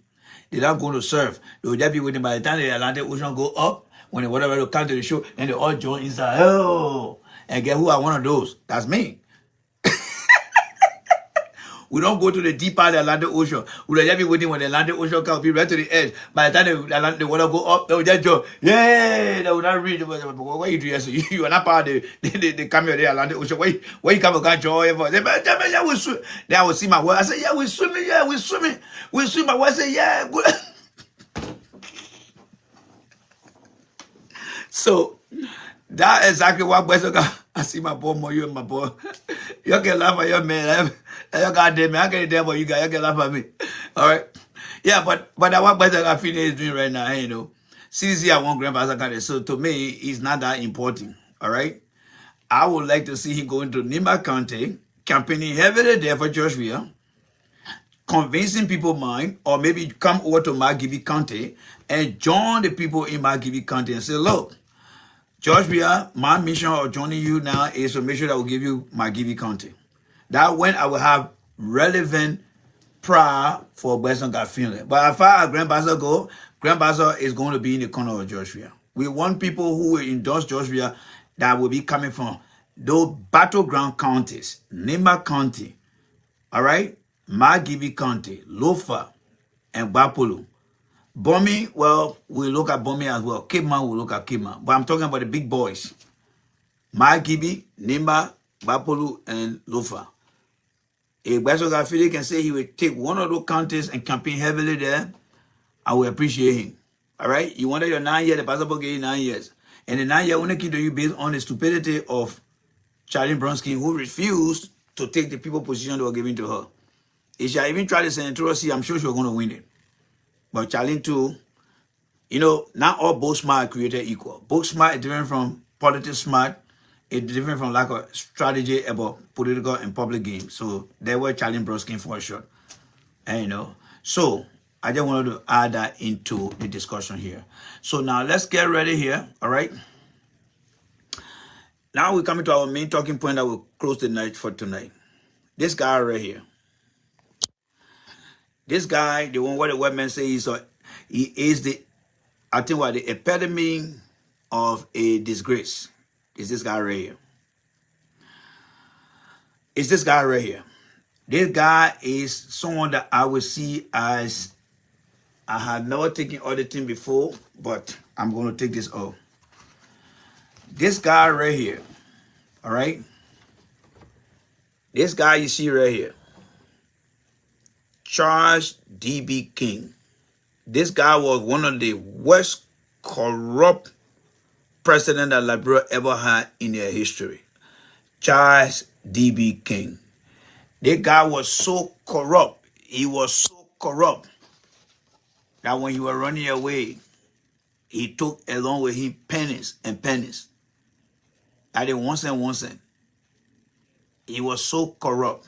they don't go to surf. They'll just be waiting by the time the Atlantic Ocean go up, when the whatever will come to the show, then they all join inside. Oh, and guess who are one of those? That's me. We don't go to the deep part of the Atlantic Ocean. We'll just be waiting when the Atlantic Ocean comes, be right to the edge. By the time the water go up, they will just jump. Yeah, they will not reach. What you do? You are not part of the camera of the Atlantic Ocean. Where you come and catch joy for? They will swim. Then I will see my wife. I say, yeah, we're swimming. Yeah, we're swimming. We swim. My wife say, yeah, good. So that's exactly what I see my boy Moyo and my boy. You can laugh at your man. You got them. I can tell you guys. You can laugh at me. All right. Yeah, but what Gafine is doing right now, you know, CDC I want Grandpa County. So to me, it's not that important. All right. I would like to see him go into Nimba County, campaigning heavily there for Joshua, convincing people mind, or maybe come over to Margibi County and join the people in Margibi County and say, look, Joshua, my mission of joining you now is to make sure that we'll give you Margibi County. That when I will have relevant prior for Western Garfield. But as far as Grand Bazaar go, Grand Bazaar is going to be in the corner of Joshua. We want people who will endorse Joshua that will be coming from those battleground counties, Nimba County, all right, Margibi County, Lofa, and Bapolo. Bomi, well, we look at Bomi as well. Cape Man, we look at Cape Man. But I'm talking about the big boys. Margibi, Nimba, Bapolo, and Lofa. If Western Garfield can say he will take one of those counties and campaign heavily there, I will appreciate him. All right? You wanted your 9 years, the passport gave you 9 years. And the 9 years only came to you based on the stupidity of Charlene Bronsky, who refused to take the people position they were giving to her. If she had even tried the senatorial seat, I'm sure she was going to win it. But Charlene too, you know, not all book smart are created equal. Book smart is different from politics smart. It's different from lack of strategy about political and public games. So they were Charlene Bronsky for a shot. And you know, so I just wanted to add that into the discussion here. So now let's get ready here. All right. Now we're coming to our main talking point that will close the night for tonight. This guy right here. This guy, the one what the white man say he is the, I think what, the epitome of a disgrace. Is this guy right here. It's this guy right here. This guy is someone that I would see as, I had never taken auditing before, but I'm going to take this off. This guy right here, all right? This guy you see right here, Charles D.B. King. This guy was one of the worst corrupt presidents that Liberia ever had in their history. Charles D.B. King. This guy was so corrupt. He was so corrupt that when you were running away, he took along with him pennies and pennies. That is 1 cent, 1 cent. He was so corrupt.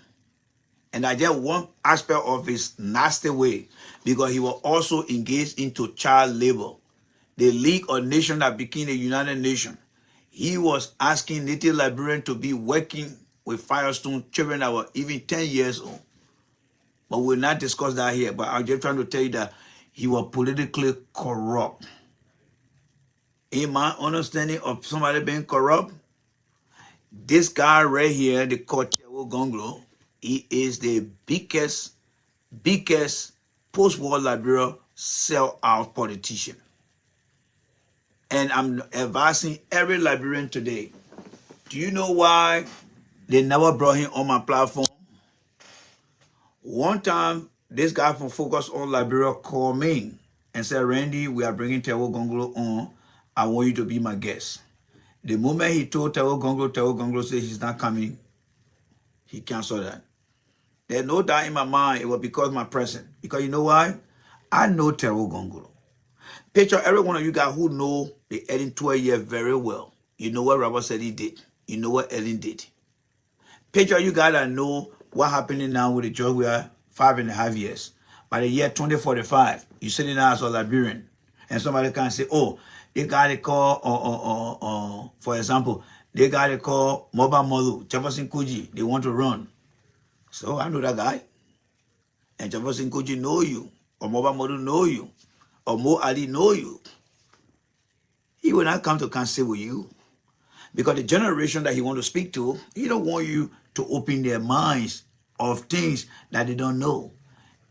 And I just one aspect of his nasty way, because he was also engaged into child labor. The League of Nations that became the United Nations. He was asking native Liberians to be working with Firestone children that were even 10 years old. But we'll not discuss that here. But I'm just trying to tell you that he was politically corrupt. In my understanding of somebody being corrupt, this guy right here, they call Tiawon Gongloe, He is the biggest post-war Liberia sellout politician. And I'm advising every Liberian today. Do you know why they never brought him on my platform? One time, this guy from Focus on Liberia called me and said, Randy, we are bringing Tiawon Gongloe on. I want you to be my guest. The moment he told Tiawon Gongloe said he's not coming, he canceled that. There's no doubt in my mind it was because of my presence. Because you know why? I know Tiawon Gongloe. Picture every one of you guys who know the Ellen 12 years very well. You know what Robert said he did. You know what Ellen did. Picture you guys that know what happening now with the job we are 5.5 years. By the year 2045, you're sitting there as a Liberian. And somebody can say, oh, they got a call, for example, they got a call Moba Molu, Jefferson Kuji, they want to run. So I know that guy. And Jefferson Kuji know you, or Moba Molu know you, or Mo Ali know you. He will not come to counsel with you. Because the generation that he want to speak to, he don't want you to open their minds of things that they don't know.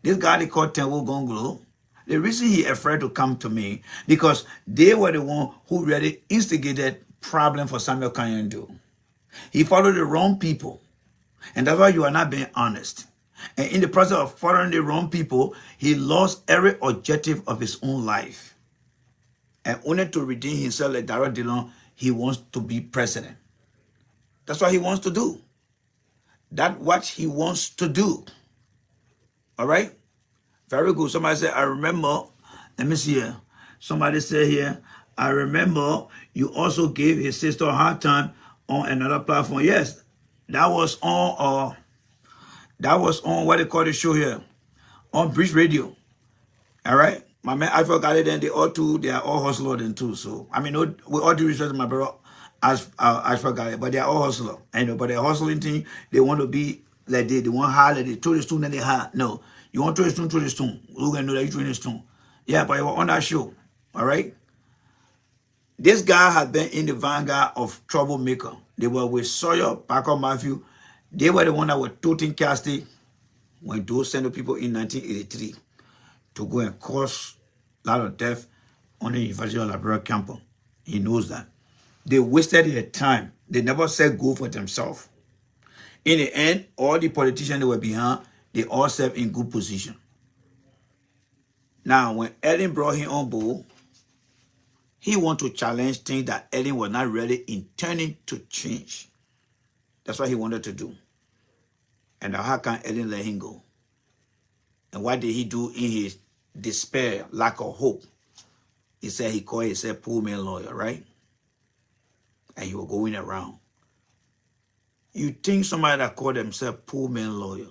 This guy they call Tiawon Gongloe, the reason he afraid to come to me, because they were the one who really instigated problem for Samuel Kanyendo. He followed the wrong people. And that's why you are not being honest. And in the process of following the wrong people, he lost every objective of his own life. And only to redeem himself like Darrell Dillon, he wants to be president. That's what he wants to do. That's what he wants to do. All right? Very good. Somebody said, I remember, let me see here. Somebody said here, I remember you also gave his sister a hard time on another platform. Yes, that was on what they call the show here, on Bridge Radio. All right? My man, I forgot it, and they all hustler then too. So, I mean, with all due respect to my brother, I forgot it, but they're all hustler. I know, but they're hustling thing, they want to be like they want hard, like they throw the stone and they hard. No, you want to throw the stone. Who's going to know that you throw the stone? Yeah, but you were on that show. All right? This guy had been in the vanguard of troublemaker. They were with Sawyer, Parker Matthew. They were the one that were toting Casti when those sent the people in 1983 to go and cause a lot of death on the University of Liberia campus. He knows that. They wasted their time. They never said go for themselves. In the end, all the politicians that were behind, they all served in good position. Now, when Ellen brought him on board, he wanted to challenge things that Ellen was not really intending to change. That's what he wanted to do. And how can Ellen let him go? And what did he do in his despair, lack of hope? He said he called himself poor man lawyer, right? And he was going around. You think somebody that called themselves poor man lawyer,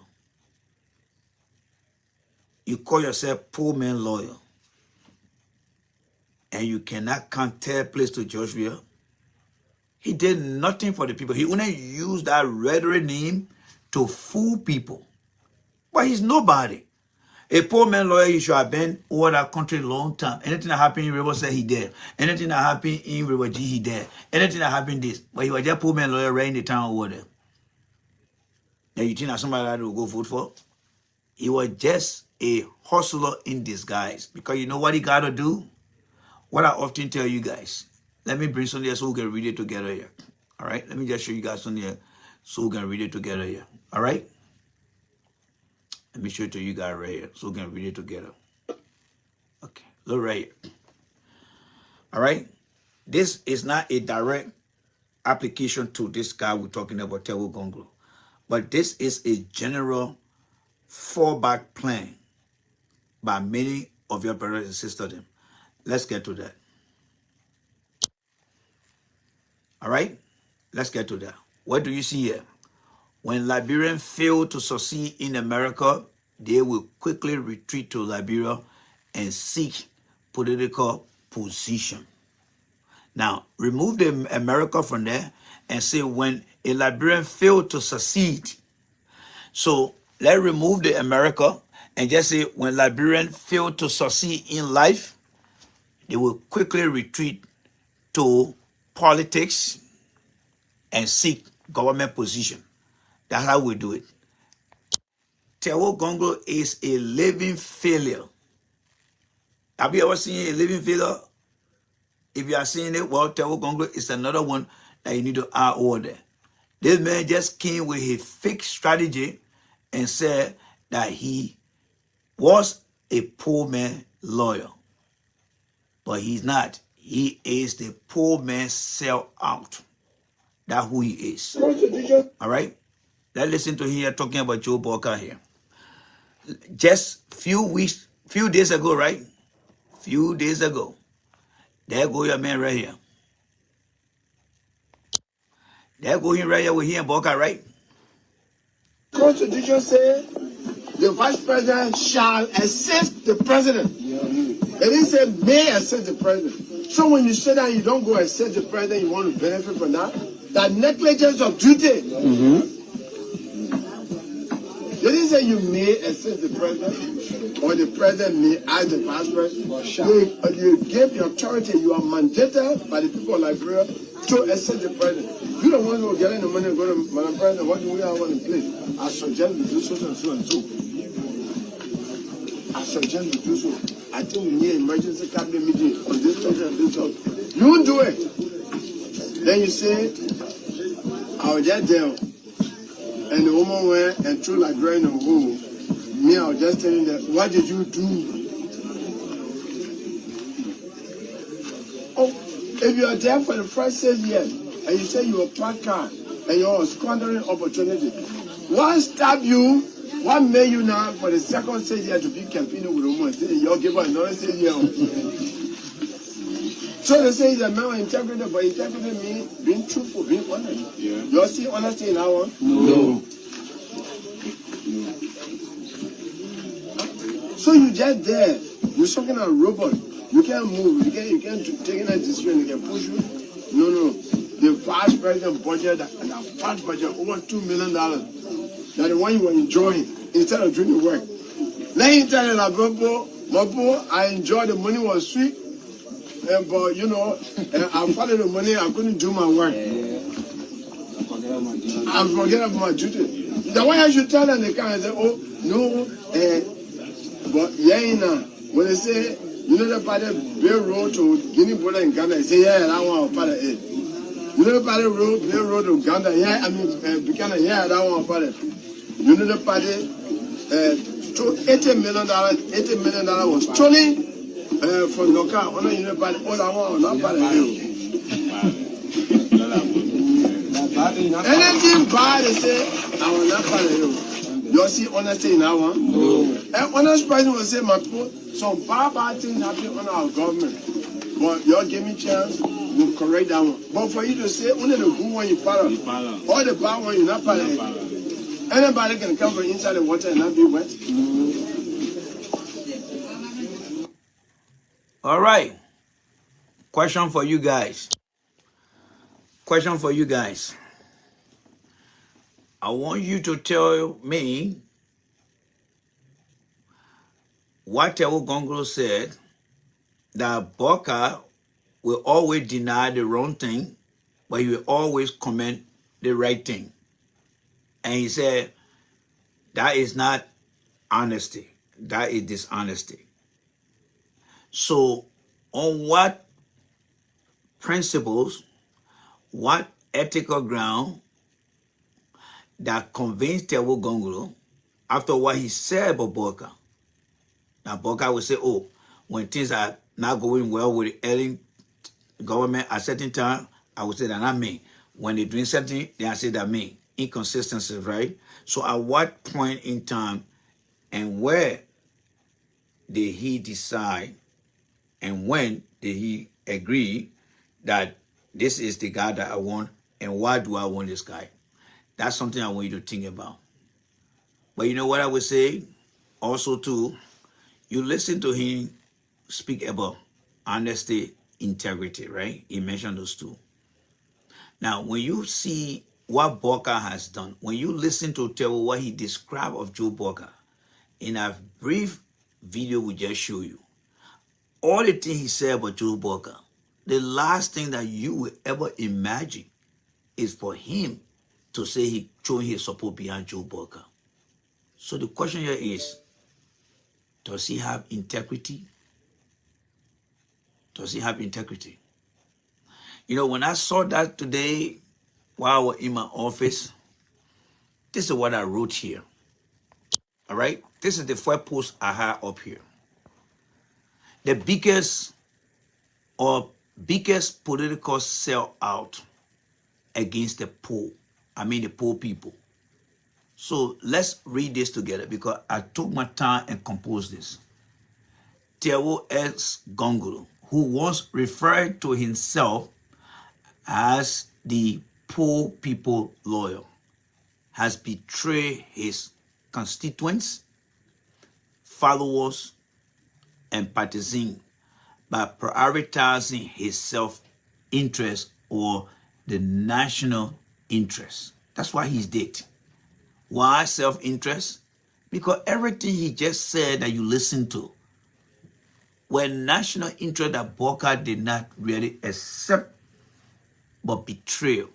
you call yourself poor man lawyer, and you cannot come tell place to Joshua? He did nothing for the people. He only used that rhetoric name to fool people. But he's nobody. A poor man lawyer, he should have been over that country a long time. Anything that happened in River said he dead. Anything that happened in River G, he dead. Anything that happened this. But he was just a poor man lawyer right in the town over there. Now you think that somebody that will go vote for? He was just a hustler in disguise. Because you know what he got to do? What I often tell you guys. Let me bring something here so we can read it together here. All right? Let me just show you guys something here so we can read it together here. All right? Let me show it to you guys right here so we can read it together. Okay, look right here. All right? This is not a direct application to this guy we're talking about, Tiawon Gongloe. But this is a general fallback plan by many of your brothers and sisters. Let's get to that. All right? Let's get to that. What do you see here? When Liberians fail to succeed in America, they will quickly retreat to Liberia and seek political position. Now, remove the America from there and say when a Liberian failed to succeed. So let's remove the America and just say when Liberians fail to succeed in life, they will quickly retreat to politics and seek government position. That's how we do it. Tiawon Gongloe is a living failure. Have you ever seen a living failure? If you are seeing it, well, Tiawon Gongloe is another one that you need to add over there. This man just came with his fake strategy and said that he was a poor man lawyer. But he's not. He is the poor man sellout. That's who he is. All right? Let's listen to him talking about Joe Boca here. Just few days ago, right? Few days ago. There go your man right here. There go him right here with him and Boca, right? Constitution says the vice president shall assist the president. It didn't say may assist the president. So when you say that you don't go assist the president, you want to benefit from that? That negligence of duty. They didn't say you may assist the president or the president may ask the vice president. You gave the authority, you are mandated by the people of Liberia to assist the president. You don't want to get any money and go to Madam President, what do we all want to play? I suggest we do so and so and so. I suggest we do so. I think we need emergency cabinet meeting on this topic and this topic. You do it. Then you say, I was just there. And the woman went and threw like grain on home. Me, I was just telling them, what did you do? Oh, if you are there for the first 6 years, and you say you are placard, and you are squandering opportunity, what stopped you? What made you now for the second 6 years to be campaigning with a woman? Say you'll give her another 6 years. So they say the man was integrity, but integrity means being truthful, being honest. Yeah. You see honesty in that one? No. So you just there, you're talking a robot. You can't move, you can't take a decision, you can push you. No. The vice president budget, that vast budget, over $2 million. That's the one you were enjoying instead of doing the work. Let him tell you that, Bobo, I enjoyed the money was sweet. But you know, I followed the money, I couldn't do my work. I forget about my duty. The way I should tell them, they can't say, oh, no, but yeah, when they say, you know, the party Bill Road to Guinea Border in Ghana, they say, yeah, that one part of it. You know, the party Bill Road to Ghana, yeah, I mean, Buchanan, yeah, that one part of it. You know, the party, $80 million was stolen. For Noka, on a unified all I want, not part of you. Anything bad, they say, I will not part of you. You see honesty in that one? No. And honest person will say, my people, some bad things happen on our government. But you give me chance, we'll correct that one. But for you to say, only the good one you part of, or the bad one you're not part of it. Anybody can come from inside the water and not be wet. All right. Question for you guys. I want you to tell me what Tiawon Gongloe said, that Boca will always deny the wrong thing, but he will always comment the right thing. And he said, that is not honesty. That is dishonesty. So on what principles, what ethical ground that convinced Tiawon Gongloe after what he said about Boca? Now Boca will say, oh, when things are not going well with the early government at certain time, I would say that not me. When they're doing something, they I say that me. Inconsistencies, right? So at what point in time and where did he decide and when did he agree that this is the guy that I want and why do I want this guy? That's something I want you to think about. But you know what I would say? Also too, you listen to him speak about honesty, integrity, right? He mentioned those two. Now, when you see what Boca has done, when you listen to Tiawon what he described of Joe Boca, in a brief video we just show you, all the things he said about Joe Boca, the last thing that you will ever imagine is for him to say he showing his support behind Joe Boca. So the question here is, does he have integrity? Does he have integrity? You know, when I saw that today while I was in my office, this is what I wrote here. All right? This is the first post I had up here. The biggest political sellout against the poor. I mean the poor people. So let's read this together because I took my time and composed this. Tiawon S. Gongloe, who once referred to himself as the poor people lawyer, has betrayed his constituents, followers, and partisans by prioritizing his self-interest or the national interest. That's why he's dead. Why self-interest? Because everything he just said that you listen to were national interest that Bokar did not really accept but betrayal.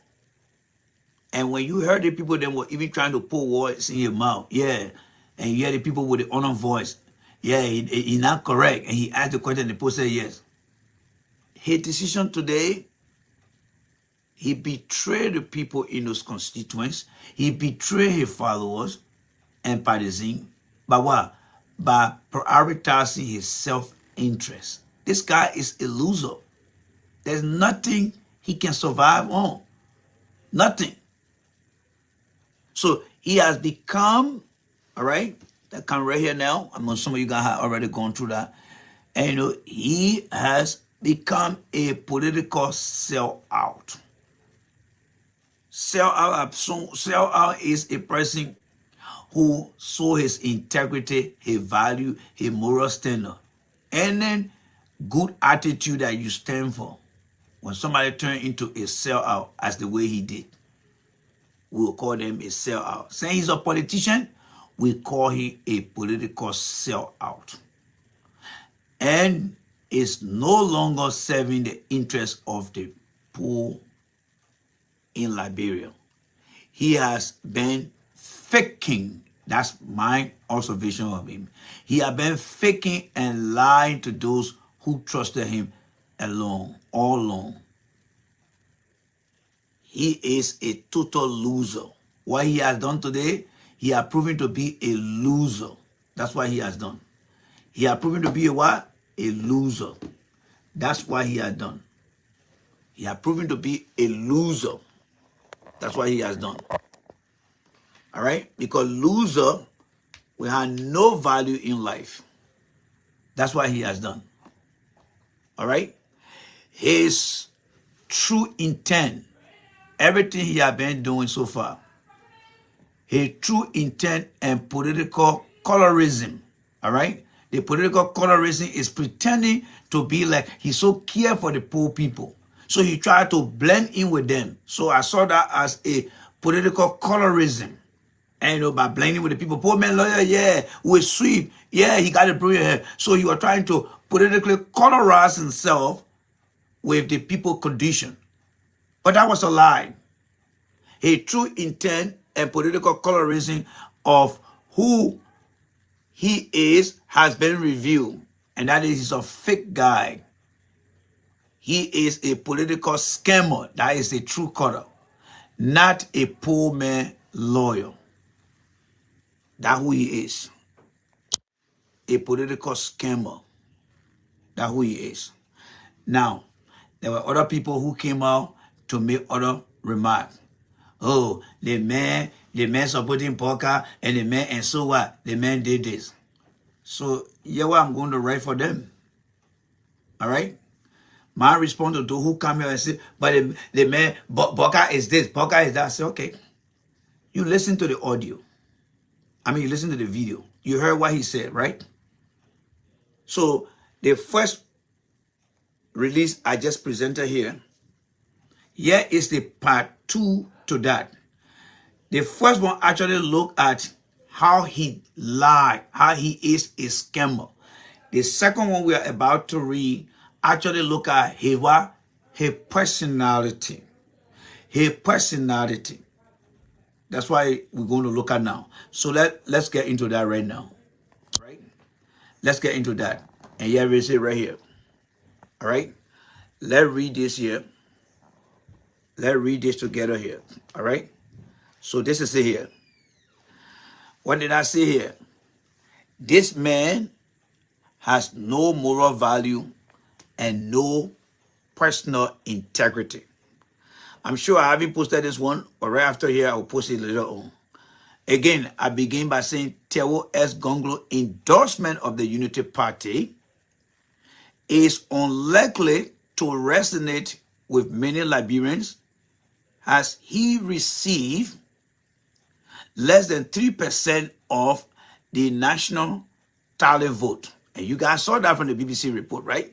And when you heard the people that were even trying to put words in your mouth, yeah, and you hear the people with the honor voice, yeah, he's not correct, and he asked the question and the people said yes. His decision today, he betrayed the people in those constituents, he betrayed his followers and partisans, by what? By prioritizing his self-interest. This guy is a loser. There's nothing he can survive on. Nothing. So he has become, all right, that come right here now. I know some of you guys have already gone through that. And you know, he has become a political sellout. Sellout is a person who saw his integrity, his value, his moral standard, and then good attitude that you stand for. When somebody turns into a sellout as the way he did, we will call them a sellout. Saying he's a politician, we call him a political sellout. And is no longer serving the interests of the poor in Liberia. He has been faking. That's my observation of him. He has been faking and lying to those who trusted him all along. He is a total loser. What he has done today, he has proven to be a loser. That's what he has done. He has proven to be a what? A loser. That's what he has done. He has proven to be a loser. That's what he has done. All right? Because loser will have no value in life. That's what he has done. All right? His true intent, everything he has been doing so far, his true intent and political colorism, all right? The political colorism is pretending to be like he's so care for the poor people. So he tried to blend in with them. So I saw that as a political colorism. And you know, by blending with the people, poor man lawyer, yeah, who is sweet, yeah, he got a brilliant hair. So he was trying to politically colorize himself with the people condition. But that was a lie. His true intent and political colorism of who he is has been revealed. And that is he's a fake guy. He is a political scammer. That is the true color. Not a poor man lawyer. That's who he is. A political scammer. That's who he is. Now, there were other people who came out to make other remarks. Oh, the man supporting Poker and the man, and so what? The man did this. So, yeah, what I'm going to write for them. All right? My response to those who come here and say, but the man, Poker is this, Poker is that. I say, okay. You listen to the audio. I mean, you listen to the video. You heard what he said, right? So, the first release I just presented here, here is the part 2 to that. The first one actually looked at how he lied, how he is a scammer. The second one we are about to read actually look at his personality. His personality. That's why we're going to look at now. So let's get into that right now. Right? Let's get into that. And here is it right here. All right? Let's read this here. Let's read this together here. All right? So this is it here. What did I say here? This man has no moral value and no personal integrity. I'm sure I haven't posted this one, but right after here, I'll post it later on. Again, I begin by saying Tiawon S. Gongloe endorsement of the Unity Party is unlikely to resonate with many Liberians as he received less than 3% of the national tally vote. And you guys saw that from the BBC report, right?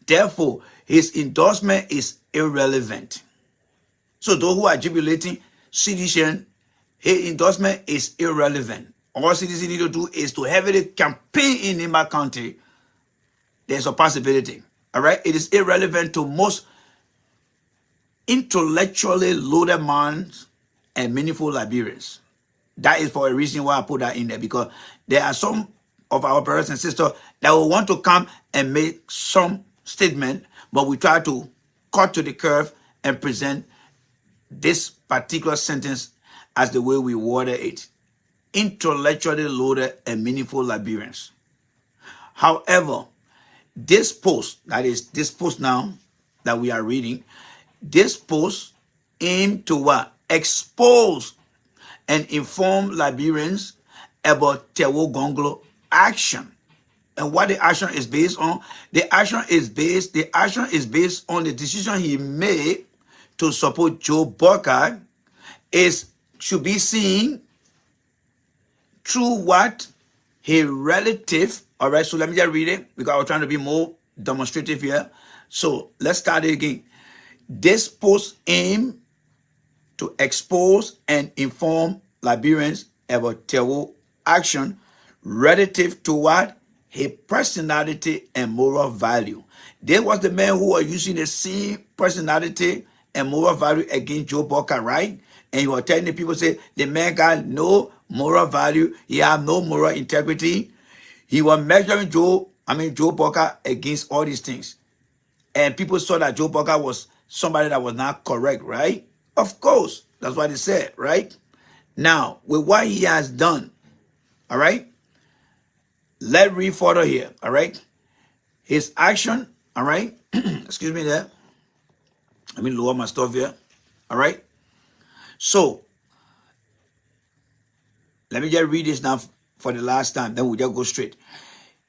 Therefore, his endorsement is irrelevant. So those who are jubilating citizen, his endorsement is irrelevant. All citizens need to do is to heavily campaign in Nimba County. There's a possibility. All right? It is irrelevant to most intellectually loaded minds and meaningful Liberians. That is for a reason why I put that in there, because there are some of our brothers and sisters that will want to come and make some statement, but we try to cut to the curve and present this particular sentence as the way we worded it. Intellectually loaded and meaningful Liberians. However, this post, that is this post now that we are reading, this post aimed to what? Expose and inform Liberians about Tiawon Gongloe action. And what the action is based on? The action is based on the decision he made to support Joe Burkhardt should be seen through what his relative, all right, so let me just read it because I was trying to be more demonstrative here. So let's start it again. This post aimed to expose and inform Liberians about Tiawon action relative to what? His personality and moral value. There was the man who was using the same personality and moral value against Joe Burkhardt, right? And you were telling the people, say, the man got no moral value, he had no moral integrity. He was measuring Joe Burkhardt against all these things. And people saw that Joe Burkhardt was somebody that was not correct, right? Of course, that's what he said, right? Now, with what he has done, all right? Let's read further here, all right? His action, all right? Excuse me there. Let me lower my stuff here, all right? So, let me just read this now for the last time, then we'll just go straight.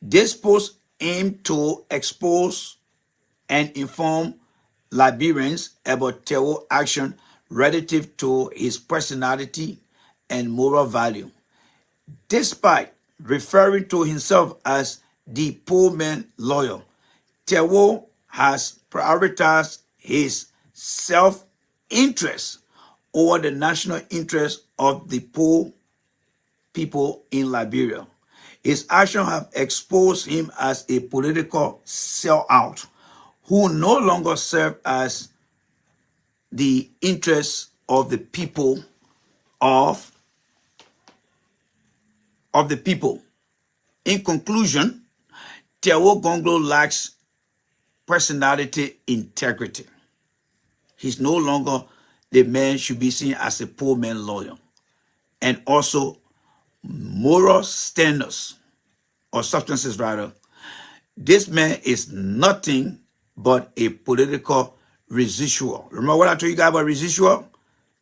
This post aimed to expose and inform Liberians about Tiawon action relative to his personality and moral value. Despite referring to himself as the poor man lawyer, Tiawon has prioritized his self-interest over the national interest of the poor people in Liberia. His actions have exposed him as a political sellout who no longer serve as the interests of the people of the people. In conclusion, Tiawon Gongloe lacks personality integrity. He's no longer the man should be seen as a poor man lawyer, and also moral standards or substances rather. This man is nothing but a political residual. Remember what I told you guys about residual?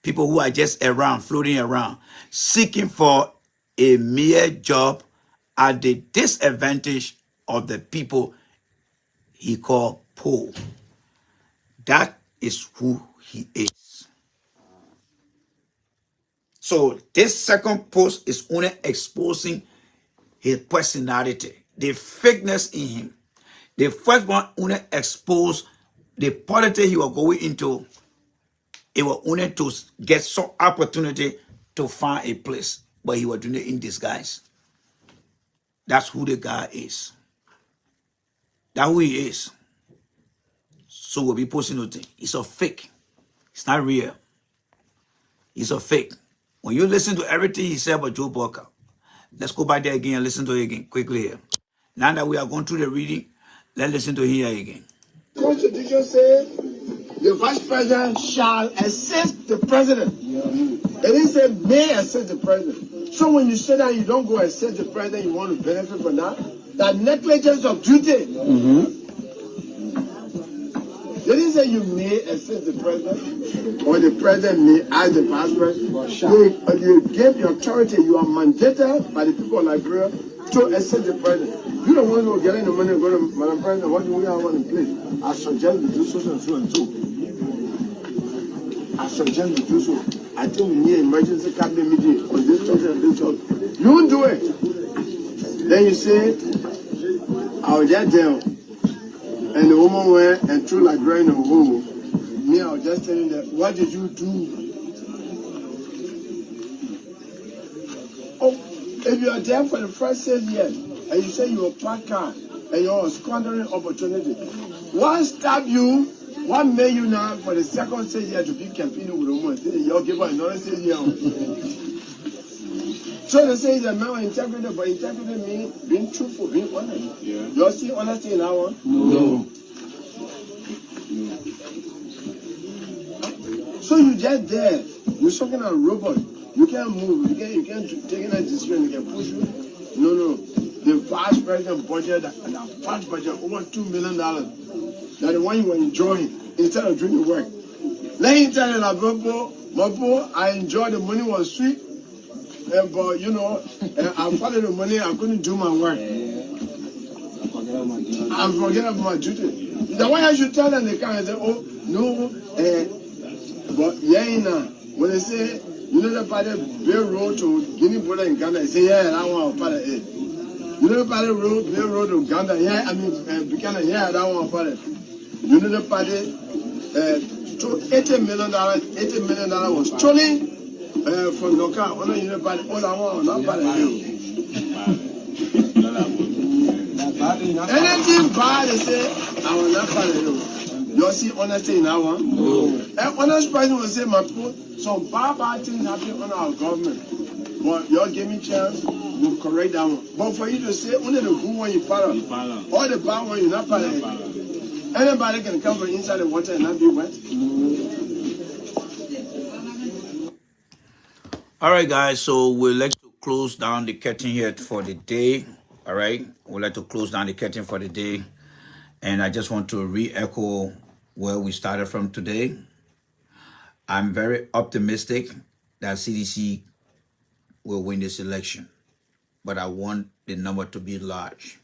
People who are just around, floating around, seeking for a mere job at the disadvantage of the people he called poor. That is who he is. So this second post is only exposing his personality, the fakeness in him. The first one only exposed the politics he was going into. It was only to get some opportunity to find a place, but he was doing it in disguise. That's who the guy is. That's who he is. So we'll be posting nothing. It's a fake. It's not real. It's a fake. When you listen to everything he said about Joe Walker, let's go back there again and listen to it again quickly here. Now that we are going through the reading, let's listen to here again. Constitution says the vice president shall assist the president. It didn't say may assist the president. So when you say that you don't go assist the president, you want to benefit from that? That negligence of duty. They didn't say you may assist the president or the president may ask the vice president. You gave the authority, you are mandated by the people of Liberia to assist the president. You don't want to get in the money and go to Madam President, what do we have on the plate? I suggest we do so and so and so. I suggest we do so. I think we need emergency cabinet meeting on this topic and this topic. You won't do it. Then you say, I was just there. And the woman went and threw like grain in a hole. Me, I was just telling them, what did you do? Oh, if you are there for the first 6 years, and you say you were part car, and you are squandering opportunity, what stopped you? What made you now for the second 6 years to be campaigning with a woman? You'll give her another 6 years. So they say the man was integrity, but integrity means being truthful, being honest. Yeah. You see honesty in that one? No. So you just there. You're talking a robot. You can't move. You can't take a decision. You can push you. No. The vice president budget and the first budget over $2 million. That's the one you were enjoying instead of doing the work. Let me tell you that, Bobo, I enjoyed the money was sweet. But you know, I followed the money, I couldn't do my work. I'm forgetting about my duty. The way I should tell them, they can't say, oh, no, but when they say, you know, the party Bill Road to Guinea border in Ghana, they say, yeah, that one part of it. You know, the party Bill Road to Uganda, yeah, I mean, Buchanan, yeah, that one part of it. You know, the party, $80 million was stolen. From Noka, only you know, but all I want, not bad at you. Anything bad, they say, I will not bad at you. You see honesty in that one? No. An honest person will say, my people, some bad things happen on our government. But you give me chance, we'll correct that one. But for you to say, only the good one you part of, all the bad one you not part of it. Anybody can come from inside the water and not be wet. All right, guys, so we'd like to close down the curtain here for the day. All right, we'd like to close down the curtain for the day. And I just want to re-echo where we started from today. I'm very optimistic that CDC will win this election, but I want the number to be large.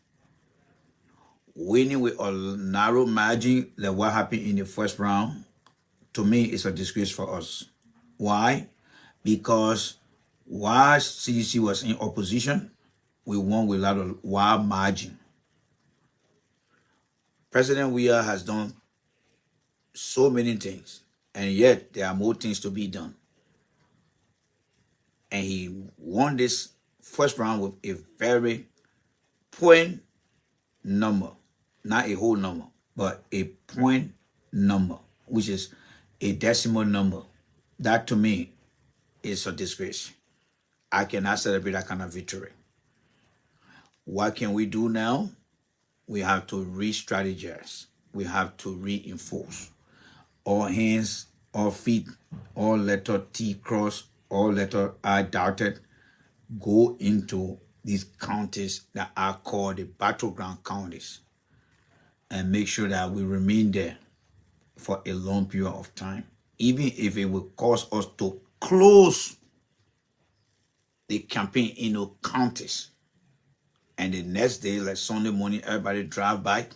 Winning with a narrow margin, like what happened in the first round, to me, is a disgrace for us. Why? Because while CDC was in opposition, we won with a lot of wide margin. President Weah has done so many things, and yet there are more things to be done. And he won this first round with a very point number, not a whole number, but a point number, which is a decimal number. That to me is a disgrace. I cannot celebrate that kind of victory. What can we do now? We have to re-strategize. We have to reinforce. All hands, all feet, all letter T crossed, all letter I dotted, go into these counties that are called the battleground counties and make sure that we remain there for a long period of time, even if it will cause us to close the campaign in those counties. And the next day, like Sunday morning, everybody drive by.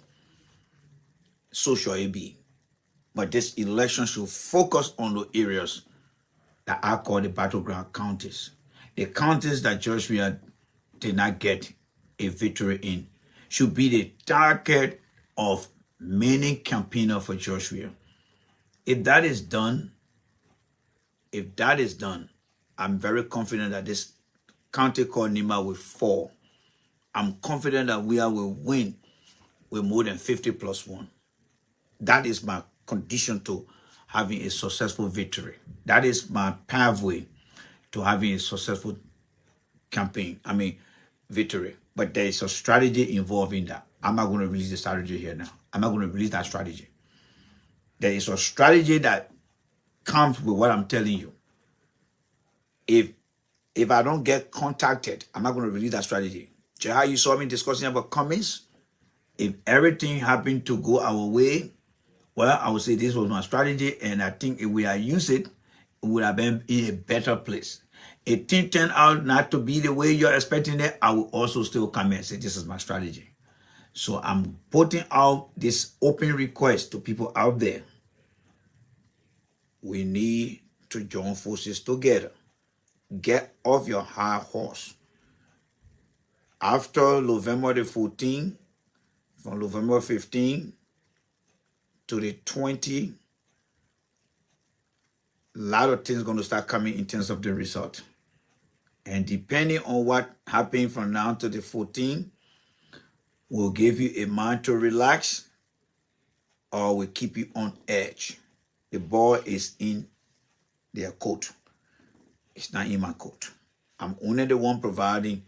So shall it be. But this election should focus on the areas that are called the battleground counties. The counties that Joshua did not get a victory in should be the target of many campaigners for Joshua. If that is done, I'm very confident that this county called Nima will fall. I'm confident that we will win with more than 50+1. That is my condition to having a successful victory. That is my pathway to having a successful campaign, victory. But there is a strategy involved in that. I'm not going to release the strategy here now. I'm not going to release that strategy. There is a strategy that comes with what I'm telling you. If I don't get contacted, I'm not going to release that strategy. So how you saw me discussing about comments, if everything happened to go our way, well, I would say this was my strategy, and I think if we had used it, it would have been in a better place. If things turn out not to be the way you're expecting it, I will also still come and say this is my strategy. So I'm putting out this open request to people out there. We need to join forces together. Get off your high horse. After November the 14th, from November 15 to the 20th, a lot of things going to start coming in terms of the result. And depending on what happens from now to the 14th, we'll give you a mind to relax or we'll keep you on edge. The ball is in their court. It's not in my court. I'm only the one providing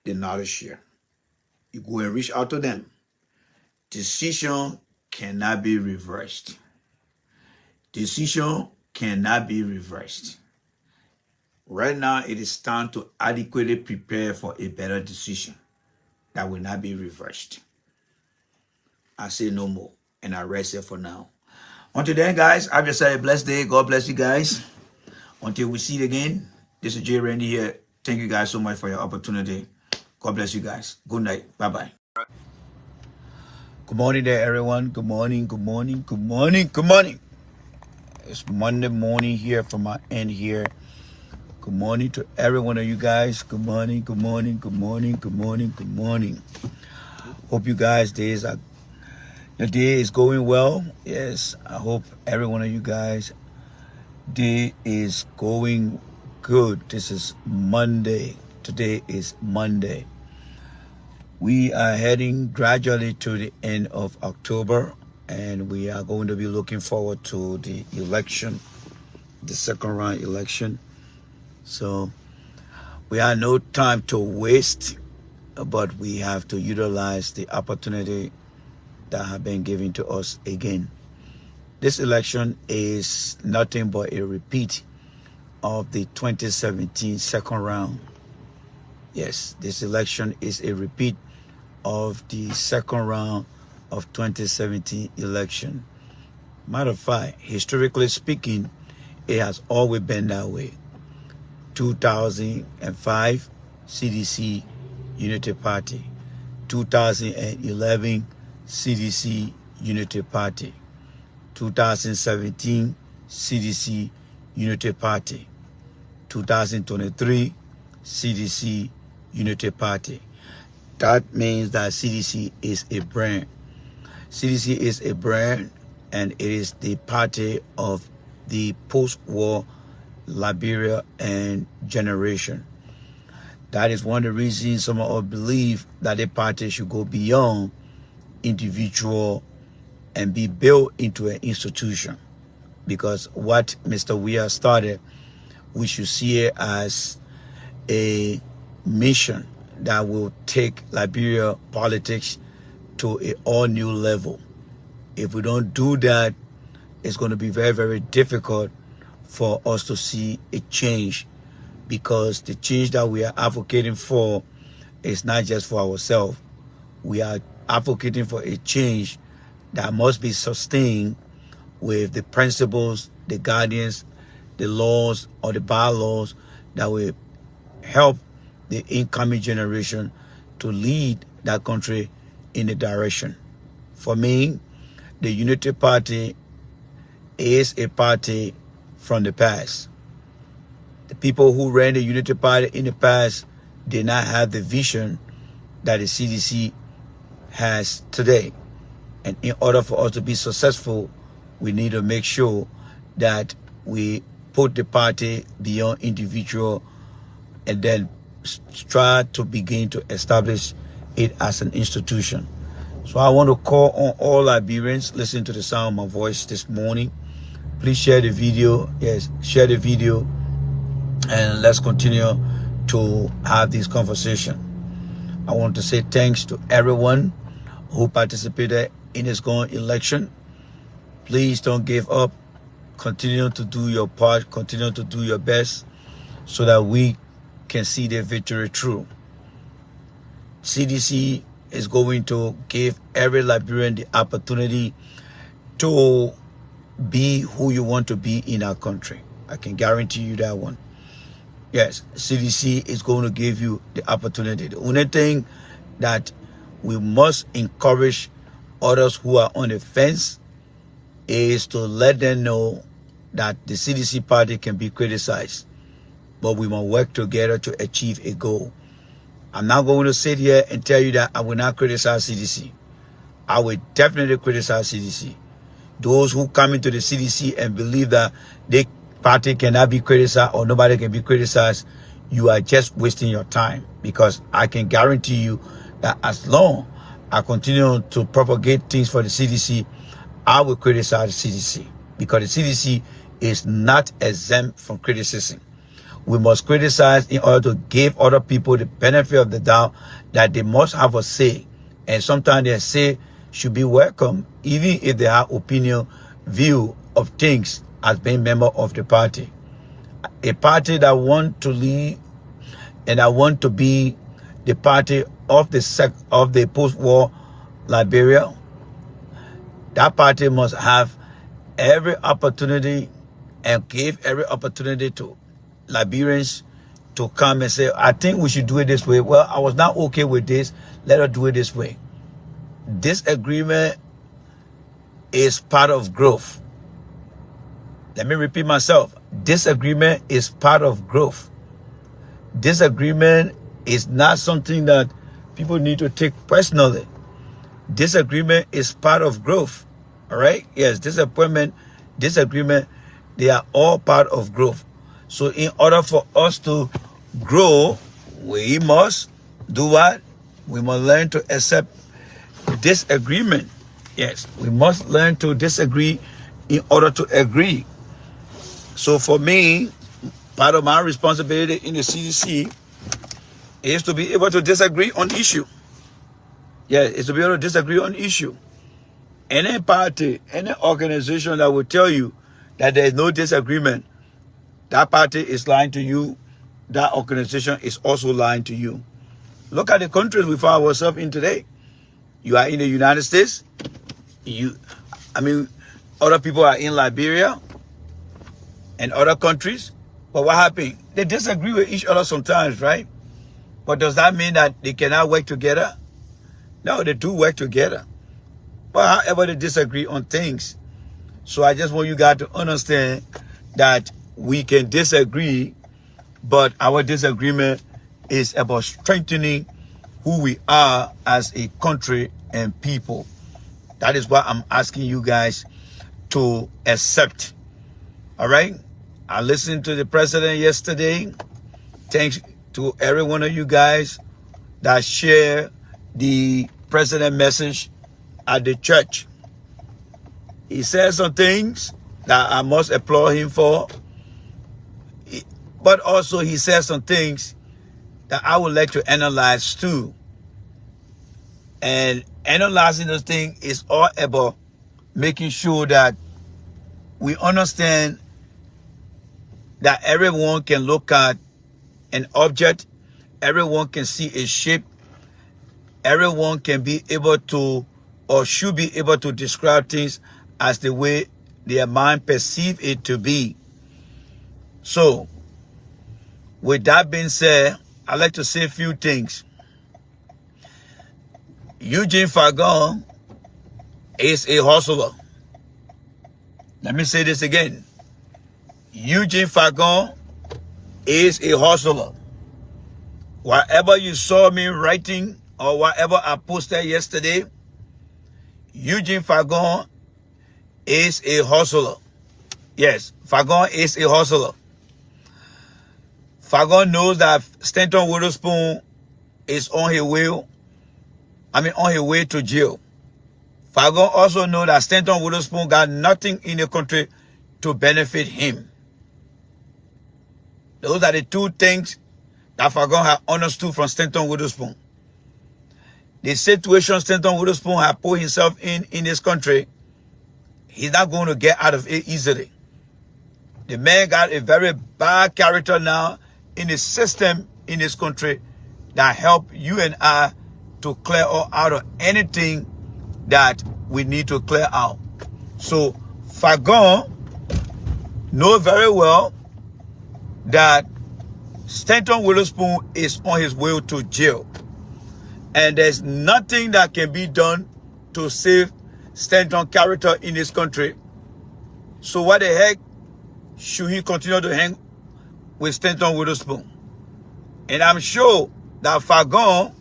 the knowledge here. You go and reach out to them. Decision cannot be reversed. Decision cannot be reversed. Right now, it is time to adequately prepare for a better decision that will not be reversed. I say no more, and I rest here for now. Until then, guys, have yourself a blessed day. God bless you guys. Until we see you again, this is Jay Randy here. Thank you guys so much for your opportunity. God bless you guys. Good night. Bye-bye. Good morning there, everyone. Good morning, good morning, good morning, good morning. It's Monday morning here from my end here. Good morning to every one of you guys. Good morning, good morning, good morning, good morning, good morning. Hope you guys' your day is going well. Yes, I hope every one of you guys' day is going good. This is Monday. Today is Monday. We are heading gradually to the end of October, and we are going to be looking forward to the election, the second round election. So we have no time to waste, but we have to utilize the opportunity that have been given to us again. This election is nothing but a repeat of the 2017 second round. Yes, this election is a repeat of the second round of 2017 election. Matter of fact, historically speaking, it has always been that way. 2005, CDC Unity Party. 2011, CDC Unity Party. 2017, CDC Unity Party. 2023, CDC Unity Party. That means that CDC is a brand. CDC is a brand, and it is the party of the post-war Liberia and generation. That is one of the reasons some of us believe that the party should go beyond individual and be built into an institution. Because what Mr. Weah started, we should see it as a mission that will take Liberia politics to an all-new level. If we don't do that, it's going to be very, very difficult for us to see a change, because the change that we are advocating for is not just for ourselves. We are advocating for a change that must be sustained with the principles, the guidance, the laws or the bylaws that will help the incoming generation to lead that country in the direction. For me, the Unity Party is a party from the past. The people who ran the Unity Party in the past did not have the vision that the CDC has today. And in order for us to be successful, we need to make sure that we put the party beyond individual and then try to begin to establish it as an institution. So I want to call on all Liberians listening to the sound of my voice this morning. Please share the video. Yes, share the video and let's continue to have this conversation. I want to say thanks to everyone who participated in this going election. Please don't give up. Continue to do your part. Continue to do your best so that we can see the victory through. CDC is going to give every Liberian the opportunity to be who you want to be in our country. I can guarantee you that one. Yes, CDC is going to give you the opportunity. The only thing that we must encourage others who are on the fence is to let them know that the CDC party can be criticized, but we must work together to achieve a goal. I'm not going to sit here and tell you that I will not criticize CDC. I will definitely criticize CDC. Those who come into the CDC and believe that their party cannot be criticized or nobody can be criticized, you are just wasting your time, because I can guarantee you that as long I continue to propagate things for the CDC, I will criticize the CDC, because the CDC is not exempt from criticism. We must criticize in order to give other people the benefit of the doubt that they must have a say. And sometimes their say should be welcome, even if they have opinion, view of things as being member of the party. A party that want to lead and that want to be the party of the post-war Liberia, that party must have every opportunity and give every opportunity to Liberians to come and say, I think we should do it this way. Well, I was not okay with this. Let us do it this way. Disagreement is part of growth. Let me repeat myself. Disagreement is part of growth. Disagreement is not something that people need to take personally. Disagreement is part of growth. All right? Yes, disagreement, they are all part of growth. So in order for us to grow, we must do what? We must learn to accept disagreement. Yes, we must learn to disagree in order to agree. So for me, part of my responsibility in the CDC is to be able to disagree on issue. Yes, it's to be able to disagree on issue. Any party, any organization that will tell you that there is no disagreement, that party is lying to you. That organization is also lying to you. Look at the countries we find ourselves in today. You are in the United States. Other people are in Liberia and other countries. But what happened? They disagree with each other sometimes, right? But does that mean that they cannot work together? No, they do work together. But however, they disagree on things. So I just want you guys to understand that we can disagree, but our disagreement is about strengthening who we are as a country and people. That is what I'm asking you guys to accept. All right? I listened to the president yesterday. Thanks to every one of you guys that share the president message at the church. He said some things that I must applaud him for. But also he said some things that I would like to analyze too. And analyzing those things is all about making sure that we understand that everyone can look at an object, everyone can see a shape, everyone can be able to or should be able to describe things as the way their mind perceive it to be. So, with that being said, I'd like to say a few things. Eugene Fagon is a hustler. Let me say this again. Eugene Fagon is a hustler. Whatever you saw me writing or whatever I posted yesterday, Eugene Fagon is a hustler. Yes, Fagon is a hustler. Fagon knows that Stanton Witherspoon is on his way to jail. Fagon also knows that Stanton Witherspoon got nothing in the country to benefit him. Those are the two things that Fagon had understood from Stanton Witherspoon. The situation Stanton Witherspoon had put himself in this country, he's not going to get out of it easily. The man got a very bad character now in the system in this country that help you and I to clear out of anything that we need to clear out. So Fagon knows very well that Stanton Witherspoon is on his way to jail. And there's nothing that can be done to save Stanton's character in this country. So what the heck should he continue to hang with Stanton Witherspoon? And I'm sure that Fagon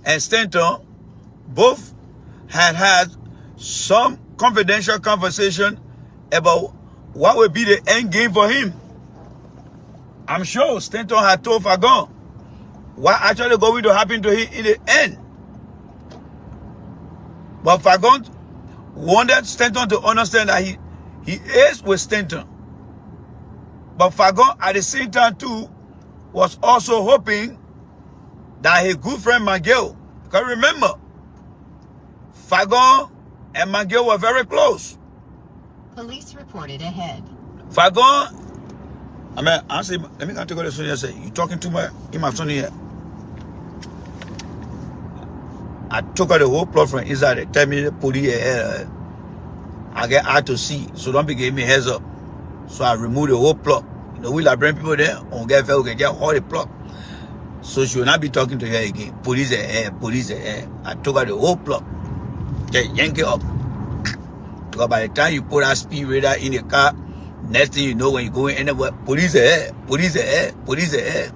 and Stanton both had some confidential conversation about what would be the end game for him. I'm sure Stanton had told Fagon what actually going to happen to him in the end. But Fagon wanted Stanton to understand that he is with Stanton. But Fagon at the same time too was also hoping that his good friend Miguel, because remember, Fagon and Miguel were very close. Police reported ahead. Fagon, I mean, honestly, let me take this one here and say, you talking too much in my son here. I took out the whole plot from inside. They tell me the police, I get out to see, so don't be giving me heads up. So I removed the whole plot. You know, we Liberian people there, on get fell, get all the plot. So she will not be talking to her again. Police ahead, police ahead. I took out the whole plot. Just yank it up. Because by the time you put that speed radar in the car, next thing you know, when you're going anywhere, police ahead, police ahead, police ahead.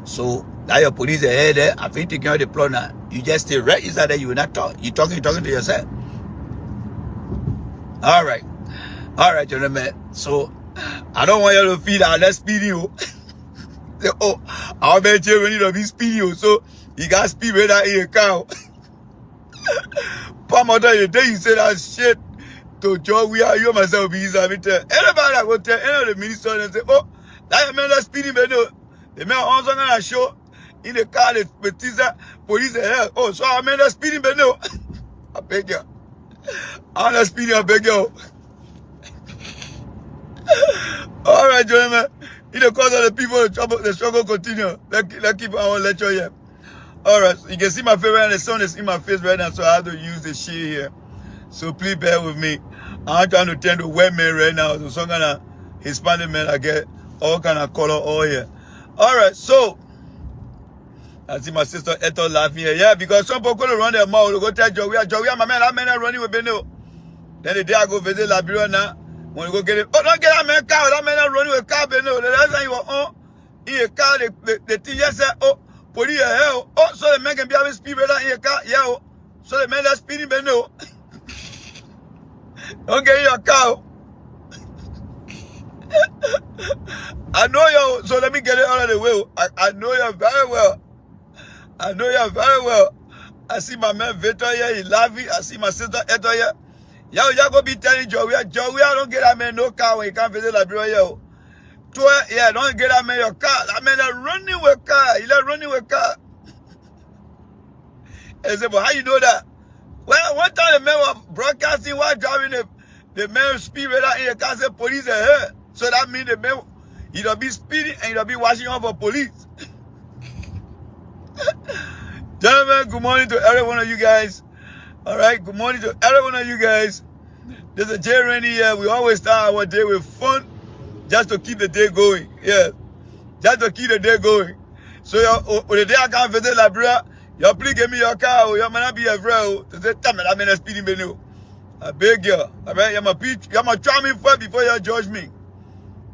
So that your police ahead there, I think taking out the plot now. You just stay right inside there, you will not talk. You're talking to yourself. All right, gentlemen. So I don't want you to feel that let's speed you. Oh, I'll bet you when you don't be speed you. So you got speed radar in your car. Palmer, the day you say that shit to Joe, we are you myself be easy. Everybody that will tell any of the ministers and say, oh, that man that's speeding, but no. The man also gonna show in the car the teaser police ahead. Oh, so I mean that's speeding, but no. I beg you. I'm not speeding, I beg you. All right, gentlemen. In the cause of the people, the struggle continue. Let's keep our lecture here. All right, so you can see my face right now. The sun is in my face right now, so I have to use the shade here. So please bear with me. I'm trying to turn to white man right now. So some kind of Hispanic man, I get all kind of color all here. All right, so I see my sister Eto laughing here. Yeah, because some people going to run their mouth. They go tell Joey, my man, that man is running with Beno. Then the day I go visit Liberia now, when you go get it, oh, don't get that man car. That man is running with car Beno. The last time you were on in a car, the thing just said, oh, police hell. Oh, so the man can be having speed radar in your car. Yeah, oh. So the man that's speeding Beno. Don't get in your car. I know you, so let me get it out of the way. I know you very well. I know you very well. I see my man Victor here, he laughing. I see my sister Eto here. Y'all go be telling Joey, I don't get that man no car when he can't visit Liberia, yo. Yeah, don't get that man your car. That man is running with car. He like running with car. I said, but how you know that? Well, one time the man was broadcasting while driving the man speed radar in the car, said police ahead. So that means the man, he don't be speeding and he don't be watching out for police. Gentlemen, good morning to every one of you guys. All right, good morning to every one of you guys. This is Jay Rainey here. We always start our day with fun just to keep the day going. Yeah, just to keep the day going. So when the day I can't visit Liberia, you please give me your car or you might not be a friend. To say, tell me that man is speeding menu. I beg you. All right, you must try me first before you judge me.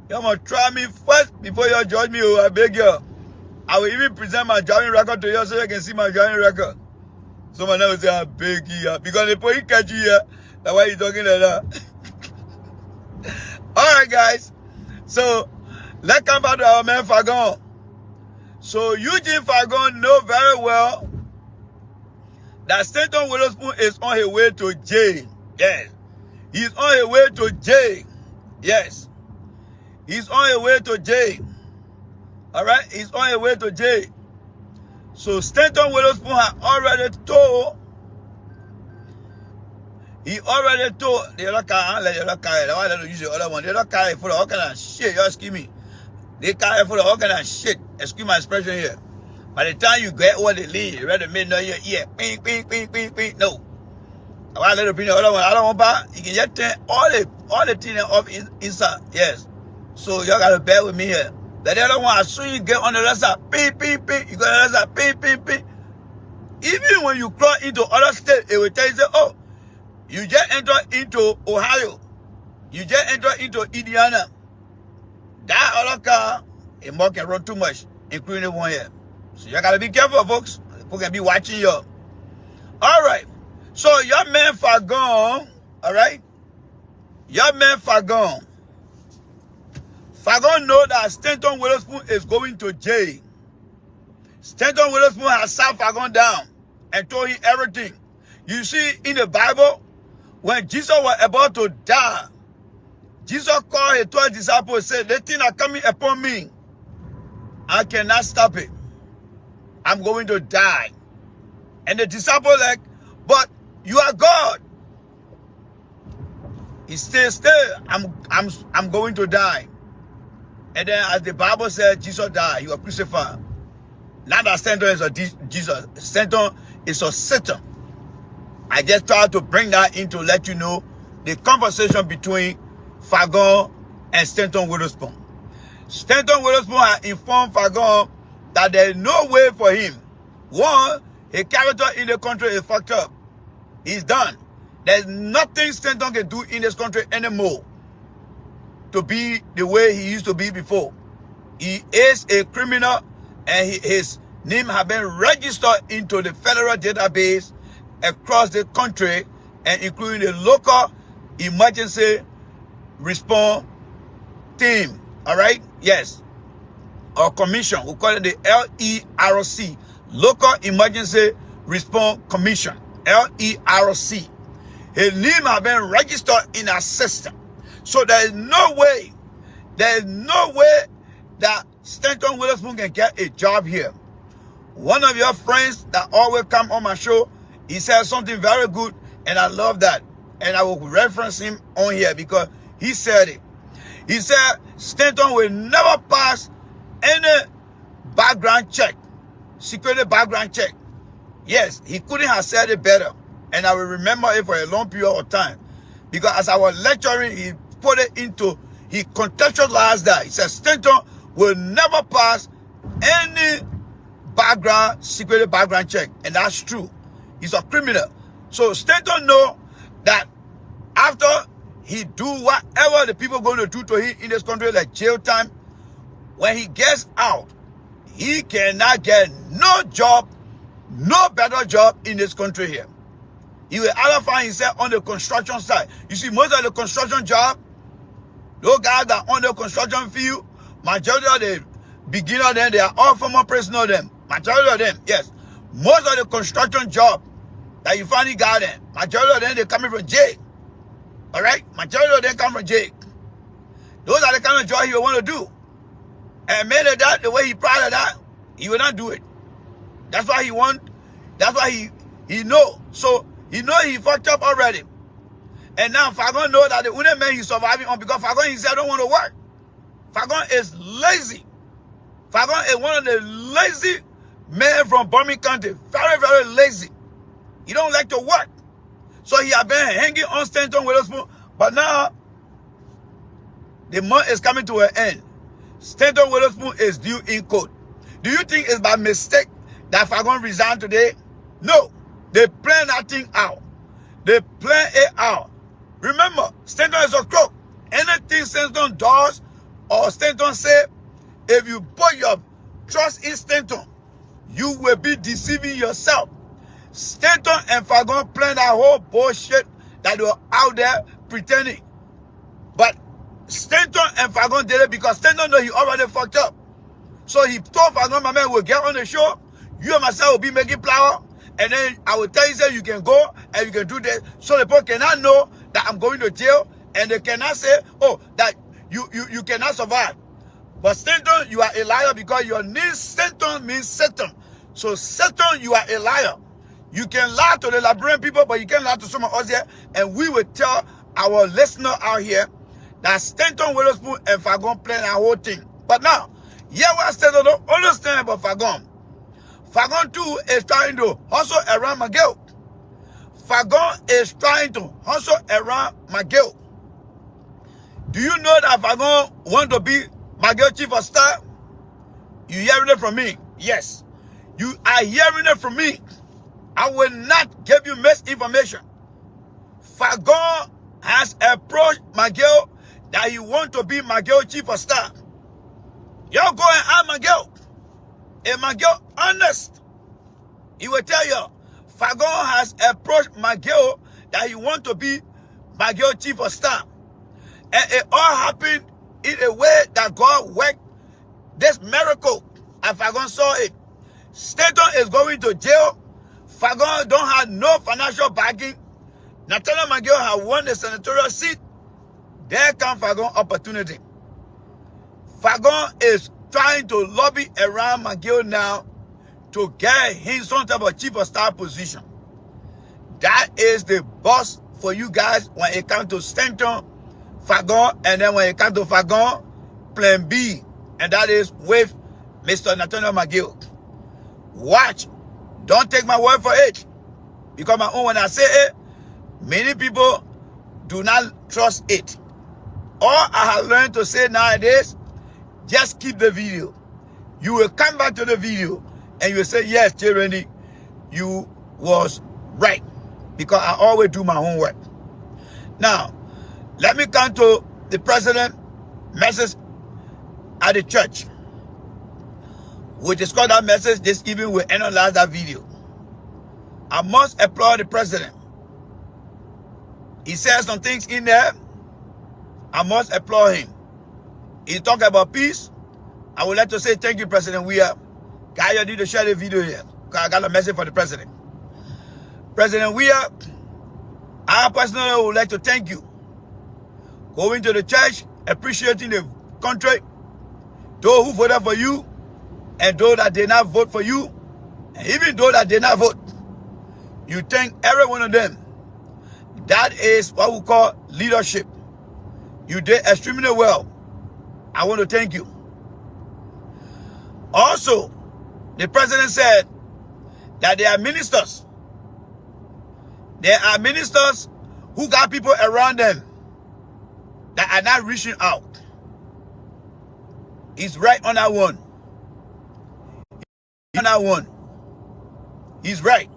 You must try me first before you judge me. Oh, I beg you. I will even present my driving record to you so you can see my driving record. Someone else will say, I beg you. Because the police catch you here. That's why you're talking like that. All right, guys. So, let's come back to our man Fagon. So, Eugene Fagon knows very well that Stanton Witherspoon is on his way to jail. Yes. He's on his way to jail. Yes. He's on his way to jail. All right, he's on his way to jail. So Stanton Witherspoon had already told. He already told the other car, let the other car, I let use the other one. The other car is full of all kind of shit. You excuse me. The car is full of all kind of shit. Excuse my expression here. By the time you get over the lead, you ready to make no your ear. Ping, ping, ping, ping, ping. No. I let the other one. I don't want back. You can just turn all the things off inside. Yes. So y'all gotta bear with me here. The other one, as soon as you get on the left side, ping, ping, ping. You go on the left side, ping, ping, ping. Even when you cross into other states, it will tell you, oh, you just entered into Ohio. You just entered into Indiana. That other car, it more can run too much, including the one here. So you gotta be careful, folks. People can be watching you. All right. So your man Fagon, all right? Your man Fagon. Fagon know that Stanton Witherspoon is going to jail. Stanton Witherspoon has sat Fagon down and told him everything. You see, in the Bible, when Jesus was about to die, Jesus called his 12 disciples and said, the thing are coming upon me. I cannot stop it. I'm going to die. And the disciples like, but you are God. He said, still, I'm going to die. And then as the Bible said, Jesus died. He was crucified. Not that Stanton is a Jesus. Stanton is a Satan. I just tried to bring that in to let you know the conversation between Fagon and Stanton Witherspoon. Stanton Witherspoon had informed Fagon that there is no way for him. One, his character in the country is fucked up. He's done. There's nothing Stanton can do in this country anymore to be the way he used to be before. He is a criminal and his name has been registered into the federal database across the country and including the local emergency response team. All right? Yes. Or commission. We call it the LERC. Local Emergency Response Commission. LERC. His name has been registered in our system. So there is no way that Stanton Witherspoon can get a job here. One of your friends that always come on my show, he said something very good, and I love that. And I will reference him on here because he said it. He said Stanton will never pass any background check, security background check. Yes, he couldn't have said it better. And I will remember it for a long period of time. Because as I was lecturing, he put it into, he contextualized that. He said Stanton will never pass any background, security background check. And that's true. He's a criminal. So Stanton know that after he do whatever the people going to do to him in this country, like jail time, when he gets out, he cannot get no job, no better job in this country here. He will either find himself on the construction side. You see, most of the construction job, those guys that are on the construction field, majority of the beginner them, they are all former prisoners them. Majority of them, yes. Most of the construction job that you find the guy there, majority of them, they coming from jail. All right? Majority of them come from jail. Those are the kind of job he will want to do. And made of that, the way he proud of that, he will not do it. That's why he want, that's why he know. So, he know he fucked up already. And now Fagon know that the only man he's surviving on because Fagon himself don't want to work. Fagon is lazy. Fagon is one of the lazy men from Birmingham County. Very, very lazy. He don't like to work. So he has been hanging on Stanton Witherspoon. But now, the month is coming to an end. Stanton Witherspoon is due in court. Do you think it's by mistake that Fagon resigned today? No. They plan that thing out. They plan it out. Remember, Stanton is a crook. Anything Stanton does or Stanton say, if you put your trust in Stanton, you will be deceiving yourself. Stanton and Fagon planned that whole bullshit that they were out there pretending. But Stanton and Fagon did it because Stanton know he already fucked up. So he told Fagon, my man, will get on the show. You and myself will be making flour. And then I will tell you that you can go and you can do that. So the people cannot know that I'm going to jail. And they cannot say, oh, that you cannot survive. But Stanton, you are a liar because your name Stanton means Satan. So Satan, you are a liar. You can lie to the Liberian people, but you can't lie to some of us here. And we will tell our listener out here that Stanton, Witherspoon, and Fagon plan our whole thing. But now, yeah, we Stanton don't understand about Fagon. Fagon too is trying to hustle around McGill. Fagon is trying to hustle around McGill. Do you know that Fagon want to be McGill chief of staff? You hearing it from me? Yes. You are hearing it from me. I will not give you misinformation. Fagon has approached McGill that he want to be McGill chief of staff. Y'all go and ask McGill. If McGill honest, he will tell you, Fagon has approached McGill that he want to be McGill chief of staff. And it all happened in a way that God worked this miracle. And Fagon saw it. Stanton is going to jail. Fagon don't have no financial backing. Nathaniel McGill has won the senatorial seat. There comes Fagon opportunity. Fagon is trying to lobby around McGill now to get him some type of chief of staff position. That is the boss for you guys when it comes to Stanton, Fagon, and then when it comes to Fagon, plan B. And that is with Mr. Nathaniel McGill. Watch. Don't take my word for it. Because my own, when I say it, many people do not trust it. All I have learned to say nowadays, just keep the video. You will come back to the video and you will say, yes, J. Randy, you was right. Because I always do my homework. Now, let me come to the president message at the church. We discussed that message this evening. We analyze that video. I must applaud the president. He said some things in there. I must applaud him. He talked about peace. I would like to say thank you, President Weah. Guy, you need to share the video here. Because I got a message for the president. President Weah, I personally would like to thank you. Going to the church, appreciating the country, those who voted for you, and those that did not vote for you, and even those that did not vote. You thank every one of them. That is what we call leadership. You did extremely well. I want to thank you. Also, the president said that there are ministers. There are ministers who got people around them that are not reaching out. He's right on that one. On that one. He's right.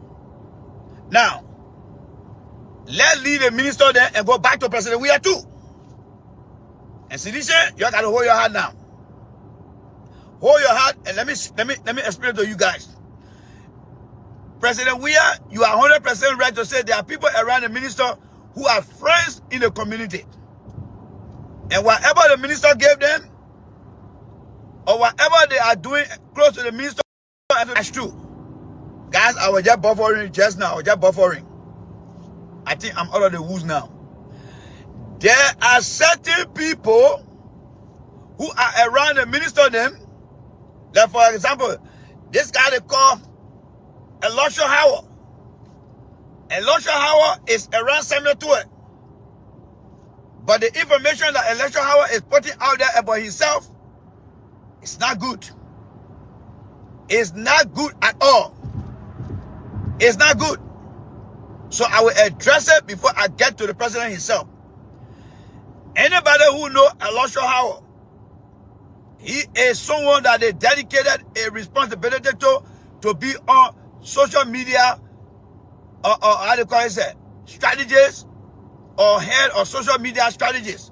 Now, let's leave the minister there and go back to President Weah too. And Sidisha, you got to hold your heart now. Hold your heart and let me explain to you guys. President Weah, you are 100% right to say there are people around the minister who are friends in the community. And whatever the minister gave them, or whatever they are doing close to the minister, that's true. Guys, I was just buffering just now. I was just buffering. I think I'm out of the woods now. There are certain people who are around the minister them. Like for example, this guy they call Elisha Howard. Elisha Howard is around Samuel Tuet. But the information that Elisha Howard is putting out there about himself, it's not good. It's not good at all. It's not good. So I will address it before I get to the president himself. Anybody who knows Elisha Howard, he is someone that they dedicated a responsibility to be on social media or how do you call it, strategies or head of social media strategies.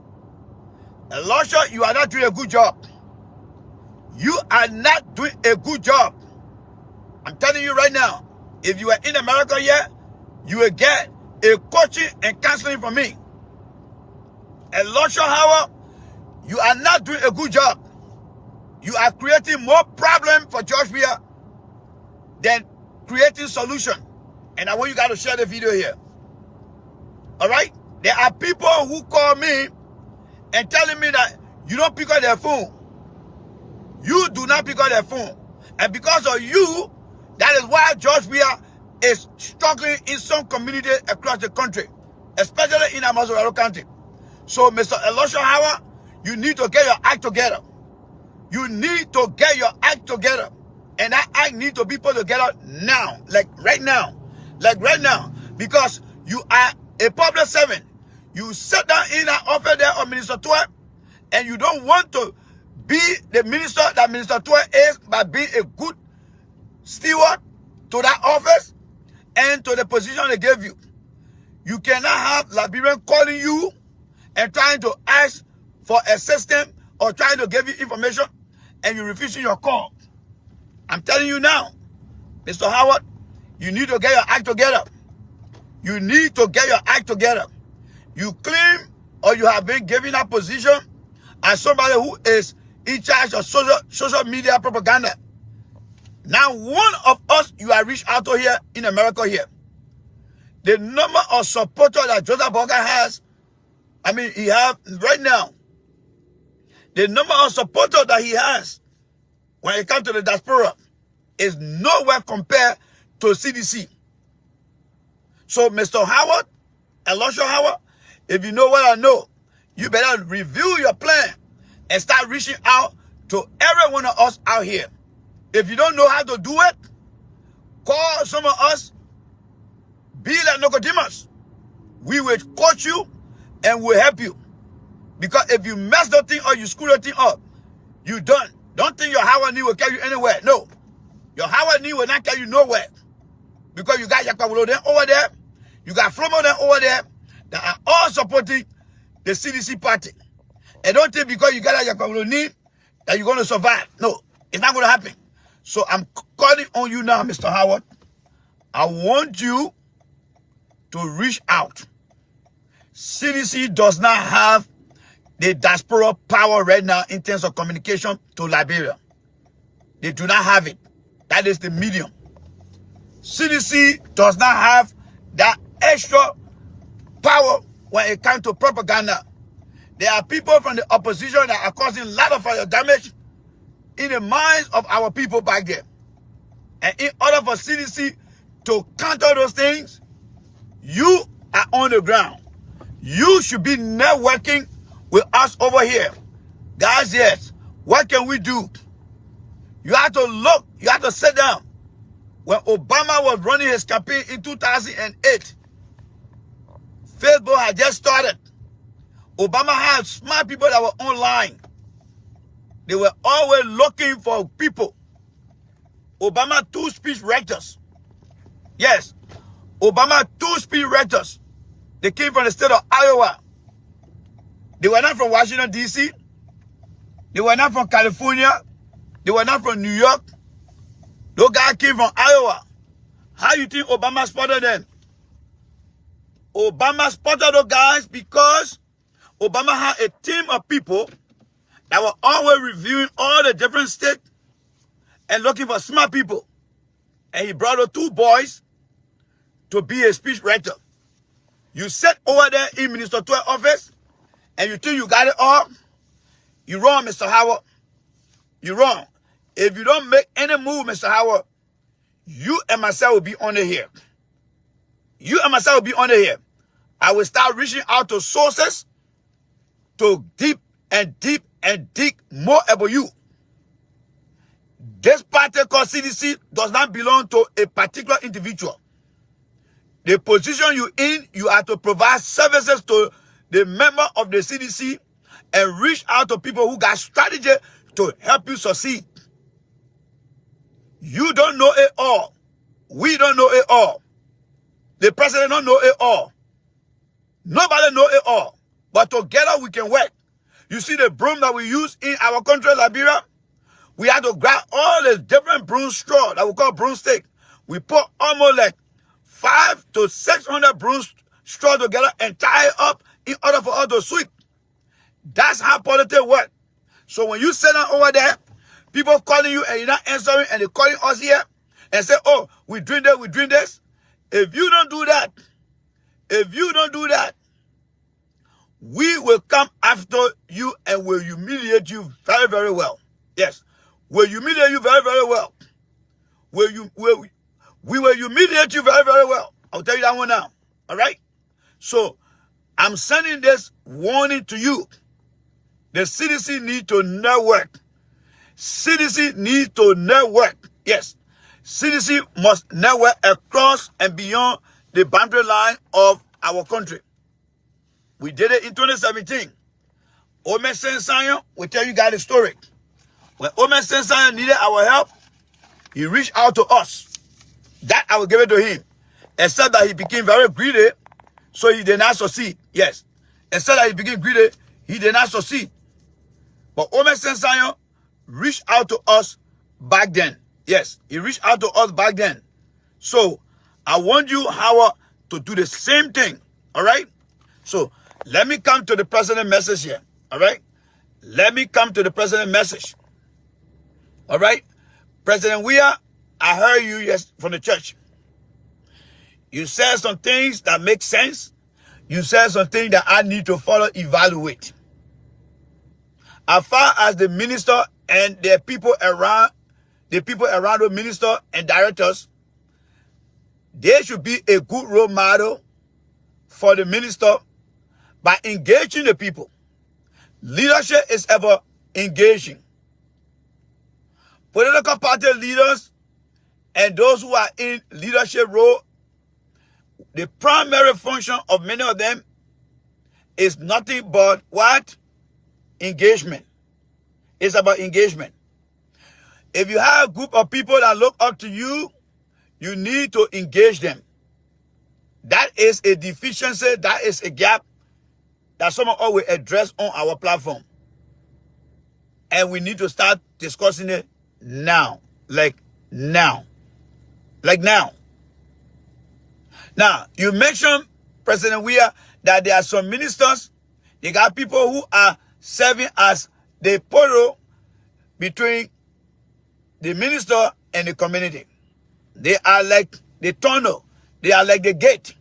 Elisha, you are not doing a good job. You are not doing a good job. I'm telling you right now, if you are in America yet, you will get a coaching and counseling from me. Elisha Howard, you are not doing a good job. You are creating more problems for George Weah than creating solution. And I want you guys to share the video here. All right? There are people who call me and telling me that You don't pick up their phone. You do not pick up their phone. And because of you, that is why George Weah is struggling in some communities across the country, especially in Amazon County. So, Mr. Elisha Howard, you need to get your act together. You need to get your act together. And that act needs to be put together now. Like right now. Like right now. Because you are a public servant. You sit down in that office there of Minister Toy, and you don't want to be the minister that Minister Toy is by being a good steward to that office and to the position they gave you. You cannot have Liberians calling you and trying to ask for assistance or trying to give you information and you refusing your call. I'm telling you now, Mr. Howard, you need to get your act together. You need to get your act together. You claim or you have been given a position as somebody who is in charge of social media propaganda. Now, one of us you are reached out to here in America here. The number of supporters that Joseph Boga has, I mean, he have right now, the number of supporters that he has when it comes to the diaspora is nowhere compared to CDC. So, Mr. Howard, Elisha Howard, if you know what I know, you better review your plan and start reaching out to every one of us out here. If you don't know how to do it, call some of us, be like Nicodemus. We will coach you and we'll help you. Because if you mess the thing up, you screw the thing up, you done. Don't think your Howard knee will carry you anywhere. No. Your Howard knee will not carry you nowhere. Because you got Yakawulo then over there, you got Flomo then over there, that are all supporting the CDC party. And don't think because you got a Yakawulo knee that you're going to survive. No, it's not going to happen. So I'm calling on you now, Mr. Howard. I want you to reach out. CDC does not have the diaspora power right now in terms of communication to Liberia. They do not have it. That is the medium. CDC does not have that extra power when it comes to propaganda. There are people from the opposition that are causing a lot of fire damage in the minds of our people back there. And in order for CDC to counter those things, you are on the ground. You should be networking with us over here. Guys, yes, what can we do? You have to look, you have to sit down. When Obama was running his campaign in 2008, Facebook had just started. Obama had smart people that were online. They were always looking for people. Obama 2 speech rectors. Yes, Obama 2 speech rectors. They came from the state of Iowa. They were not from Washington, D.C. They were not from California. They were not from New York. Those guys came from Iowa. How you think Obama spotted them? Obama spotted those guys because Obama had a team of people that were always reviewing all the different states and looking for smart people. And he brought the 2 boys to be a speech writer. You sit over there in Minister 12 office and you think you got it all. You're wrong, Mr. Howard. You're wrong. If you don't make any move, Mr. Howard, you and myself will be on the here. You and myself will be on the here. I will start reaching out to sources to deep and deep and dig more about you. This party called CDC does not belong to a particular individual. The position you're in, you have to provide services to the member of the CDC and reach out to people who got strategy to help you succeed. You don't know it all. We don't know it all. The president don't know it all. Nobody know it all. But together we can work. You see the broom that we use in our country, Liberia? We had to grab all the different broom straw that we call broomstick. We put almost like 500 to 600 broom straw together and tie it up in order for us to sweep. That's how politics work. So when you sit down over there, people calling you and you're not answering and they're calling us here and say, oh, we're doing this, we're doing this. If you don't do that, we will come after you and will humiliate you very, very well. Yes. We'll humiliate you very, very well. We will humiliate you very, very well. I'll tell you that one now. All right? So, I'm sending this warning to you. The CDC need to network. CDC need to network. Yes. CDC must network across and beyond the boundary line of our country. We did it in 2017. Omen Sensayon will tell you guys the story. When Omen Sensayon needed our help, he reached out to us. That I will give it to him. Except that he became very greedy, so he did not succeed. Yes. Except that he became greedy, he did not succeed. But Omen Sensayon reached out to us back then. Yes, he reached out to us back then. So, I want you, Howard, to do the same thing. All right? So, let me come to the president message here. All right? Let me come to the president message. All right? President Weah, I heard you from the church. You said some things that make sense. You said some things that I need to follow, evaluate. As far as the minister and the people around the minister and directors, they should be a good role model for the minister by engaging the people. Leadership is ever engaging. Political party leaders and those who are in leadership role, the primary function of many of them is nothing but what? Engagement. It's about engagement. If you have a group of people that look up to you, you need to engage them. That is a deficiency, that is a gap that someone will address on our platform. And we need to start discussing it now. Like now. Like now. Now, you mentioned, President Weah, that there are some ministers, they got people who are serving as the portal between the minister and the community. They are like the tunnel. They are like the gate.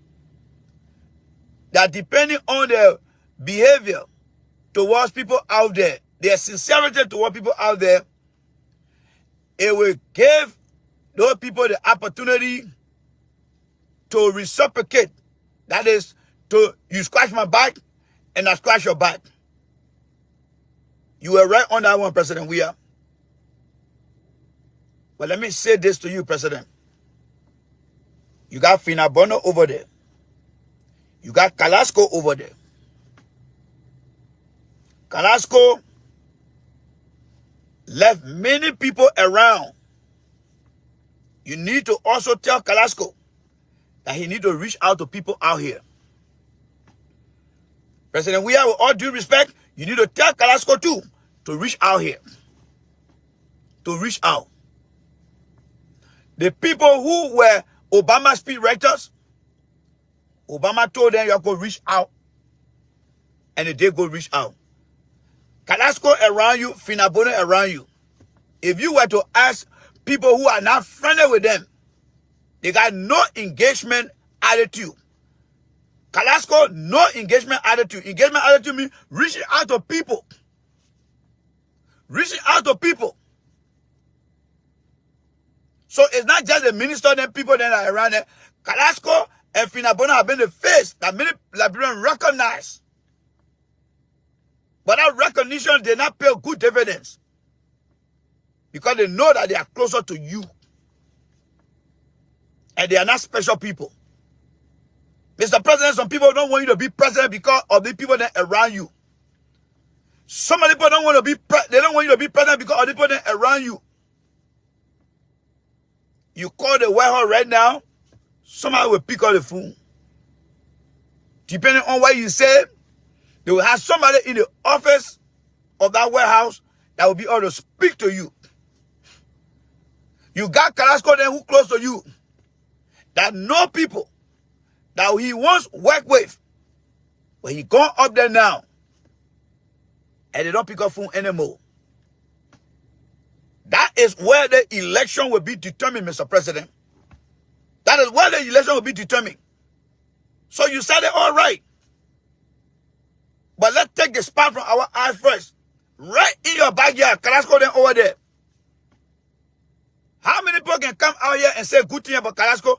That depending on their behavior towards people out there, their sincerity towards people out there, it will give those people the opportunity to reciprocate. That is, you scratch my back and I scratch your back. You were right on that one, President Weah. But let me say this to you, President. You got Finabono over there. You got Kalasco over there. Kalasco left many people around. You need to also tell Kalasco that he need to reach out to people out here. President Weah, with all due respect, you need to tell Kalasco too to reach out here. To reach out. The people who were Obama speechwriters, Obama told them you have to reach out. And they did go reach out. Kalasco around you, Finabono around you. If you were to ask people who are not friendly with them, they got no engagement attitude. Kalasco, no engagement attitude. Engagement attitude means reaching out to people. Reaching out to people. So it's not just the minister and people that are around there. Kalasco and Finabono have been the face that many Liberians recognize. But that recognition did not pay good dividends. Because they know that they are closer to you. And they are not special people. Mr. President, some people don't want you to be president because of the people that are around you. Some of the people don't want to be they don't want you to be president because of the people that are around you. You call the White House right now, somebody will pick up the phone. Depending on what you say, they will have somebody in the office of that White House that will be able to speak to you. You got Kalasco then who close to you that know people that he once worked with. But he gone up there now. And they don't pick up phone anymore. That is where the election will be determined, Mr. President. That is where the election will be determined. So you said it all right. But let's take the spark from our eyes first. Right in your backyard, Carrasco then over there. How many people can come out here and say good thing about Carrasco?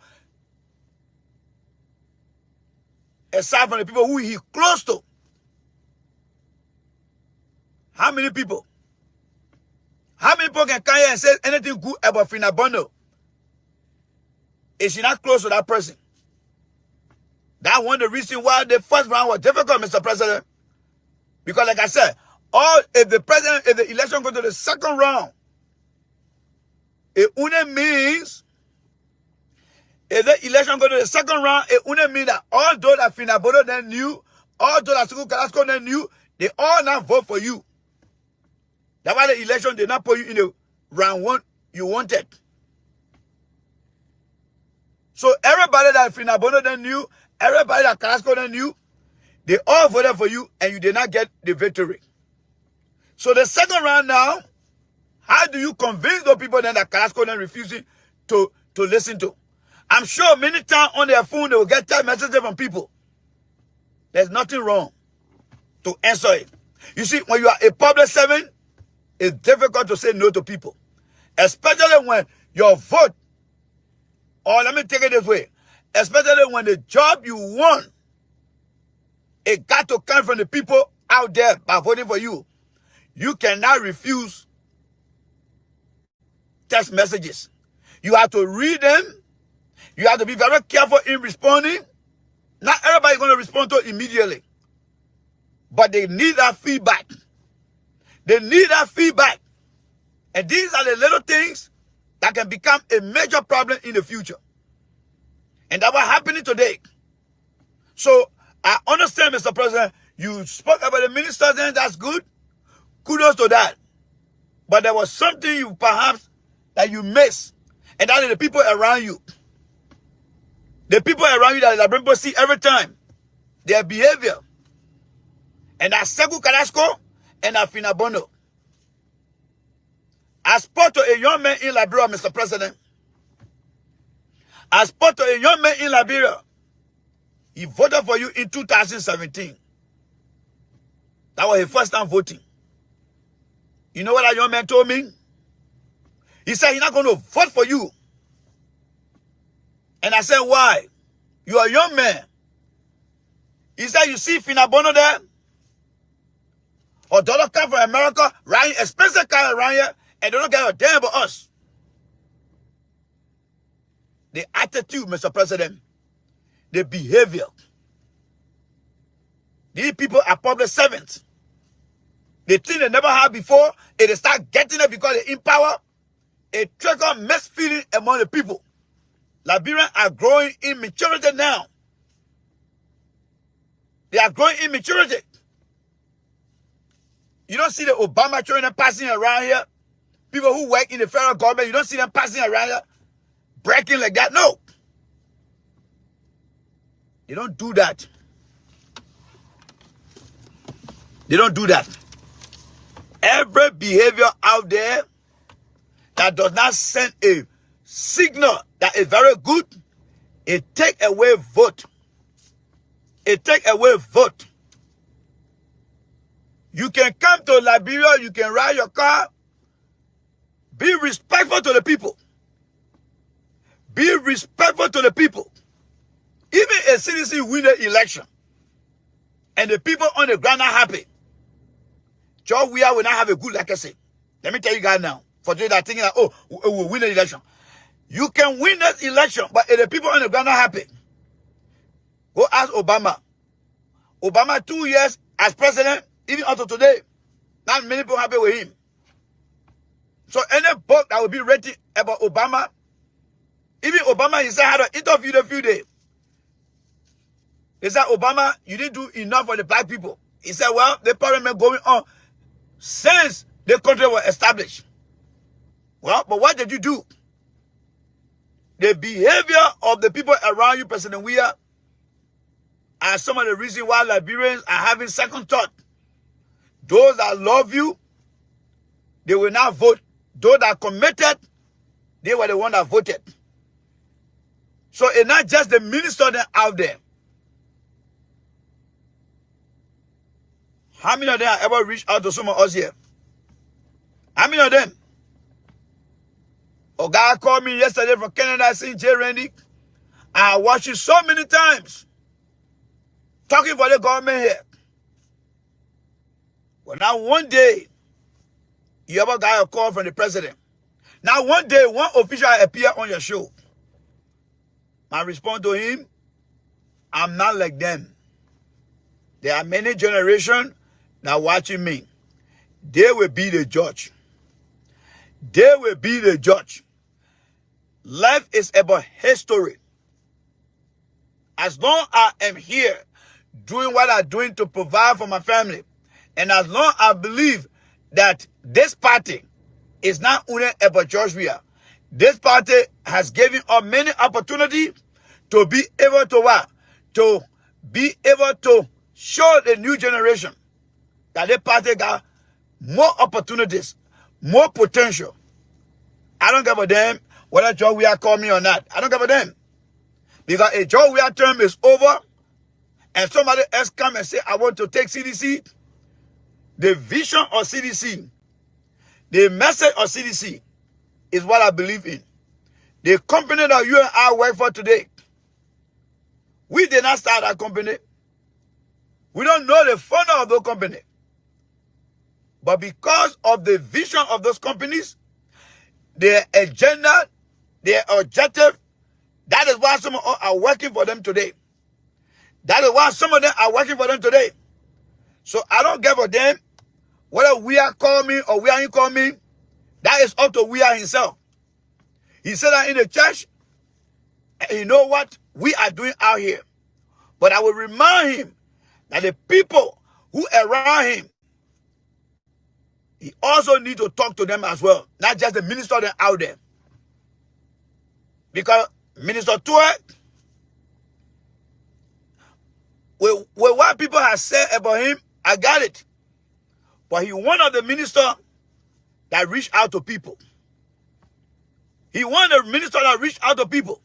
Aside from the people who he close to. How many people? How many people can come here and say anything good about Finabono? Is she not close to that person? That's one of the reasons why the first round was difficult, Mr. President. Because like I said, if the election goes to the second round, it only means, if the election goes to the second round, it only means that all those that Finabono then knew, all those that Suku Carrasco then knew, they all now vote for you. That's why the election did not put you in the round one you wanted. So everybody that Finabono then knew, everybody that Carrasco then knew, they all voted for you and you did not get the victory. So the second round now, how do you convince those people then that Carrasco then refusing to listen to? I'm sure many times on their phone they will get text messages from people. There's nothing wrong to answer it. You see, when you are a public servant, it's difficult to say no to people. Especially when your vote, or let me take it this way, especially when the job you want, it got to come from the people out there by voting for you. You cannot refuse text messages. You have to read them. You have to be very careful in responding. Not everybody is going to respond to it immediately. But they need that feedback. They need that feedback. And these are the little things that can become a major problem in the future. And that's what's happening today. So, I understand, Mr. President, you spoke about the ministers then, that's good. Kudos to that. But there was something you perhaps that you missed. And that is the people around you. The people around you that the people see every time. Their behavior. And that's Sekou Carrasco and Finabono. I spoke to a young man in Liberia, Mr. President. I spoke to a young man in Liberia. He voted for you in 2017. That was his first time voting. You know what that young man told me? He said he's not going to vote for you. And I said, why? You are a young man. He said, you see Finabono there? Or dollar come from America, riding expensive car around here, and they don't get a damn about us. The attitude, Mr. President, the behavior. These people are public servants. The thing they never had before, they start getting it because they're in power. It trigger mixed feeling among the people. Liberians are growing in maturity now. They are growing in maturity. You don't see the Obama children passing around here. People who work in the federal government, you don't see them passing around here, breaking like that. No. They don't do that. They don't do that. Every behavior out there that does not send a signal that is very good, it take away vote. It take away vote. You can come to Liberia, you can ride your car. Be respectful to the people. Be respectful to the people. Even a citizen win the election and the people on the ground are happy, George Weah will not have a good legacy. Let me tell you guys now. For those that are thinking that, oh, we'll win the election. You can win that election, but if the people on the ground are happy, go ask Obama. Obama 2 years as president, even up to today, not many people happy with him. So any book that will be written about Obama, even Obama himself had an interview a few days. They said, Obama, you didn't do enough for the black people. He said, well, the parliament going on since the country was established. Well, but what did you do? The behavior of the people around you, President Weah, are some of the reasons why Liberians are having second thought. Those that love you, they will not vote. Those that committed, they were the ones that voted. So it's not just the minister that out there. How many of them have ever reached out to some of us here? How many of them? A guy called me yesterday from Canada, saying, J. Randy, I watched you so many times talking for the government here. Well, now one day, you ever got a call from the president. Now one day, one official appear on your show. My response to him, I'm not like them. There are many generations that are watching me. They will be the judge. They will be the judge. Life is about history. As long as I am here doing what I'm doing to provide for my family, and as long as I believe that this party is not only about Georgia, this party has given us many opportunities to be able to what? To be able to show the new generation that this party got more opportunities, more potential. I don't give a damn whether Georgia call me or not. I don't give a damn. Because a Georgia term is over and somebody else come and say, I want to take CDC, the vision of CDC, the message of CDC is what I believe in. The company that you and I work for today, we did not start that company. We don't know the founder of the company. But because of the vision of those companies, their agenda, their objective, that is why some of us are working for them today. That is why some of them are working for them today. So I don't give a damn whether we are call me or we are in call me. That is up to we are himself. He said that in the church, and you know what we are doing out here. But I will remind him that the people who around him, he also need to talk to them as well. Not just the minister that out there. Because Minister Tua, with what people have said about him, I got it. But he one of the ministers that reached out to people. He one of the ministers that reached out to people.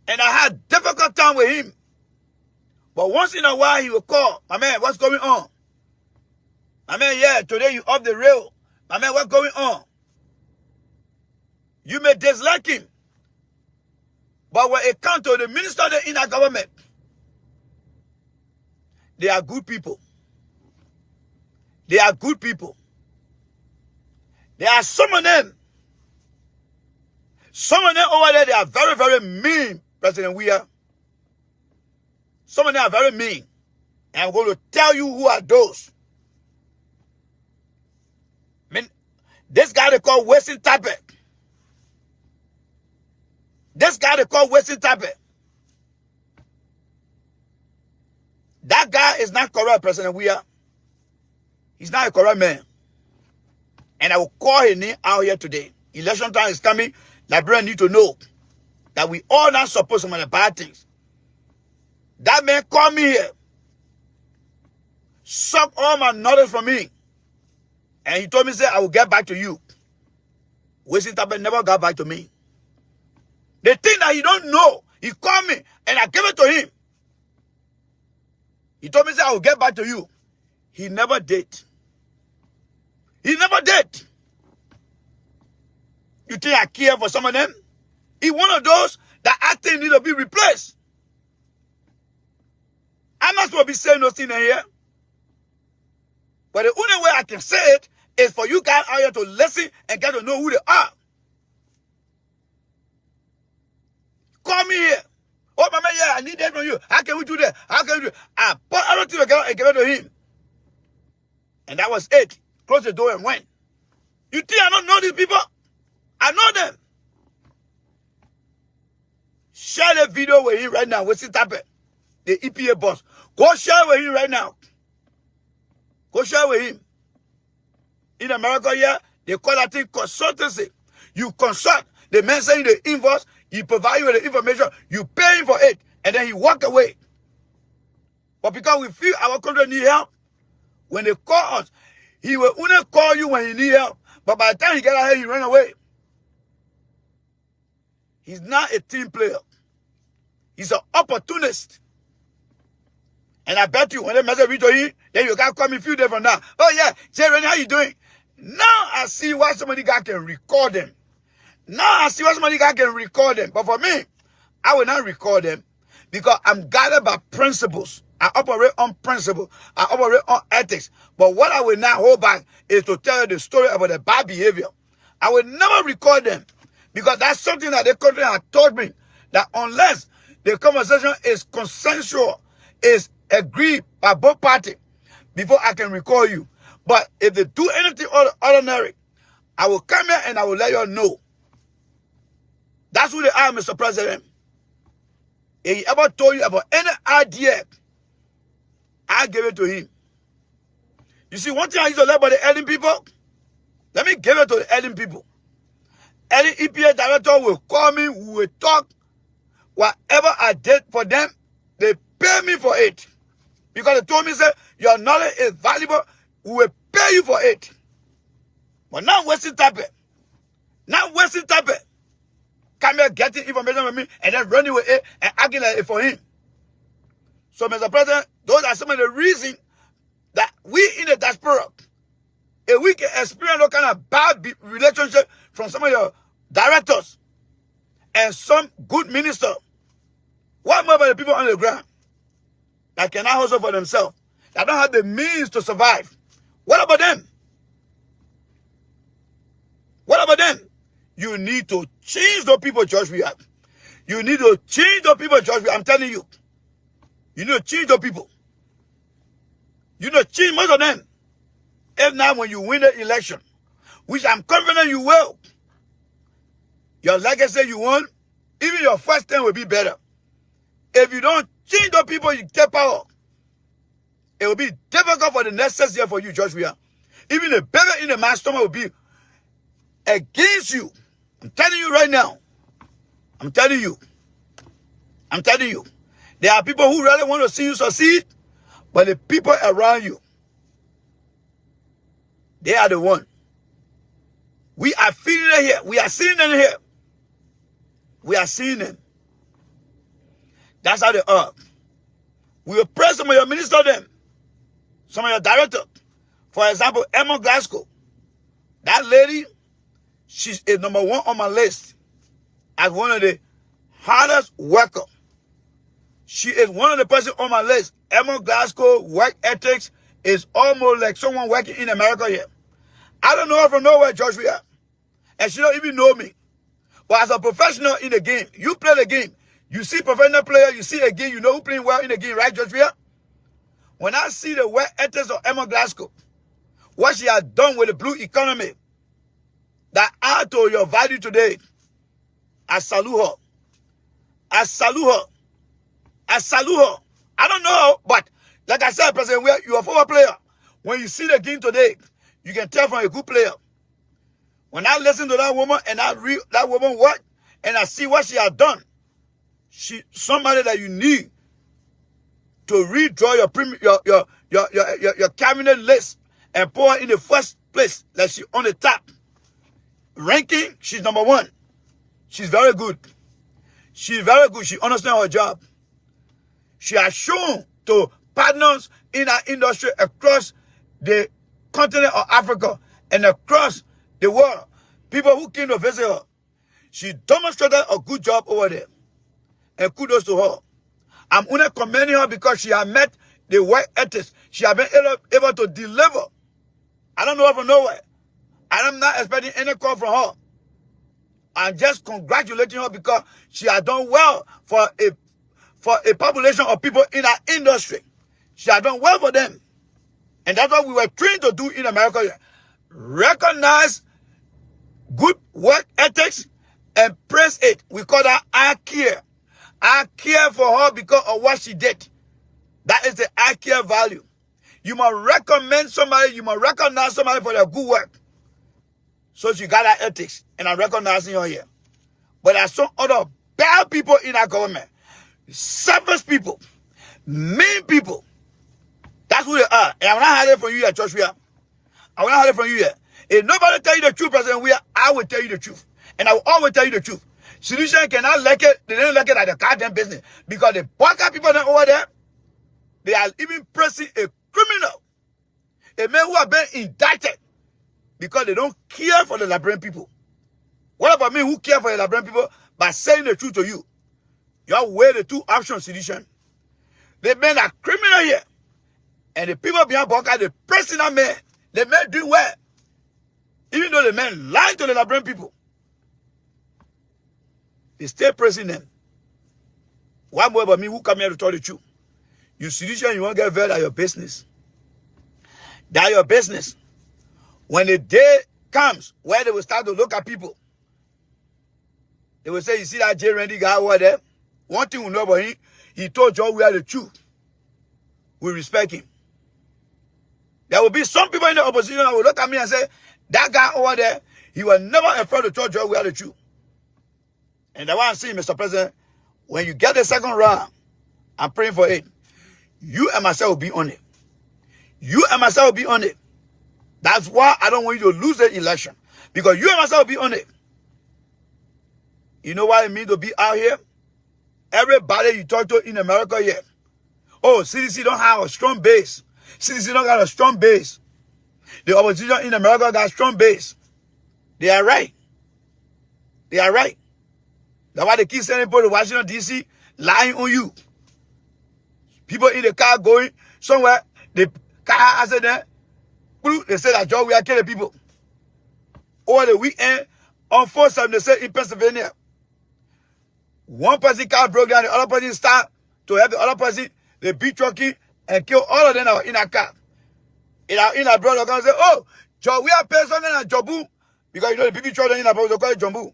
And I had difficult time with him. But once in a while he will call, my man, what's going on? My man, yeah, today you off the rail. My man, what's going on? You may dislike him. But when it comes to the minister in our government, they are good people. They are good people. There are some of them over there, they are very, very mean, President Weah. Some of them are very mean. And I'm going to tell you who are those. This guy they call Wesley Tappet. This guy they call Wesley Tappet. That guy is not correct, President Weah. He's not a correct man. And I will call his name out here today. Election time is coming. Liberians need to know that we all not support some of the bad things. That man called me here, suck all my knowledge from me, and he told me, say, I will get back to you. Wesley Tappet never got back to me. The thing that he don't know, he called me, and I gave it to him. He told me, say, I will get back to you. He never did. He never did. You think I care for some of them? He's one of those that I think need to be replaced. I'm not supposed to be saying those things in here. But the only way I can say it is for you guys out here to listen and get to know who they are. Call me here. Oh, mama, yeah, I need that from you. How can we do that? How can we do it? I don't think I gave it to him. And that was it. Close the door and went. You think I don't know these people? I know them. Share the video with him right now. Wesley Tappet, the EPA boss. Go share with him right now. Go share with him. In America here, they call that thing consultancy. You consult. The man send you the invoice. He provide you with the information. You pay him for it. And then he walk away. But because we feel our country need help, when they call us, he will only call you when he need help. But by the time he get out here, he run away. He's not a team player. He's an opportunist. And I bet you when they message to you, then you can call me a few days from now. Oh yeah, Jerry, how you doing? Now I see why somebody guy can record them. Now I see why somebody guy can record them. But for me, I will not record them because I'm guided by principles. I operate on principle. I operate on ethics. But what I will not hold back is to tell you the story about the bad behavior. I will never record them because that's something that the country has taught me, that unless the conversation is consensual, is agreed by both parties, before I can record you. But if they do anything ordinary, I will come here and I will let you all know. That's who they are, Mr. President. If he ever told you about any idea, I gave it to him. You see, one thing I used to learn about the Ellen people, let me give it to the Ellen people. Any EPA director will call me, we will talk. Whatever I did for them, they pay me for it. Because they told me, say, your knowledge is valuable, we will pay you for it. But now wasting time. Now wasting time. Come here getting information from me and then running with it and acting like it for him. So, Mr. President, those are some of the reasons that we in the diaspora, if we can experience those kind of bad relationship from some of your directors and some good minister, what more about the people on the ground that cannot hustle for themselves, that don't have the means to survive? What about them? What about them? You need to change those people, George. You need to change those people, George. I'm telling you. You need to change those people. You need to change most of them. If not, when you win the election, which I'm confident you will, your legacy you won, even your first term will be better. If you don't change those people, you get power. It will be difficult for the next 6 years for you, George. Even the baby in the man's stomach will be against you. I'm telling you right now. I'm telling you. I'm telling you. There are people who really want to see you succeed, but the people around you, they are the one. We are feeling it here. We are seeing them here. We are seeing them. That's how they are. We will press some of your ministers them, some of your directors. For example, Emma Glasgow. That lady, she is number 1 on my list as one of the hardest workers. She is one of the persons on my list. Emma Glasgow work ethics is almost like someone working in America here. I don't know her from nowhere, George. And she don't even know me. But as a professional in the game, you play the game. You see professional player, you see a game, you know who playing well in the game, right, George? When I see the work ethics of Emma Glasgow, what she has done with the blue economy, that add to your value today, I salute her. I salute her. I salute her. I don't know, but like I said, President, you're a former player. When you see the game today, you can tell from a good player. When I listen to that woman and I read that woman work and I see what she has done, she somebody that you need to redraw your cabinet list and put her in the first place, like she on the top. Ranking, she's number 1. She's very good. She's very good. She understands her job. She has shown to partners in our industry across the continent of Africa and across the world, people who came to visit her. She demonstrated a good job over there. And kudos to her. I'm only commending her because she has met the work ethics. She has been able to deliver. I don't know her from nowhere. I'm not expecting any call from her. I'm just congratulating her because she has done well for a population of people in our industry. She has done well for them. And that's what we were trained to do in America. Recognize good work ethics and praise it. We call that I care. I care for her because of what she did. That is the I care value. You must recommend somebody, you must recognize somebody for their good work. So she got that ethics, and I'm recognizing her here. But there are some other bad people in our government. Selfish people. Mean people. That's who they are. And I'm not hiding from you here, Church. I'm not hiding from you here. If nobody tell you the truth, President, I will tell you the truth. And I will always tell you the truth. Solution cannot like it. They didn't like it at the goddamn business. Because the Baka people over there, They are even pressing a criminal, a man who has been indicted because they don't care for the Liberian people. What about me who care for the Liberian people by saying the truth to you? You have weighed the two options, sedition. The men are criminal here. And the people behind Boka, they pressing that man. The men doing well. Even though the men lying to the Liberian people, they stay pressing them. One more about me who come here to tell the truth. You sedition, you won't get veiled at your business. That your business. When the day comes where they will start to look at people, they will say, you see that J. Randy guy over there? One thing we know about him, he told John we are the truth. We respect him. There will be some people in the opposition that will look at me and say, that guy over there, he was never afraid to tell John we are the truth. And that's why I'm saying, Mr. President, when you get the second round, I'm praying for it. You and myself will be on it. You and myself will be on it. That's why I don't want you to lose the election. Because you and myself will be on it. You know what it means to be out here? Everybody you talk to in America here. Oh, CDC don't have a strong base. CDC don't got a strong base. The opposition in America got a strong base. They are right. They are right. That's why they keep sending people to Washington, D.C. lying on you. People in the car going somewhere, the car accident, they say that John, we are killing people. Over the weekend, on 4/7, they say in Pennsylvania, one person car broke down, the other person start to help the other person, they beat trucking and kill all of them that were in that car. In our brother, going to say, oh, John, we are paying something like Jobu. Because you know the BB truck in our brother, they call it Jumbu.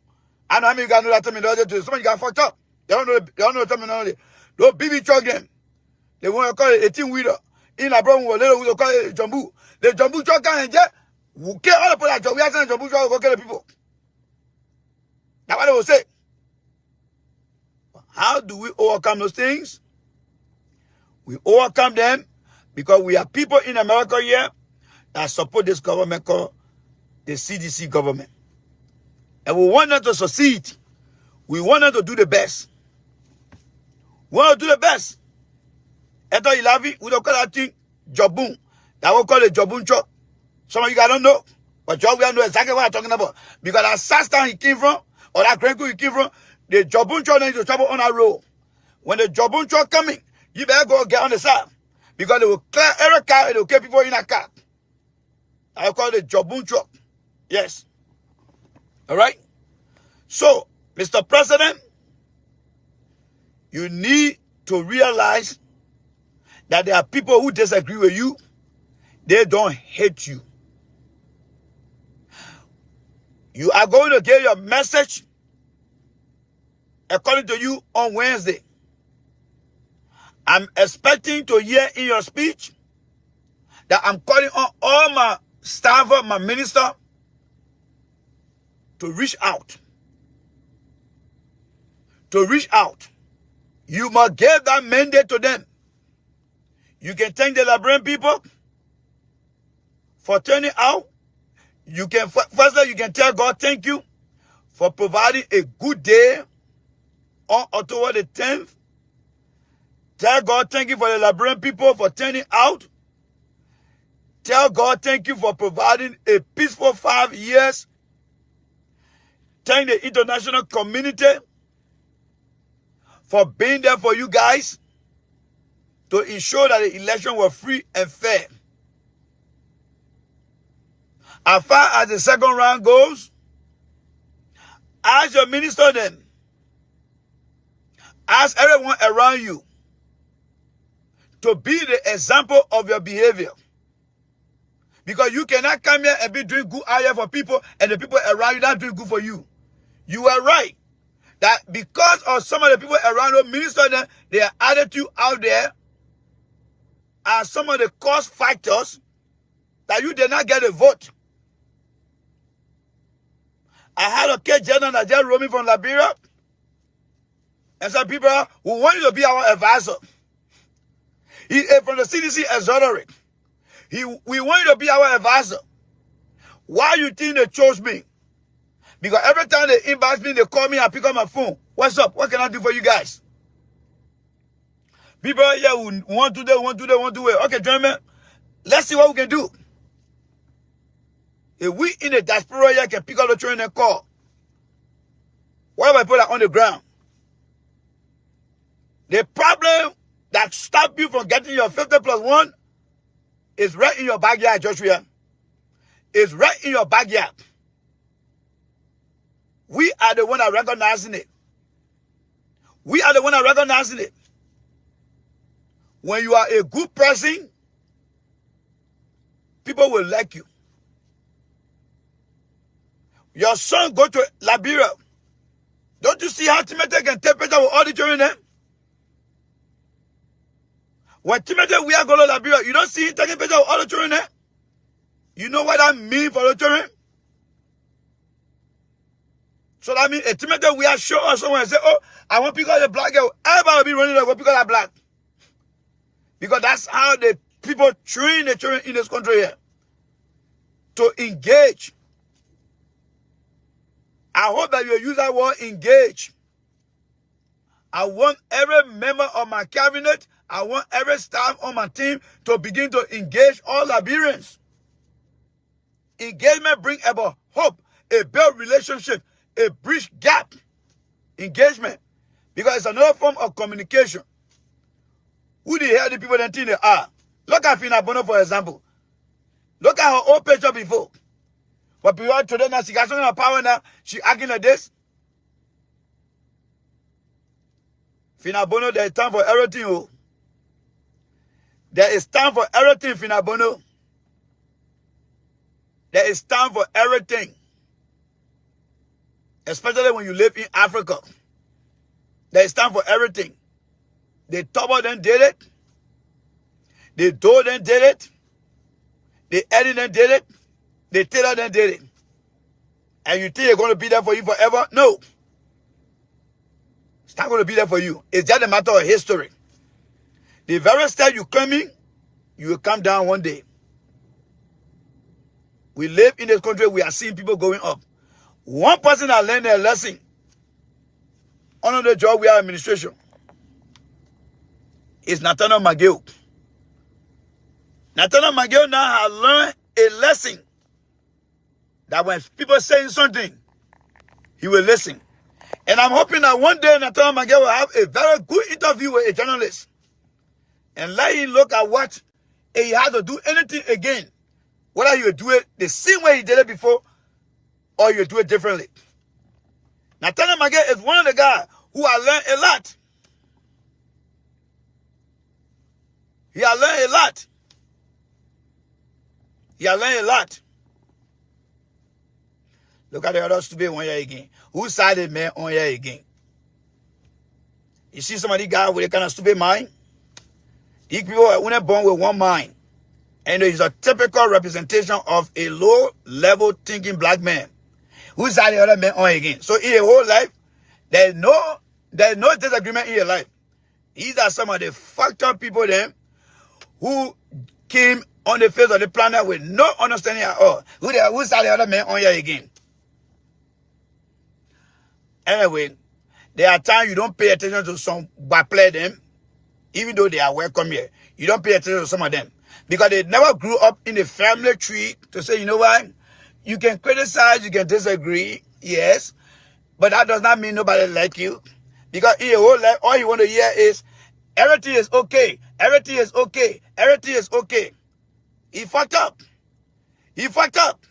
I know how many you guys know that terminology too. Some of you got fucked up. They don't know the terminology. Those BB truck them. They want to call it 18-wheeler. In our brother, we call it Jumbu. The Jumbu truck can get, we kill all the people that John. We are saying Jumbu truck to go kill the people. That's what they will say. How do we overcome those things? We overcome them because we have people in America here that support this government called the CDC government. And we want them to succeed. We want them to do the best. We want to do the best. Eto Ilavi, we don't call that thing Jobun. That we call it Jobun truck. Some of you guys don't know. But Job, we know exactly what I'm talking about. Because that Sastan he came from, or that Grenko he came from, the Jobun truck needs to travel on that road. When the Jobun truck coming, you better go get on the side. Because they will clear every car and they will kill people in that car. I call it Jobun truck. Yes. All right? So, Mr. President, you need to realize that there are people who disagree with you. They don't hate you. You are going to get your message, according to you, on Wednesday. I'm expecting to hear in your speech that I'm calling on all my staff, my minister, to reach out. To reach out. You must give that mandate to them. You can thank the Liberian people for turning out. You can, firstly, you can tell God thank you for providing a good day on October the 10th. Tell God thank you for the Liberian people for turning out. Tell God thank you for providing a peaceful 5 years. Thank the international community for being there for you guys to ensure that the election was free and fair. As far as the second round goes, ask your minister then, ask everyone around you to be the example of your behavior. Because you cannot come here and be doing good out here for people and the people around you not doing good for you. You are right. That because of some of the people around you, minister them, their attitude out there are some of the cost factors that you did not get a vote. I had a case general that just roaming from Liberia. And some people who want you to be our advisor. He from the CDC exonerate. We want you to be our advisor. Why you think they chose me? Because every time they inbox me, they call me, I pick up my phone. What's up? What can I do for you guys? People here who want to do it. Okay, gentlemen, let's see what we can do. If we in the diaspora here can pick up the children and call, what if I put that on the ground? The problem that stop you from getting your 50+1 is right in your backyard, Joshua. It's right in your backyard. We are the one that recognizing it. We are the one that recognizing it. When you are a good person, people will like you. Your son go to Liberia. Don't you see how Timothy can take picture with all the children there? When Timothy we are going to Liberia, you don't see him taking picture with all the children there? You know what that means for the children? So that means if Timothy we are show us someone and say, oh, I want to pick up the black girl. Everybody will be running to go pick up that black. Because that's how the people train the children in this country here. To engage. I hope that you use that word engage. I want every member of my cabinet, I want every staff on my team to begin to engage all Liberians. Engagement brings about hope, a build relationship, a bridge gap. Engagement. Because it's another form of communication. Who the hell the people that think they are? Look at Fina Bono, for example. Look at her old picture before. But people today now, she got something of power now. She acting like this. Fina Bono, there is time for everything. Oh. There is time for everything, Fina Bono. There is time for everything. Especially when you live in Africa. There is time for everything. The Tobo then did it. The Doe then did it. The Eddie then did it. The Taylor then did it. And you think it's going to be there for you forever? No. It's not going to be there for you. It's just a matter of history. The very step you come in, you will come down one day. We live in this country, we are seeing people going up. One person that learned their lesson under the job we are administration is Nathaniel McGill. Nathaniel McGill now has learned a lesson that when people saying something, he will listen. And I'm hoping that one day Nathaniel McGill will have a very good interview with a journalist and let him look at what he had to do anything again. Whether he will do it the same way he did it before or he will do it differently. Nathaniel McGill is one of the guys who has learned a lot. He has learned a lot. He has learned a lot. Look at the other stupid one here again. Who sided man on here again? You see some of these guys with a kind of stupid mind? These people are only born with one mind. And it's a typical representation of a low-level thinking black man. Who sided the other man on again? So in your whole life, there's no disagreement in your life. These are some of the fucked up people then who came on the face of the planet with no understanding at all. Who sided the other man on here again? Anyway, there are times you don't pay attention to some play them, even though they are welcome here. You don't pay attention to some of them. Because they never grew up in the family tree to say, you know what? You can criticize, you can disagree, yes. But that does not mean nobody like you. Because in your whole life, all you want to hear is, everything is okay. Everything is okay. Everything is okay. He fucked up. He fucked up.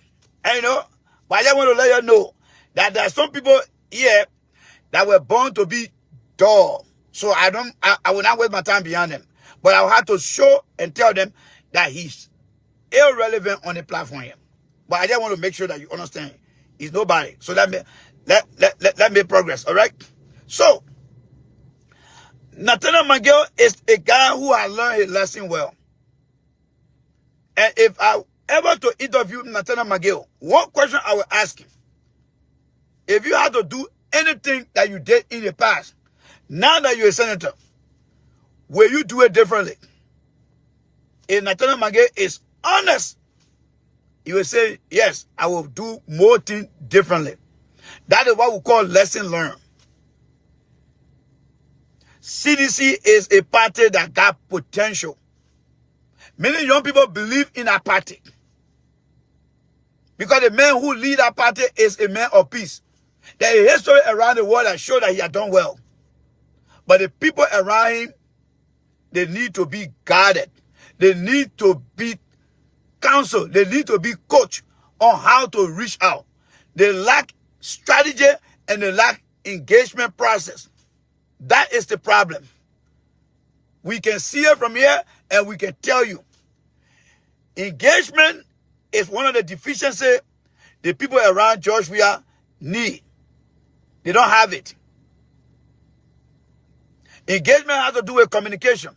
And you know, but I just want to let you know that there are some people here that were born to be dull. So I will not waste my time behind them. But I will have to show and tell them that he's irrelevant on the platform here. But I just want to make sure that you understand. He's nobody. So let me progress. All right. So Nathaniel McGill is a guy who has learned his lesson well. And if I ever to interview Nathaniel McGill, one question I will ask him: if you had to do anything that you did in the past, now that you're a senator, will you do it differently? If Nathaniel McGill is honest, he will say, yes, I will do more things differently. That is what we call lesson learned. CDC is a party that got potential. Many young people believe in a party. Because the man who lead that party is a man of peace. There is history around the world that shows that he has done well. But the people around him, they need to be guarded. They need to be counseled. They need to be coached on how to reach out. They lack strategy and they lack engagement process. That is the problem. We can see it from here and we can tell you. Engagement is one of the deficiencies the people around Georgia need. They don't have it. Engagement has to do with communication.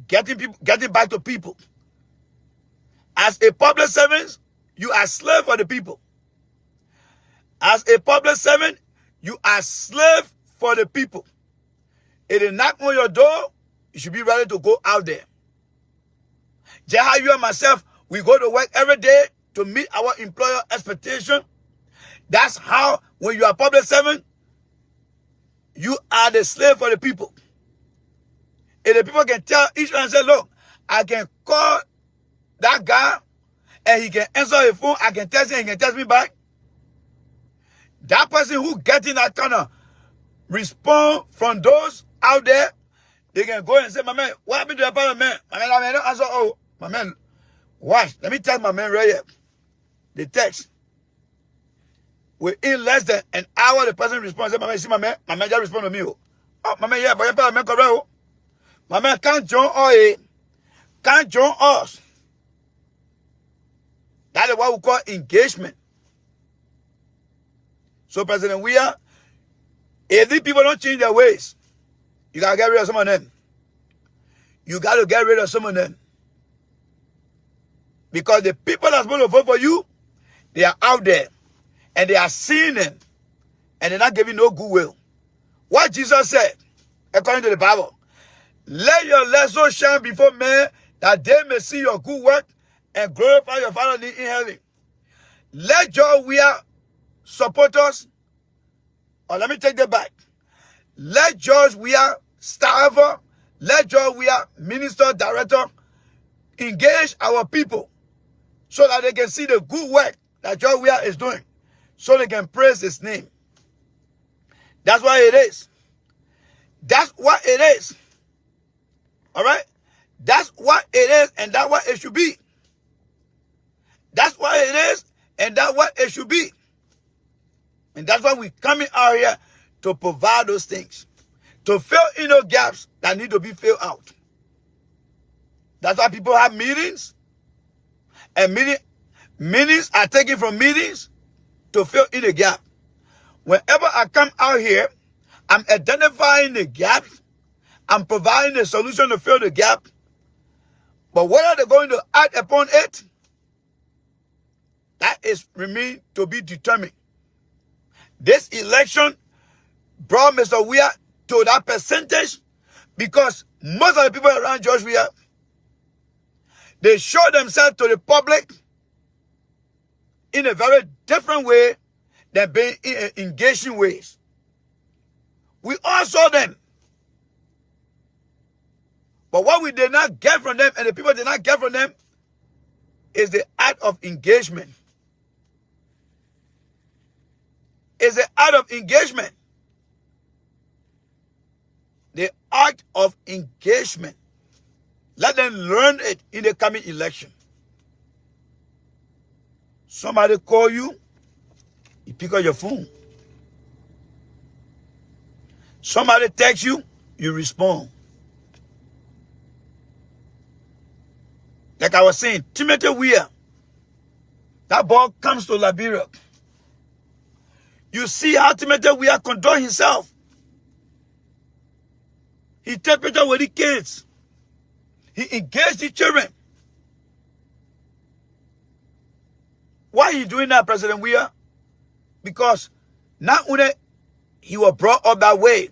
Getting back to people. As a public servant, you are slave for the people. As a public servant, you are slave for the people. If they knock on your door, you should be ready to go out there. Just how you and myself, we go to work every day to meet our employer expectation. That's how, when you are a public servant, you are the slave for the people. If the people can tell each one and say, look, I can call that guy and he can answer his phone, I can text him, he can text me back. That person who getting that kind of response from those out there, they can go and say, my man, what happened to the other man? My man, don't answer. Oh, my man, watch. Let me tell my man right here. The text. Within less than an hour, the person responds. Say, my man, see my man just respond to me. Oh, my man, yeah, but my man correct. My man can't join us. Can't join us. That is what we call engagement. So, President Weah, if these people don't change their ways, you got to get rid of some of them. You got to get rid of some of them. Because the people that's supposed to vote for you, they are out there. And they are seeing them. And they're not giving no goodwill. What Jesus said, according to the Bible, let your light so shine before men that they may see your good work and glorify your Father in heaven. Let George Weah support us. Or let me take that back. Let George Weah staffer, let George Weah minister, director, engage our people so that they can see the good work that George Weah is doing, so they can praise his name. That's what it is. That's what it is. All right? That's what it is, and that's what it should be. That's what it is, and that's what it should be. And that's why we're coming out here to provide those things. To fill in those gaps that need to be filled out. That's why people have meetings. And meetings are taken from meetings to fill in the gap. Whenever I come out here, I'm identifying the gaps. I'm providing a solution to fill the gap. But whether they're going to act upon it, that is remain to be determined. This election brought Mr. Weah to that percentage because most of the people around George Weah, they show themselves to the public in a very different way than being in engaging ways. We all saw them. But what we did not get from them, and the people did not get from them, is the act of engagement. It's the act of engagement. The act of engagement. Let them learn it in the coming election. Somebody call you, you pick up your phone. Somebody text you, you respond. Like I was saying, Timothy Weah, that ball comes to Liberia. You see how Timothy Weah conduct himself. He take pictures with the kids. He engaged the children. Why he doing that, President Weah? Because not only he was brought up that way,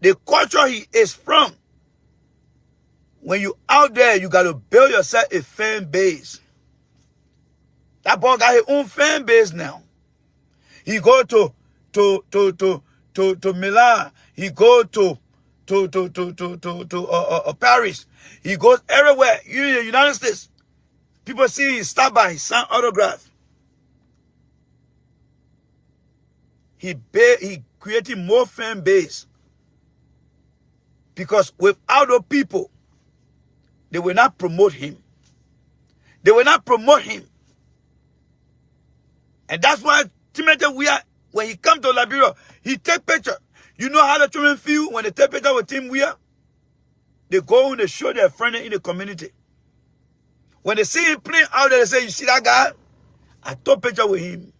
the culture he is from, when you out there, you got to build yourself a fan base. That boy got his own fan base now. He go to Milan. He go to Paris. He goes everywhere. In the United States, people see him stop by, he sign autograph. He created more fan base because without those people, they will not promote him. They will not promote him. And that's why Timothy Weah, when he come to Liberia, he take picture. You know how the children feel when they take picture with Tim Weah? They go and they show their friends in the community. When they see him playing out there, they say, you see that guy? I took picture with him.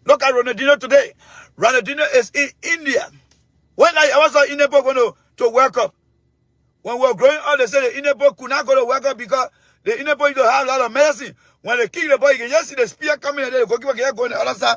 Look at Ronaldinho today. Ronaldinho is in India. When I was in Nepal going to World Cup, when we were growing up, they said the Inebo could not go to World Cup because the Inebo don't have a lot of medicine. When they kick the ball, you can just see the spear coming and then they go going on the other side.